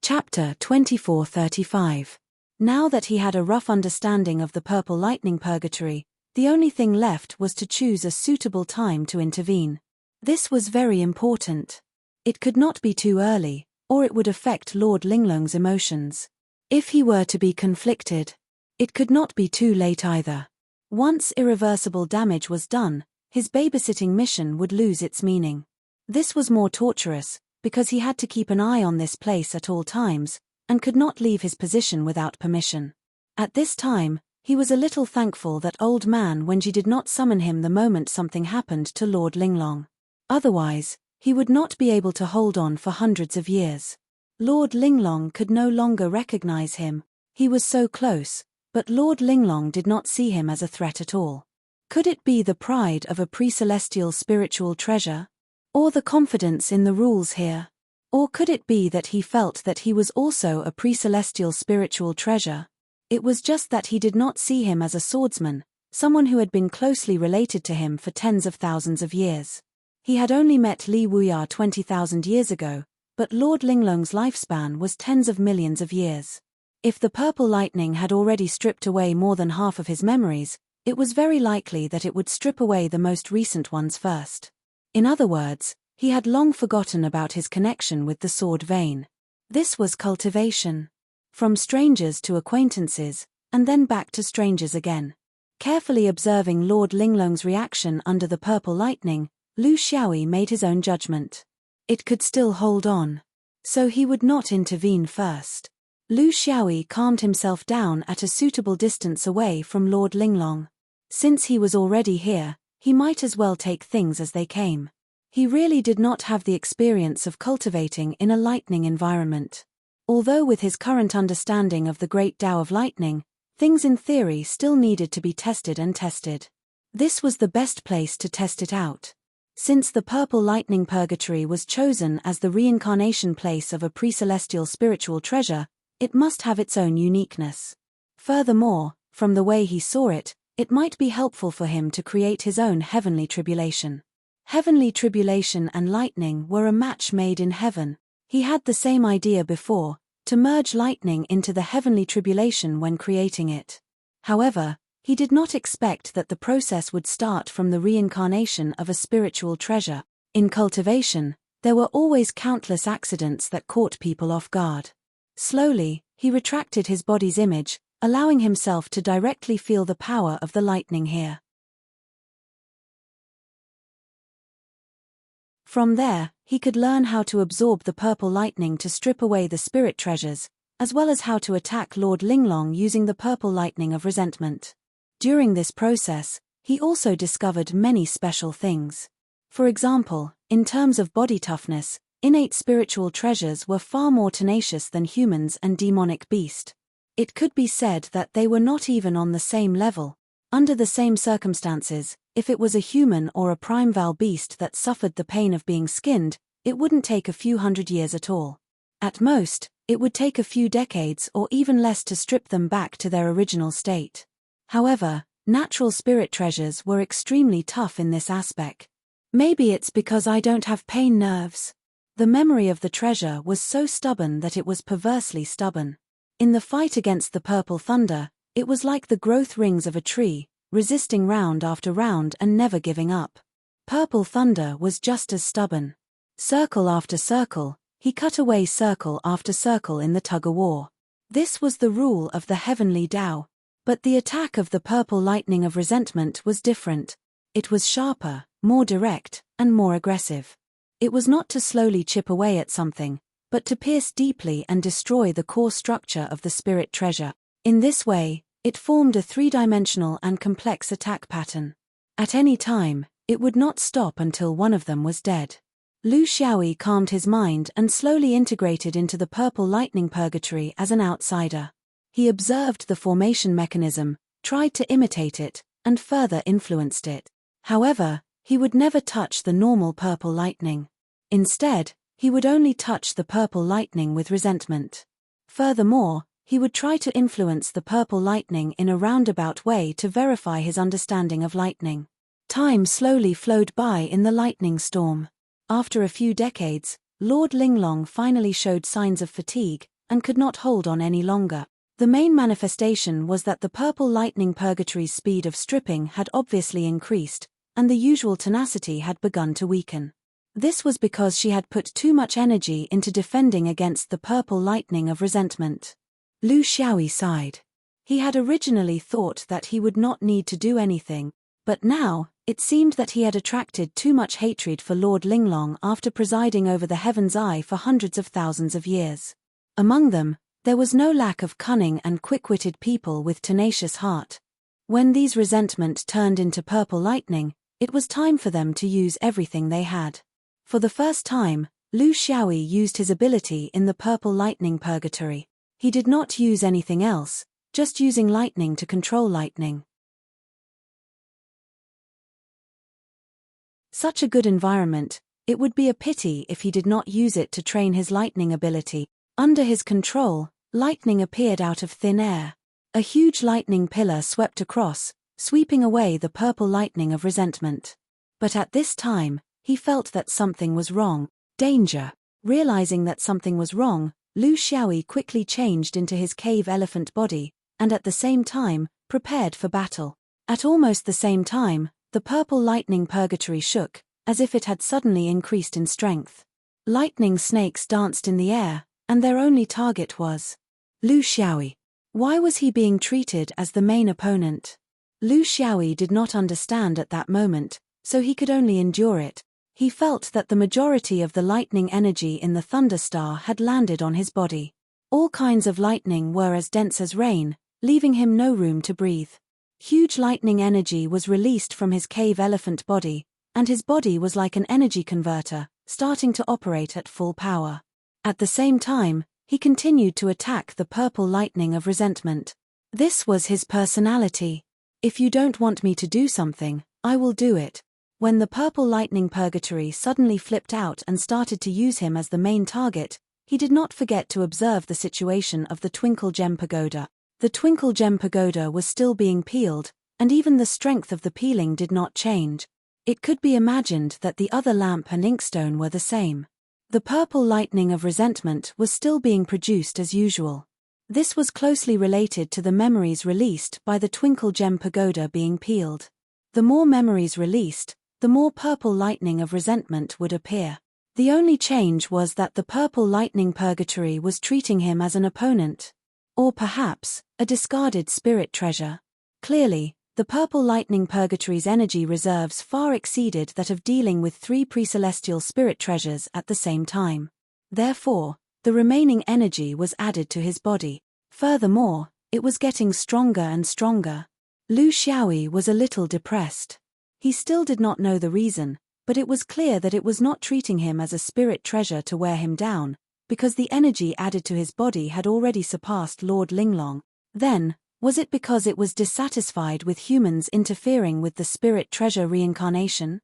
Chapter 24:35. Now that he had a rough understanding of the purple lightning purgatory, the only thing left was to choose a suitable time to intervene. This was very important. It could not be too early, or it would affect Lord Linglong's emotions. If he were to be conflicted, it could not be too late either. Once irreversible damage was done, his babysitting mission would lose its meaning. This was more torturous, because he had to keep an eye on this place at all times, and could not leave his position without permission. At this time, he was a little thankful that old man Wenji did not summon him the moment something happened to Lord Linglong. Otherwise, he would not be able to hold on for hundreds of years. Lord Linglong could no longer recognize him. He was so close, but Lord Linglong did not see him as a threat at all. Could it be the pride of a pre-celestial spiritual treasure? Or the confidence in the rules here? Or could it be that he felt that he was also a pre-celestial spiritual treasure? It was just that he did not see him as a swordsman, someone who had been closely related to him for tens of thousands of years. He had only met Li Wuya 20,000 years ago, but Lord Linglong's lifespan was tens of millions of years. If the purple lightning had already stripped away more than half of his memories, it was very likely that it would strip away the most recent ones first. In other words, he had long forgotten about his connection with the sword vein. This was cultivation. From strangers to acquaintances, and then back to strangers again. Carefully observing Lord Linglong's reaction under the purple lightning, Lu Xiaoyi made his own judgment. It could still hold on. So he would not intervene first. Lu Xiaoyi calmed himself down at a suitable distance away from Lord Linglong. Since he was already here, he might as well take things as they came. He really did not have the experience of cultivating in a lightning environment. Although with his current understanding of the great Tao of lightning, things in theory still needed to be tested and tested. This was the best place to test it out. Since the purple lightning purgatory was chosen as the reincarnation place of a pre-celestial spiritual treasure, it must have its own uniqueness. Furthermore, from the way he saw it, it might be helpful for him to create his own heavenly tribulation. Heavenly tribulation and lightning were a match made in heaven. He had the same idea before, to merge lightning into the heavenly tribulation when creating it. However, he did not expect that the process would start from the reincarnation of a spiritual treasure. In cultivation, there were always countless accidents that caught people off guard. Slowly, he retracted his body's image, allowing himself to directly feel the power of the lightning here. From there, he could learn how to absorb the purple lightning to strip away the spirit treasures, as well as how to attack Lord Linglong using the purple lightning of resentment. During this process, he also discovered many special things. For example, in terms of body toughness, innate spiritual treasures were far more tenacious than humans and demonic beast. It could be said that they were not even on the same level. Under the same circumstances, if it was a human or a primeval beast that suffered the pain of being skinned, it wouldn't take a few hundred years at all. At most, it would take a few decades or even less to strip them back to their original state. However, natural spirit treasures were extremely tough in this aspect. Maybe it's because I don't have pain nerves. The memory of the treasure was so stubborn that it was perversely stubborn. In the fight against the purple thunder, it was like the growth rings of a tree, resisting round after round and never giving up. Purple thunder was just as stubborn. Circle after circle, he cut away circle after circle in the tug-of-war. This was the rule of the heavenly Tao. But the attack of the purple lightning of resentment was different. It was sharper, more direct, and more aggressive. It was not to slowly chip away at something, but to pierce deeply and destroy the core structure of the spirit treasure. In this way, it formed a three-dimensional and complex attack pattern. At any time, it would not stop until one of them was dead. Lu Xiaoyi calmed his mind and slowly integrated into the purple lightning purgatory as an outsider. He observed the formation mechanism, tried to imitate it, and further influenced it. However, he would never touch the normal purple lightning. Instead, he would only touch the purple lightning with resentment. Furthermore, he would try to influence the purple lightning in a roundabout way to verify his understanding of lightning. Time slowly flowed by in the lightning storm. After a few decades, Lord Linglong finally showed signs of fatigue, and could not hold on any longer. The main manifestation was that the purple lightning purgatory's speed of stripping had obviously increased, and the usual tenacity had begun to weaken. This was because she had put too much energy into defending against the purple lightning of resentment. Lu Xiaoyi sighed. He had originally thought that he would not need to do anything, but now, it seemed that he had attracted too much hatred for Lord Linglong after presiding over the Heaven's Eye for hundreds of thousands of years. Among them, there was no lack of cunning and quick-witted people with tenacious heart. When these resentment turned into purple lightning, it was time for them to use everything they had. For the first time, Lu Xiaoyi used his ability in the purple lightning purgatory. He did not use anything else, just using lightning to control lightning. Such a good environment, It would be a pity if he did not use it to train his lightning ability. Under his control, lightning appeared out of thin air. A huge lightning pillar swept across, sweeping away the purple lightning of resentment. But at this time, he felt that something was wrong. Danger. Realizing that something was wrong, Lu Xiaoyi quickly changed into his cave elephant body, and at the same time, prepared for battle. At almost the same time, the purple lightning purgatory shook, as if it had suddenly increased in strength. Lightning snakes danced in the air, and their only target was Lu Xiaoyi. Why was he being treated as the main opponent? Lu Xiaoyi did not understand at that moment, so he could only endure it. He felt that the majority of the lightning energy in the thunderstar had landed on his body. All kinds of lightning were as dense as rain, leaving him no room to breathe. Huge lightning energy was released from his cave elephant body, and his body was like an energy converter, starting to operate at full power. At the same time, he continued to attack the purple lightning of resentment. This was his personality. If you don't want me to do something, I will do it. When the purple lightning purgatory suddenly flipped out and started to use him as the main target, he did not forget to observe the situation of the Twinkle Gem Pagoda. The Twinkle Gem Pagoda was still being peeled, and even the strength of the peeling did not change. It could be imagined that the other lamp and inkstone were the same. The purple lightning of resentment was still being produced as usual. This was closely related to the memories released by the Twinkle Gem Pagoda being peeled. The more memories released, the more purple lightning of resentment would appear. The only change was that the purple lightning purgatory was treating him as an opponent. Or perhaps, a discarded spirit treasure. Clearly, the purple lightning purgatory's energy reserves far exceeded that of dealing with 3 pre-celestial spirit treasures at the same time. Therefore, the remaining energy was added to his body. Furthermore, it was getting stronger and stronger. Lu Xiaoyi was a little depressed. He still did not know the reason, but it was clear that it was not treating him as a spirit treasure to wear him down, because the energy added to his body had already surpassed Lord Linglong. Then, was it because it was dissatisfied with humans interfering with the spirit treasure reincarnation?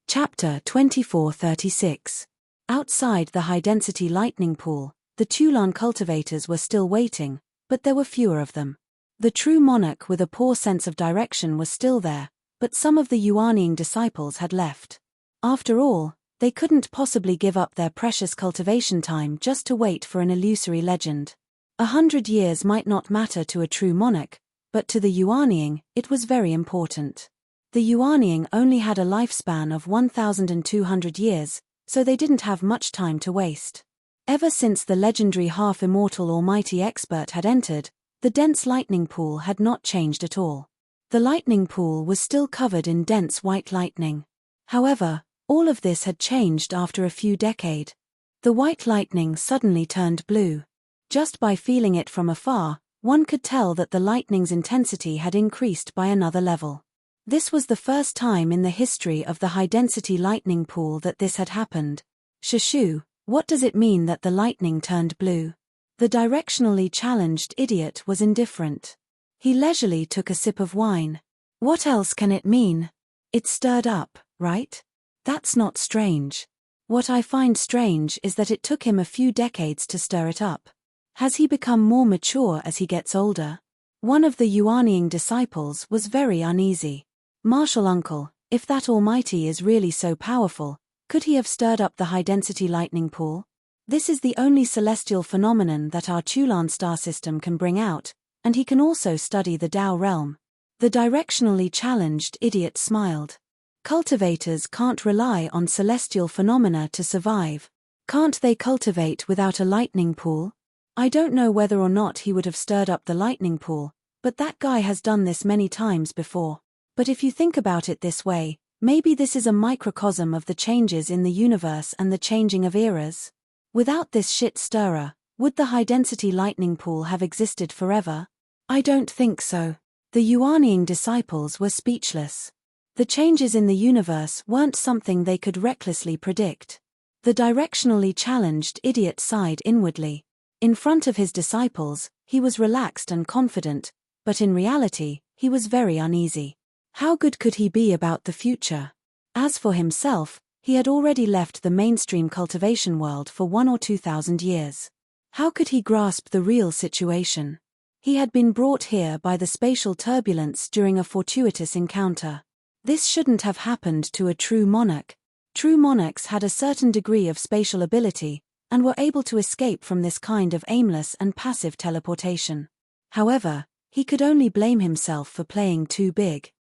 Chapter 2436. Outside the high-density lightning pool, the Tulan cultivators were still waiting, but there were fewer of them. The true monarch with a poor sense of direction was still there, but some of the Yuanying disciples had left. After all, they couldn't possibly give up their precious cultivation time just to wait for an illusory legend. 100 years might not matter to a true monarch, but to the Yuanying, it was very important. The Yuanying only had a lifespan of 1,200 years, so they didn't have much time to waste. Ever since the legendary half-immortal almighty expert had entered, the dense lightning pool had not changed at all. The lightning pool was still covered in dense white lightning. However, all of this had changed after a few decades. The white lightning suddenly turned blue. Just by feeling it from afar, one could tell that the lightning's intensity had increased by another level. This was the first time in the history of the high-density lightning pool that this had happened. Shushu, what does it mean that the lightning turned blue? The directionally challenged idiot was indifferent. He leisurely took a sip of wine. What else can it mean? It stirred up, right? That's not strange. What I find strange is that it took him a few decades to stir it up. Has he become more mature as he gets older? One of the Yuanying disciples was very uneasy. Martial uncle, if that almighty is really so powerful, could he have stirred up the high-density lightning pool? This is the only celestial phenomenon that our Tulan star system can bring out, and he can also study the Tao realm. The directionally challenged idiot smiled. Cultivators can't rely on celestial phenomena to survive. Can't they cultivate without a lightning pool? I don't know whether or not he would have stirred up the lightning pool, but that guy has done this many times before. But if you think about it this way, maybe this is a microcosm of the changes in the universe and the changing of eras. Without this shit stirrer, would the high-density lightning pool have existed forever? I don't think so. The Yuanying disciples were speechless. The changes in the universe weren't something they could recklessly predict. The directionally challenged idiot sighed inwardly. In front of his disciples, he was relaxed and confident, But in reality, he was very uneasy. How good could he be about the future? As for himself, he had already left the mainstream cultivation world for 1 or 2,000 years. How could he grasp the real situation? He had been brought here by the spatial turbulence during a fortuitous encounter. This shouldn't have happened to a true monarch. True monarchs had a certain degree of spatial ability, and were able to escape from this kind of aimless and passive teleportation. However, he could only blame himself for playing too big.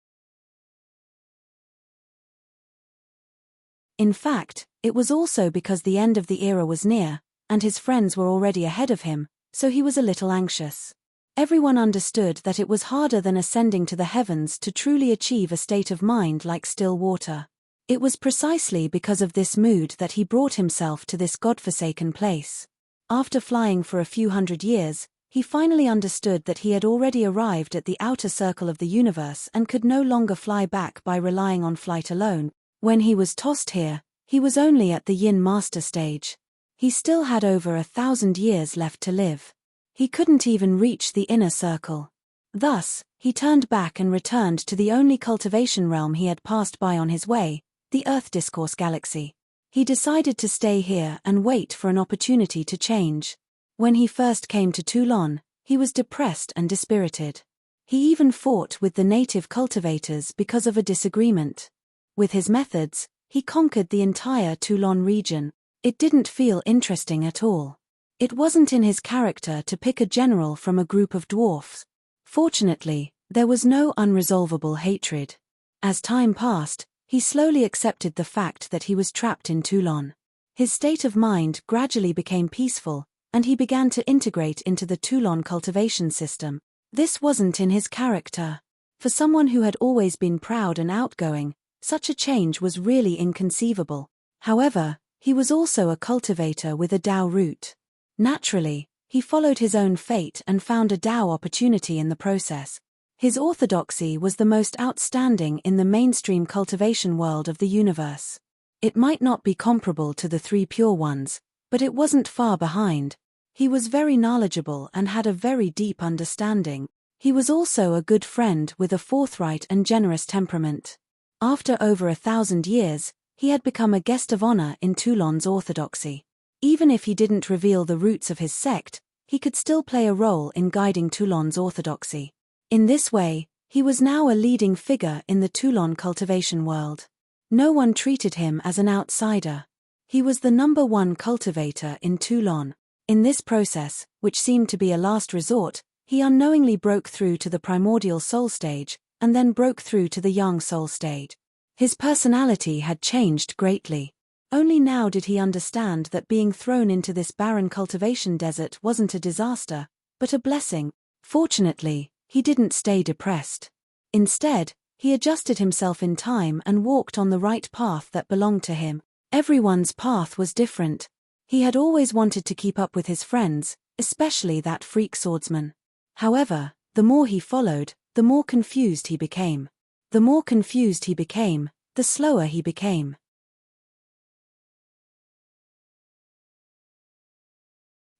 In fact, it was also because the end of the era was near, and his friends were already ahead of him, so he was a little anxious. Everyone understood that it was harder than ascending to the heavens to truly achieve a state of mind like still water. It was precisely because of this mood that he brought himself to this godforsaken place. After flying for a few hundred years, he finally understood that he had already arrived at the outer circle of the universe and could no longer fly back by relying on flight alone. When he was tossed here, he was only at the Yin master stage. He still had over 1,000 years left to live. He couldn't even reach the inner circle. Thus, he turned back and returned to the only cultivation realm he had passed by on his way, the Earth Discourse Galaxy. He decided to stay here and wait for an opportunity to change. When he first came to Toulon, he was depressed and dispirited. He even fought with the native cultivators because of a disagreement. With his methods, he conquered the entire Toulon region. It didn't feel interesting at all. It wasn't in his character to pick a general from a group of dwarfs. Fortunately, there was no unresolvable hatred. As time passed, he slowly accepted the fact that he was trapped in Toulon. His state of mind gradually became peaceful, and he began to integrate into the Toulon cultivation system. This wasn't in his character. For someone who had always been proud and outgoing, such a change was really inconceivable. However, he was also a cultivator with a Dao root. Naturally, he followed his own fate and found a Dao opportunity in the process. His orthodoxy was the most outstanding in the mainstream cultivation world of the universe. It might not be comparable to the 3 pure ones, but it wasn't far behind. He was very knowledgeable and had a very deep understanding. He was also a good friend with a forthright and generous temperament. After over 1,000 years, he had become a guest of honor in Toulon's orthodoxy. Even if he didn't reveal the roots of his sect, he could still play a role in guiding Toulon's orthodoxy. In this way, he was now a leading figure in the Toulon cultivation world. No one treated him as an outsider. He was the #1 cultivator in Toulon. In this process, which seemed to be a last resort, he unknowingly broke through to the primordial soul stage, and then broke through to the young soul stage. His personality had changed greatly. Only now did he understand that being thrown into this barren cultivation desert wasn't a disaster, but a blessing. Fortunately, he didn't stay depressed. Instead, he adjusted himself in time and walked on the right path that belonged to him. Everyone's path was different. He had always wanted to keep up with his friends, especially that freak swordsman. However, the more he followed, the more confused he became. The more confused he became, the slower he became.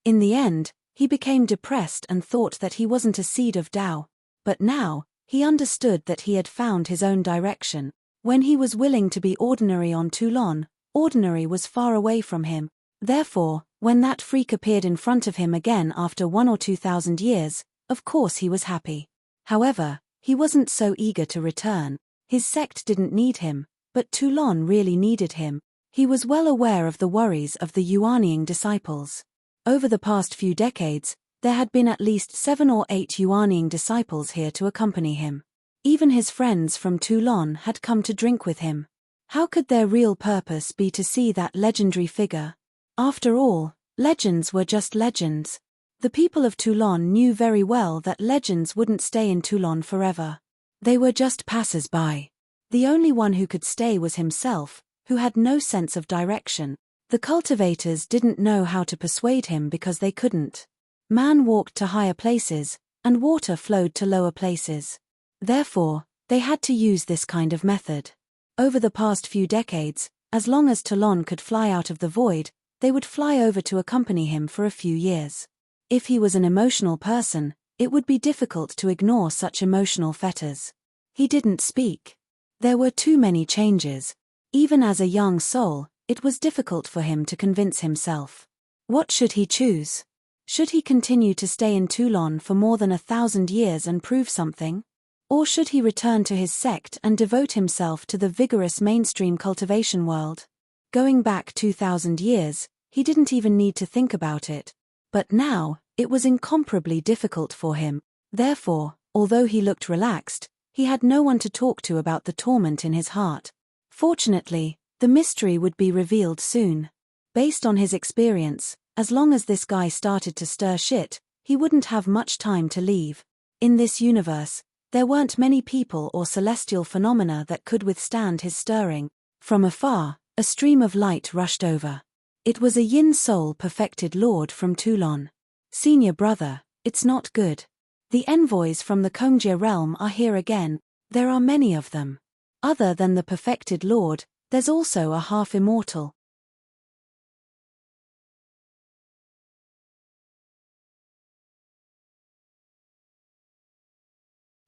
In the end, he became depressed and thought that he wasn't a seed of Tao. But now, he understood that he had found his own direction. When he was willing to be ordinary on Toulon, ordinary was far away from him. Therefore, when that freak appeared in front of him again after 1 or 2,000 years, of course he was happy. However, he wasn't so eager to return. His sect didn't need him, but Toulon really needed him. He was well aware of the worries of the Yuanying disciples. Over the past few decades, there had been at least 7 or 8 Yuanying disciples here to accompany him. Even his friends from Toulon had come to drink with him. How could their real purpose be to see that legendary figure? After all, legends were just legends. The people of Toulon knew very well that legends wouldn't stay in Toulon forever. They were just passers-by. The only one who could stay was himself, who had no sense of direction. The cultivators didn't know how to persuade him because they couldn't. Man walked to higher places, and water flowed to lower places. Therefore, they had to use this kind of method. Over the past few decades, as long as Toulon could fly out of the void, they would fly over to accompany him for a few years. If he was an emotional person, It would be difficult to ignore such emotional fetters. He didn't speak. There were too many changes. Even as a young soul, it was difficult for him to convince himself. What should he choose? Should he continue to stay in Toulon for more than 1,000 years and prove something? Or should he return to his sect and devote himself to the vigorous mainstream cultivation world? Going back 2,000 years, he didn't even need to think about it. But now, it was incomparably difficult for him. Therefore, although he looked relaxed, he had no one to talk to about the torment in his heart. Fortunately, the mystery would be revealed soon. Based on his experience, as long as this guy started to stir shit, he wouldn't have much time to leave. In this universe, there weren't many people or celestial phenomena that could withstand his stirring. From afar, a stream of light rushed over. It was a yin soul perfected lord from Toulon. Senior brother, it's not good. The envoys from the Kongjia realm are here again. There are many of them. Other than the perfected lord, there's also a half-immortal.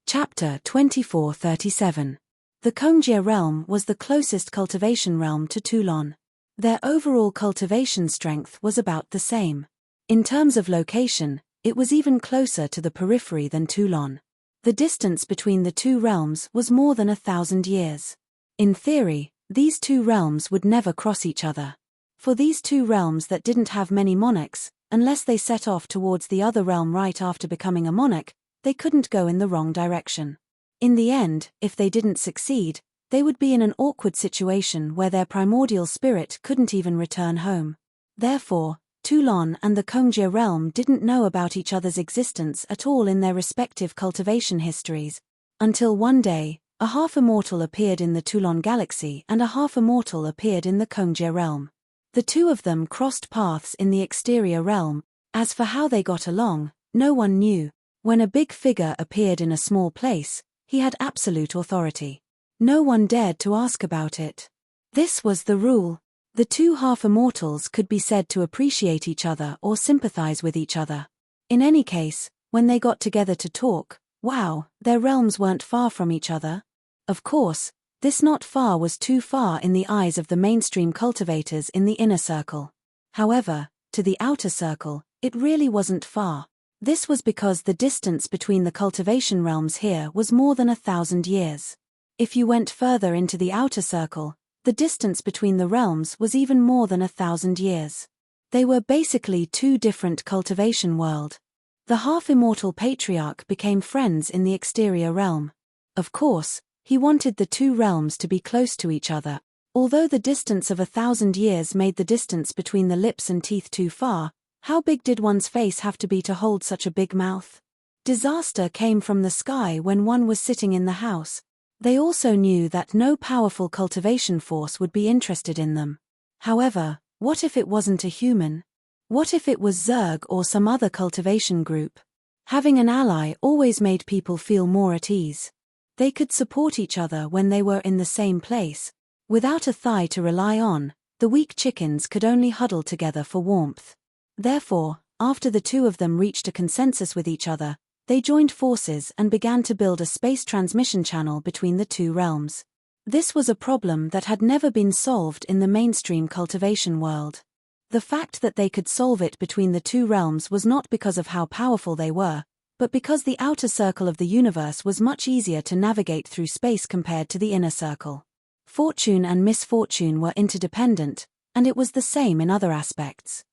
Chapter 2437. The Kongjia realm was the closest cultivation realm to Toulon. Their overall cultivation strength was about the same. In terms of location, it was even closer to the periphery than Toulon. The distance between the two realms was more than 1,000 years. In theory, these two realms would never cross each other. For these two realms that didn't have many monarchs, unless they set off towards the other realm right after becoming a monarch, they couldn't go in the wrong direction. In the end, if they didn't succeed, they would be in an awkward situation where their primordial spirit couldn't even return home. Therefore, Toulon and the Kongjia realm didn't know about each other's existence at all in their respective cultivation histories, until one day, a half-immortal appeared in the Toulon galaxy and a half-immortal appeared in the Kongjia realm. The two of them crossed paths in the exterior realm. As for how they got along, no one knew. When a big figure appeared in a small place, he had absolute authority. No one dared to ask about it. This was the rule. The two half-immortals could be said to appreciate each other or sympathize with each other. In any case, when they got together to talk, wow, their realms weren't far from each other. Of course, this not far was too far in the eyes of the mainstream cultivators in the inner circle. However, to the outer circle, it really wasn't far. This was because the distance between the cultivation realms here was more than 1,000 years. If you went further into the outer circle, the distance between the realms was even more than 1,000 years. They were basically two different cultivation worlds. The half-immortal patriarch became friends in the exterior realm. Of course, he wanted the two realms to be close to each other. Although the distance of 1,000 years made the distance between the lips and teeth too far, how big did one's face have to be to hold such a big mouth? Disaster came from the sky when one was sitting in the house. They also knew that no powerful cultivation force would be interested in them. However, what if it wasn't a human? What if it was Zerg or some other cultivation group? Having an ally always made people feel more at ease. They could support each other when they were in the same place. Without a thigh to rely on, the weak chickens could only huddle together for warmth. Therefore, after the two of them reached a consensus with each other, they joined forces and began to build a space transmission channel between the two realms. This was a problem that had never been solved in the mainstream cultivation world. The fact that they could solve it between the two realms was not because of how powerful they were, but because the outer circle of the universe was much easier to navigate through space compared to the inner circle. Fortune and misfortune were interdependent, and it was the same in other aspects.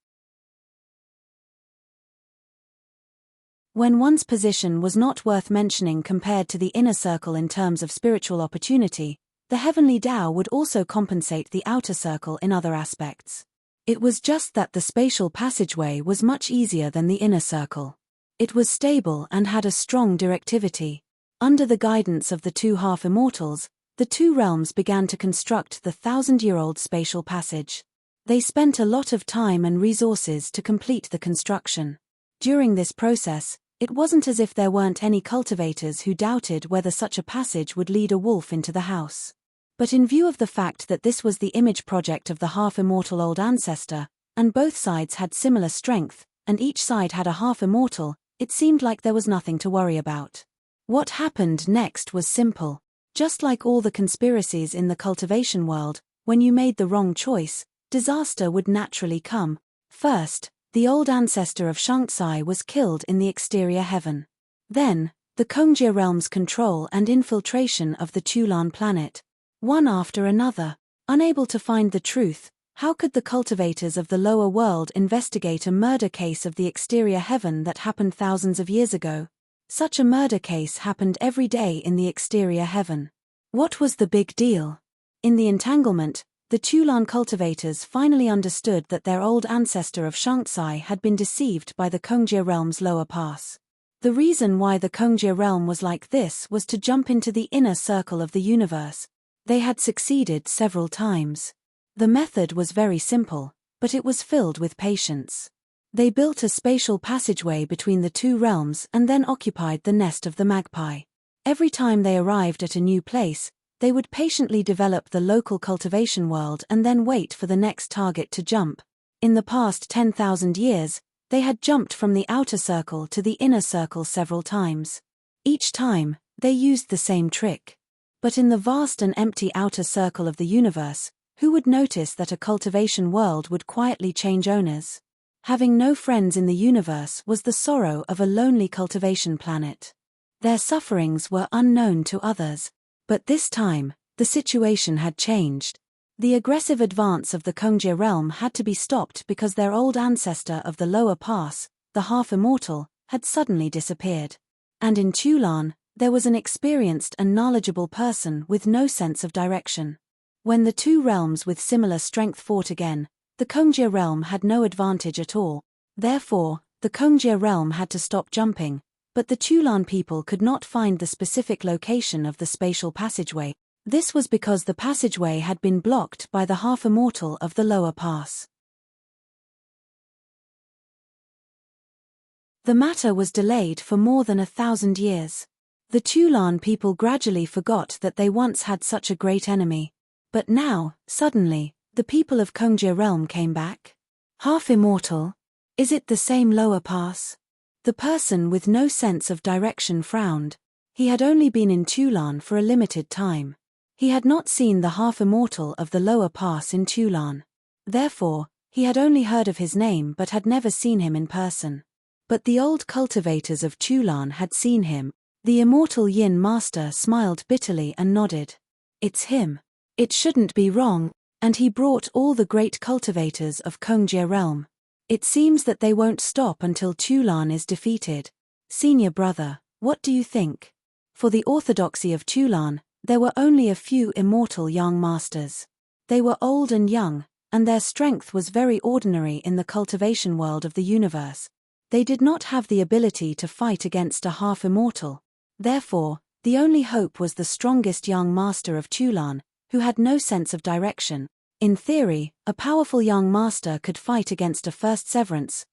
When one's position was not worth mentioning compared to the inner circle in terms of spiritual opportunity, the heavenly Tao would also compensate the outer circle in other aspects. It was just that the spatial passageway was much easier than the inner circle. It was stable and had a strong directivity. Under the guidance of the two half-immortals, the two realms began to construct the 1,000-year-old spatial passage. They spent a lot of time and resources to complete the construction. During this process, it wasn't as if there weren't any cultivators who doubted whether such a passage would lead a wolf into the house. But in view of the fact that this was the image project of the half-immortal old ancestor, and both sides had similar strength, and each side had a half-immortal, it seemed like there was nothing to worry about. What happened next was simple. Just like all the conspiracies in the cultivation world, when you made the wrong choice, disaster would naturally come. First, the old ancestor of Shanxi was killed in the exterior heaven. Then, the Kongjia realm's control and infiltration of the Tulan planet. One after another. Unable to find the truth, how could the cultivators of the lower world investigate a murder case of the exterior heaven that happened thousands of years ago? Such a murder case happened every day in the exterior heaven. What was the big deal? In the entanglement, the Tulan cultivators finally understood that their old ancestor of Shanxi had been deceived by the Kongjia realm's lower pass. The reason why the Kongjia realm was like this was to jump into the inner circle of the universe. They had succeeded several times. The method was very simple, but it was filled with patience. They built a spatial passageway between the two realms and then occupied the nest of the magpie. Every time they arrived at a new place, they would patiently develop the local cultivation world and then wait for the next target to jump. In the past 10,000 years, they had jumped from the outer circle to the inner circle several times. Each time, they used the same trick. But in the vast and empty outer circle of the universe, who would notice that a cultivation world would quietly change owners? Having no friends in the universe was the sorrow of a lonely cultivation planet. Their sufferings were unknown to others. But this time, the situation had changed. The aggressive advance of the Kongjia realm had to be stopped because their old ancestor of the lower pass, the half-immortal, had suddenly disappeared. And in Tulan, there was an experienced and knowledgeable person with no sense of direction. When the two realms with similar strength fought again, the Kongjia realm had no advantage at all. Therefore, the Kongjia realm had to stop jumping, but the Tulan people could not find the specific location of the spatial passageway. This was because the passageway had been blocked by the half-immortal of the lower pass. The matter was delayed for more than 1,000 years. The Tulan people gradually forgot that they once had such a great enemy. But now, suddenly, the people of Kongjia realm came back. Half-immortal? Is it the same lower pass? The person with no sense of direction frowned. He had only been in Tulan for a limited time. He had not seen the half-immortal of the lower pass in Tulan. Therefore, he had only heard of his name but had never seen him in person. But the old cultivators of Tulan had seen him. The immortal Yin master smiled bitterly and nodded. It's him. It shouldn't be wrong, and he brought all the great cultivators of Kongjia realm. It seems that they won't stop until Tulan is defeated. Senior brother, what do you think? For the orthodoxy of Tulan, there were only a few immortal young masters. They were old and young, and their strength was very ordinary in the cultivation world of the universe. They did not have the ability to fight against a half-immortal. Therefore, the only hope was the strongest young master of Tulan, who had no sense of direction. In theory, a powerful young master could fight against a first severance,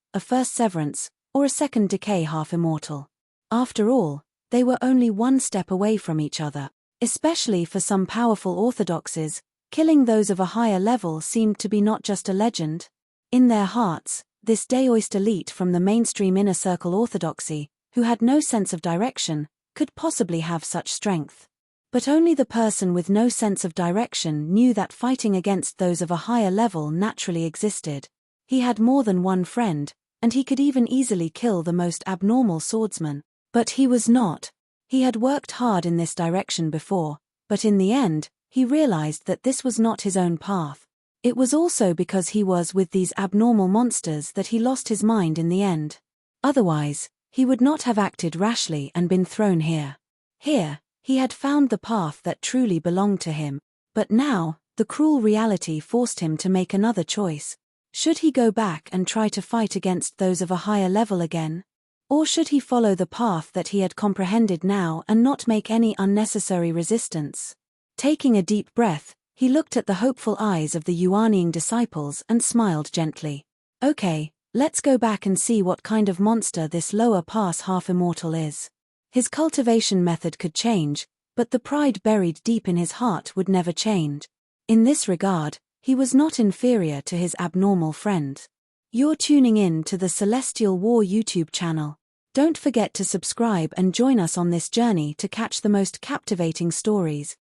or a second decay half-immortal. After all, they were only one step away from each other. Especially for some powerful orthodoxies, killing those of a higher level seemed to be not just a legend. In their hearts, this Daoist elite from the mainstream inner circle orthodoxy, who had no sense of direction, could possibly have such strength. But only the person with no sense of direction knew that fighting against those of a higher level naturally existed. He had more than one friend, and he could even easily kill the most abnormal swordsman. But he was not. He had worked hard in this direction before, but in the end, he realized that this was not his own path. It was also because he was with these abnormal monsters that he lost his mind in the end. Otherwise, he would not have acted rashly and been thrown here. Here, he had found the path that truly belonged to him, but now, the cruel reality forced him to make another choice. Should he go back and try to fight against those of a higher level again? Or should he follow the path that he had comprehended now and not make any unnecessary resistance? Taking a deep breath, he looked at the hopeful eyes of the Yuaniing disciples and smiled gently. Okay, let's go back and see what kind of monster this lower pass half-immortal is. His cultivation method could change, but the pride buried deep in his heart would never change. In this regard, he was not inferior to his abnormal friend. You're tuning in to the Celestial War YouTube channel. Don't forget to subscribe and join us on this journey to catch the most captivating stories.